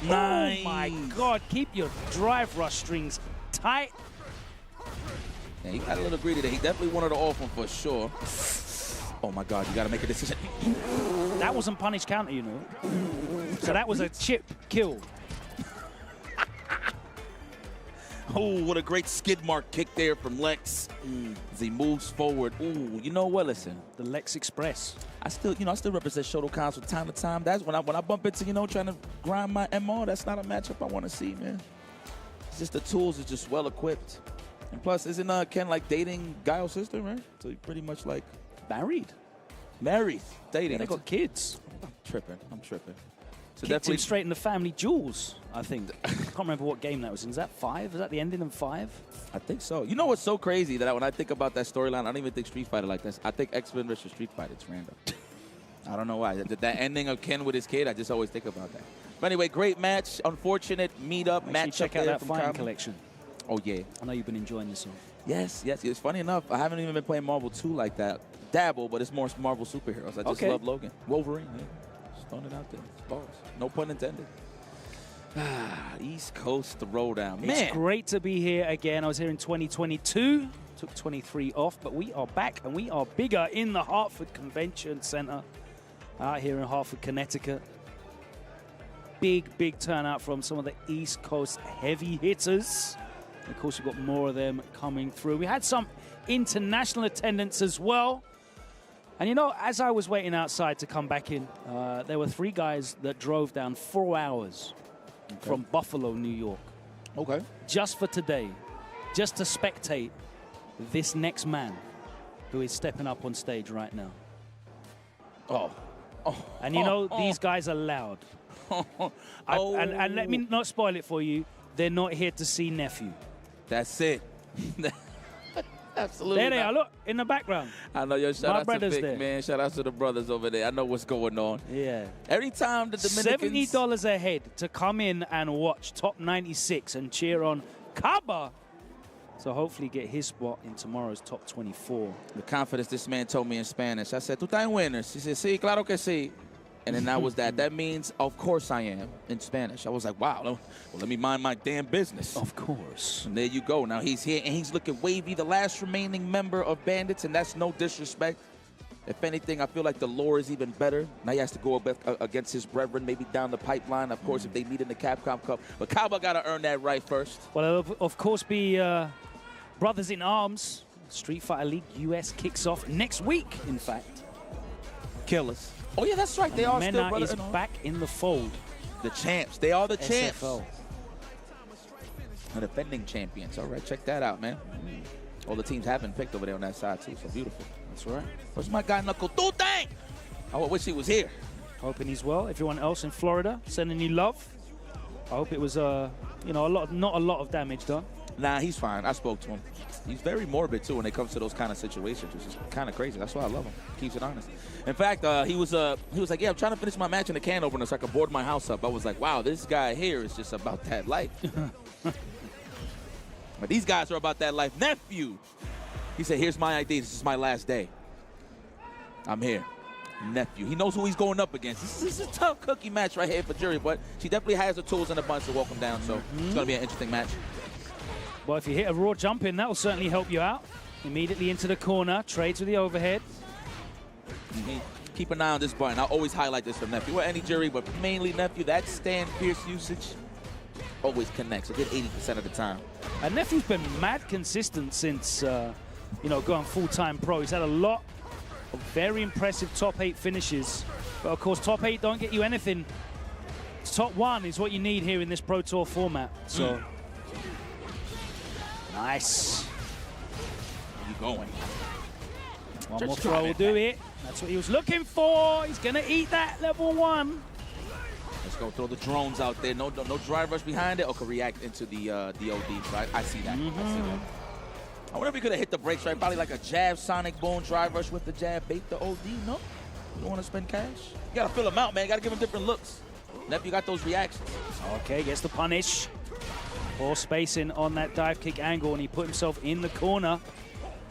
Nice. Oh my God, keep your drive rush strings tight. Yeah, he got a little greedy there. He definitely wanted to off one for sure. Oh my God, you got to make a decision. That wasn't punish counter, you know. So that was a chip kill. Oh, what a great skid mark kick there from Lex as he moves forward. Ooh, you know what? Listen, the Lex Express. I still represent Shotokans from time to time. That's when I bump into, trying to grind my MO. That's not a matchup I want to see, man. It's just the tools is just well equipped. And plus, isn't Ken like dating Gaio's sister, right? So he pretty much like married, dating. Yeah, they got kids. I'm tripping. So Kicked him straight in the family jewels, I think. I can't remember what game that was in. Is that 5? Is that the ending in 5? I think so. You know what's so crazy that when I think about that storyline, I don't even think Street Fighter like this. I think X-Men versus Street Fighter. It's random. I don't know why. That ending of Ken with his kid, I just always think about that. But anyway, great match. Unfortunate meetup match. Check out that Fine collection. Oh, yeah. I know you've been enjoying this one. Yes, yes. It's funny enough, I haven't even been playing Marvel 2 like that. Dabble, but it's more Marvel superheroes. I just love Logan. Wolverine, yeah. Just throwing it out there. Balls. No pun intended. East Coast Throwdown. Man. It's great to be here again. I was here in 2022. Took 23 off, but we are back and we are bigger in the Hartford Convention Center out here in Hartford, Connecticut. Big turnout from some of the East Coast heavy hitters. And of course, we've got more of them coming through. We had some international attendance as well. And you know, as I was waiting outside to come back in, there were 3 guys that drove down 4 hours from Buffalo, New York. Okay. Just for today, just to spectate this next man who is stepping up on stage right now. And you know, these guys are loud. And let me not spoil it for you. They're not here to see nephew. That's it. Absolutely. There they are. Look, in the background. I know. Yo, shout out to Vic, there. man. Shout out to the brothers over there. I know what's going on. Yeah. Every time the Dominicans... $70 a head to come in and watch Top 96 and cheer on Kaba. So hopefully get his spot in tomorrow's Top 24. The confidence this man told me in Spanish. I said, ¿Tú estás en winners? He said, sí, claro que sí. And then that was that. That means, of course I am, in Spanish. I was like, wow, well, let me mind my damn business. Of course. And there you go. Now he's here, and he's looking wavy, the last remaining member of Bandits, and that's no disrespect. If anything, I feel like the lore is even better. Now he has to go against his brethren, maybe down the pipeline, of course, if they meet in the Capcom Cup. But Kaba got to earn that right first. Well, it'll, of course, be brothers in arms. Street Fighter League US kicks off next week, in fact. Killers. Oh, yeah, that's right. They are still Mena is back in the fold. The champs. They are the champs. SFL. The defending champions. All right, check that out, man. All the teams have been picked over there on that side, too. So beautiful. That's right. Where's my guy, Knuckle Dutang? I wish he was here. Hoping he's well. Everyone else in Florida sending you love. I hope it was, you know, not a lot of damage done. Nah, he's fine. I spoke to him. He's very morbid, too, when it comes to those kind of situations, which is kind of crazy. That's why I love him. Keeps it honest. In fact, he was like, yeah, I'm trying to finish my match in the can opener so I can board my house up. I was like, wow, this guy here is just about that life. But these guys are about that life. Nephew, he said, here's my ID. This is my last day. I'm here. Nephew. He knows who he's going up against. This is a tough cookie match right here for Jury, but she definitely has the tools in the bunch to walk him down, so it's going to be an interesting match. Well, if you hit a raw jump in, that will certainly help you out. Immediately into the corner, trades with the overhead. Keep an eye on this button. I'll always highlight this for Nephew. Or any Jury, but mainly Nephew. That stand pierce usage always connects. A good 80% of the time. And Nephew's been mad consistent since, you know, going full-time pro. He's had a lot of very impressive top 8 finishes. But, of course, top 8 don't get you anything. Top 1 is what you need here in this Pro Tour format. So... Nice. Keep going. One more throw will do it. That's what he was looking for. He's going to eat that level 1. Let's go throw the drones out there. No drive rush behind it or could react into the OD. So I see that. I see that. I wonder if he could have hit the brakes right. Probably like a jab, sonic boom, drive rush with the jab, bait the OD. No? You don't want to spend cash? You got to fill him out, man. You got to give him different looks. Nephew got those reactions. Okay, gets the punish. Poor spacing on that dive kick angle, and he put himself in the corner.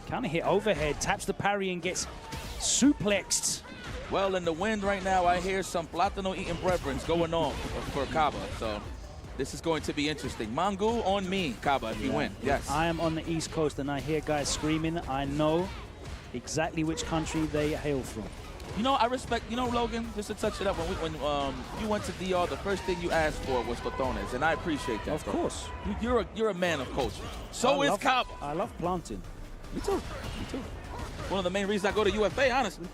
Counter hit overhead, taps the parry and gets suplexed. Well, in the wind right now, I hear some Platano eating brethrens going on for Kaba. So this is going to be interesting. Mangu on me, Kaba, if you win. Yes. I am on the East Coast, and I hear guys screaming. I know exactly which country they hail from. You know, I respect, you know, Logan, just to touch it up, when you went to DR, the first thing you asked for was totones, and I appreciate that. Of course. You're a man of culture. So is Kaba. I love planting. Me too. Me too. One of the main reasons I go to UFA, honestly.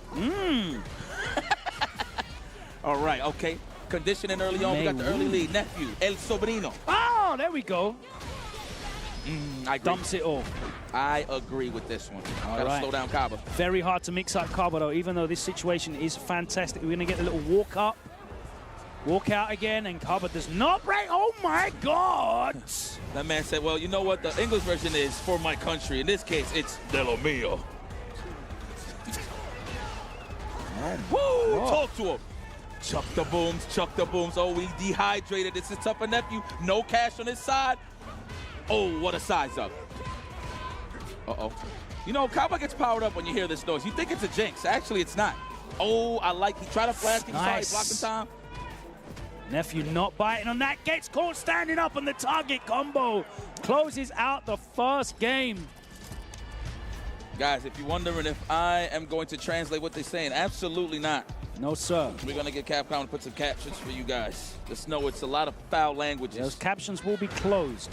All right, okay. Conditioning early on. We got the early lead. Nephew, El Sobrino. Oh, there we go. I agree. Dumps it all. I agree with this one. Gotta slow down Kaba. Very hard to mix up Kaba, though, even though this situation is fantastic. We're going to get a little walk up, walk out again, and Kaba does not break. Oh, my God. That man said, well, you know what? The English version is for my country. In this case, it's de lo mío. Woo! Talk to him. Chuck the booms, chuck the booms. Oh, we dehydrated. This is tougher nephew. No cash on his side. Oh, what a size up. Uh-oh. You know, Kaba gets powered up when you hear this noise. You think it's a jinx. Actually, it's not. Oh, he tried to flash. Nice. Sorry, blocking time. Nephew not biting on that. Gets caught standing up on the target combo. Closes out the first game. Guys, if you're wondering if I am going to translate what they're saying, absolutely not. No, sir. We're going to get Capcom to put some captions for you guys. Just know it's a lot of foul languages. Those captions will be closed.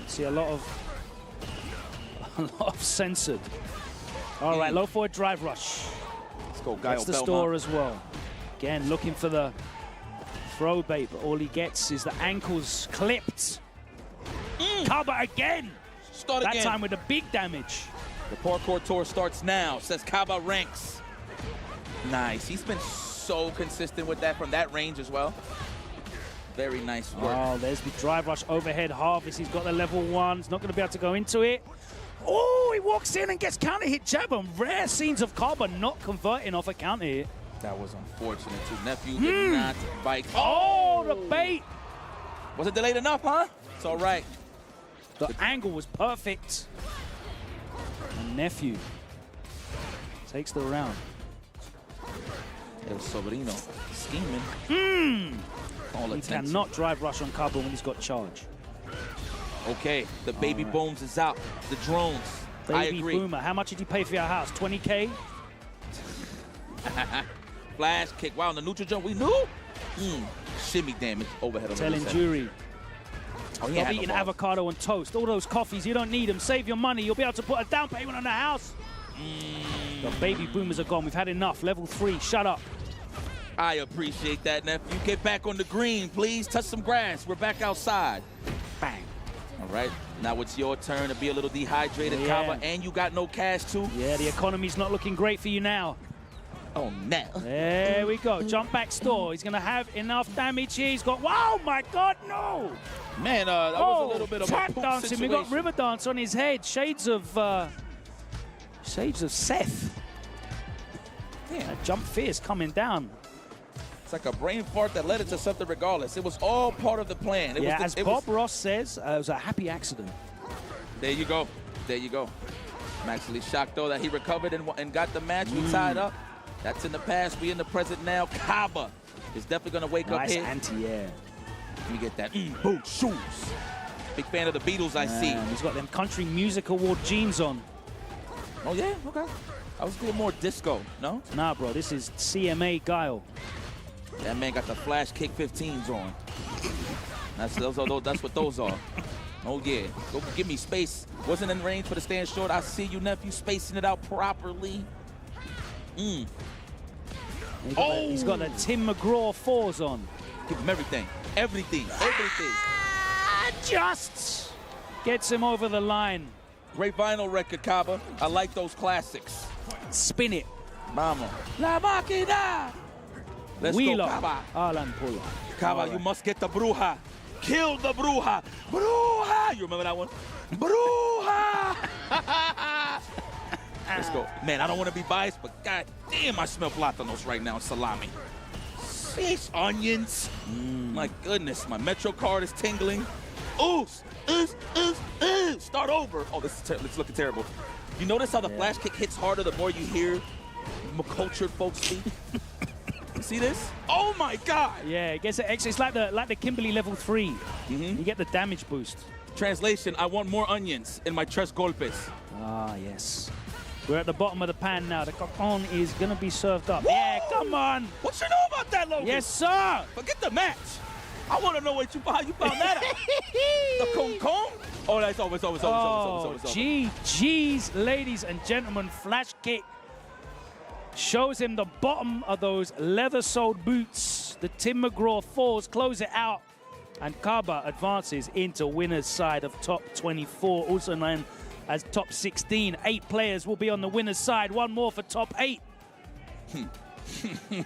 See a lot of censored. All right, low forward drive rush. Let's go, That's the store as well. Again, looking for the throw bait, but all he gets is the ankles clipped. Kaba again. Start that again. Time with the big damage. The parkour tour starts now, says Kaba ranks. Nice. He's been so consistent with that from that range as well. Very nice work. Oh, there's the drive rush overhead harvest. He's got the level 1. He's not going to be able to go into it. Oh, he walks in and gets counter hit jab. Rare scenes of Kaba not converting off a counter hit. That was unfortunate too. Nephew did not bite. Oh, the bait. Was it delayed enough, huh? It's all right. The angle was perfect. And Nephew takes the round. El Sobrino scheming. He cannot drive rush on Kaba when he's got charge. Okay, the baby booms is out. The drones. I Baby agree. Boomer, how much did you pay for your house? 20K? Flash kick. Wow, the neutral jump. We knew. Shimmy damage overhead on the Telling left. Jury. Oh, he Stop had no eating balls. avocado and toast. All those coffees, you don't need them. Save your money. You'll be able to put a down payment on the house. The baby boomers are gone. We've had enough. Level 3, shut up. I appreciate that, nephew. Get back on the green, please. Touch some grass. We're back outside. Bang. All right, now it's your turn to be a little dehydrated, Yeah. Kaba, and you got no cash, too. Yeah, the economy's not looking great for you now. Oh, no. There we go. Jump back store. He's going to have enough damage here. He's got, wow, my God, no. Man, that was a little bit of a tap poop dancing. We situation. got river dance on his head. Shades of Seth. Yeah, jump fierce coming down. It's like a brain fart that led it to something regardless. It was all part of the plan. It was As Bob Ross says, it was a happy accident. There you go. There you go. I'm actually shocked, though, that he recovered and got the match. We tied up. That's in the past. We in the present now. Kaba is definitely going to wake up Nice here. anti-air. Let me get that. Boot shoes. Big fan of the Beatles, I see. He's got them Country Music Award jeans on. Oh, yeah? Okay. I was doing more disco, no? Nah, bro, this is CMA Guile. That man got the Flash Kick 15s on. That's what those are. Oh, yeah. Go give me space. Wasn't in range for the stand short. I see you, nephew, spacing it out properly. He's got the Tim McGraw 4s on. Give him everything. Everything. Just gets him over the line. Great vinyl record, Kaba. I like those classics. Spin it. Mama. La Máquina. Let's Wheeler. go, Kaba. Alan Puller. Kaba, you must get the Bruja. Kill the Bruja. Bruja. You remember that one? Bruja. Let's go. Man, I don't want to be biased, but god damn, I smell plátanos right now, salami. Fish, onions. My goodness, my Metro card is tingling. Ooh. Start over. Oh, this is looking terrible. You notice how the flash kick hits harder the more you hear cultured folks speak? You see this? Oh my God! Yeah, it gets it extra. It's like the Kimberly level 3. You get the damage boost. Translation: I want more onions in my tres golpes. Ah, yes. We're at the bottom of the pan now. The cocon is gonna be served up. Woo! Yeah, come on. What you know about that, Logan? Yes, sir. Forget the match. I want to know how you found that out. The concon? Oh, that's over. It's over. GG's, ladies and gentlemen. Flash kick shows him the bottom of those leather-soled boots. The Tim McGraw 4s close it out. And Kaba advances into winner's side of top 24, also known as top 16. 8 players will be on the winner's side. One more for top 8.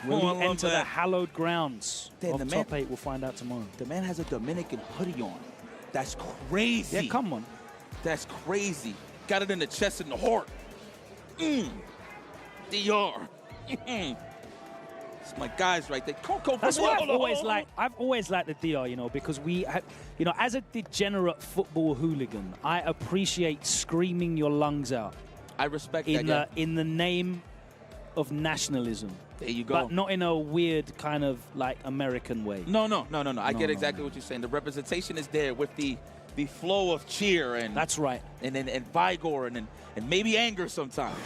Will he enter the hallowed grounds of top 8? We'll find out tomorrow. The man has a Dominican hoodie on. That's crazy. Yeah, come on. That's crazy. Got it in the chest and the heart. DR. It's my guys right there. That's why I've always liked the DR, you know, because we have, you know, as a degenerate football hooligan, I appreciate screaming your lungs out. I respect that. In the name of nationalism. There you go. But not in a weird kind of like American way. No. I get exactly what you're saying. The representation is there with the flow of cheer and that's right. And vigor and maybe anger sometimes.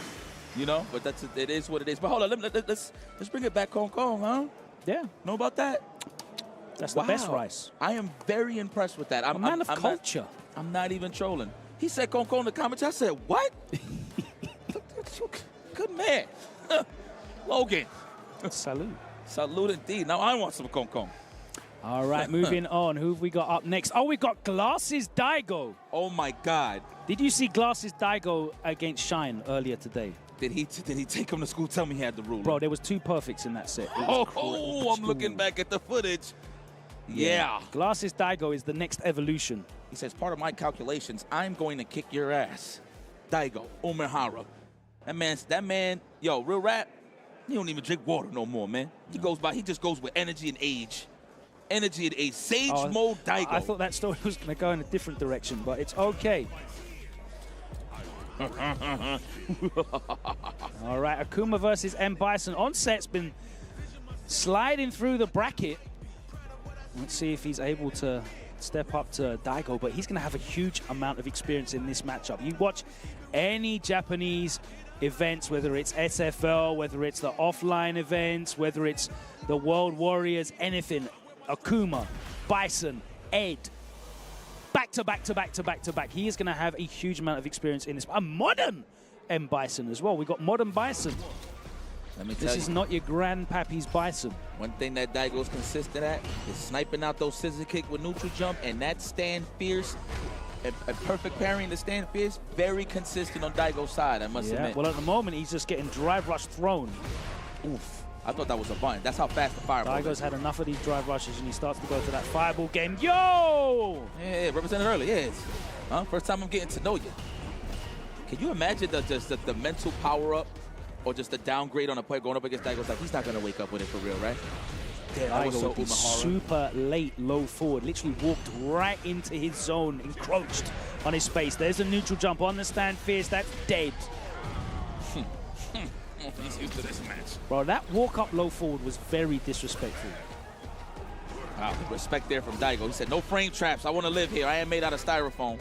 You know, but it is what it is. But hold on, let's bring it back, Kong, huh? Yeah. Know about that? That's the best rice. I am very impressed with that. I'm a man of culture. I'm not even trolling. He said Kong in the comments. I said, what? Good man. Logan. Salute. Salute indeed. Now I want some Kong. All right, moving on. Who have we got up next? Oh, we got Glasses Daigo. Oh, my God. Did you see Glasses Daigo against Shine earlier today? Did he take him to school? Tell me he had the ruler. Bro, there was 2 perfects in that set. I'm looking back at the footage. Yeah. Glasses Daigo is the next evolution. He says, part of my calculations, I'm going to kick your ass. Daigo, Umehara. That man, yo, real rap, he don't even drink water no more, man. He just goes with energy and age. Energy and age. Sage mode Daigo. I thought that story was going to go in a different direction, but it's okay. All right, Akuma versus M. Bison. Onset's been sliding through the bracket. Let's see if he's able to step up to Daigo, but he's going to have a huge amount of experience in this matchup. You watch any Japanese events, whether it's SFL, whether it's the offline events, whether it's the World Warriors, anything, Akuma, Bison, Ed, back to back to back to back to back. He is going to have a huge amount of experience in this. A modern M. Bison as well. We got modern Bison. Let me tell this is not your grandpappy's Bison. One thing that Daigo's consistent at is sniping out those scissor kick with neutral jump, and that stand fierce, a perfect parry in the stand fierce, very consistent on Daigo's side, I must admit. Well, at the moment, he's just getting drive rush thrown. Oof. I thought that was a button. That's how fast the fireball is. Daigo's had enough of these drive rushes, and he starts to go to that fireball game. Yo! Yeah, represented early, yes. First time I'm getting to know you. Can you imagine the mental power-up or just the downgrade on a player going up against Daigo? Like, he's not going to wake up with it for real, right? Daigo would be super late, low forward. Literally walked right into his zone, encroached on his space. There's a neutral jump on the stand fierce. That's dead. He's used to this match. Bro, that walk up low forward was very disrespectful. Wow, respect there from Daigo. He said, no frame traps. I want to live here. I am made out of styrofoam.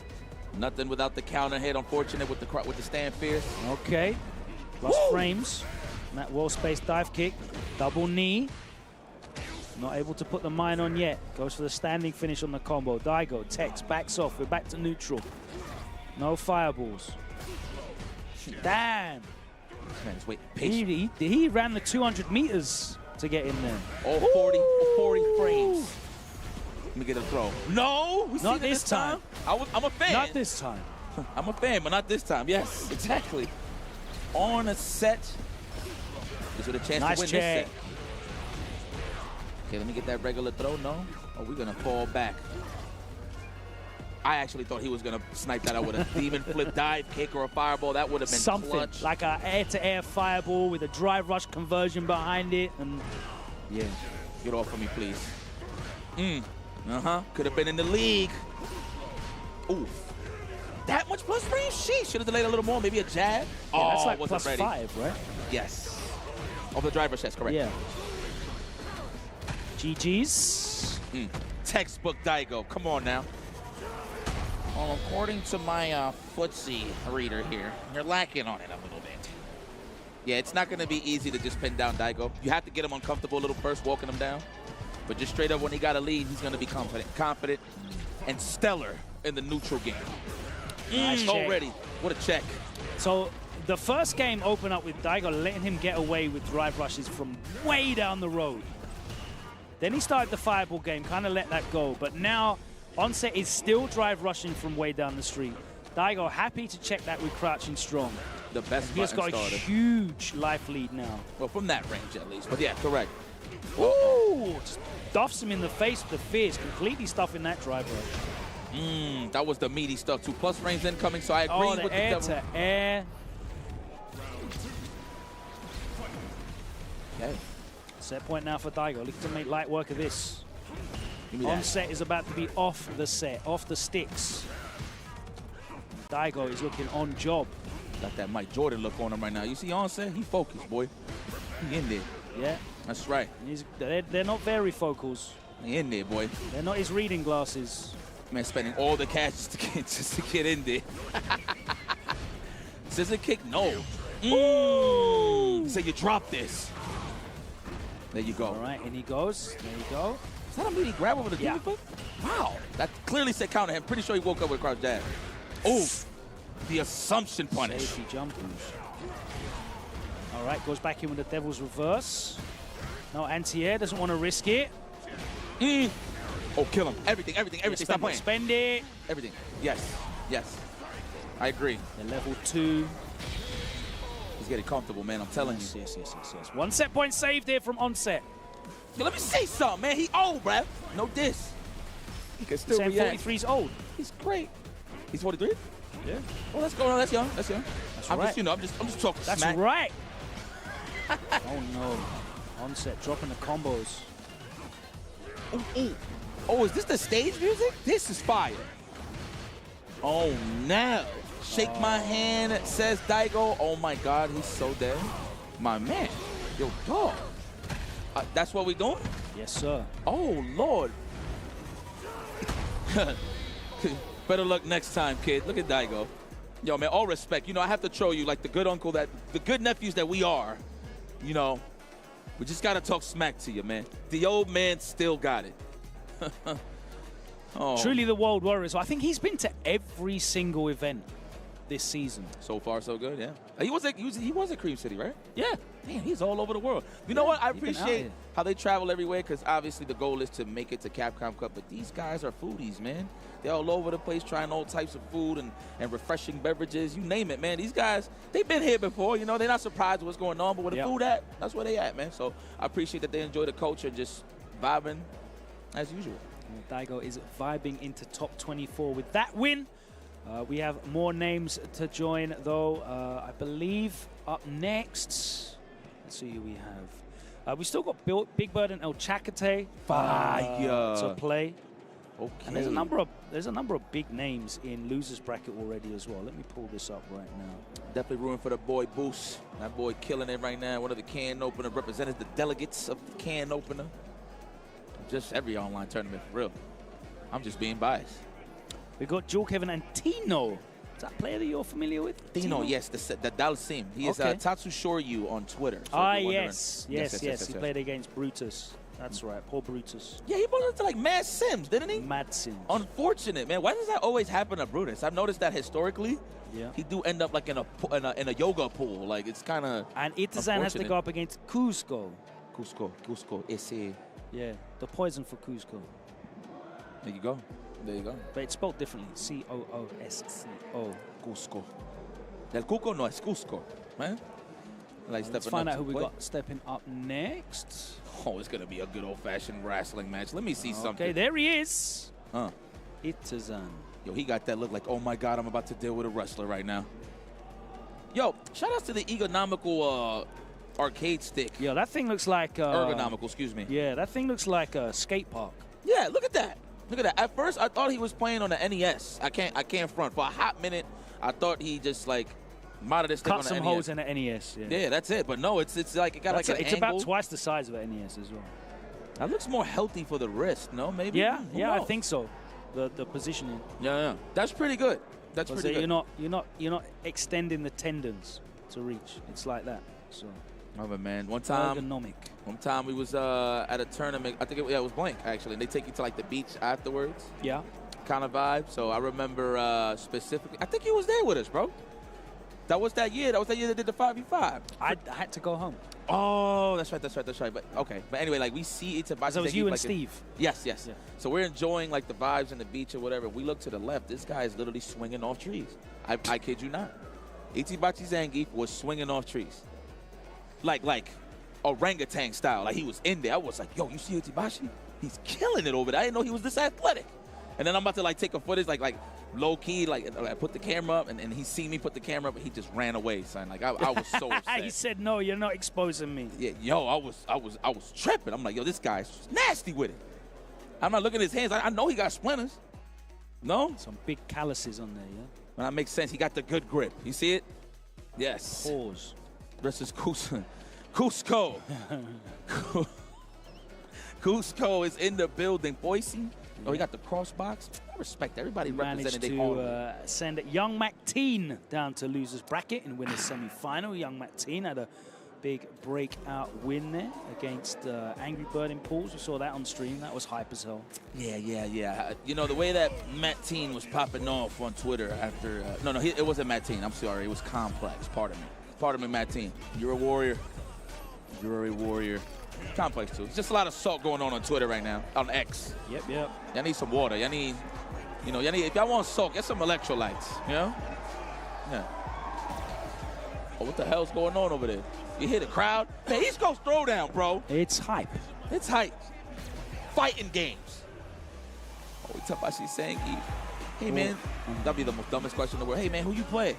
Nothing without the counter hit. Unfortunate with the stand fierce. Okay. Lost frames. And that well-spaced dive kick. Double knee. Not able to put the mine on yet. Goes for the standing finish on the combo. Daigo, Tex, backs off. We're back to neutral. No fireballs. Damn. Man's wait, patient. He ran the 200 meters to get in there. All 40 frames. Let me get a throw. No! Not this time. I'm a fan. Not this time. I'm a fan, but not this time. Yes, exactly. On a set. This with a chance to win this set. Okay, let me get that regular throw. No? Oh, we're going to fall back. I actually thought he was going to snipe that out with a demon flip dive kick or a fireball. That would have been something clutch. Like an air-to-air fireball with a drive rush conversion behind it. And yeah. Get off of me, please. Could have been in the league. Oof. That much plus range? Sheesh. Should have delayed a little more. Maybe a jab. Yeah, that's like wasn't ready. +5, right? Yes. Of the driver chest, correct. Yeah. GG's. Textbook Daigo. Come on now. Well, according to my footsie reader here, you're lacking on it a little bit. Yeah, it's not going to be easy to just pin down Daigo. You have to get him uncomfortable a little first, walking him down. But just straight up when he got a lead, he's going to be confident, and stellar in the neutral game. Nice already. What a check. So the first game opened up with Daigo letting him get away with drive rushes from way down the road. Then he started the fireball game, kind of let that go. But now Onset is still drive rushing from way down the street. Daigo happy to check that with crouching strong. The best He's got a huge life lead now. Well, from that range at least. But yeah, correct. Ooh! Just duffs him in the face with the fierce, completely stuffing that drive rush. That was the meaty stuff too. Plus frames incoming, so I agree with the air to air. Okay. Set point now for Daigo. Looking to make light work of this. Give me that. Onset is about to be off the set, off the sticks. Daigo is looking on job. Got that Mike Jordan look on him right now. You see Onset? He focused, boy. He in there. Yeah. That's right. They're not varifocals. He in there, boy. They're not his reading glasses. Man, spending all the cash just to get in there. Scissor kick? No. So you drop this. There you go. All right, and he goes. There you go. Is that a meaty grab over the demon foot? Wow. That clearly said counter. I'm pretty sure he woke up with a crouch jab. Oh, the assumption punish. Safety jump. All right, goes back in with the Devil's Reverse. No anti-air, doesn't want to risk it. Oh, kill him. Everything. Stop playing. Spend it. Everything. Yes. I agree. The level 2. He's getting comfortable, man. I'm telling you. Yes. One set point saved here from Onset. Yo, let me say something, man. He old, bruh. No diss. He can still react. 43's old. He's great. He's 43? Yeah. Oh, that's going on. That's young. That's I'm right. just, I'm just talking That's smack. right. Oh, no. Onset dropping the combos. Oh, is this the stage music? This is fire. Oh, no. Shake my hand, says Daigo. Oh, my God. He's so dead. My man. Yo, dog. That's what we doing? Yes, sir. Oh, Lord. Better luck next time, kid. Look at Daigo. Yo, man, all respect. You know, I have to show you, like, the good uncle the good nephews that we are, you know, we just got to talk smack to you, man. The old man still got it. Oh. Truly the World Warriors. I think he's been to every single event this season. So far, so good, yeah. He was at Cream City, right? Yeah. Man, he's all over the world. You know what? I appreciate how they travel everywhere because obviously the goal is to make it to Capcom Cup, but these guys are foodies, man. They're all over the place trying all types of food and refreshing beverages. You name it, man. These guys, they've been here before. You know, they're not surprised what's going on, but where the food at, that's where they at, man. So I appreciate that they enjoy the culture, just vibing as usual. Daigo is vibing into top 24 with that win. We have more names to join, though. I believe up next, let's see who we have. We still got Big Bird and El Chacate to play. Okay. And there's a number of big names in losers bracket already as well. Let me pull this up right now. Definitely rooting for the boy Boost. That boy killing it right now. One of the can opener representatives, the delegates of the can opener. Just every online tournament, for real. I'm just being biased. We got Joel Kevin and Tino. Is that player that you're familiar with? Tino, yes, the Dalsim. He is Tatsu Shoryu on Twitter. So yes. He played against Brutus. That's right, poor Brutus. Yeah, he brought into like Mad Sims, didn't he? Mad Sims. Unfortunate, man. Why does that always happen to Brutus? I've noticed that historically. Yeah. He do end up like in a yoga pool. Like it's kind of. And Itazan has to go up against Cusco. Cusco. Ese. Yeah, the poison for Cusco. There you go. But it's spelled differently. C-O-O-S-C-O. Cusco. Del Cuco no es Cusco, man. Let's find out who we got stepping up next. Oh, it's going to be a good old-fashioned wrestling match. Let me see something. Okay, there he is. Huh. Itazan. Yo, he got that look like, oh, my God, I'm about to deal with a wrestler right now. Yo, shout out to the ergonomical arcade stick. Yo, that thing looks like... ergonomical, excuse me. Yeah, that thing looks like a skate park. Yeah, look at that. Look at that. At first, I thought he was playing on the NES. I can't front. For a hot minute, I thought he just, like, modded this thing on the NES. Cut some holes in the NES, yeah, that's it. But no, it's like it got like an It's angle. about twice the size of the NES as well. That looks more healthy for the wrist, no? Maybe? Yeah, I think so. The positioning. Yeah. That's pretty good. That's pretty good. You're not extending the tendons to reach. It's like that. So. Oh, man. One time we was at a tournament. I think it was Blank, actually. And they take you to, like, the beach afterwards. Yeah. Kind of vibe. So I remember specifically. I think you was there with us, bro. That was that year. They did the 5v5. I had to go home. Oh, that's right. But okay. But anyway, like we see Itabashi. So it was you and Steve. Yes. Yeah. So we're enjoying like the vibes on the beach or whatever. We look to the left. This guy is literally swinging off trees. I kid you not. Itabashi Zangief was swinging off trees. Like orangutan style. Like he was in there. I was like, yo, you see Itabashi? He's killing it over there. I didn't know he was this athletic. And then I'm about to like take a footage, like low key, like I put the camera up, and he seen me put the camera up, and he just ran away, son. Like I was so upset. He said, "No, you're not exposing me." Yeah, yo, I was tripping. I'm like, yo, this guy's just nasty with it. I'm not looking at his hands. I know he got splinters. No? Some big calluses on there, yeah. Well, that makes sense. He got the good grip. You see it? Yes. Pause. Versus Cusco. Cusco is in the building. Boise. Oh, he got the cross box. I respect everybody representing their home. Managed to send Young McTeen down to loser's bracket and win the semi-final. Young McTeen had a big breakout win there against Angry Bird in pools. We saw that on stream. That was hype as hell. Yeah. You know, the way that Matt Teen was popping off on Twitter after... it wasn't Matt Teen. I'm sorry. It was Complex. Pardon me, Matt Teen. You're a warrior. You're a warrior. Complex, too. It's just a lot of salt going on Twitter right now, on X. Yep. Y'all need some water. Y'all need, if y'all want salt, get some electrolytes, you know? Yeah. Oh, what the hell's going on over there? You hear the crowd? Man, East Coast Throwdown, bro. It's hype. It's hype. Fighting games. Oh, we talk about she's saying, hey, man, that'd be the most dumbest question in the world. Hey, man, who you play?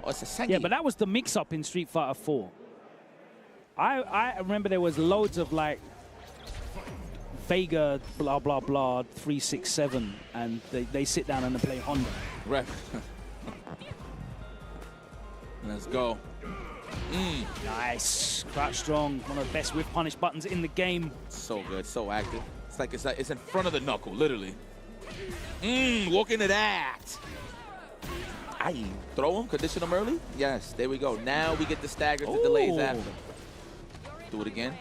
Oh, it's a Sengi. Yeah, but that was the mix-up in Street Fighter 4. I remember there was loads of, like, Vega, blah, blah, blah, 367, and they sit down and they play Honda. Right. Let's go. Nice. Crouch strong. One of the best whiff punish buttons in the game. So good. So active. It's like it's in front of the knuckle, literally. Walk into that. Aye. Throw him. Condition him early. Yes. There we go. Now we get the staggers and delays after. Do it again.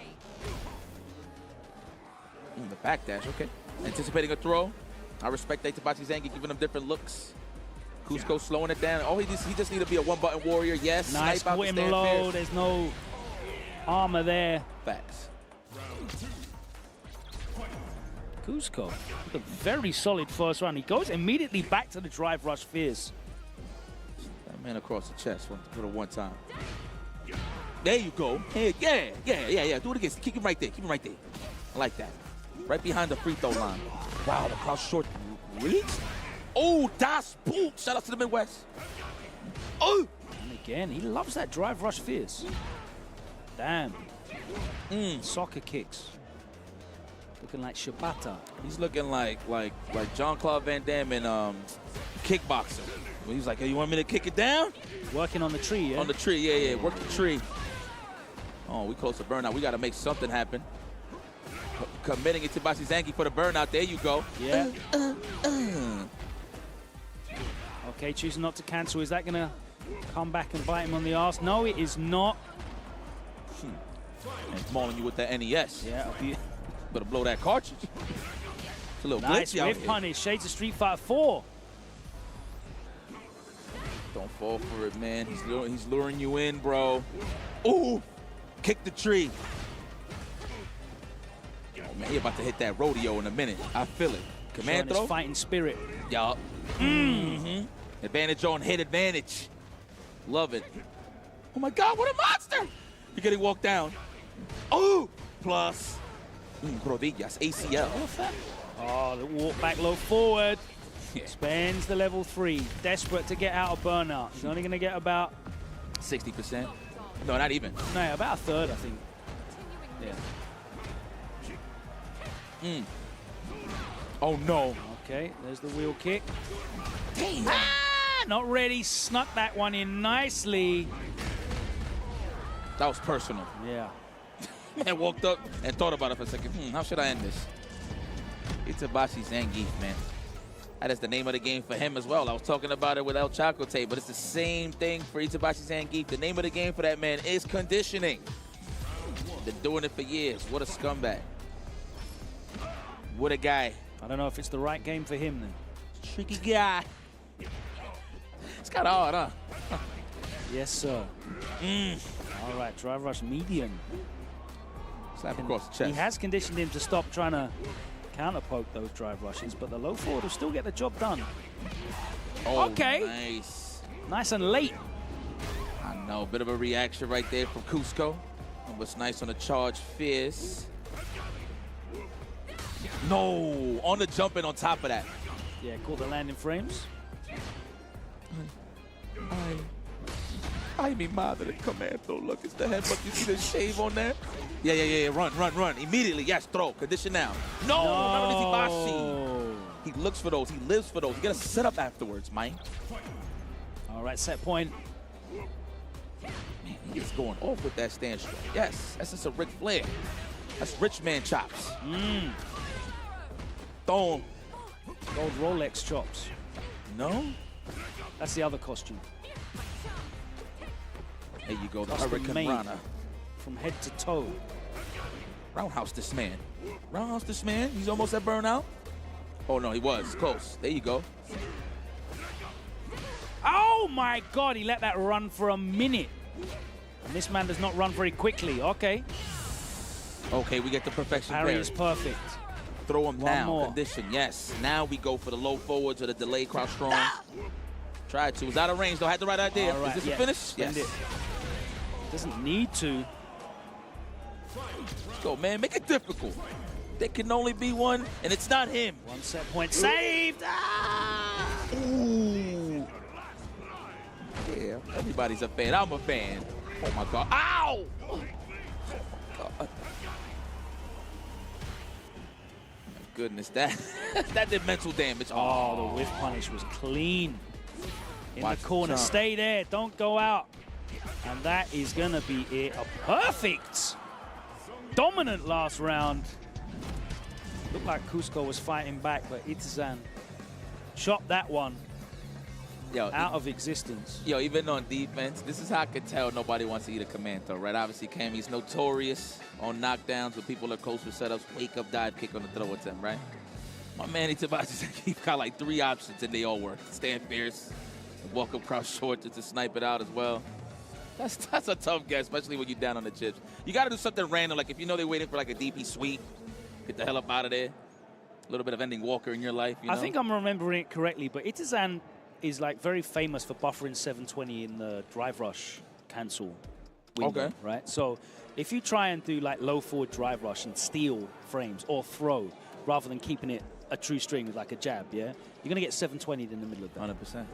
The back dash. Okay. Anticipating a throw. I respect Itabachi Zangi giving him different looks. Cusco slowing it down. Oh, he just need to be a one-button warrior. Yes. Nice. Put him low. There's no armor there. Facts. Cusco with a very solid first round. He goes immediately back to the drive rush fierce. That man across the chest for the one time. There you go. Hey, yeah. Do it again. Keep him right there. Keep him right there. I like that. Right behind the free throw line. Wow, the cross short reach. Oh, Das Boot. Shout out to the Midwest. Oh! And again, he loves that drive rush fierce. Damn. Soccer kicks. Looking like Shibata. He's looking like Jean-Claude Van Damme in Kickboxer. He's like, hey, you want me to kick it down? Working on the tree, yeah? On the tree, yeah. Work the tree. Oh, we close to burnout. We got to make something happen. Committing Itabashi Zangi for the burnout. There you go. Yeah. Okay, choosing not to cancel. Is that going to come back and bite him on the arse? No, it is not. And mauling you with that NES. Yeah. Better blow that cartridge. It's a little nice glitchy out whiff here. punish. Shades of Street Fighter 4. Don't fall for it, man. He's luring you in, bro. Ooh! Kick the tree. Oh, man, he about to hit that rodeo in a minute. I feel it. Command throw. Fighting spirit. Yup. Advantage on hit advantage. Love it. Oh, my God, what a monster! You're getting walked down. Oh! Plus. Rodillas, ACL. Oh, the walk back low forward. Spends the level 3. Desperate to get out of burnout. He's only going to get about 60%. No, not even. No, about a third, I think. Yeah. Oh, no. Okay, there's the wheel kick. Damn. Not ready. Snuck that one in nicely. That was personal. Yeah. Man walked up and thought about it for a second. How should I end this? Itabashi Zangief, man. That is the name of the game for him as well. I was talking about it with El Chacote, but it's the same thing for Itabashi Zangief. The name of the game for that man is conditioning. Been doing it for years. What a scumbag. What a guy. I don't know if it's the right game for him then. Tricky guy. It's kind of hard, huh? Yes, sir. All right, drive rush medium. Slap across the chest. He has conditioned him to stop trying to counter poke those drive rushes, but the low forward will still get the job done. Oh, okay. Nice. Nice and late. I know, a bit of a reaction right there from Cusco. It was nice on the charge fierce. No, on the jump and on top of that. Yeah, caught the landing frames. Ay, mi madre, commando. Look, it's the headbutt. You see the shave on there? Yeah. Run. Immediately, yes, throw. Condition now. No, not Ibashi. He looks for those. He lives for those. You got to set up afterwards, man. All right, set point. Man, he is going off with that stand strike. Yes, that's just a Ric Flair. That's rich man chops. Throw him. Gold Rolex chops. No? That's the other costume. There you go, the That's Hurricane mane Rana. from head to toe. Roundhouse this man. Roundhouse this man. He's almost at burnout. Oh, no, he was. Close. There you go. Oh, my God. He let that run for a minute. And this man does not run very quickly. Okay. Okay, we get the perfection Parry parry. is perfect. Throw him One down. more. Condition, yes. Now we go for the low forwards or the delayed crouch strong. Tried to. Was out of range, though. Had the right idea. All right, Is this yeah. a finish? Spend Yes. it. Doesn't need to. Let's go, man. Make it difficult. There can only be one, and it's not him. One set point saved. Ooh. Yeah, everybody's a fan. I'm a fan. Oh, my God. Ow! My goodness, that did mental damage. Oh, the whiff punish was clean. In Watch the corner. the jump. Stay there. Don't go out. And that is going to be it. A perfect, dominant last round. Looked like Cusco was fighting back, but Itazan chopped that one out of existence. Yo, even on defense, this is how I could tell nobody wants to eat a command throw, right? Obviously, Cammy's notorious on knockdowns when people are close for setups, wake up, dive kick on the throw attempt, right? My man Itabashi, he's got like 3 options and they all work. Stand fierce, walk up crouch short just to snipe it out as well. That's a tough guess, especially when you're down on the chips. You got to do something random, like if you know they're waiting for like a DP sweep, get the hell up out of there. A little bit of ending Walker in your life, you know? I think I'm remembering it correctly, but Itazan is like very famous for buffering 720 in the drive rush cancel window, right? So if you try and do like low forward drive rush and steal frames or throw rather than keeping it a true string with like a jab, yeah, you're going to get 720'd in the middle of that. 100%.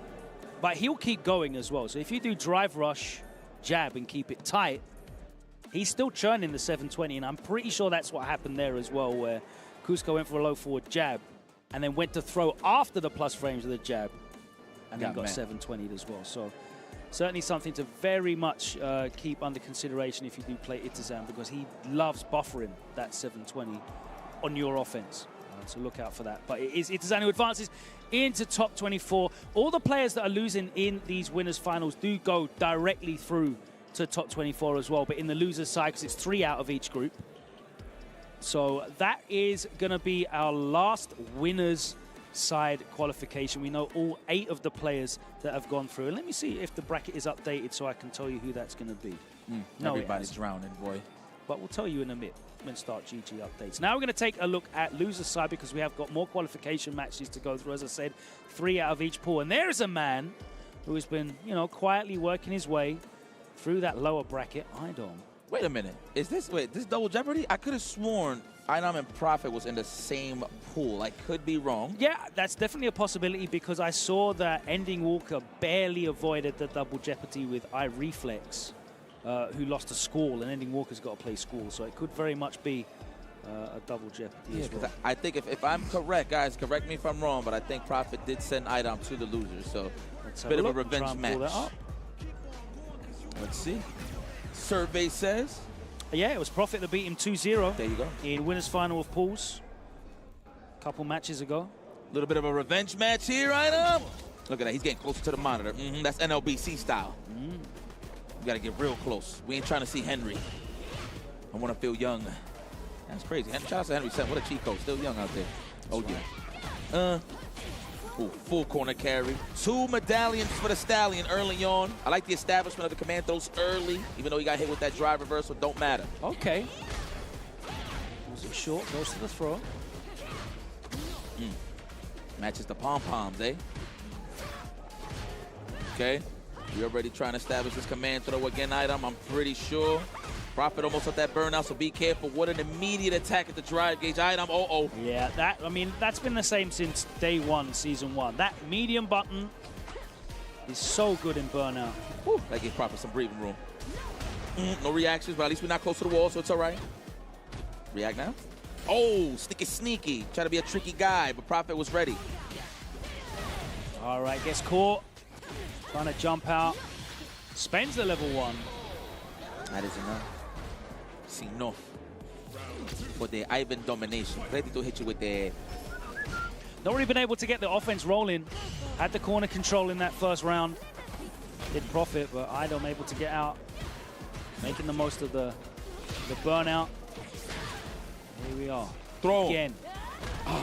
But he'll keep going as well. So if you do drive rush, jab, and keep it tight, he's still churning the 720, and I'm pretty sure that's what happened there as well, where Cusco went for a low forward jab and then went to throw after the plus frames of the jab and then got 720'd as well. So certainly something to very much keep under consideration if you do play Itazan, because he loves buffering that 720 on your offense. So look out for that. But it is Itazan who advances into top 24. All the players that are losing in these winners finals do go directly through to top 24 as well, but in the losers side, because it's 3 out of each group. So that is going to be our last winners side qualification. We know all 8 of the players that have gone through. And let me see if the bracket is updated so I can tell you who that's going to be. No, everybody's drowning, boy. But we'll tell you in a minute when Start GG updates. Now we're going to take a look at loser side, because we have got more qualification matches to go through. As I said, 3 out of each pool. And there is a man who has been, you know, quietly working his way through that lower bracket. Idom. Wait a minute. Is this double jeopardy? I could have sworn Idom and Prophet was in the same pool. I could be wrong. Yeah, that's definitely a possibility, because I saw that Ending Walker barely avoided the double jeopardy with iReflex, who lost a Squall, and Ending Walker's got to play Squall, so it could very much be a double jeopardy as well. I think if I'm correct, guys, correct me if I'm wrong, but I think Prophet did send Idom to the losers, so it's a bit of a revenge match. Let's see. Survey says. Yeah, it was Prophet that beat him 2-0. There you go. In winners final of pools. A couple matches ago. A little bit of a revenge match here, Idom. Look at that. He's getting closer to the monitor. That's NLBC style. We got to get real close. We ain't trying to see Henry. I want to feel young. That's crazy. Shout out to Henry 7. What a cheat code. Still young out there. Oh, yeah. Full corner carry. 2 medallions for the Stallion early on. I like the establishment of the command throws early, even though he got hit with that drive reversal. Don't matter. Okay. Was it short? Goes to the throw. Matches the pom-poms, eh? Okay. We're already trying to establish this command throw again, Idom. I'm pretty sure. Prophet almost at that burnout, so be careful. What an immediate attack at the drive gauge item. Yeah, that's been the same since day one, season 1. That medium button is so good in burnout. Whew, that gives Prophet some breathing room. No reactions, but at least we're not close to the wall, so it's all right. React now. Oh, sneaky. Try to be a tricky guy, but Prophet was ready. All right, gets caught. Trying to jump out. Spends the level 1. That is enough. It's enough for the Ivan domination. Ready to hit you with the... Not really been able to get the offense rolling. Had the corner control in that first round. Did Prophet, but Idom able to get out. Making the most of the burnout. Here we are. Throw. Again.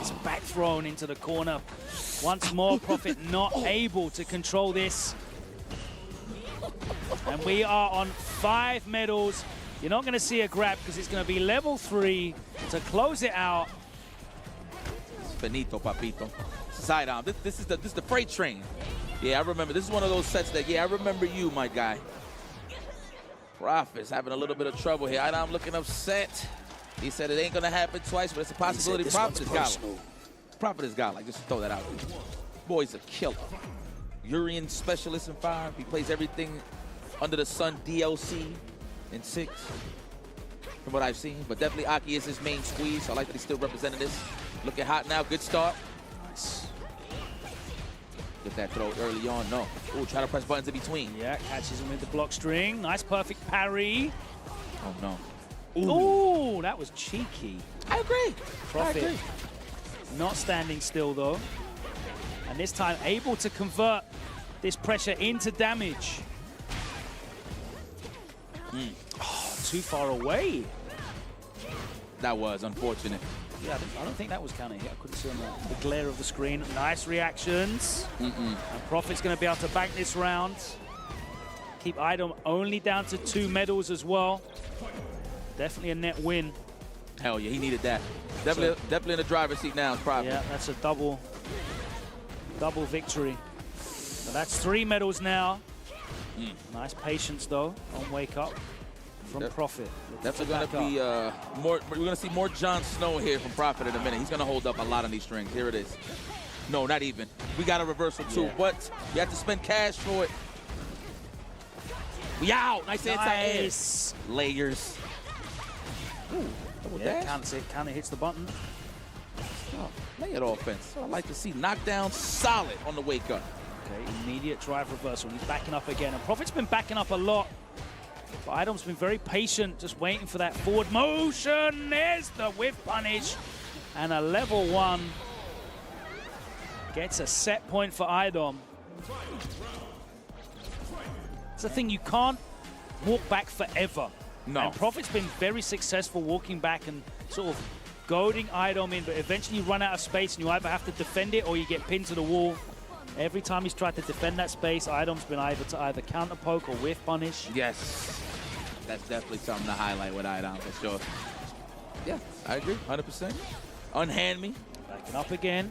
It's back thrown into the corner. Once more, Prophet not able to control this. And we are on 5 medals. You're not going to see a grab because it's going to be level 3 to close it out. It's finito, papito. Sidearm. This is the freight train. Yeah, I remember. This is one of those sets that, yeah, I remember you, my guy. Prophet's having a little bit of trouble here. I'm looking upset. He said it ain't going to happen twice, but it's a possibility. Prophet is godlike. Prophet is godlike. Just throw that out there. Boy's a killer. Urian specialist in 5. He plays everything under the sun DLC in 6, from what I've seen. But definitely Aki is his main squeeze. So I like that he's still representing this. Looking hot now. Good start. Nice. Get that throw early on. No. Ooh, try to press buttons in between. Yeah, catches him with the block string. Nice, perfect parry. Oh, no. Ooh, that was cheeky. I agree. Prophet. I agree. Not standing still, though. And this time able to convert this pressure into damage. Oh, too far away. That was unfortunate. Yeah, I don't think that was counting. I couldn't see on the glare of the screen. Nice reactions. And Prophet's going to be able to bank this round. Keep Idom only down to 2 medals as well. Definitely a net win. Hell yeah, he needed that. Definitely in the driver's seat now, probably. Yeah, that's a double victory. So that's 3 medals now. Nice patience, though, on Wake Up from Prophet. Definitely going to be more. We're going to see more Jon Snow here from Prophet in a minute. He's going to hold up a lot on these strings. Here it is. No, not even. We got a reversal, too. But you have to spend cash for it. We out. Nice anti-air. Layers. Ooh, double dash. Kind of hits the button. Oh, layered offense. So I like to see knockdown solid on the Wake Up. Okay, immediate drive reversal. He's backing up again. And Prophet's been backing up a lot. But Idom's been very patient, just waiting for that forward motion. There's the whiff punish. And a level 1. Gets a set point for Idom. It's the thing, you can't walk back forever. No. And Prophet's been very successful walking back and sort of goading Idom in, but eventually you run out of space and you either have to defend it or you get pinned to the wall. Every time he's tried to defend that space, Idom's been able to either counter poke or whiff punish. Yes. That's definitely something to highlight with Idom for sure. Yeah, I agree, 100%. Unhand me. Backing up again.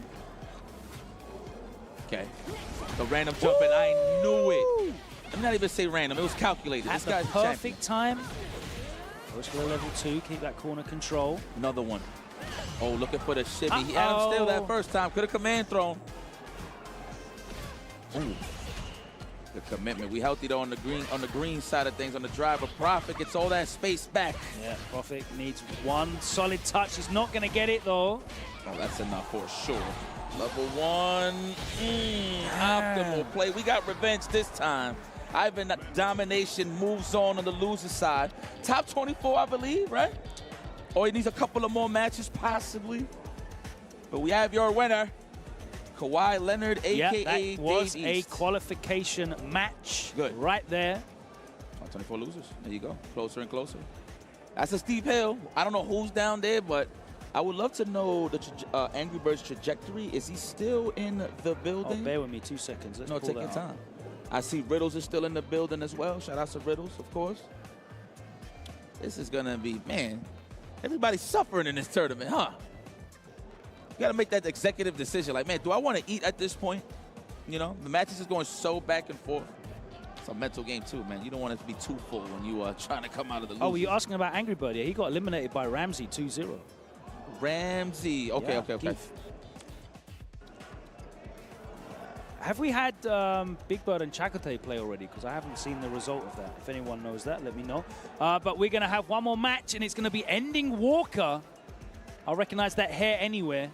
Okay. The random jumping, I knew it. I'm not even say random, it was calculated. At the perfect time. Goes for a level 2, keep that corner control. Another one. Oh, looking for the shimmy. He had him still that first time. Could have command thrown. Ooh. The commitment. We healthy though on the green side of things. On the driver, Prophet gets all that space back. Yeah, Prophet needs one solid touch. He's not going to get it though. Oh, that's enough for sure. Level 1. Optimal play. We got revenge this time. Ivan domination moves on the loser side. Top 24, I believe, right? Or he needs a couple of more matches, possibly. But we have your winner, Kawhi Leonard, a.k.a. that was Dave a East. qualification match. Good. Right there. 24 losers. There you go. Closer and closer. That's a steep hill. I don't know who's down there, but I would love to know the Angry Birds trajectory. Is he still in the building? Oh, bear with me 2 seconds. Let's No, pull take that your up. time. I see Riddles is still in the building as well. Shout out to Riddles, of course. This is going to be, man, everybody's suffering in this tournament, huh? You got to make that executive decision. Like, man, do I want to eat at this point? You know, the matches is going so back and forth. It's a mental game too, man. You don't want it to be too full when you are trying to come out of the loop. Oh, were you asking about Angry Bird? Yeah, he got eliminated by Ramsey 2-0. Ramsey. Okay, Yeah, okay. Have we had Big Bird and Chakotay play already? Because I haven't seen the result of that. If anyone knows that, let me know. But we're going to have one more match, and it's going to be Ending Walker. I'll recognize that hair anywhere.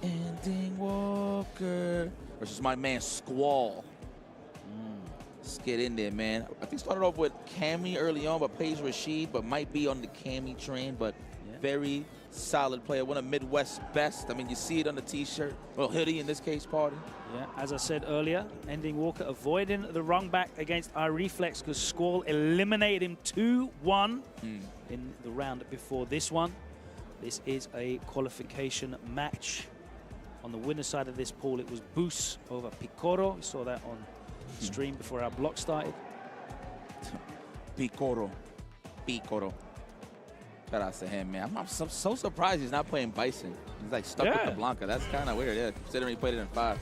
Ending Walker versus my man Squall. Let's get in there, man. I think started off with Cammy early on, but plays Rashid, but might be on the Cammy train, but very solid player. One of Midwest's best. I mean, you see it on the T-shirt. Well, hoodie in this case, party. Yeah, as I said earlier, Ending Walker avoiding the wrong back against iReflex because Squall eliminated him 2-1 in the round before this one. This is a qualification match. On the winner's side of this pool, it was Boos over Picoro. We saw that on stream before our block started. Picoro. Shout out to him, man. I'm so surprised he's not playing Bison. He's like stuck with the Blanca. That's kind of weird, yeah, considering he played it in 5.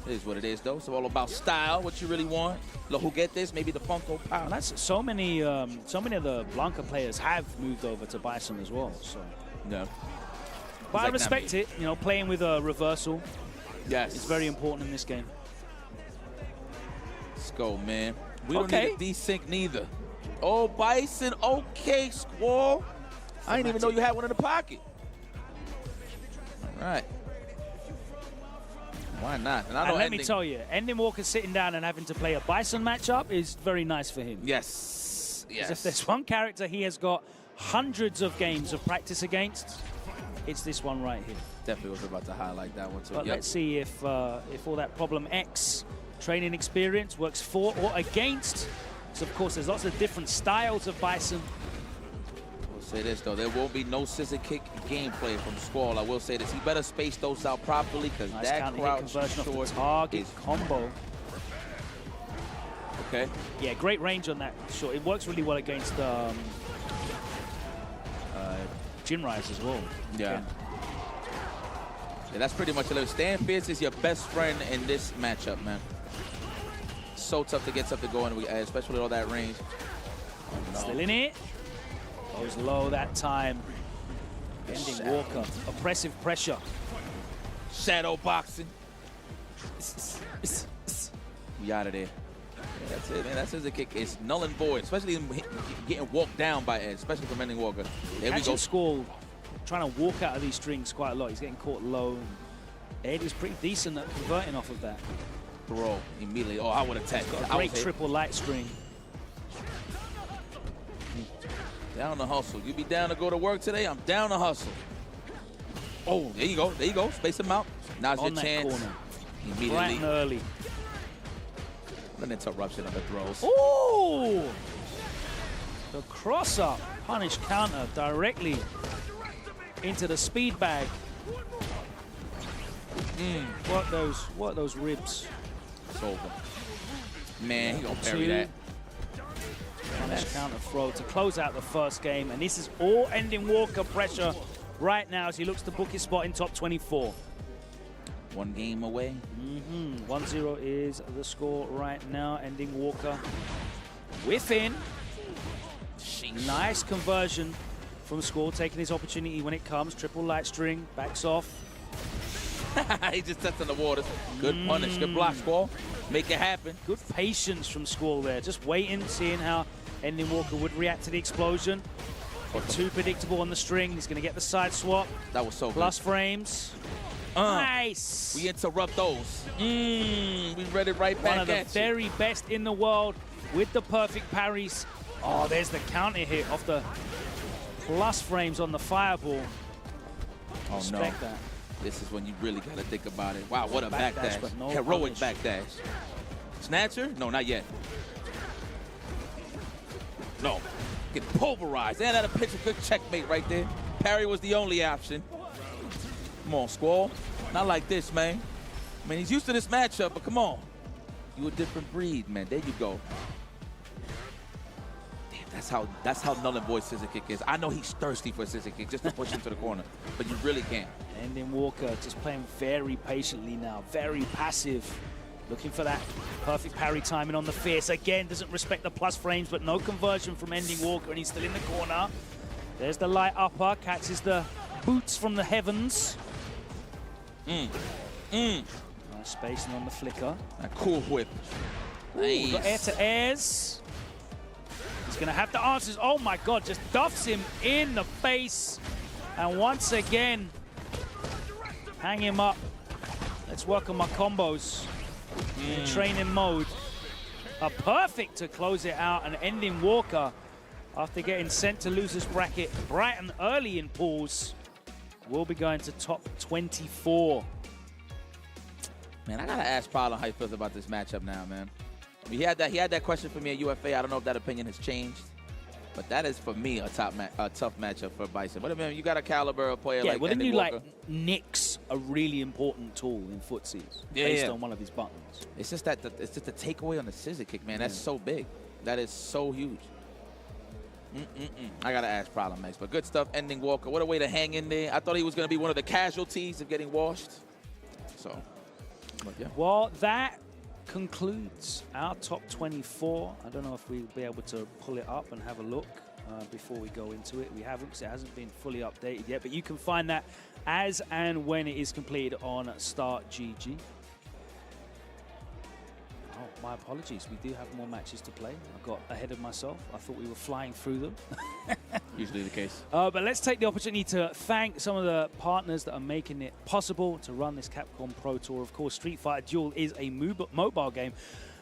It is what it is, though. It's all about style, what you really want. Los juguetes, maybe the Funko Pop. And that's so many of the Blanca players have moved over to Bison as well. So yeah. But I respect it. You know, playing with a reversal. Yes. It's very important in this game. Let's go, man. We don't need a desync neither. Oh, Bison. Okay, Squall. I didn't even know you had one in the pocket. All right. Why not? And let me tell you, Ending Walker sitting down and having to play a Bison matchup is very nice for him. Yes. Yes. If there's one character he has got hundreds of games of practice against, it's this one right here. Definitely was about to highlight that one too. But let's see if all that Problem X training experience works for or against. So of course, there's lots of different styles of Bison. We'll say this though, there will be no scissor kick gameplay from Squall. I will say this, he better space those out properly because Nice that counter hit crouch conversion off short the target is combo. Okay. Yeah, great range on that short. It works really well against Jinrise as well. Yeah. Yeah, that's pretty much it. Stan Fierce is your best friend in this matchup, man. So tough to get something going, especially with all that range. Oh, no. Still in it. Goes low that time. Ending Walker. Oppressive pressure. Shadow boxing. We out of there. Yeah, that's it, man. That scissor kick is null and void, especially in getting walked down by Ed, especially from Ending Walker. There we go. Squall trying to walk out of these strings quite a lot. He's getting caught low. Ed is pretty decent at converting off of that. Bro, immediately. Oh, I would have tagged. Got a great triple light string. Down to hustle. You be down to go to work today? I'm down to hustle. Oh, there you go. There you go. Space him out. Now's your chance. Corner. Immediately. Bright and early. An interruption on the throws. Ooh! The cross-up punish counter directly into the speed bag. What those ribs. It's over. Man, he gonna parry that. Punish counter throw to close out the first game, and this is all Ending Walker pressure right now as he looks to book his spot in top 24. One game away. 1-0 is the score right now. Ending Walker whiffing. Nice conversion from Squall, taking his opportunity when it comes. Triple light string, backs off. He just touched on the waters. Good punish, good block, Squall. Make it happen. Good patience from Squall there. Just waiting, seeing how Ending Walker would react to the explosion. Got too predictable on the string. He's going to get the side swap. That was so Plus good. frames. Nice. We interrupt those. We read it right back One of the at very best in the world with the perfect parries. Oh, there's the counter hit off the plus frames on the fireball. Oh, Respect no. that. This is when you really got to think about it. Wow, what a Backdash, backdash. but no Heroic punish. backdash. Snatcher? No, not yet. No. Get pulverized. And that'll pitch a good checkmate right there. Parry was the only option. Come on, Squall. Not like this, man. I mean, he's used to this matchup, but come on. You a different breed, man. There you go. Damn, that's how null and void scissor kick is. I know he's thirsty for a scissor kick just to push him to the corner, but you really can't. Ending Walker just playing very patiently now, very passive. Looking for that perfect parry timing on the Fierce. Again, doesn't respect the plus frames, but no conversion from Ending Walker, and he's still in the corner. There's the light upper, catches the boots from the heavens. Nice spacing on the flicker. A cool whip. Nice. Got air to airs. He's going to have the answers. Oh my God, just duffs him in the face. And once again, hang him up. Let's work on my combos in training mode. A perfect to close it out, and Ending Walker, after getting sent to losers bracket bright and early in pools, will be going to top 24. Man, I gotta ask Paolo how he feels about this matchup now, man. I mean, he had that question for me at UFA. I don't know if that opinion has changed, but that is for me a tough matchup for Bison. But I mean, you got a caliber of player like then Ending you Walker. like nix a really important tool in footsies based on one of his buttons. It's just that it's just the takeaway on the scissor kick, man. That's so big. That is so huge. I gotta ask Problem Max, but good stuff. Ending Walker, what a way to hang in there. I thought he was gonna be one of the casualties of getting washed. So, but yeah. Well, that concludes our top 24. I don't know if we'll be able to pull it up and have a look before we go into it. We haven't, because it hasn't been fully updated yet, but you can find that as and when it is completed on Start GG. Oh, my apologies. We do have more matches to play. I got ahead of myself. I thought we were flying through them. Usually the case. But let's take the opportunity to thank some of the partners that are making it possible to run this Capcom Pro Tour. Of course, Street Fighter Duel is a mobile game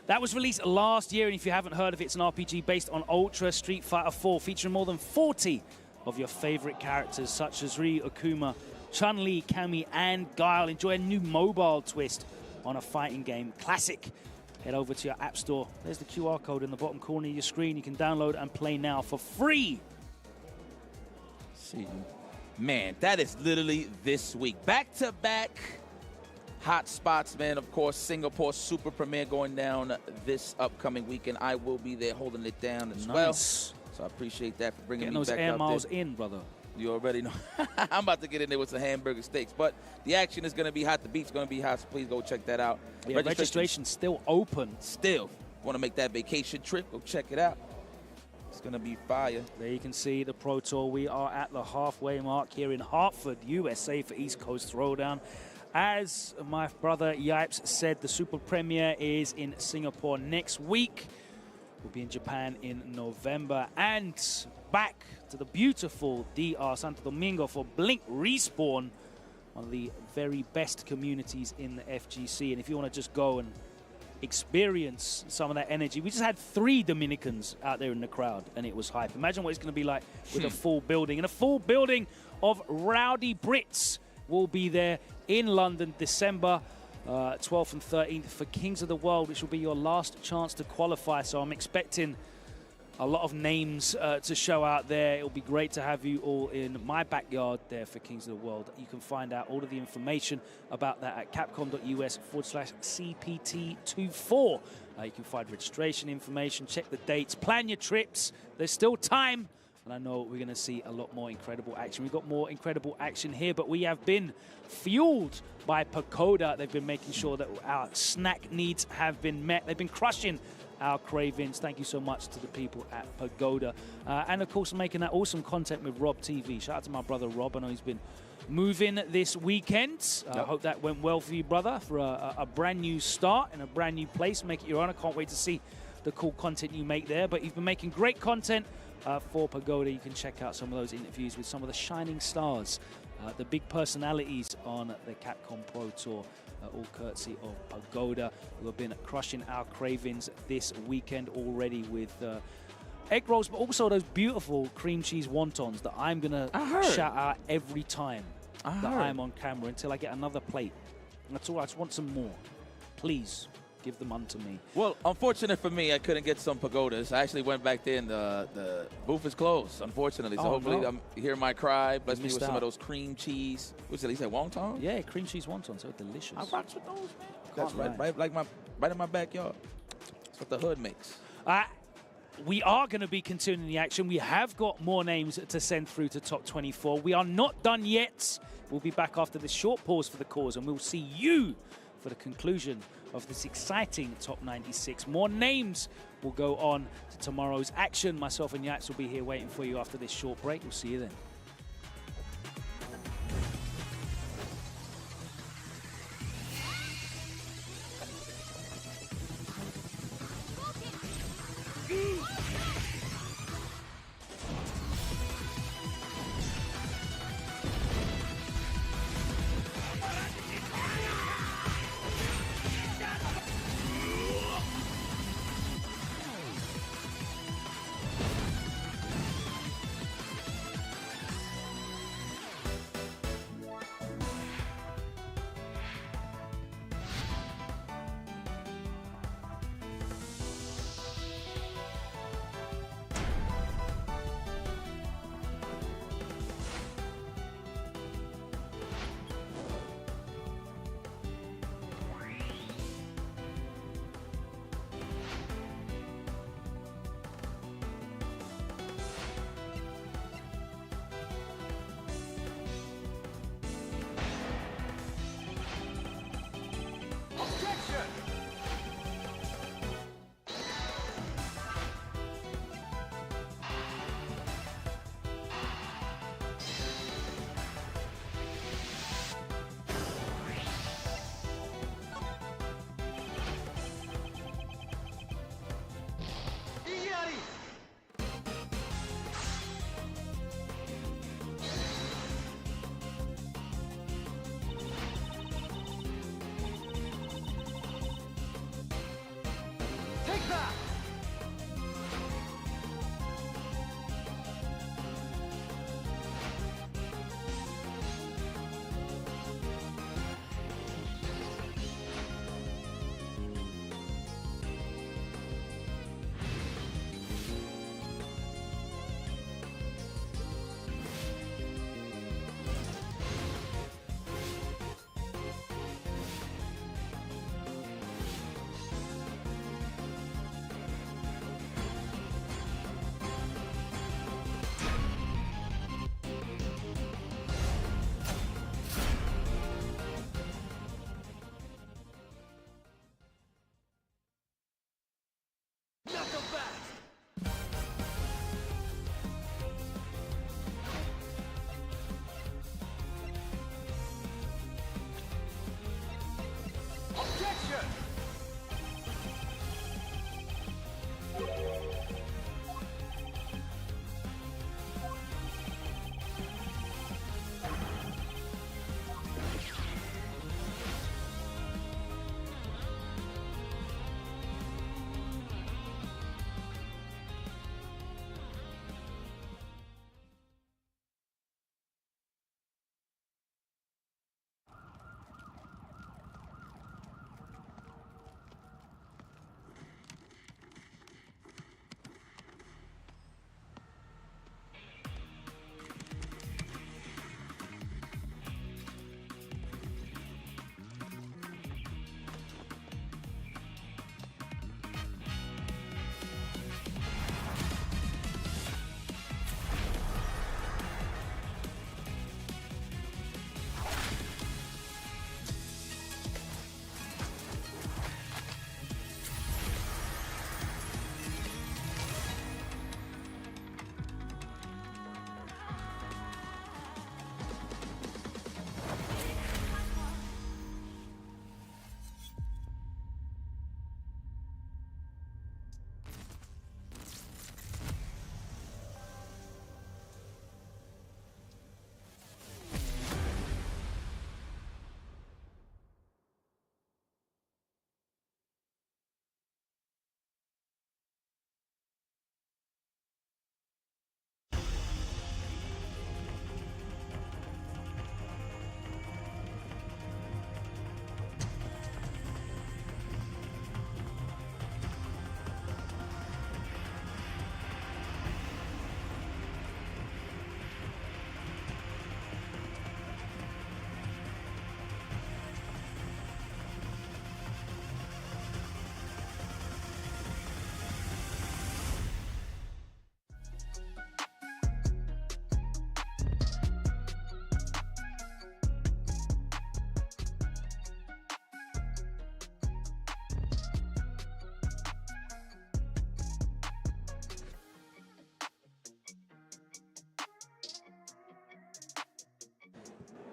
that was released last year, and if you haven't heard of it, it's an RPG based on Ultra Street Fighter 4, featuring more than 40 of your favorite characters, such as Ryu, Akuma, Chun-Li, Cammy, and Guile. Enjoy a new mobile twist on a fighting game classic. Head over to your app store. There's the QR code in the bottom corner of your screen. You can download and play now for free. See, man, that is literally this week. Back-to-back hot spots, man. Of course, Singapore Super Premiere going down this upcoming weekend. I will be there holding it down as well. So I appreciate that for bringing me back those air out miles there. in, brother. You already know. I'm about to get in there with some hamburger steaks. But the action is going to be hot. The beat's going to be hot, so please go check that out. Yeah, registration's still open. Still. Want to make that vacation trip? Go check it out. It's going to be fire. There you can see the Pro Tour. We are at the halfway mark here in Hartford, USA for East Coast Throwdown. As my brother Yipes said, the Super Premiere is in Singapore next week. We'll be in Japan in November. And back to the beautiful DR Santo Domingo for Blink Respawn, one of the very best communities in the FGC. And if you want to just go and experience some of that energy, we just had 3 Dominicans out there in the crowd, and it was hype. Imagine what it's going to be like with a full building. And a full building of rowdy Brits will be there in London, December 12th and 13th for Kings of the World, which will be your last chance to qualify. So I'm expecting a lot of names to show out there. It'll be great to have you all in my backyard there for Kings of the World. You can find out all of the information about that at capcom.us/CPT24. You can find registration information, check the dates, plan your trips. There's still time. And I know we're going to see a lot more incredible action. We've got more incredible action here, but we have been fueled by Pagoda. They've been making sure that our snack needs have been met. They've been crushing our cravings. Thank you so much to the people at Pagoda. And of course, making that awesome content with Rob TV. Shout out to my brother Rob. I know he's been moving this weekend. I hope that went well for you, brother, for a brand new start in a brand new place. Make it your own. I can't wait to see the cool content you make there. But you've been making great content for Pagoda. You can check out some of those interviews with some of the shining stars, the big personalities on the Capcom Pro Tour, all courtesy of Pagoda, who have been crushing our cravings this weekend already with egg rolls, but also those beautiful cream cheese wontons that I'm going to shout out every time that I'm on camera until I get another plate. And that's all. I just want some more. Please. Give them unto me. Well, unfortunate for me, I couldn't get some Pagodas. I actually went back there and the booth is closed, unfortunately. So hopefully I'm hear my cry. Bless me with some of those cream cheese. What's it? He said wonton? Yeah, cream cheese wontons. So delicious. I rocks with those, man. That's right in my backyard. That's what the hood makes. We are going to be continuing the action. We have got more names to send through to top 24. We are not done yet. We'll be back after this short pause for the cause, and we'll see you for the conclusion of this exciting top 96. More names will go on to tomorrow's action. Myself and Yats will be here waiting for you after this short break. We'll see you then.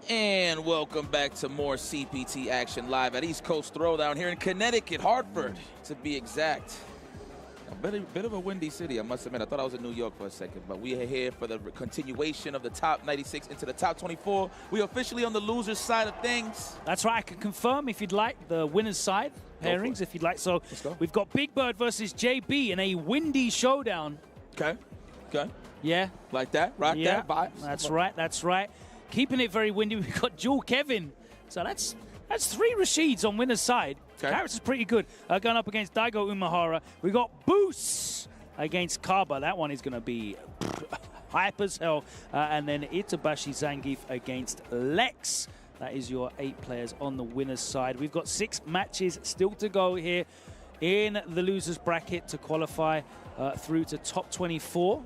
And welcome back to more CPT action live at East Coast Throwdown here in Connecticut, Hartford, to be exact. A bit of a windy city, I must admit. I thought I was in New York for a second, but we are here for the continuation of the top 96 into the top 24. We are officially on the loser's side of things. That's right. I can confirm if you'd like the winner's side pairings, if you'd like. So we've got Big Bird versus JB in a windy showdown. Okay. Okay. Yeah. Like that. Rock that. Vibes. That's right. That's right. Keeping it very windy, we've got Jewel Kevin. So that's 3 Rashids on winner's side. Okay. Character's pretty good. Going up against Daigo Umehara. We got Boos against Kaba. That one is going to be hype as hell. And then Itabashi Zangief against Lex. That is your 8 players on the winner's side. We've got 6 matches still to go here in the losers bracket to qualify through to top 24.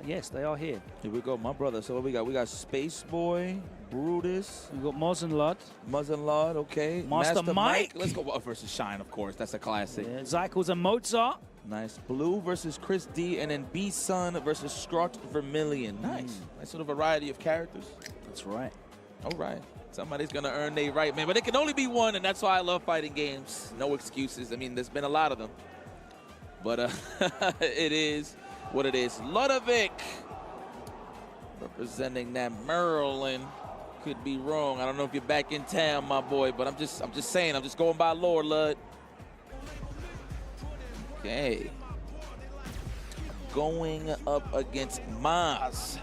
Yes, they are here. Here we go, my brother. So what we got? We got Space Boy, Brutus. We got Moz and Lud. Moz and Lud, okay. Master Mike. Let's go versus Shine, of course. That's a classic. Yeah, Zycles and Mozart. Nice. Blue versus Chris D, and then B-Sun versus Scrot Vermilion. Nice. Nice little variety of characters. That's right. All right. Somebody's going to earn their right, man. But it can only be one, and that's why I love fighting games. No excuses. I mean, there's been a lot of them. But it is what it is. Ludovic representing that Maryland. Could be wrong. I don't know if you're back in town, my boy, but I'm just saying. I'm just going by lore, Lud. Okay. Going up against Maz.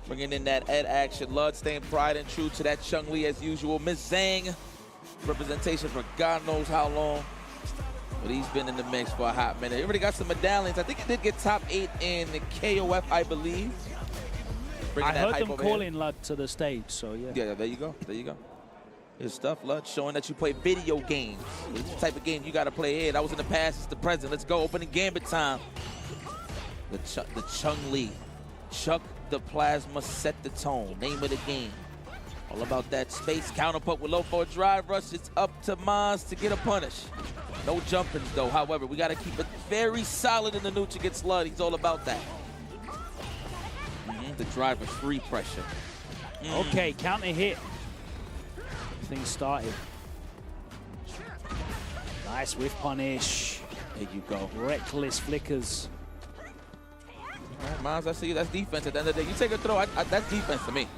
Bringing in that Ed action. Lud staying pride and true to that Chun-Li as usual. Miss Zhang. Representation for God knows how long. But he's been in the mix for a hot minute. He already got some medallions. I think he did get top 8 in the KOF, I believe. I heard them calling Lud to the stage, so yeah. Yeah, there you go. There you go. Good stuff, Lud, showing that you play video games. It's the type of game you got to play here. That was in the past, it's the present. Let's go, opening gambit time. The Chun-Li. Chuck the Plasma set the tone. Name of the game. All about that space counterpart with low forward drive rush. It's up to Maz to get a punish. No jumpings, though. However, we got to keep it very solid in the neutral against Lud. He's all about that. The driver free pressure. Okay, counter hit. Things started. Nice whiff punish. There you go. Reckless flickers. All right, Miles, I see you. That's defense at the end of the day. You take a throw, that's defense to me.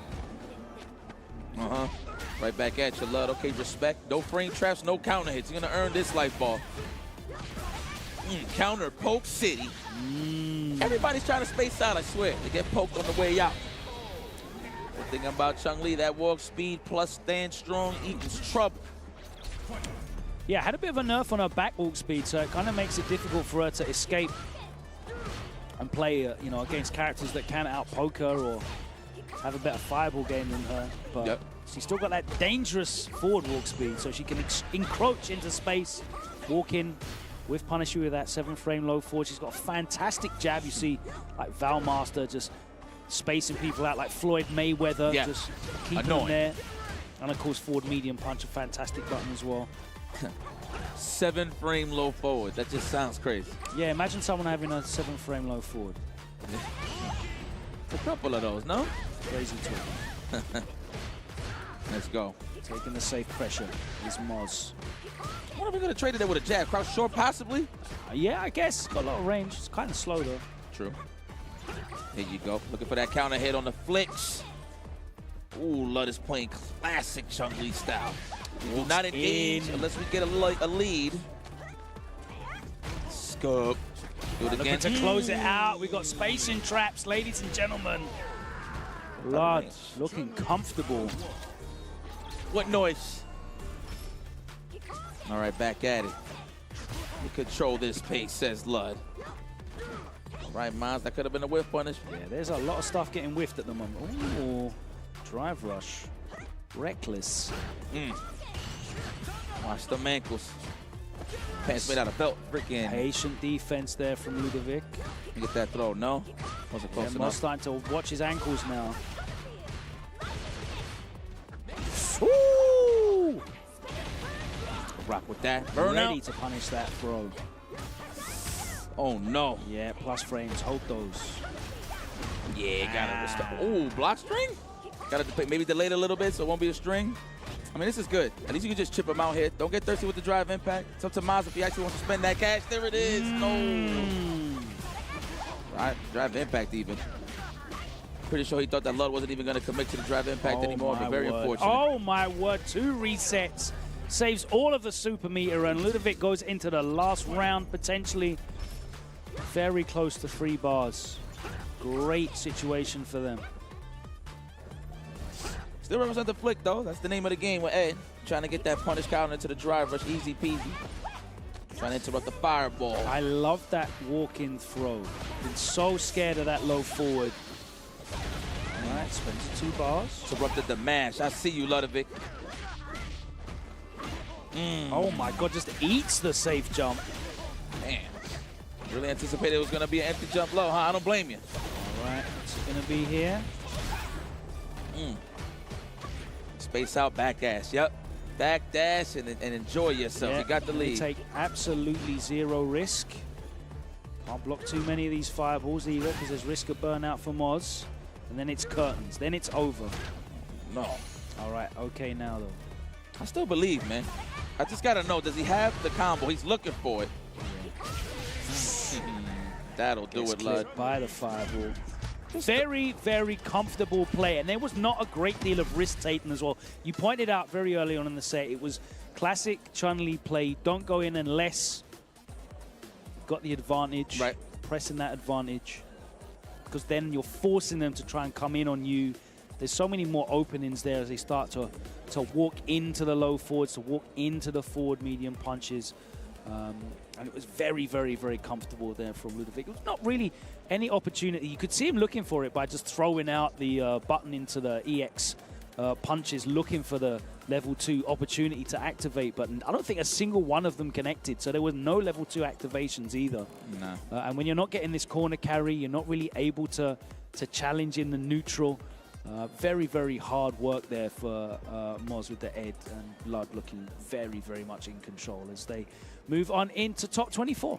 Right back at you, Lud. Okay, respect. No frame traps, no counter hits. You're going to earn this life ball. Counter poke city. Everybody's trying to space out, I swear. They get poked on the way out. The thing about Chun-Li, that walk speed plus stand strong equals trouble. Yeah, had a bit of a nerf on her back walk speed, so it kind of makes it difficult for her to escape and play, you know, against characters that can out-poke her or have a better fireball game than her. But she's still got that dangerous forward walk speed, so she can encroach into space, walk in, with punish you with that 7-frame low forward. She's got a fantastic jab. You see, like Valmaster just spacing people out, like Floyd Mayweather, just keeping them there. And of course, forward medium punch, a fantastic button as well. 7-frame low forward. That just sounds crazy. Yeah, imagine someone having a 7-frame low forward. A couple of those, no? Crazy talk. Let's go. Taking the safe pressure is Moz. What are we going to trade it there with a jab? Crouch short, possibly? Yeah, I guess. Got a lot of range. It's kind of slow, though. True. Here you go. Looking for that counter hit on the flicks. Ooh, Lud is playing classic Chun-Li style. We do not engage unless we get a lead. Scope. Do it again. Looking to close it out. We got spacing traps, ladies and gentlemen. Lud looking comfortable. What noise? All right, back at it. We control this pace, says Lud. All right, Miles, that could have been a whiff punish. Yeah, there's a lot of stuff getting whiffed at the moment. Ooh, drive rush. Reckless. Watch them ankles. Pants made out of belt. Freaking patient defense there from Ludovic. You get that throw, no? Wasn't close enough. Moz starting to watch his ankles now. Ooh! Rock with that. Ready to punish that throw. Oh, no. Yeah, plus frames. Hold those. Yeah, got it. Ooh, block string? Got to maybe delay it a little bit so it won't be a string. I mean, this is good. At least you can just chip him out here. Don't get thirsty with the drive impact. It's up to Maz if he actually wants to spend that cash. There it is. No. Right, drive impact even. Pretty sure he thought that Lud wasn't even going to commit to the drive impact anymore, but very unfortunate. Oh, my word. 2 resets. Saves all of the super meter, and Ludovic goes into the last round, potentially very close to 3 bars. Great situation for them. Still represent the flick, though. That's the name of the game with Ed. Trying to get that punish counter into the drive rush, easy peasy. Trying to interrupt the fireball. I love that walk-in throw. Been so scared of that low forward. All right, spends 2 bars. Interrupted the mash. I see you, Ludovic. Oh my God, just eats the safe jump. Man, really anticipated it was going to be an empty jump low, huh? I don't blame you. All right, it's going to be here. Space out, back dash. Yep. Back dash and enjoy yourself. Yeah, You got the lead. They take absolutely 0 risk. Can't block too many of these fireballs either because there's risk of burnout for Moz. And then it's curtains. Then it's over. No. All right, okay now though. I still believe, man. I just got to know, does he have the combo? He's looking for it. That'll do it, Lud. By the fireball. Very, very comfortable play. And there was not a great deal of risk taken as well. You pointed out very early on in the set, it was classic Chun-Li play. Don't go in unless you've got the advantage. Right. Pressing that advantage. Because then you're forcing them to try and come in on you. There's so many more openings there as they start to walk into the low forwards, to walk into the forward medium punches. And it was very, very, very comfortable there from Ludovic. It was not really any opportunity. You could see him looking for it by just throwing out the button into the EX punches, looking for the level 2 opportunity to activate. But I don't think a single one of them connected. So there was no level 2 activations either. No. And when you're not getting this corner carry, you're not really able to challenge in the neutral. Very, very hard work there for Moz with the Ed, and Lud looking very, very much in control as they move on into top 24.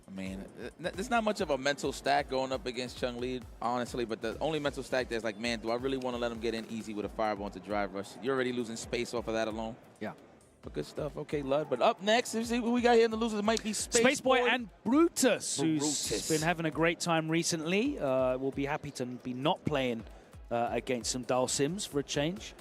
I mean, there's not much of a mental stack going up against Chun-Li, honestly, but the only mental stack there's like, man, do I really want to let him get in easy with a fireball into drive rush? You're already losing space off of that alone. Yeah. But good stuff. Okay, Lud. But up next, let's see who we got here in the losers. It might be Space Boy and Brutus, who's been having a great time recently. We'll be happy to be not playing against some dull sims for a change.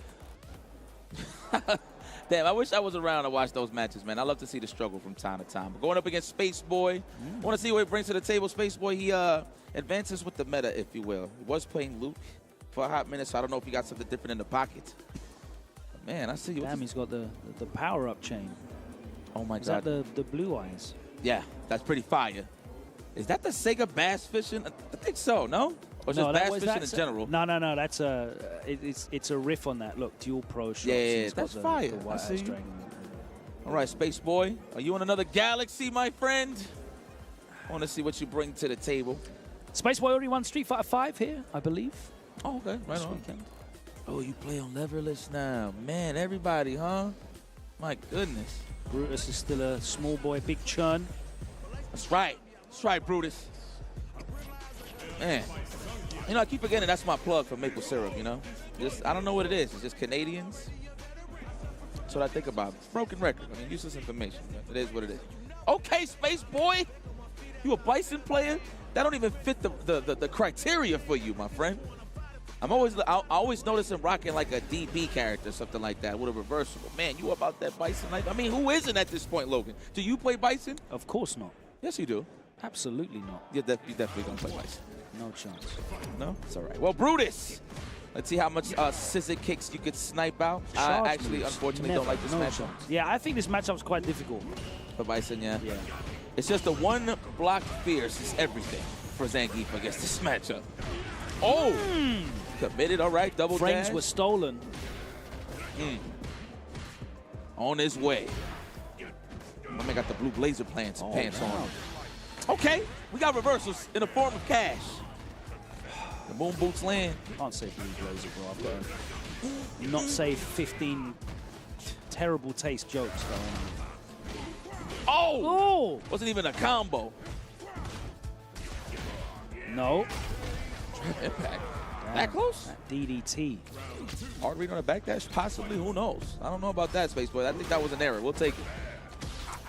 Damn, I wish I was around to watch those matches, man. I love to see the struggle from time to time. But going up against Space Boy, I want to see what he brings to the table. Space Boy, he advances with the meta, if you will. He was playing Luke for a hot minute, so I don't know if he got something different in the pocket. But man, I see you. Damn, he's got the power-up chain. Oh, my Is God. that the blue eyes? Yeah, that's pretty fire. Is that the Sega bass fishing? I think so, no? Or just bass fishing in general? No. That's it's a riff on that. Look, dual pro shots. Yeah, that's fire. I see you. All right, Space Boy, are you in another galaxy, my friend? I want to see what you bring to the table. Space Boy already won Street Fighter 5 here, I believe. Oh, okay, right on. Weekend. Oh, you play on leverless now, man. Everybody, huh? My goodness. Brutus is still a small boy, big churn. That's right. That's right, Brutus. Man. You know, I keep forgetting that's my plug for maple syrup, you know? I don't know what it is. It's just Canadians. That's what I think about. Broken record. I mean, useless information. It is what it is. Okay, Space Boy. You a Bison player? That don't even fit the criteria for you, my friend. I always notice him rocking like a DB character, something like that, with a reversible. Man, you about that Bison life? I mean, who isn't at this point, Logan? Do you play Bison? Of course not. Yes, you do. Absolutely not. You're definitely going to play Bison. No chance. No? It's all right. Well, Brutus, let's see how much scissor kicks you could snipe out. I actually, unfortunately, don't like this matchup. Yeah, I think this matchup's quite difficult. For Bison, yeah. It's just the one block fierce is everything for Zangief against this matchup. Oh! Committed, all right, double Frames dash. were stolen. On his way. My man got the blue blazer pants on. Okay, we got reversals in the form of cash. The moon boots land. Can't say blue blazer, bro. I've got to not say 15 terrible taste jokes going on. Oh! Wasn't even a combo. No. Impact. That close? That DDT. Hard read on a backdash? Possibly. Who knows? I don't know about that, Space Boy. I think that was an error. We'll take it.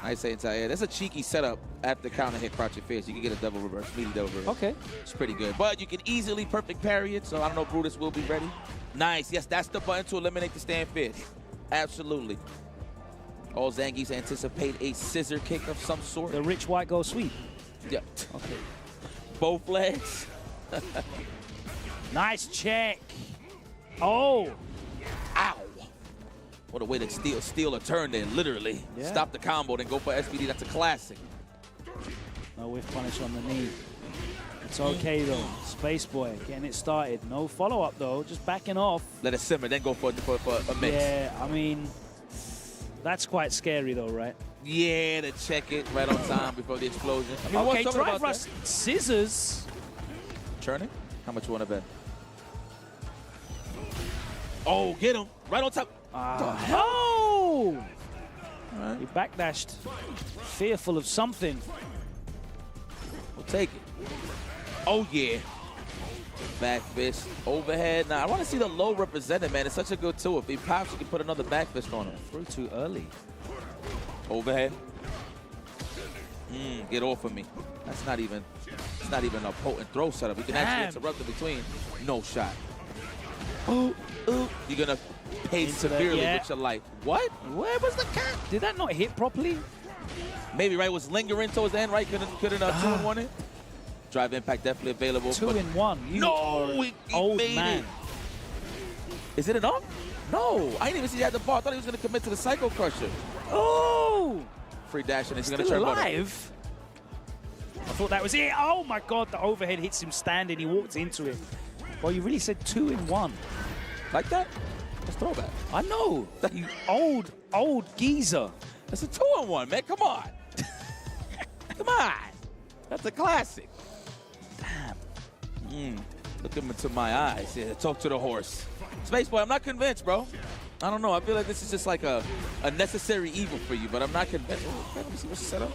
Nice anti-air. That's a cheeky setup after counter hit crouch your face. You can get a double reverse, meaty double reverse. Okay. It's pretty good. But you can easily perfect parry it, so I don't know if Brutus will be ready. Nice. Yes, that's the button to eliminate the stand fist. Absolutely. All Zangies anticipate a scissor kick of some sort. The rich white goal sweep. Yep. Okay. Both legs. Nice check. Oh. Ow. What a way to steal a turn there, literally. Yeah. Stop the combo, then go for SPD. That's a classic. No whiff punish on the knee. It's okay, though. Space Boy getting it started. No follow-up, though. Just backing off. Let it simmer, then go for a mix. Yeah, I mean, that's quite scary, though, right? Yeah, to check it right on time before the explosion. I mean, Okay, what's something drive about rush. that? Scissors. Churning? How much you want to bet? Oh, get him. Right on top. Oh! He backdashed. Fearful of something. We'll take it. Oh, yeah. Back fist. Overhead. Now, I want to see the low represented, man. It's such a good tool. If he pops, you can put another back fist on him. Threw too early. Overhead. Get off of me. That's not even a potent throw setup. You can actually interrupt in between. No shot. Ooh, ooh. You're going to pay severely with your life. What? Where was the cat? Did that not hit properly? Maybe, right? Was lingering towards the end, right? Couldn't 2-in-1 it? Drive impact definitely available. 2-in-1. No! He old made man. it. Is it enough? No. I didn't even see he had the ball. I thought he was going to commit to the Psycho Crusher. Oh! Free dash, and he's going to Still turn alive? I thought that was it. Oh, my God. The overhead hits him standing. He walked into it. Well, you really said 2-in-1. Like that? That's throwback. I know. You old geezer. That's a 2-in-1, man. Come on. Come on. That's a classic. Damn. Look into my eyes. Yeah, talk to the horse. Space Boy, I'm not convinced, bro. I don't know. I feel like this is just like a necessary evil for you, but I'm not convinced. Oh, let me see what's set up.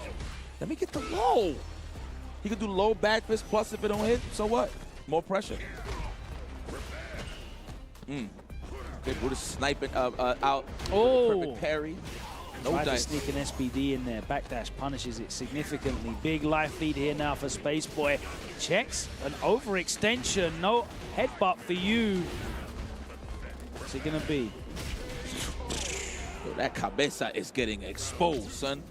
Let me get the low. He could do low back fist plus if it don't hit. So what? More pressure. Okay, Brutus sniping out. Oh. Perfect parry. No Tried to dice. sneak an SPD in there. Backdash punishes it significantly. Big life lead here now for Space Boy. Checks an overextension. No headbutt for you. What's it going to be? Yo, that cabeza is getting exposed, son.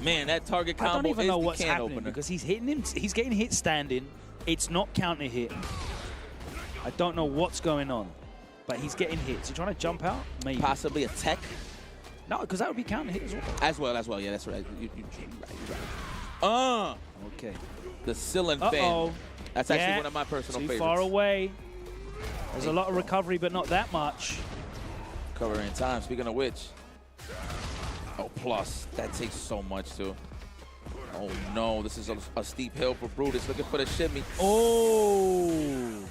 Man, that target combo I don't even know is the what's can happening opener. because he's hitting him. He's getting hit standing. It's not counter hit. I don't know what's going on, but he's getting hit. Is he trying to jump out? Maybe. Possibly a tech. No, because that would be counter hit as well. As well. Yeah, that's right. You're right. Okay. The ceiling fan. That's actually one of my personal favorites. Too far away. There's a lot of recovery, but not that much. Cover in time. Speaking of which. Oh, plus. That takes so much, too. Oh, no. This is a steep hill for Brutus. Looking for the shimmy. Oh.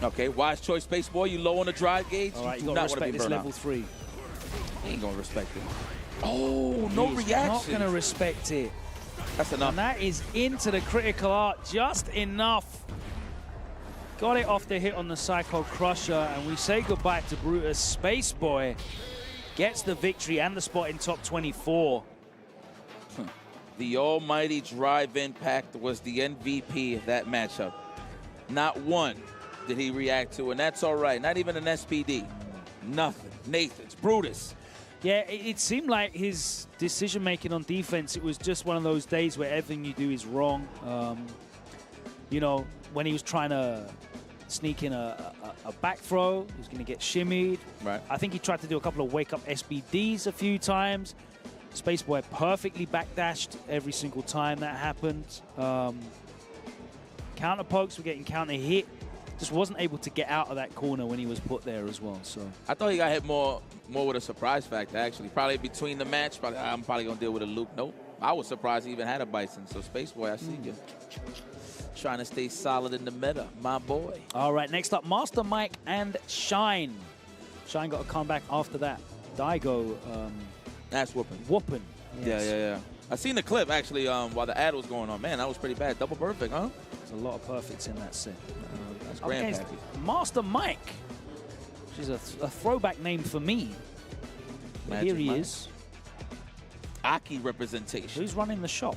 Okay, wise choice, Space Boy. You low on the drive gauge. All right, you you do got to not want to respect be this burned level out. 3. He ain't going to respect it. Oh, no He's reaction. not going to respect it. That's enough. And that is into the critical art just enough. Got it off the hit on the Psycho Crusher, and we say goodbye to Brutus. Space Boy gets the victory and the spot in top 24. The almighty drive impact was the MVP of that matchup. Not one did he react to, and that's all right. Not even an SPD. Nothing. Nathan's Brutus. Yeah, it seemed like his decision-making on defense, it was just one of those days where everything you do is wrong. You know, when he was trying to sneak in a back throw, he was going to get shimmied. Right. I think he tried to do a couple of wake-up SBDs a few times. Space Boy perfectly backdashed every single time that happened. Counter pokes were getting counter hit. Just wasn't able to get out of that corner when he was put there as well. So I thought he got hit more with a surprise factor, actually. Probably between the match. I'm probably going to deal with a Luke. Nope. I was surprised he even had a Bison. So, Space Boy, I see you. Trying to stay solid in the meta, my boy. All right, next up, Master Mike and Shine. Shine got a comeback after that. Daigo. That's whooping. Whooping. Yes. Yeah. I seen the clip, actually, while the ad was going on. Man, that was pretty bad. Double perfect, huh? There's a lot of perfects in that set. That's up against Grandpappy. Master Mike, which is a throwback name for me. But Magic here he Mike. is. Aki representation. Who's running the shop?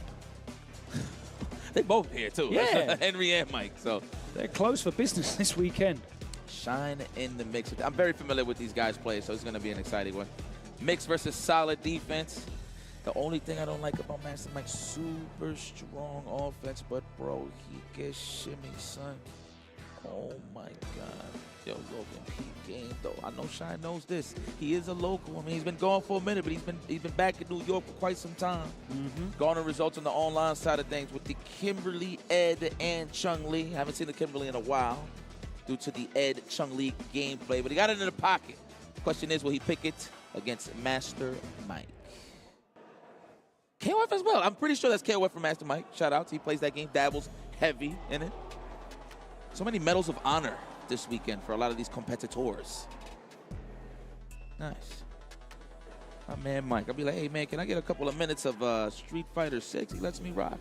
They both here too. Yeah. Henry and Mike. So they're closed for business this weekend. Shine in the mix. I'm very familiar with these guys' play, so it's going to be an exciting one. Mix versus solid defense. The only thing I don't like about Master Mike, super strong offense, but bro, he gets shimmy, son. Oh my God. Yo, Logan, peak game though. I know Shine knows this. He is a local. I mean, he's been gone for a minute, but he's been back in New York for quite some time. Garner results on the online side of things with the Kimberly, Ed, and Chung Lee. Haven't seen the Kimberly in a while due to the Ed Chung Lee gameplay, but he got it in the pocket. Question is, will he pick it against Master Mike? KOF as well. I'm pretty sure that's KOF for Master Mike. Shout out. He plays that game, dabbles heavy in it. So many medals of honor this weekend for a lot of these competitors. Nice. My man Mike. I'll be like, hey man, can I get a couple of minutes of Street Fighter 6? He lets me rock.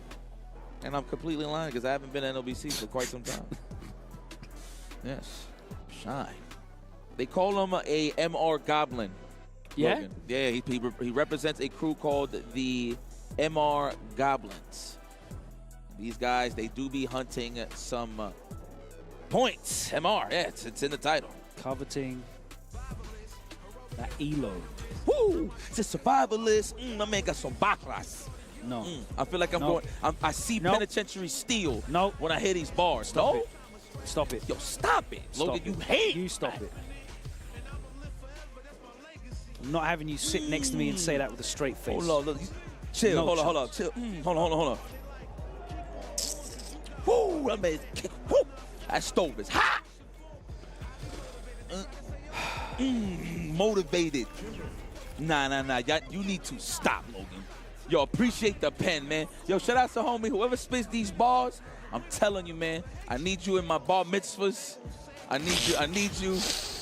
And I'm completely lying because I haven't been in NLBC for quite some time. Yes. Shine. They call him a MR Goblin. Yeah? Logan. Yeah, he represents a crew called the MR Goblins. These guys, they do be hunting some points. MR, yeah, it's in the title. Coveting that ELO. Woo! It's a survivalist. My man got some backlash. No. I feel like I see penitentiary steel when I hear these bars. Stop it. Stop it. Yo, stop it. Stop Logan, it. you hate. You stop it. I'm not having you sit next to me and say that with a straight face. Hold on, look. Chill. No hold on. Chill. Hold on. Woo! That man kick. Woo! That stove is hot. Motivated. Nah. You need to stop, Logan. Yo, appreciate the pen, man. Yo, shout out to homie. Whoever spits these bars, I'm telling you, man. I need you in my bar mitzvahs. I need you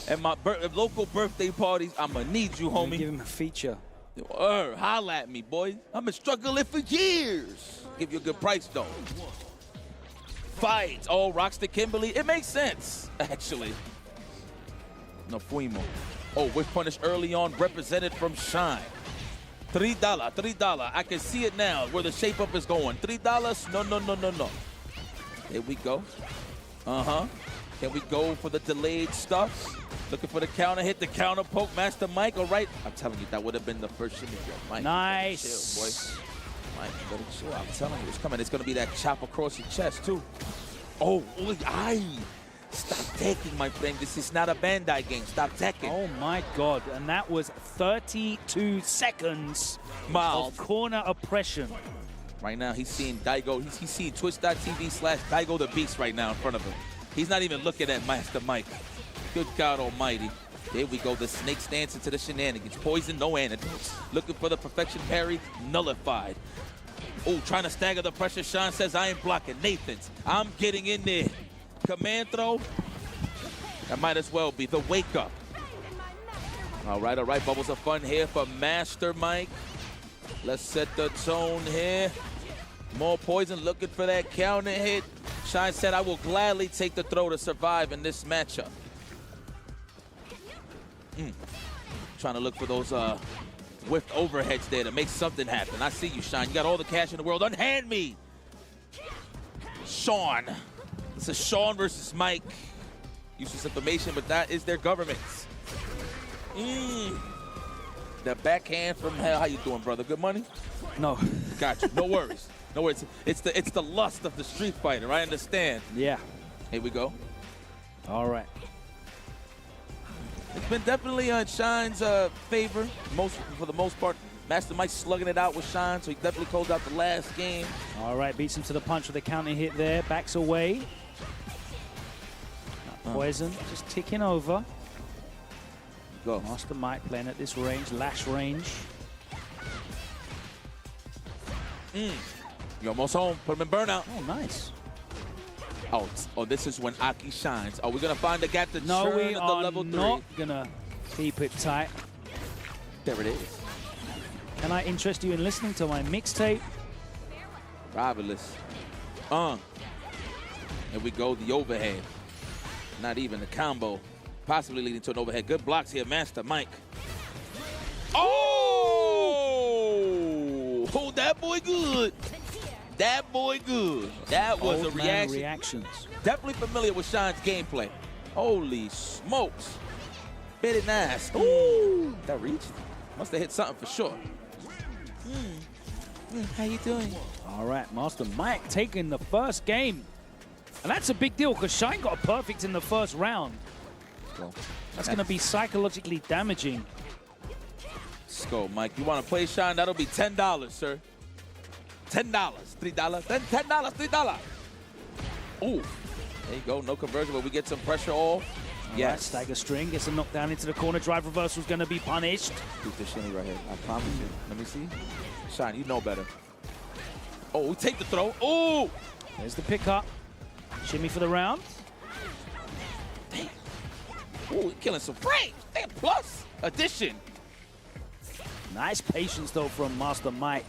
at my local birthday parties. I'ma need you, homie. Give him a feature. Holla at me, boy. I've been struggling for years. Give you a good price, though. Fight. Oh, rocks to Kimberly. It makes sense, actually. No fuimo. Oh, whiff punish early on, represented from Shine. $3. I can see it now where the shape up is going. $3. No. Here we go. Can we go for the delayed stuff? Looking for the counter hit, the counter poke. Master Mike, all right. I'm telling you, that would have been the first shimmy. Mike, nice. Chill, boy. Mike, you better chill. I'm telling you, it's coming. It's going to be that chop across your chest, too. Oh, stop taking, my friend. This is not a Bandai game. Stop taking. Oh, my God. And that was 32 seconds of corner oppression. Right now, he's seeing Daigo. He's seeing twitch.tv/Daigo the Beast right now in front of him. He's not even looking at Master Mike. Good God almighty. There we go. The snakes dance into the shenanigans. Poison, no antidotes. Looking for the perfection parry, nullified. Oh, trying to stagger the pressure. Sean says, I ain't blocking. Nathan's. I'm getting in there. Command throw. That might as well be the wake up. All right. Bubbles of fun here for Master Mike. Let's set the tone here. More poison, looking for that counter hit. Shine said, I will gladly take the throw to survive in this matchup. Trying to look for those whiffed overheads there to make something happen. I see you, Shine. You got all the cash in the world. Unhand me. Sean. This is Sean versus Mike. Useless information, but that is their government. The backhand from hell. How you doing, brother? Good money? No. Got you. No worries. No worries. It's the lust of the Street Fighter. I understand. Yeah. Here we go. All right. It's been definitely Shine's favor for the most part. Master Mike slugging it out with Shine, so he definitely closed out the last game. All right, beats him to the punch with a counter hit there. Backs away. Poison just ticking over. Go. Master Mike playing at this range, lash range. You're almost home. Put him in burnout. Oh, nice. Oh, this is when Aki shines. Are we going to find the gap to no, churn we at the are level 3? not going to keep it tight. There it is. Can I interest you in listening to my mixtape? Rivalous. Here we go, the overhead. Not even the combo, possibly leading to an overhead. Good blocks here, Master Mike. Oh, that boy good. That boy good. That was a reaction. Reactions. Definitely familiar with Shine's gameplay. Holy smokes. Very nice. Ooh, that reached. Must have hit something for sure. How you doing? All right, Master Mike taking the first game. And that's a big deal because Shine got a perfect in the first round. Well, that's going to be psychologically damaging. Let's go, Mike. You want to play Shine? That'll be $10, sir. $10, $3, then $10, $3. Ooh, there you go. No conversion, but we get some pressure off. Yes. Right, stagger string, gets a knockdown into the corner. Drive reversal is going to be punished. Beat the shimmy right here. I promise you. Let me see. Shine, you know better. Oh, we take the throw. Oh! There's the pickup. Shimmy for the round. Damn. Oh, killing some frames. Damn, plus addition. Nice patience, though, from Master Mike.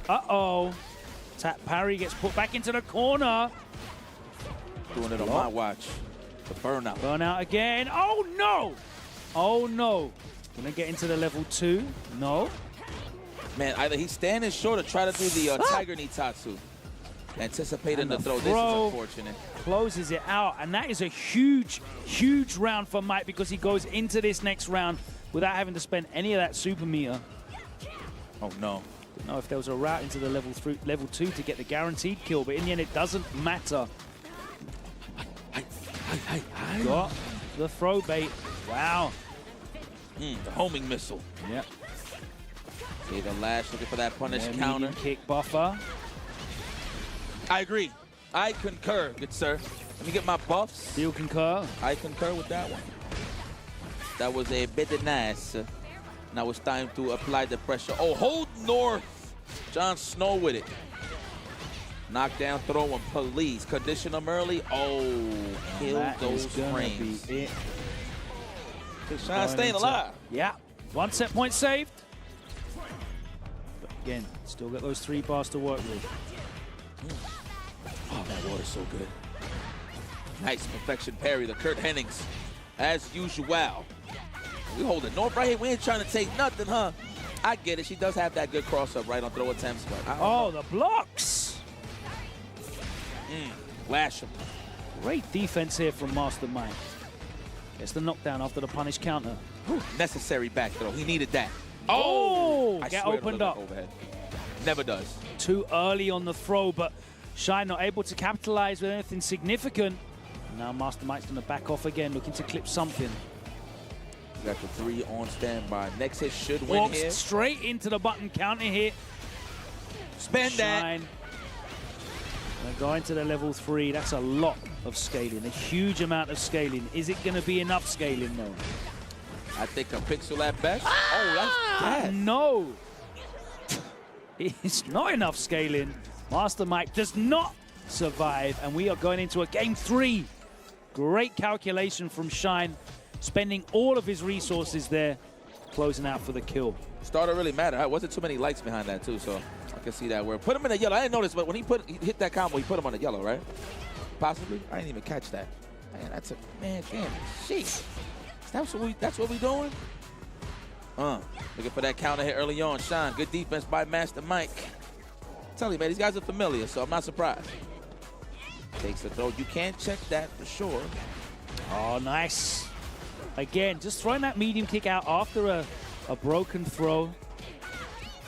Uh-oh. Tap parry gets put back into the corner. Doing it on my watch. The burnout. Burnout again. Oh, no. Oh, no. Gonna get into the level 2. No. Man, either he's standing short or try to do the Tiger Knee Tatsu. Anticipating the throw. This is unfortunate. Closes it out, and that is a huge, huge round for Mike because he goes into this next round without having to spend any of that super meter. Oh, no. Didn't know if there was a route into the level 2 to get the guaranteed kill, but in the end, it doesn't matter. Got the throw bait. Wow. The homing missile. Yep. Okay, the lash looking for that punish counter. Kick buffer. I agree. I concur, good sir. Let me get my buffs. You concur? I concur with that one. That was a bit nice. Now it's time to apply the pressure. Oh, hold north. Jon Snow with it. Knockdown throw and police. Condition them early. Oh, kill those frames. Shine staying alive. Yeah. 1 set point saved. But again, still got those 3 bars to work with. Oh, that water's so good. Nice perfection parry, the Kurt Hennings, as usual. We hold it north right here. We ain't trying to take nothing, huh? I get it. She does have that good cross-up right on throw attempts. But the blocks. Lash him. Great defense here from Master Mike. Gets the knockdown after the punish counter. Necessary back throw. He needed that. Oh! I Get swear opened up. Overhead. Never does. Too early on the throw, but Shine not able to capitalize with anything significant. Now Master Mike's going to back off again, looking to clip something. We got the 3 on standby. Next hit should win here. Straight into the button counter hit. Spend Shine. that. Going to the level 3. That's a lot of scaling, a huge amount of scaling. Is it going to be enough scaling, though? I think a pixel at best. Oh, that's bad. No. It's not enough scaling. Master Mike does not survive, and we are going into a game 3. Great calculation from Shine, spending all of his resources there, closing out for the kill. Starter really mattered. There wasn't too many lights behind that, too, so I can see that. Where put him in the yellow. I didn't notice, but when he hit that combo, he put him on the yellow, right? Possibly. I didn't even catch that. Man, that's a man. Damn, sheesh. That's what we doing. Looking for that counter hit early on. Shine, good defense by Master Mike. Tell you, man, these guys are familiar, so I'm not surprised. Takes the throw. You can't check that for sure. Oh, nice. Again, just throwing that medium kick out after a broken throw.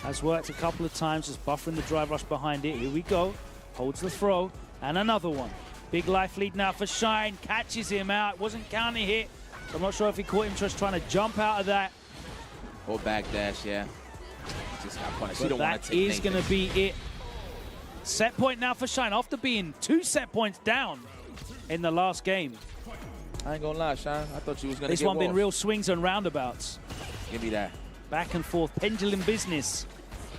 Has worked a couple of times, just buffering the drive rush behind it. Here we go. Holds the throw, and another one. Big life lead now for Shine. Catches him out. Wasn't counter hit. So I'm not sure if he caught him just trying to jump out of that. Or backdash, yeah. Just got punished. But that is going to be it. Set point now for Shine after being 2 set points down in the last game. I ain't gonna lie, Shine. I thought you was gonna. This one been real swings and roundabouts. Give me that. Back and forth, pendulum business.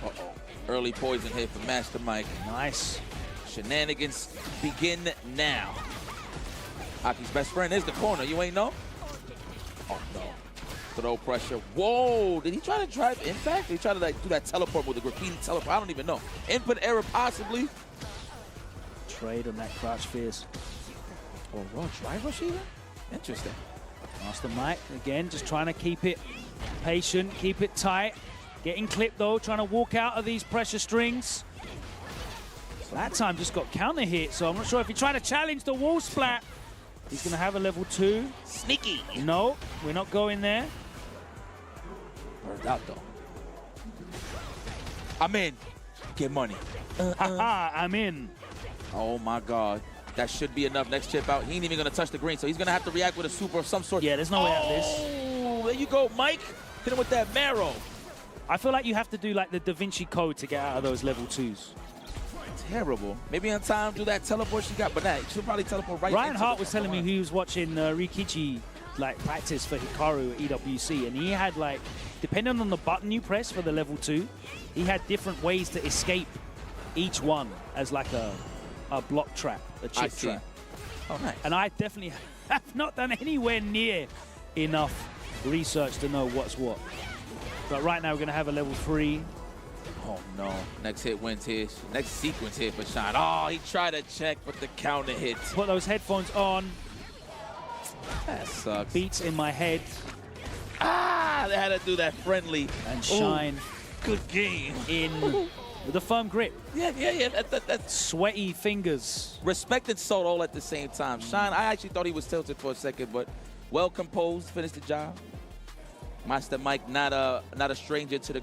Uh-oh. Early poison hit for Master Mike. Nice. Shenanigans begin now. Aki's best friend is the corner. You ain't know? Oh, no. Throw pressure. Whoa. Did he try to drive impact? Did he try to do that teleport with the graffiti teleport? I don't even know. Input error possibly. Trade on that crouch fierce. Or drive rush even? Interesting. Master Mike, again, just trying to keep it patient, keep it tight. Getting clipped, though, trying to walk out of these pressure strings. That time just got counter hit, so I'm not sure if he tried to challenge the wall splat. He's going to have a level 2. Sneaky. No, we're not going there. Where's that, though? I'm in. Get money. I'm in. Oh, my God. That should be enough. Next chip out. He ain't even going to touch the green, so he's going to have to react with a super of some sort. Yeah, there's no way out of this. Oh, there you go, Mike. Hit him with that marrow. I feel like you have to do like the Da Vinci Code to get out of those level 2s. Terrible. Maybe in time do that teleport she got, but nah, she'll probably teleport right. Ryan Hart was telling me he was watching Rikichi like practice for Hikaru at EWC, and he had like, depending on the button you press for the level 2, he had different ways to escape each one as like a block trap, a chip trap. Oh, nice. And I definitely have not done anywhere near enough research to know what's what. But right now we're going to have a level 3. Oh, no. Next hit wins here. Next sequence hit for Shine. Oh, he tried to check, but the counter hit. Put those headphones on. That sucks. Beats in my head. Ah, they had to do that friendly. And Shine. Ooh, good game. In with a firm grip. Yeah. That's sweaty fingers. Respected Soul all at the same time. Shine, I actually thought he was tilted for a second, but well composed, finished the job. Master Mike, not a stranger to the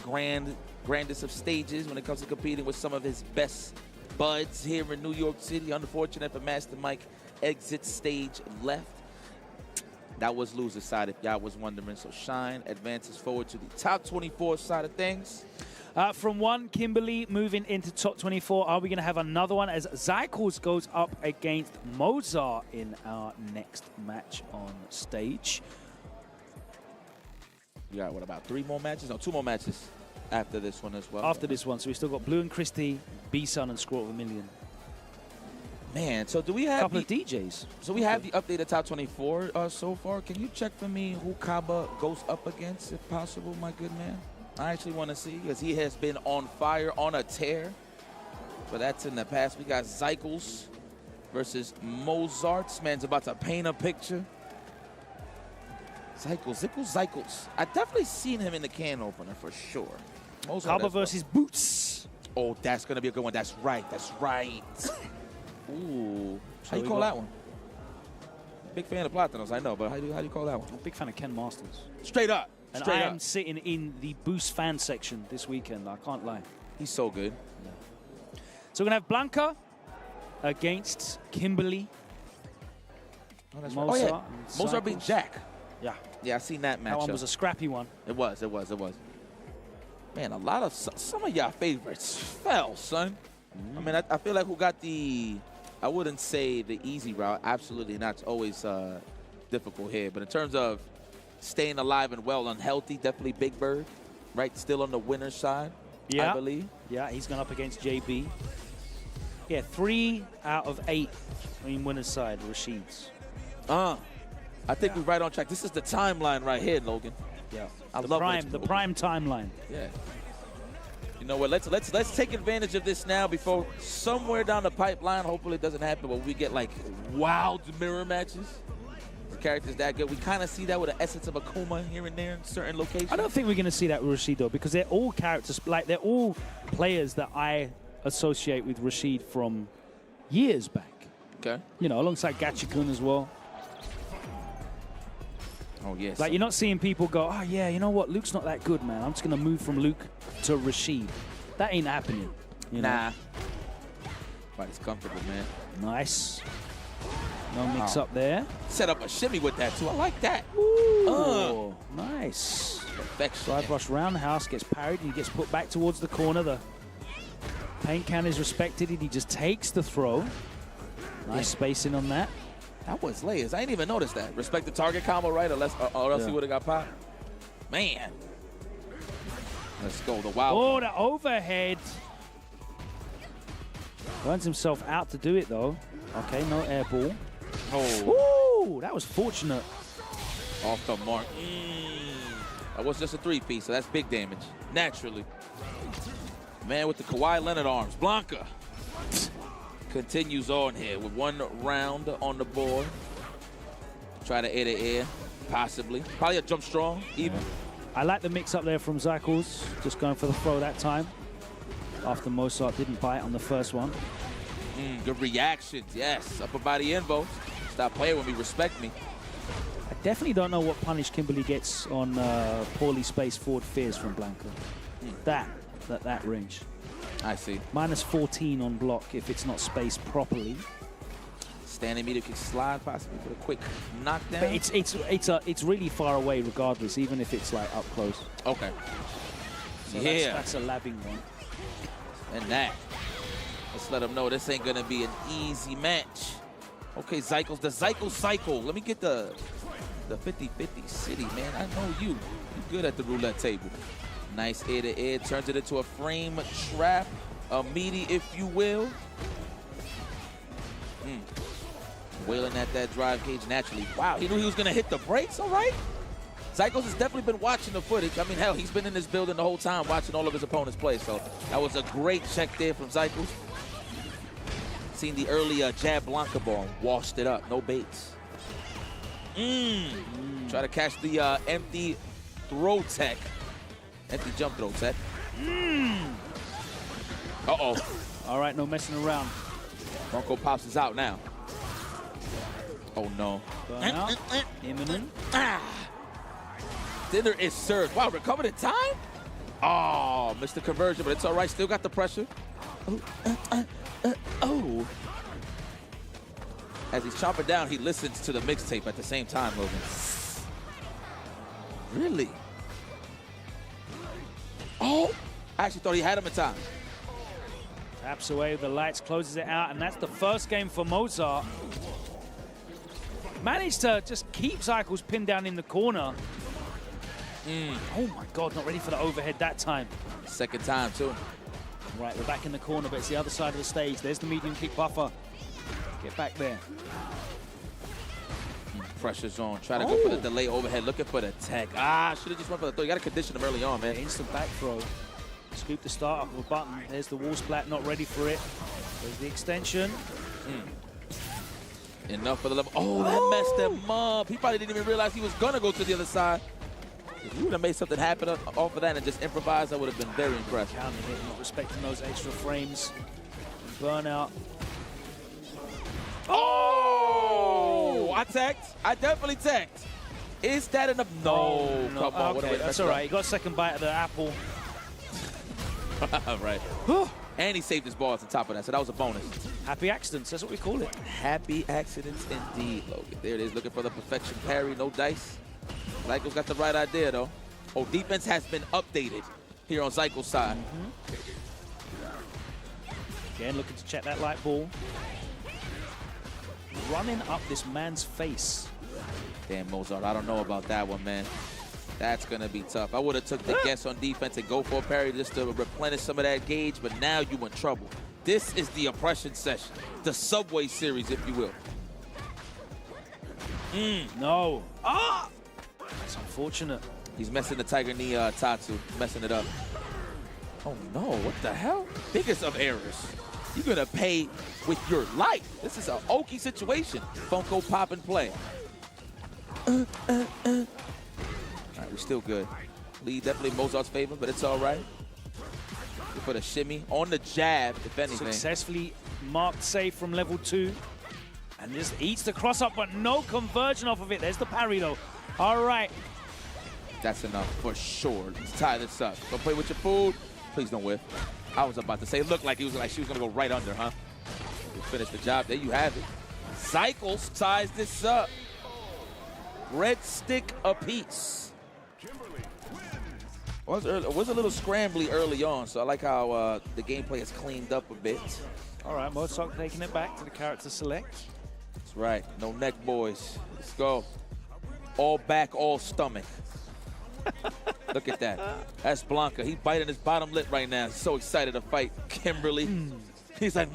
grandest of stages when it comes to competing with some of his best buds here in New York City. Unfortunate for Master Mike, exits stage left. That was loser side, if y'all was wondering. So Shine advances forward to the top 24 side of things. From 1, Kimberly moving into top 24. Are we going to have another one as Zycles goes up against Mozart in our next match on stage? We got, what, about 3 more matches? No, 2 more matches after this one as well. After this one. So we still got Blue and Christie, B-Sun, and Scroll of a Million. Man, so do we have a couple of DJs? So we have the updated top 24 so far. Can you check for me who Kaba goes up against, if possible, my good man? I actually want to see, because he has been on fire, on a tear. But that's in the past. We got Zycles versus Mozart. This man's about to paint a picture. Zycles. I definitely seen him in the can opener for sure. Kaba versus Boots. Oh, that's going to be a good one. That's right. Ooh. So how you call that one? Big fan of Platinos, I know, but how do you call that one? I'm a big fan of Ken Masters. Straight up. And I am sitting in the Boost fan section this weekend. I can't lie. He's so good. Yeah. So we're going to have Blanca against Kimberly. Oh, that's right. Oh, yeah. Mozart beat Jack. Yeah. Yeah, I seen that match. That one was a scrappy one. It was. Man, a lot of some of y'all favorites fell, son. I mean, I feel like who got I wouldn't say the easy route. Absolutely not. It's always difficult here. But in terms of staying alive and well and healthy, definitely Big Bird, right? Still on the winner's side, I believe. Yeah, he's gone up against JB. Yeah, 3 out of 8 on winner's side, Rashid's. I think we're right on track. This is the timeline right here, Logan. Yeah, the prime timeline. Yeah. You know what? Let's take advantage of this now before somewhere down the pipeline. Hopefully it doesn't happen, but we get like wild mirror matches. The characters that good. We kind of see that with the essence of Akuma here and there in certain locations. I don't think we're going to see that with Rashid though, because they're all characters. Like they're all players that I associate with Rashid from years back. Okay. You know, alongside Gachikun as well. Oh, yes. Like, you're not seeing people go, oh, yeah, you know what? Luke's not that good, man. I'm just going to move from Luke to Rashid. That ain't happening. You know? Body's comfortable, man. Nice. No mix up there. Set up a shimmy with that, too. I like that. Ooh. Nice. Perfection. Side rush roundhouse, gets parried, and he gets put back towards the corner. The paint count is respected, and he just takes the throw. Nice spacing on that. That was layers. I didn't even notice that. Respect the target combo, right? Or else he would have got popped. Man. Let's go. The wild. Oh, the overhead. Burns himself out to do it, though. Okay, no air ball. Oh. Ooh, that was fortunate. Off the mark. That was just a 3-piece, so that's big damage. Naturally. Man with the Kawhi Leonard arms. Blanca. continues on here with 1 round on the board. Try to air, possibly. Probably a jump strong, even. I like the mix up there from Zycles, just going for the throw that time. After Mozart didn't bite on the first one. Good reactions, yes. Upper body invo. Stop playing with me, respect me. I definitely don't know what punish Kimberly gets on poorly spaced forward fears from Blanca. That range. I see. Minus 14 on block if it's not spaced properly. Standing meter kick slide possibly for a quick knockdown. But it's really far away regardless, even if it's like up close. Okay. So yeah. That's a labbing one. And that. Let's let them know this ain't gonna be an easy match. Okay, Zycles, the Zycle cycle. Let me get the 50-50 city, man. I know you. You're good at the roulette table. Nice air to air, turns it into a frame trap, a meaty, if you will. Wailing at that drive cage naturally. Wow, he knew he was gonna hit the brakes, all right? Zycles has definitely been watching the footage. I mean, hell, he's been in this building the whole time watching all of his opponents play, so that was a great check there from Zycles. Seen the early jab Blanca ball, washed it up, no baits. Try to catch the empty throw tech. Empty jump throw tech. Uh-oh. All right, no messing around. Bronco pops is out now. Oh, no. Burnout. Imminent. Dinner is served. Wow, recovered in time? Oh, missed the conversion, but it's all right. Still got the pressure. Oh. As he's chopping down, he listens to the mixtape at the same time, Logan. Really? Oh, I actually thought he had him in time. Taps away the lights, closes it out, and that's the first game for Mozart. Managed to just keep Zycles pinned down in the corner. Oh my God, not ready for the overhead that time. Second time, too. Right, we're back in the corner, but it's the other side of the stage. There's the medium kick buffer. Get back there. Pressure's on. Try to go for the delay overhead, looking for the tech. Should have just went for the throw. You got to condition him early on, man. Instant back throw. Scoop the start off of a button. There's the wall splat, not ready for it. There's the extension. Enough for the level. Oh, that messed him up. He probably didn't even realize he was going to go to the other side. If you would have made something happen off of that and just improvised, I would have been very impressed. Counter hit, not respecting those extra frames. Burnout. Oh! I teched. I definitely teched. Is that enough? No. Come on. Okay, that's all right. He got second bite of the apple. Right. And he saved his balls on top of that, so that was a bonus. Happy accidents, that's what we call it. Happy accidents indeed, Logan. There it is, looking for the perfection parry, no dice. Zycles got the right idea, though. Oh, defense has been updated here on Zycles' side. Again, looking to check that light ball. Running up this man's face. Damn, Mozart, I don't know about that one, man. That's going to be tough. I would have took the guess on defense and go for a parry just to replenish some of that gauge, but now you in trouble. This is the oppression session, the Subway series, if you will. No. That's unfortunate. He's messing the Tiger Knee Tatsu, messing it up. Oh, no. What the hell? Biggest of errors. You're going to pay with your life. This is an okie situation. Funko pop and play. All right, we're still good. Lead definitely Mozart's favor, but it's all right. We put a shimmy on the jab, if anything. Successfully marked safe from level 2. And just eats the cross up, but no conversion off of it. There's the parry, though. All right. That's enough for sure. Let's tie this up. Don't play with your food. Please don't whiff. I was about to say, it looked like she was going to go right under, huh? We'll finish the job. There you have it. Zycles ties this up. Red stick apiece. It was a little scrambly early on, so I like how the gameplay has cleaned up a bit. All right, Mozart taking it back to the character select. That's right. No neck, boys. Let's go. All back, all stomach. Look at that. That's Blanca. He's biting his bottom lip right now. He's so excited to fight Kimberly. He's like,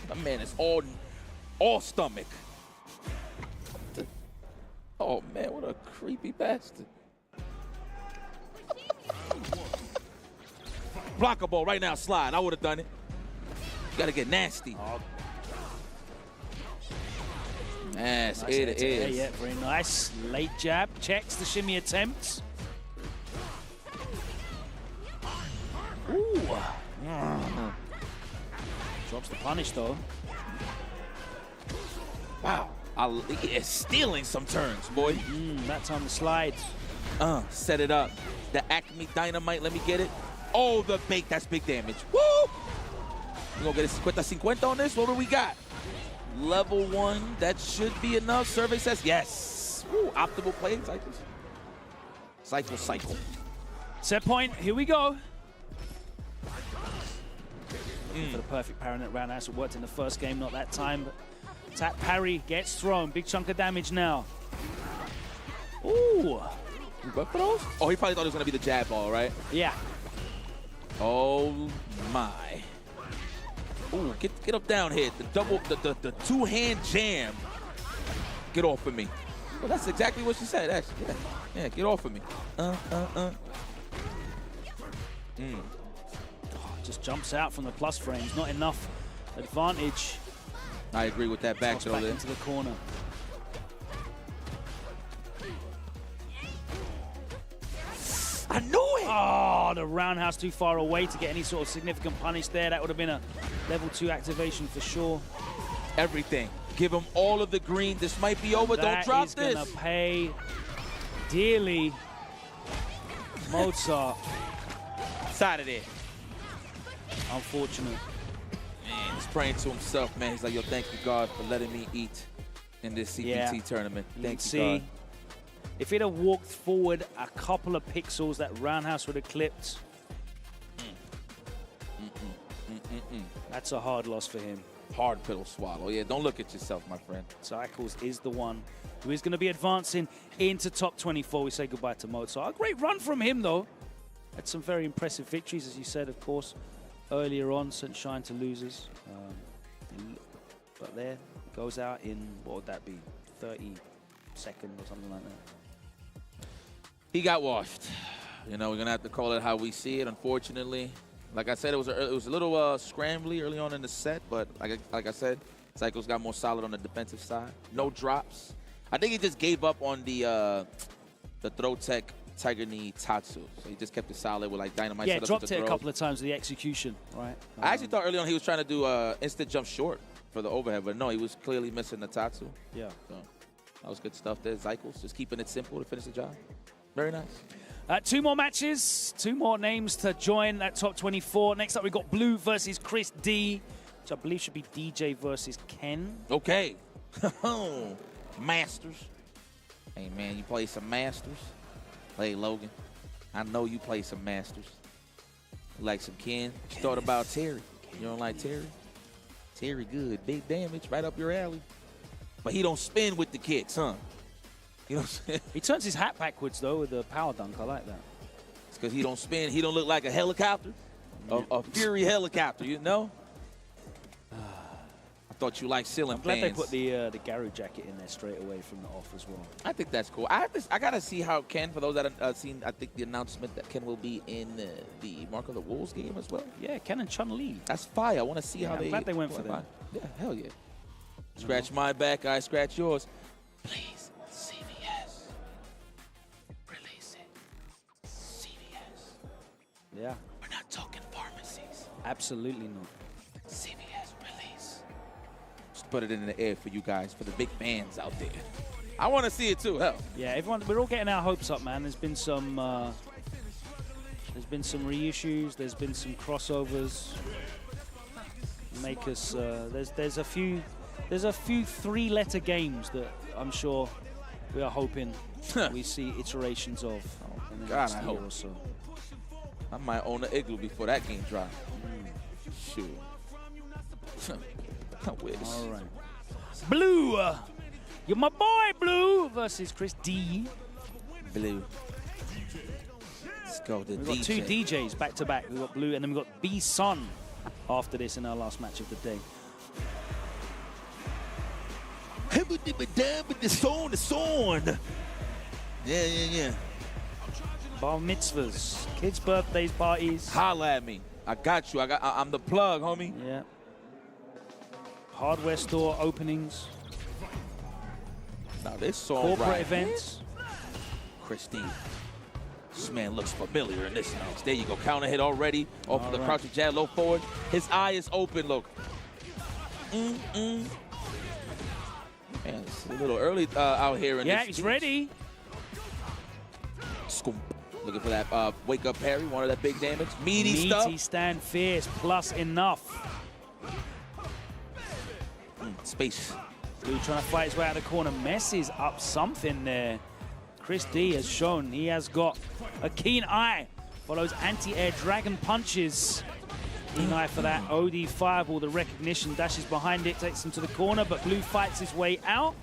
My man is all stomach. Oh, man, what a creepy bastard. Block a ball right now, slide. I would have done it. You got to get nasty. Yes, Nice it is. Yeah, very nice. Late jab, checks the shimmy attempts. Ooh. Drops the punish, though. Wow. He is stealing some turns, boy. That time the slide. Set it up. The Acme Dynamite, let me get it. Oh, the bait, that's big damage. Woo! We're going to get a 50-50 on this. What do we got? Level 1, that should be enough. Survey says yes. Woo, optimal play, cycles. Cycle. Set point, here we go. For the perfect parry net roundhouse. It worked in the first game, not that time. But tap parry gets thrown. Big chunk of damage now. Ooh. You went for those? Oh, he probably thought it was going to be the jab ball, right? Yeah. Oh, my. Ooh, get up down here. The two-hand jam. Get off of me. Well, that's exactly what she said, actually. Yeah, get off of me. Just jumps out from the plus frames. Not enough advantage. I agree with that back throw there. Into the corner. I knew it! Oh, the roundhouse too far away to get any sort of significant punish there. That would have been a level 2 activation for sure. Everything. Give him all of the green. This might be over. Don't drop this. That is going to pay dearly. Mozart. Side of there. Unfortunate. Man, he's praying to himself, man. He's like, yo, thank you, God, for letting me eat in this CPT tournament. Thank you, God. If it had walked forward a couple of pixels, that roundhouse would have clipped. That's a hard loss for him. Hard pill to swallow. Yeah, don't look at yourself, my friend. Cycles is the one who is going to be advancing into top 24. We say goodbye to Mozart. A great run from him, though. Had some very impressive victories, as you said, of course, earlier on, sent shine to losers. But there, goes out in, what would that be, 30 seconds or something like that. He got washed. You know, we're going to have to call it how we see it, unfortunately. Like I said, it was a little scrambly early on in the set, but like I said, Cycles got more solid on the defensive side. No drops. I think he just gave up on the throw tech Tiger Knee Tatsu. So he just kept it solid with like dynamite. Yeah, dropped it a couple of times with the execution, right? I actually thought early on he was trying to do instant jump short for the overhead, but no, he was clearly missing the Tatsu. Yeah. So that was good stuff there. Cycles, just keeping it simple to finish the job. Very nice. 2 more matches, 2 more names to join that top 24. Next up, we've got Blue versus Chris D, which I believe should be DJ versus Ken. Okay. Masters. Hey, man, you play some Masters? Hey, Logan, I know you play some Masters. You like some Ken? What you thought about Terry? You don't like Terry? Terry good. Big damage, right up your alley. But he don't spin with the kicks, huh? You know what I'm saying? He turns his hat backwards, though, with the power dunk. I like that. It's because he don't spin. He don't look like a helicopter. A Fury helicopter, you know? I thought you liked ceiling fans. I'm glad they put the Garu jacket in there straight away from the off as well. I think that's cool. I got to see how Ken, for those that have seen, I think the announcement that Ken will be in the Mark of the Wolves game as well. Yeah, Ken and Chun-Li. That's fire. I want to see how I'm glad they went for that. Yeah, hell yeah. Scratch my back, I scratch yours. Please, CVS. Release it. CVS. Yeah. We're not talking pharmacies. Absolutely not. CVS release. Just put it in the air for you guys, for the big fans out there. I want to see it too, hell. Yeah, everyone, we're all getting our hopes up, man. There's been some reissues. There's been some crossovers. Make us. There's a few 3-letter games that I'm sure we are hoping we see iterations of in the next year or so. I might own an Igloo before that game drops. Shoot. I wish. All right. Blue, you're my boy, Blue versus Chris D. Blue. Let's go to We've got 2 DJs back to back. We've got Blue, and then we've got B-Sun after this in our last match of the day. The song. Yeah. bar mitzvahs, kids' birthdays, parties. Holla at me. I got you. I'm the plug, homie. Yeah. Hardware store openings. Now this song Corporate right events. here. Christine. This man looks familiar in this match. There you go. Counter hit already. Off of the crouching jab, low forward. His eye is open, look. Man, it's a little early out here in this. Yeah, he's ready. Scoop. Looking for that wake-up parry, one of that big damage. Meaty stuff. Meaty stand fierce, plus enough. Space. Blue trying to fight his way out of the corner. Messes up something there. Chris D has shown he has got a keen eye for those anti-air dragon punches. Keen eye for that. OD fireball, the recognition, dashes behind it, takes him to the corner, but Blue fights his way out.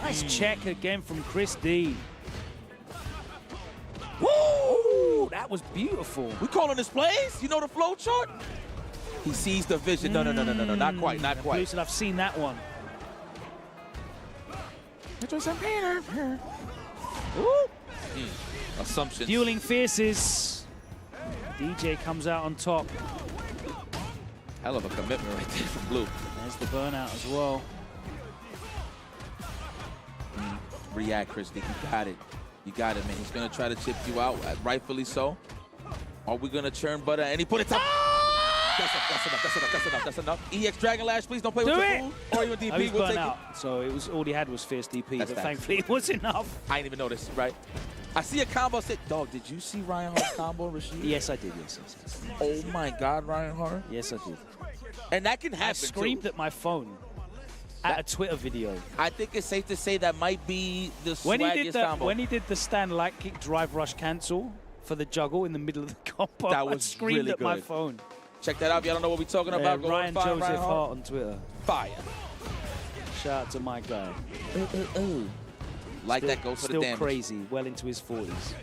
Nice check again from Chris D. Woo! That was beautiful. We calling this plays? You know the flow chart? He sees the vision. No, not quite, not quite. Blue said, I've seen that one. Assumptions. Dueling fierces. DJ comes out on top. Hell of a commitment right there from Blue. There's the burnout as well. React, Christy. You got it. You got it, man. He's going to try to chip you out, rightfully so. Are we going to churn butter? And he put it top. That's enough. EX Dragon Lash, please don't play with your food. Or even DP. I was We'll burnt take out, so it was all he had was fierce DP, That's but facts. thankfully it was enough. I didn't even notice, right? I see a combo. Said, dog, did you see Ryan Hart's combo, Rashid? Yes, I did. Yes. Oh my God, Ryan Hart. Yes, I did. And that can happen. I screamed at my phone at a Twitter video. I think it's safe to say that might be the swaggiest combo. When he did the stand light kick drive rush cancel for the juggle in the middle of the combo, That was I screamed really at my good. phone. Check that out if y'all don't know what we're talking about. Go Ryan find Joseph Ryan Hart on Twitter. Fire. Shout out to my guy. Like that goes for the Still damage. crazy, well into his 40s.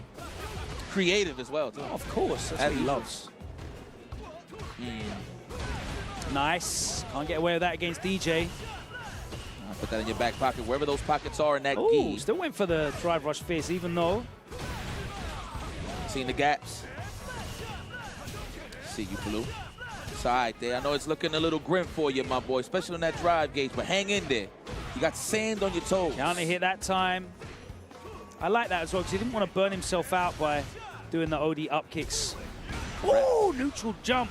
Creative as well, too. Of course, that's what he loves. Nice. Can't get away with that against DJ. Put that in your back pocket, wherever those pockets are in that Ooh, gi. still went for the drive rush fierce, even though. Seeing the gaps. See you, Blue. It's all right there. I know it's looking a little grim for you, my boy, especially on that drive gauge, but hang in there. You got sand on your toes. Counter hit that time. I like that as well, because he didn't want to burn himself out by doing the OD up kicks. Ooh, neutral jump.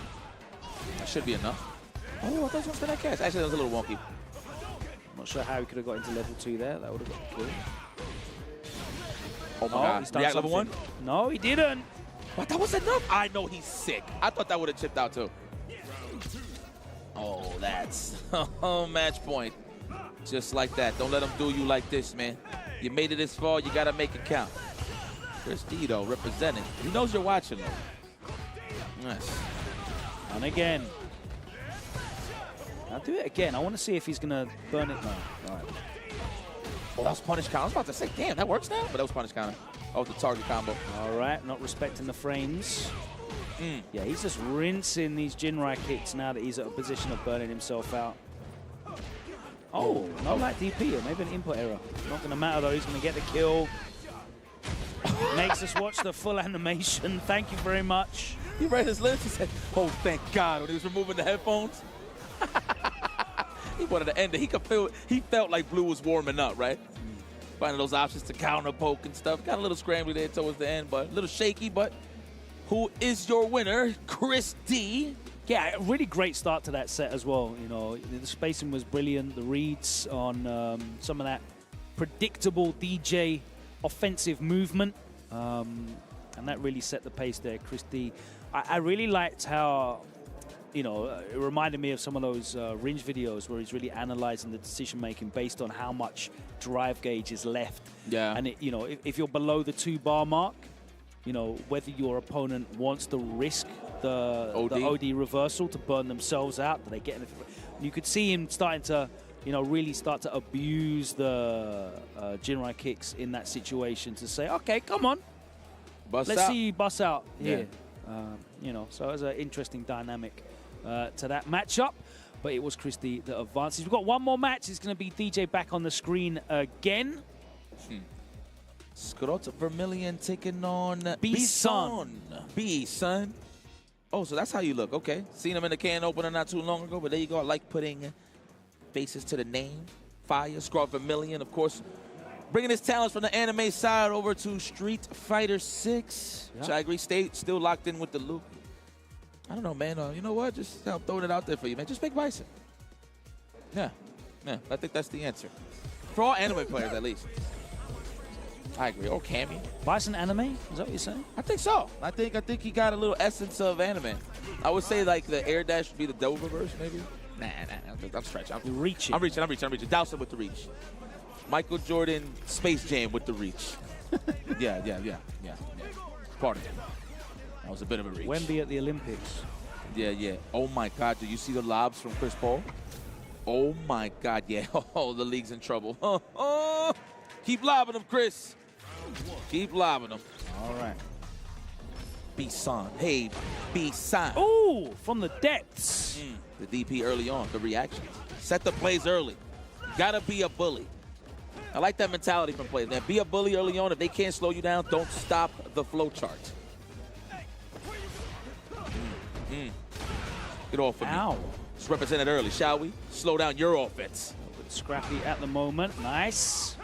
That should be enough. Oh, I thought you were going to catch. Actually, that was a little wonky. Not sure how he could have got into level 2 there. That would have got the kill. Oh, my God. He's done React level 1? No, he didn't. But that was enough. I know he's sick. I thought that would have chipped out, too. Oh, that's match point. Just like that. Don't let him do you like this, man. You made it this far. You got to make it count. Chris D, though, representing. He knows you're watching, though. Nice. And again. I'll do it again. I want to see if he's going to burn it now. All right. Oh, that was punish counter. I was about to say, damn, that works now? But that was punish counter. Oh, the target combo. All right, not respecting the frames. Yeah, he's just rinsing these Jinrai kicks now that he's at a position of burning himself out. Oh, not like DP, or maybe an input error. Not going to matter, though. He's going to get the kill. Makes us watch the full animation. Thank you very much. He read his lips. He said, oh, thank God, when he was removing the headphones. He wanted to end it. He could feel. He felt like Blue was warming up, right? Finding those options to counter poke and stuff. Got a little scrambly there towards the end, but a little shaky. But who is your winner? Chris D. Yeah, a really great start to that set as well. You know, the spacing was brilliant. The reads on some of that predictable DJ offensive movement, and that really set the pace there. Chris D. I really liked how, you know, it reminded me of some of those Ringe videos where he's really analyzing the decision-making based on how much drive gauge is left. Yeah. And, you know, if you're below the 2-bar mark, you know, whether your opponent wants to risk the OD reversal to burn themselves out, do they get anything? You could see him starting to, you know, really start to abuse the Jinrai kicks in that situation to say, okay, come on. Let's see you bust out here. You know, so it was an interesting dynamic to that matchup, but it was Christie that advances. We've got one more match. It's going to be DJ back on the screen again. Scrot Vermilion taking on B-Sun. B-Sun. Oh, so that's how you look. Okay. Seen him in the can opener not too long ago, but there you go. I like putting faces to the name. Fire, Scrot Vermilion, of course. Bringing his talents from the anime side over to Street Fighter 6, which I agree, still locked in with the loop. I don't know, man. You know what? Just I'm throwing it out there for you, man. Just pick Bison. Yeah, I think that's the answer. For all anime players, at least. I agree. Or Cammy. Bison anime? Is that what you're saying? I think so. I think he got a little essence of anime. I would say like the air dash would be the Doververse, maybe. Nah. I'm stretching. I'm reaching. I'm reaching. Dowson with the reach. Michael Jordan Space Jam with the reach. Yeah. Part of it. That was a bit of a reach. Wemby at the Olympics. Yeah. Oh my God, do you see the lobs from Chris Paul? Oh my God, yeah. Oh, the league's in trouble. Keep lobbing them, Chris. Keep lobbing them. All right. B-San. Hey, B-San. Ooh, from the depths. The DP early on, the reaction. Set the plays early. Gotta be a bully. I like that mentality from players, man. Be a bully early on. If they can't slow you down, don't stop the flow chart. Get off of me. Let's represent it early, shall we? Slow down your offense. A bit scrappy at the moment. Nice.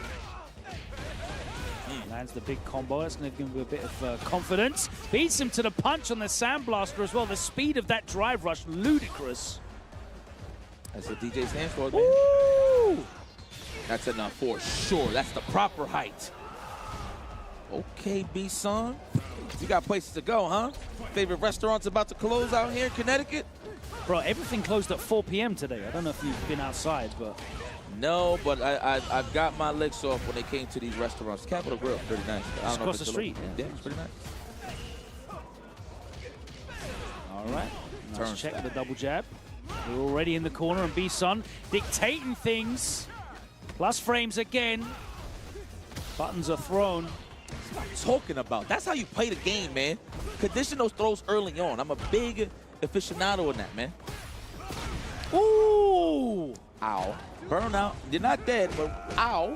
Lands the big combo. That's going to give him a bit of confidence. Beats him to the punch on the Sandblaster as well. The speed of that drive rush, ludicrous. That's what DJ stands for, man. Woo! That's enough for sure. That's the proper height. Okay, B-Son. You got places to go, huh? Favorite restaurants about to close out here in Connecticut? Bro, everything closed at 4 p.m. today. I don't know if you've been outside, but... No, but I've got my licks off when they came to these restaurants. Capitol Grill, pretty nice. I don't know across the street. Yeah, it's pretty nice. All right. Nice check with the double jab. We're already in the corner, and B-Son dictating things. Plus frames again. Buttons are thrown. That's what I'm talking about. That's how you play the game, man. Condition those throws early on. I'm a big aficionado in that, man. Ooh! Ow. Burnout. You're not dead, but ow.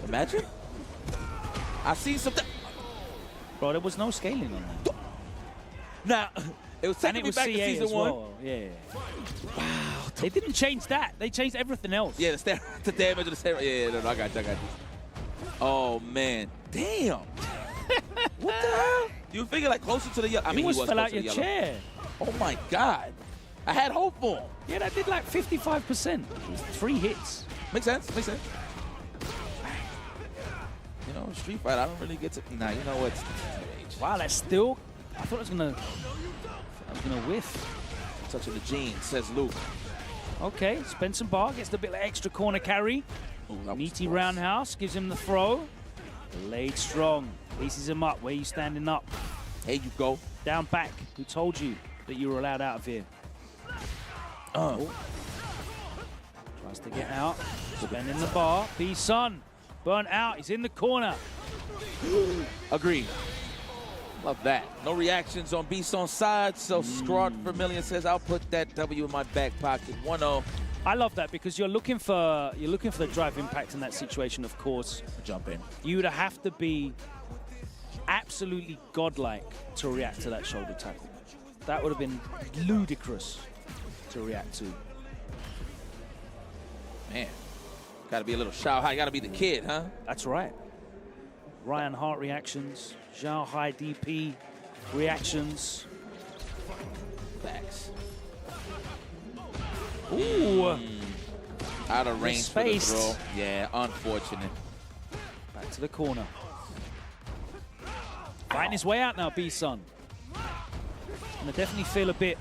Imagine. I see something. Bro, there was no scaling on that. Now, it was technically back in season one. Well. Yeah. Wow. They didn't change that. They changed everything else. Yeah, the damage of the steroid. Yeah, no, I got you. Oh, man. Damn. What the hell? You figure like closer to the... I mean, he was fell out your chair. Oh, my God. I had hope for him. Yeah, that did like 55%. It was 3 hits. Makes sense. You know, Street Fighter, I don't really get to... Nah, you know what? Wow, that's still... I thought it was gonna whiff. Touching the jeans, says Luke. Okay, Spencer Bar gets the bit of extra corner carry. Meaty roundhouse gives him the throw. Laid strong. Pieces him up. Where you standing up? Here you go. Down back. Who told you that you were allowed out of here? Oh. Tries to get out. Spending the bar. B-Son. Burnt out. He's in the corner. Agreed. Love that. No reactions on B-Son's side, so Scrot Vermilion says, I'll put that W in my back pocket. 1-0. I love that because you're looking for the drive impact in that situation, of course. Jump in. You would have to be absolutely godlike to react to that shoulder tackle. That would have been ludicrous to react to. Man, gotta be a little Shao Hai, gotta be the kid, huh? That's right. Ryan Hart reactions, Shao Hai DP reactions. Facts. Ooh. Out of range for the throw. Yeah, unfortunate. Back to the corner. Fighting his way out now, B-Son. And I definitely feel a bit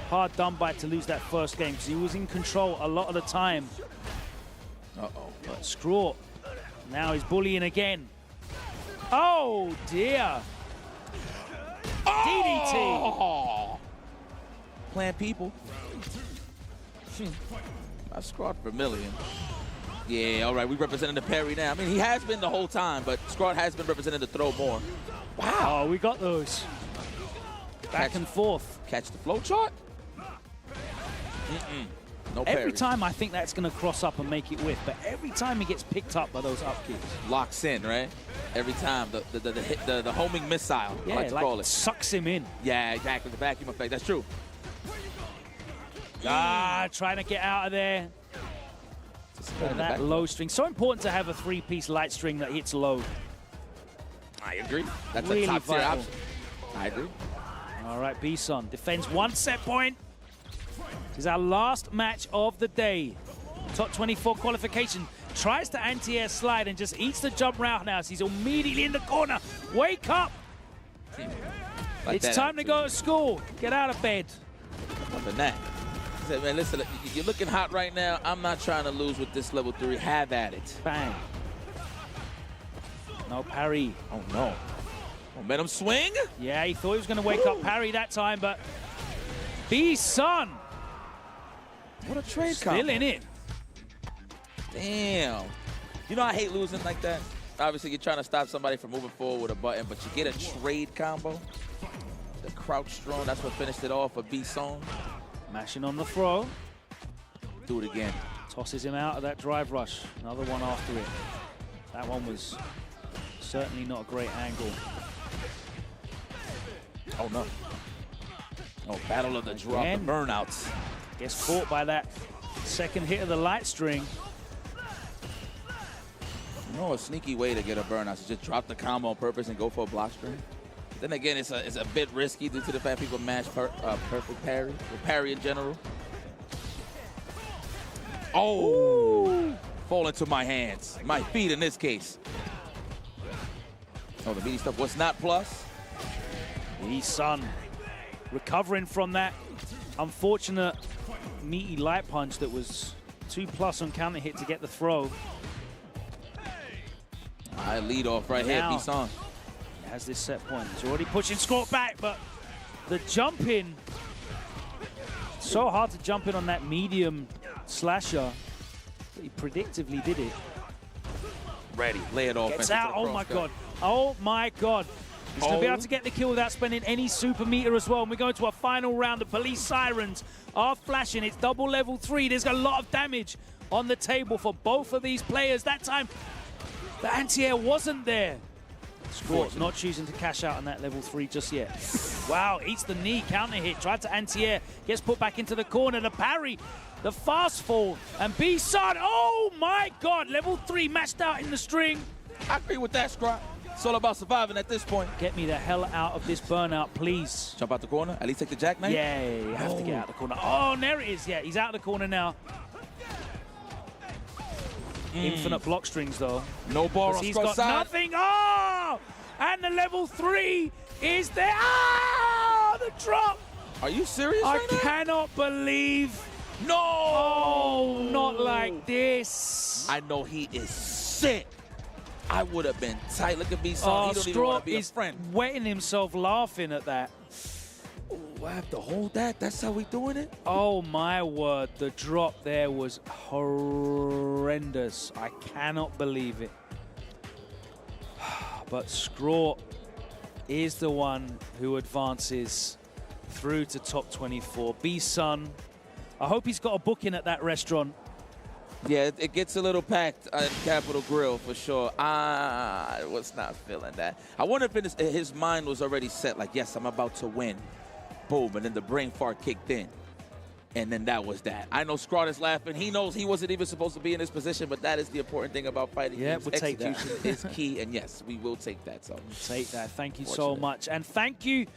hard done by to lose that first game because he was in control a lot of the time. Uh-oh. But Scrot, now he's bullying again. Oh, dear. DDT. Playing people. That's Scrot Vermilion. Yeah, all right, we representing the parry now. I mean, he has been the whole time, but Scrot has been representing the throw more. Wow. Oh, we got those. Back and forth. Catch the flow chart? No Every parry. time I think that's going to cross up and make it whiff, but every time he gets picked up by those up kicks. Locks in, right? Every time. The homing missile, Yeah, I like to call it. Sucks him in. Yeah, exactly. The vacuum effect. That's true. Trying to get out of there. That low string. So important to have a 3-piece light string that hits low. I agree. That's really a top tier vital. option. I agree. All right, Bison defends 1 set point. This is our last match of the day. Top 24 qualification. Tries to anti-air slide and just eats the jump roundhouse. He's immediately in the corner. Wake up! Like It's that time to go to school. Get out of bed. Up in that. I said, man, listen, you're looking hot right now. I'm not trying to lose with this level 3. Have at it. Bang. No parry. Oh, no. Momentum swing? Yeah, he thought he was going to wake up parry that time, but B-Sun. What a trade Still combo. in it. Damn. You know I hate losing like that. Obviously, you're trying to stop somebody from moving forward with a button, but you get a trade combo. The crouch strong, that's what finished it off for B-Song. Mashing on the throw. Do it again. Tosses him out of that drive rush. Another one after it. That one was certainly not a great angle. Oh, no. Oh, battle of the drop, the burnouts. Gets caught by that second hit of the light string. You know, a sneaky way to get a burnout is just drop the combo on purpose and go for a block string. Then again, it's a bit risky due to the fact people match perfect parry, or parry in general. Oh! Ooh. Fall into my hands. My feet in this case. Oh, the meaty stuff was not plus. B-Sun recovering from that unfortunate meaty light punch that was 2+ on counter hit to get the throw. I lead off right here, B-Sun. He has this set point. He's already pushing Scott back, but the jump in, so hard to jump in on that medium slasher, but he predictively did it. Ready, lay it off. Gets out, oh my God. Oh my God. He's going to be able to get the kill without spending any super meter as well. And we're going to a final round. The police sirens are flashing. It's double level 3. There's a lot of damage on the table for both of these players. That time, the anti-air wasn't there. Scorch not choosing to cash out on that level 3 just yet. Wow, eats the knee, counter hit, tried to anti-air, gets put back into the corner, the parry, the fast fall, and B-Sun, oh my God, level 3 matched out in the string. I agree with that, Scrot. It's all about surviving at this point. Get me the hell out of this burnout, please. Jump out the corner, at least take the jackknife? Yeah, you have to get out the corner. Oh, there it is, yeah, he's out of the corner now. Infinite block strings, though. No bar on He's Scrot's got side. nothing. Oh! And the level 3 is there. Oh! The drop. Are you serious I right now? cannot believe. No! Oh, not like this. I know he is sick. I would have been tight. Look at B-Sun. Oh, He don't even want Straw to be a is friend. wetting himself laughing at that. Oh, I have to hold that? That's how we doing it? Oh, my word. The drop there was horrendous. I cannot believe it. But Scraw is the one who advances through to top 24. B-Sun, I hope he's got a booking at that restaurant. Yeah, it gets a little packed in Capitol Grill for sure. I was not feeling that. I wonder if his mind was already set, like, yes, I'm about to win. Boom, and then the brain fart kicked in. And then that was that. I know Scrot is laughing. He knows he wasn't even supposed to be in this position, but that is the important thing about fighting. Yeah, games. we'll take that. Execution is key, and yes, we will take that. So Take that. Thank you so much. And thank you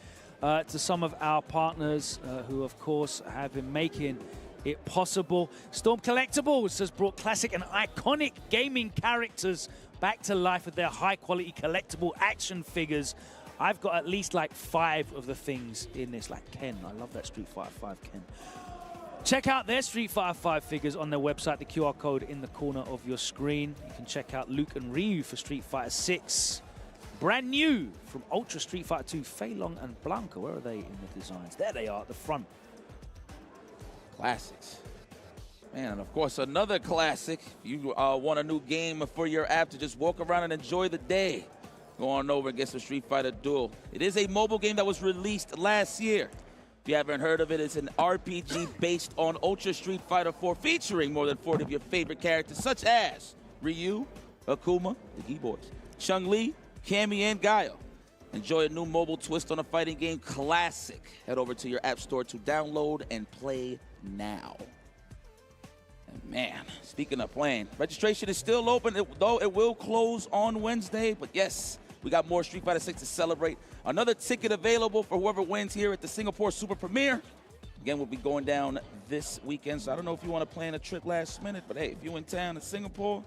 to some of our partners who, of course, have been making it possible. Storm Collectibles has brought classic and iconic gaming characters back to life with their high-quality collectible action figures. I've got at least like 5 of the things in this, like Ken. I love that Street Fighter 5 Ken. Check out their Street Fighter 5 figures on their website, the QR code in the corner of your screen. You can check out Luke and Ryu for Street Fighter 6. Brand new from Ultra Street Fighter 2, Fei Long and Blanca. Where are they in the designs? There they are at the front. classics. Man, and of course, another classic. You want a new game for your app to just walk around and enjoy the day. Go on over and get some Street Fighter Duel. It is a mobile game that was released last year. If you haven't heard of it, it's an RPG based on Ultra Street Fighter 4 featuring more than 40 of your favorite characters such as Ryu, Akuma, the G-Boys, Chun-Li, Cammy, and Guile. Enjoy a new mobile twist on a fighting game classic. Head over to your app store to download and play now. And man, speaking of playing, registration is still open, though it will close on Wednesday. But yes, we got more Street Fighter 6 to celebrate. Another ticket available for whoever wins here at the Singapore Super Premiere. Again, we'll be going down this weekend, so I don't know if you want to plan a trip last minute, but hey, if you're in town in Singapore,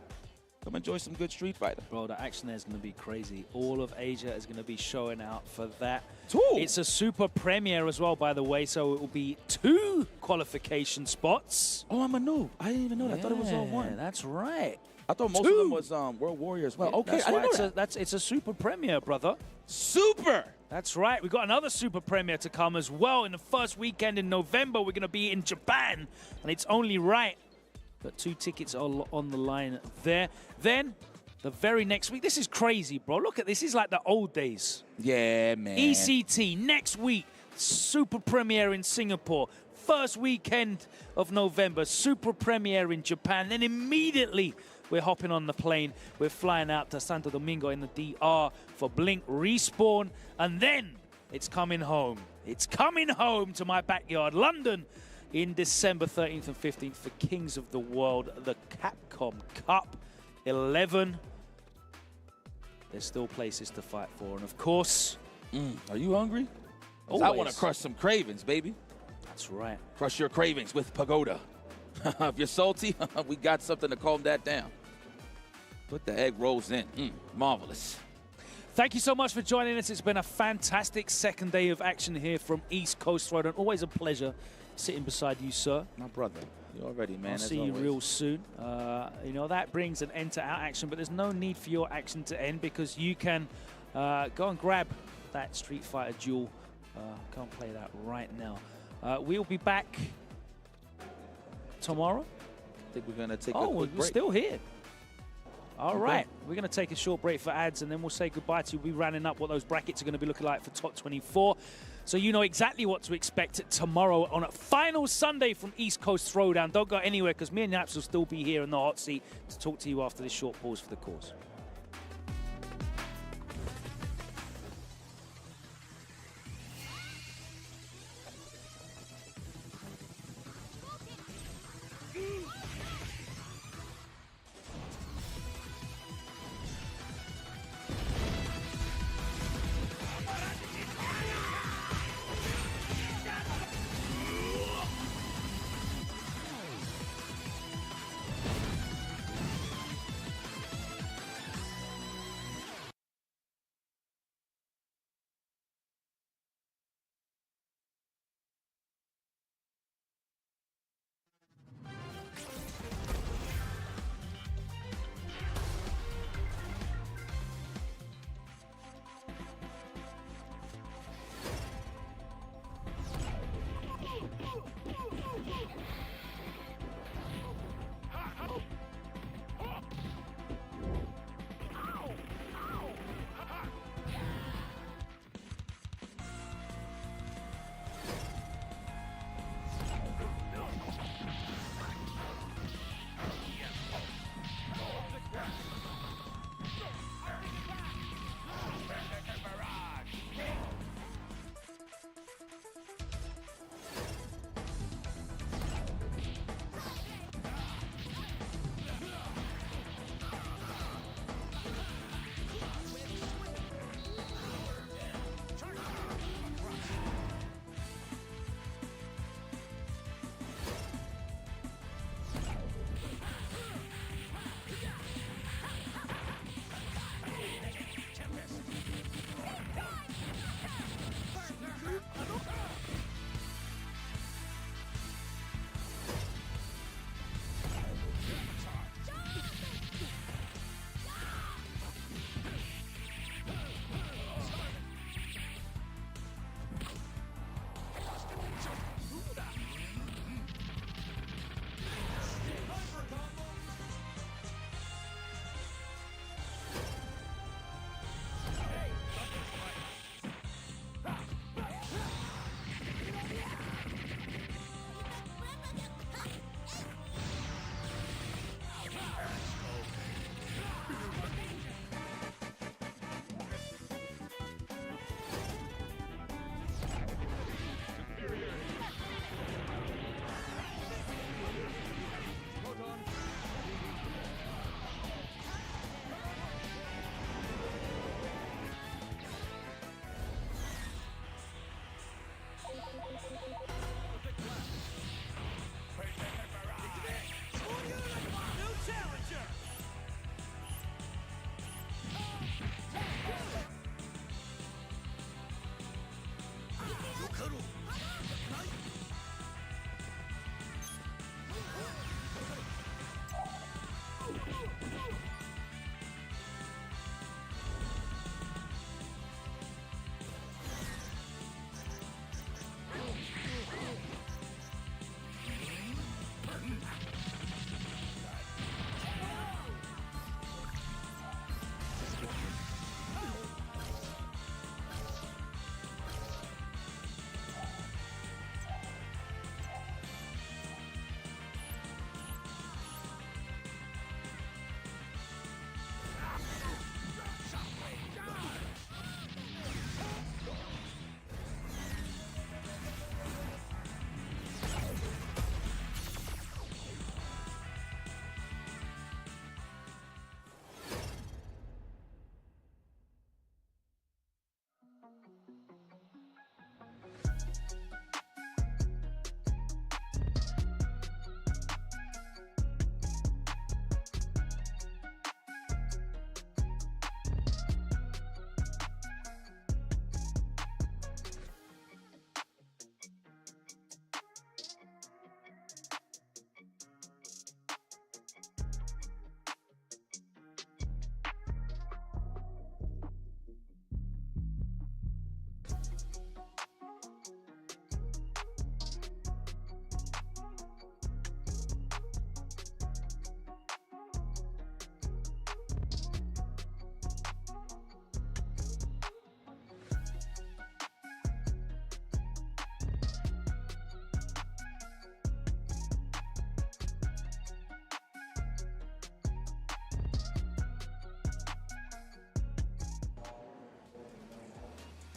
come enjoy some good Street Fighter. Bro, the action there is going to be crazy. All of Asia is going to be showing out for that. Two. It's a super premiere as well, by the way, so it will be 2 qualification spots. Oh, I'm a noob. I didn't even know that. I thought it was all 1. That's right. I thought most of them was World Warrior as well. Yeah, okay, that's I didn't right. know that. It's a super premiere, brother. Super! That's right. We've got another super premiere to come as well. In the first weekend in November, we're going to be in Japan, and it's only right. Got 2 tickets on the line there. Then, the very next week, this is crazy, bro. Look at this. This is like the old days. Yeah, man. ECT, next week, super premiere in Singapore. First weekend of November, super premiere in Japan. Then immediately, we're hopping on the plane. We're flying out to Santo Domingo in the DR for Blink Respawn. And then it's coming home. It's coming home to my backyard, London, in December 13th and 15th for Kings of the World, the Capcom Cup 11. There's still places to fight for. And of course... Are you hungry? Always. I want to crush some cravings, baby. That's right. Crush your cravings with Pagoda. If you're salty, we got something to calm that down. Put the egg rolls in. Marvelous. Thank you so much for joining us. It's been a fantastic second day of action here from East Coast Throwdown. Always a pleasure sitting beside you, sir. My brother. You already, man. I'll see you real soon. You know, that brings an end to our action, but there's no need for your action to end because you can go and grab that Street Fighter Duel. Go and play that right now. We'll be back tomorrow. I think we're going to take a quick break. We're still here. All right. We're going to take a short break for ads, and then we'll say goodbye to you. We'll be rounding up what those brackets are going to be looking like for Top 24. So you know exactly what to expect tomorrow on a final Sunday from East Coast Throwdown. Don't go anywhere because me and Yaps will still be here in the hot seat to talk to you after this short pause for the cause.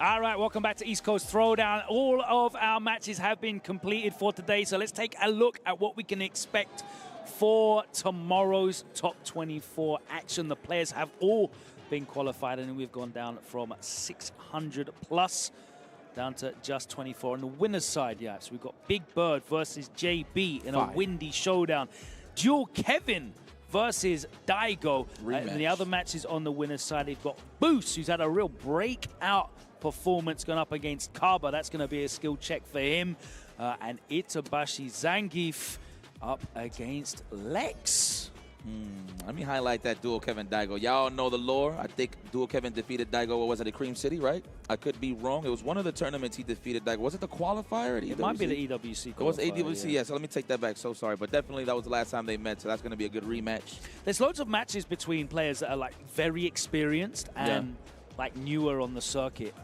All right, welcome back to East Coast Throwdown. All of our matches have been completed for today, so let's take a look at what we can expect for tomorrow's top 24 action. The players have all been qualified, and we've gone down from 600 plus down to just 24. On the winner's side, yeah, so we've got Big Bird versus JB in a windy showdown. Dual Kevin versus Daigo. And the other matches on the winner's side, they've got Boost, who's had a real breakout performance going up against Kaba. That's going to be a skill check for him. And Itabashi Zangief up against Lex. Let me highlight that Dual Kevin Daigo. Y'all know the lore. I think Dual Kevin defeated Daigo. What was it, at Cream City, right? I could be wrong. It was one of the tournaments he defeated Daigo. Was it the qualifier at EWC? It might be the EWC qualifier. It was EWC, yeah. So let me take that back. So sorry. But definitely that was the last time they met, so that's going to be a good rematch. There's loads of matches between players that are like very experienced and like newer on the circuit.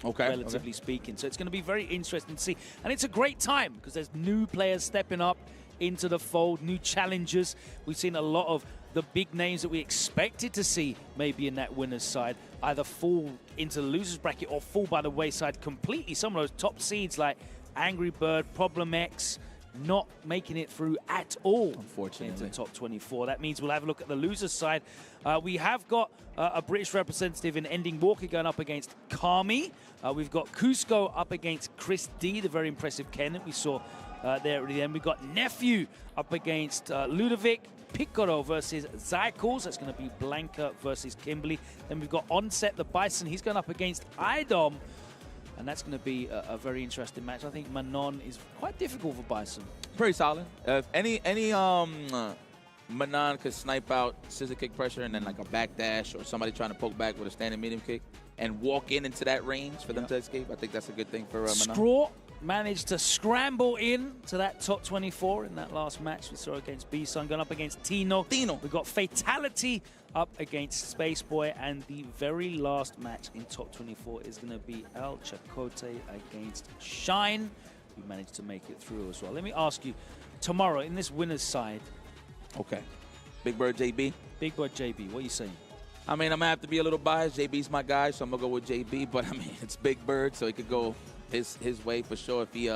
Relatively speaking. So it's going to be very interesting to see. And it's a great time because there's new players stepping up into the fold, new challengers. We've seen a lot of the big names that we expected to see maybe in that winner's side either fall into the loser's bracket or fall by the wayside completely. Some of those top seeds like Angry Bird, Problem X, not making it through at all, unfortunately, into the top 24. That means we'll have a look at the loser's side. We have got a British representative in Ending Walker going up against Kami. We've got Cusco up against Chris D, the very impressive Ken that we saw there at the end. We've got Nephew up against Ludovic. Piccolo versus Zycles. That's going to be Blanca versus Kimberly. Then we've got Onset the Bison. He's going up against Idom. And that's going to be a very interesting match. I think Manon is quite difficult for Bison. Pretty solid. If any Manon could snipe out scissor kick pressure and then like a backdash or somebody trying to poke back with a standing medium kick and walk into that range for them to escape, I think that's a good thing for Manon. Scraw managed to scramble in to that top 24 in that last match we saw against B-Sun, going up against Tino. We've got Fatality up against Space Boy, and the very last match in top 24 is going to be El Chacote against Shine, who managed to make it through as well. Let me ask you, tomorrow in this winner's side. Okay. Big Bird JB. Big Bird JB, what are you saying? I mean, I'm going to have to be a little biased. JB's my guy, so I'm going to go with JB, but I mean, it's Big Bird, so he could go his way for sure if he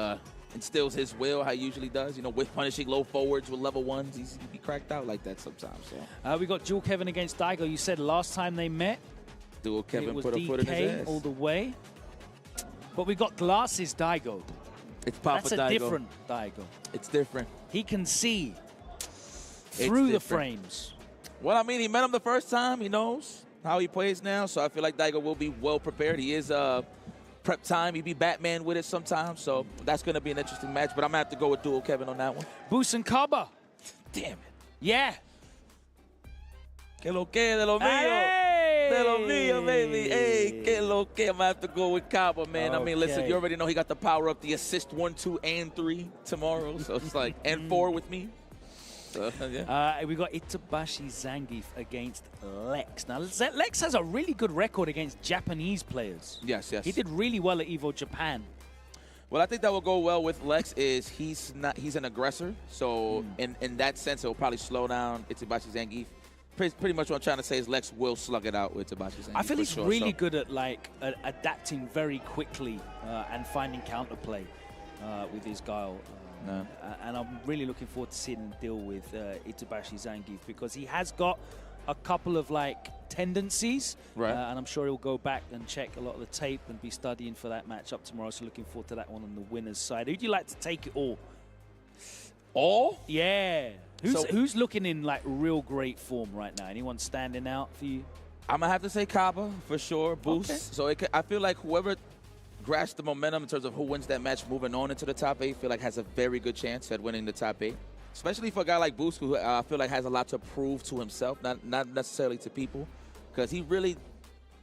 instills his will how he usually does. You know, with punishing low forwards with level ones, he'd be cracked out like that sometimes. So. We got Dual Kevin against Daigo. You said last time they met, Dual Kevin put a DK foot in his ass all the way. But we got Glasses Daigo. It's Papa That's a Daigo. different Daigo. It's different. He can see through the frames. Well, I mean, he met him the first time. He knows how he plays now, so I feel like Daigo will be well prepared. He is prep time. He'd be Batman with it sometimes, so that's going to be an interesting match, but I'm going to have to go with Dual Kevin on that one. Boost and Kaba. Damn it. Yeah. Que lo que de lo mío. Hey! De lo mío, baby. Hey, que lo que. I'm going to have to go with Kaba, man. I mean, listen, you already know he got the power up, the assist 1, 2, and 3 tomorrow, so it's like, and 4 with me. So, yeah. We got Itabashi Zangief against Lex. Now, Lex has a really good record against Japanese players. Yes, yes. He did really well at EVO Japan. Well, I think that will go well with Lex is he's an aggressor. So in that sense, it will probably slow down Itabashi Zangief. Pretty much what I'm trying to say is Lex will slug it out with Itabashi Zangief. I feel he's really good at like adapting very quickly and finding counterplay with his guile. And I'm really looking forward to seeing him deal with Itabashi Zangief because he has got a couple of like tendencies, and I'm sure he'll go back and check a lot of the tape and be studying for that matchup tomorrow. So looking forward to that one on the winner's side. Who'd you like to take it all? All? Yeah. Who's looking in like real great form right now? Anyone standing out for you? I'm gonna have to say Kaba for sure. Boost. Okay. So I feel like whoever grasp the momentum in terms of who wins that match moving on into the top 8, feel like has a very good chance at winning the top 8. Especially for a guy like Boost, who I feel like has a lot to prove to himself, not necessarily to people, because he really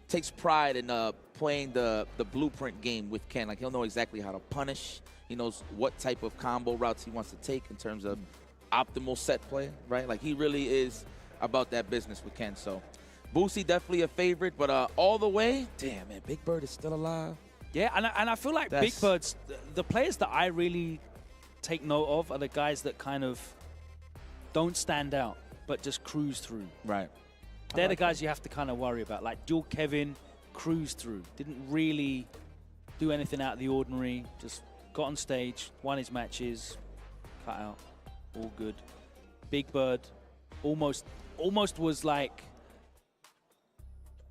takes pride in playing the blueprint game with Ken. Like, he'll know exactly how to punish. He knows what type of combo routes he wants to take in terms of optimal set play, right? Like, he really is about that business with Ken. So, Boosty definitely a favorite, but all the way, damn, man, Big Bird is still alive. Yeah, and I feel like Big Bird's, the players that I really take note of are the guys that kind of don't stand out, but just cruise through. Right. They're the guys you have to kind of worry about, like Dual Kevin, cruised through. Didn't really do anything out of the ordinary. Just got on stage, won his matches, cut out, all good. Big Bird almost was like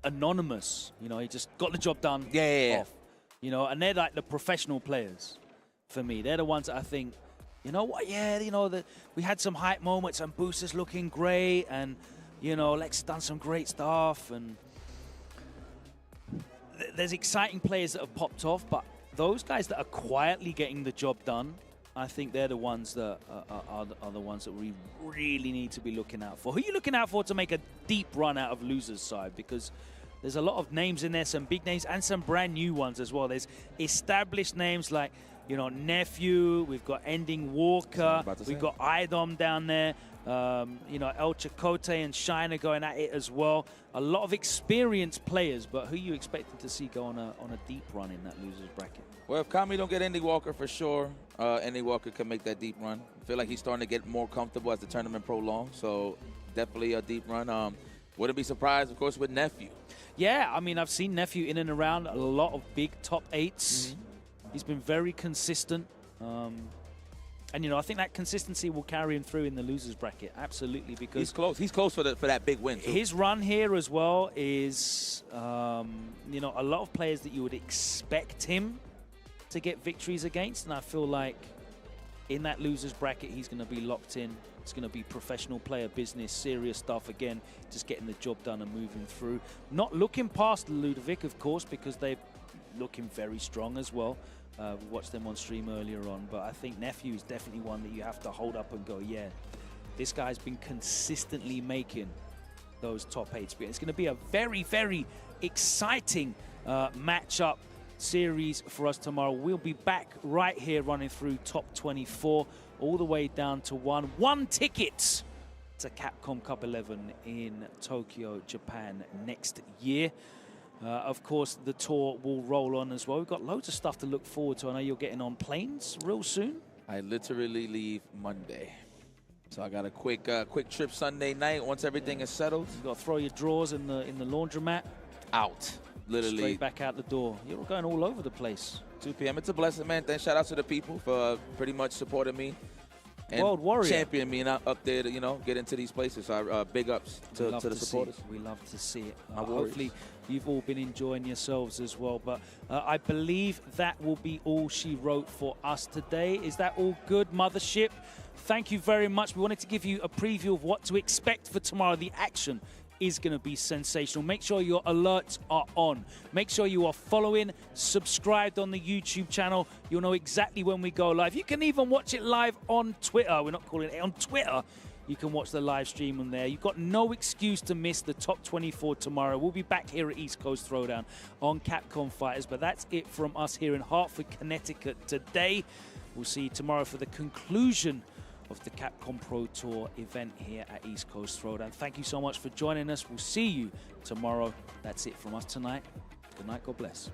anonymous. You know, he just got the job done. Yeah. Off. You know, and they're like the professional players for me. They're the ones that I think, you know what, yeah, you know, we had some hype moments and Booster's looking great and, you know, Lex has done some great stuff and there's exciting players that have popped off, but those guys that are quietly getting the job done, I think they're the ones that are the ones that we really need to be looking out for. Who are you looking out for to make a deep run out of losers' side? Because there's a lot of names in there, some big names and some brand new ones as well. There's established names like, you know, Nephew, we've got Ending Walker, we've got Idom down there, you know, El Chakotay and Shiner going at it as well. A lot of experienced players, but who are you expecting to see go on a deep run in that losers bracket? Well, if Kami don't get Ending Walker for sure, Ending Walker can make that deep run. I feel like he's starting to get more comfortable as the tournament prolongs, so definitely a deep run. Wouldn't be surprised, of course, with Nephew. Yeah, I mean, I've seen Nephew in and around a lot of big top 8s. He's been very consistent. And, you know, I think that consistency will carry him through in the losers bracket. Absolutely, because he's close. He's close for that big win, too. His run here as well is, you know, a lot of players that you would expect him to get victories against. And I feel like in that losers bracket, he's going to be locked in. It's going to be professional player business, serious stuff again, just getting the job done and moving through. Not looking past Ludovic, of course, because they're looking very strong as well. We watched them on stream earlier on, but I think Nephew is definitely one that you have to hold up and go, yeah, this guy's been consistently making those top 8s. It's going to be a very, very exciting matchup series for us tomorrow. We'll be back right here running through top 24 all the way down to one ticket to Capcom Cup 11 in Tokyo, Japan next year. Of course, the tour will roll on as well. We've got loads of stuff to look forward to. I know you're getting on planes real soon. I literally leave Monday. So I got a quick trip Sunday night once everything is settled. You've got to throw your drawers in the laundromat. Out. Literally. Straight back out the door. You're going all over the place. 2 p.m. It's a blessing, man. Thanks. Shout out to the people for pretty much supporting me. And World Warrior. Champion me and up there to, you know, get into these places. So big ups to the supporters. We love to see it. Hopefully you've all been enjoying yourselves as well. But I believe that will be all she wrote for us today. Is that all good, Mothership? Thank you very much. We wanted to give you a preview of what to expect for tomorrow. The action is going to be sensational. Make sure your alerts are on. Make sure you are following, subscribed on the YouTube channel. You'll know exactly when we go live. You can even watch it live on Twitter. We're not calling it on Twitter. You can watch the live stream on there. You've got no excuse to miss the top 24 tomorrow. We'll be back here at East Coast Throwdown on Capcom Fighters, but that's it from us here in Hartford, Connecticut today. We'll see you tomorrow for the conclusion of the Capcom Pro Tour event here at East Coast Throwdown. Thank you so much for joining us. We'll see you tomorrow. That's it from us tonight. Good night. God bless.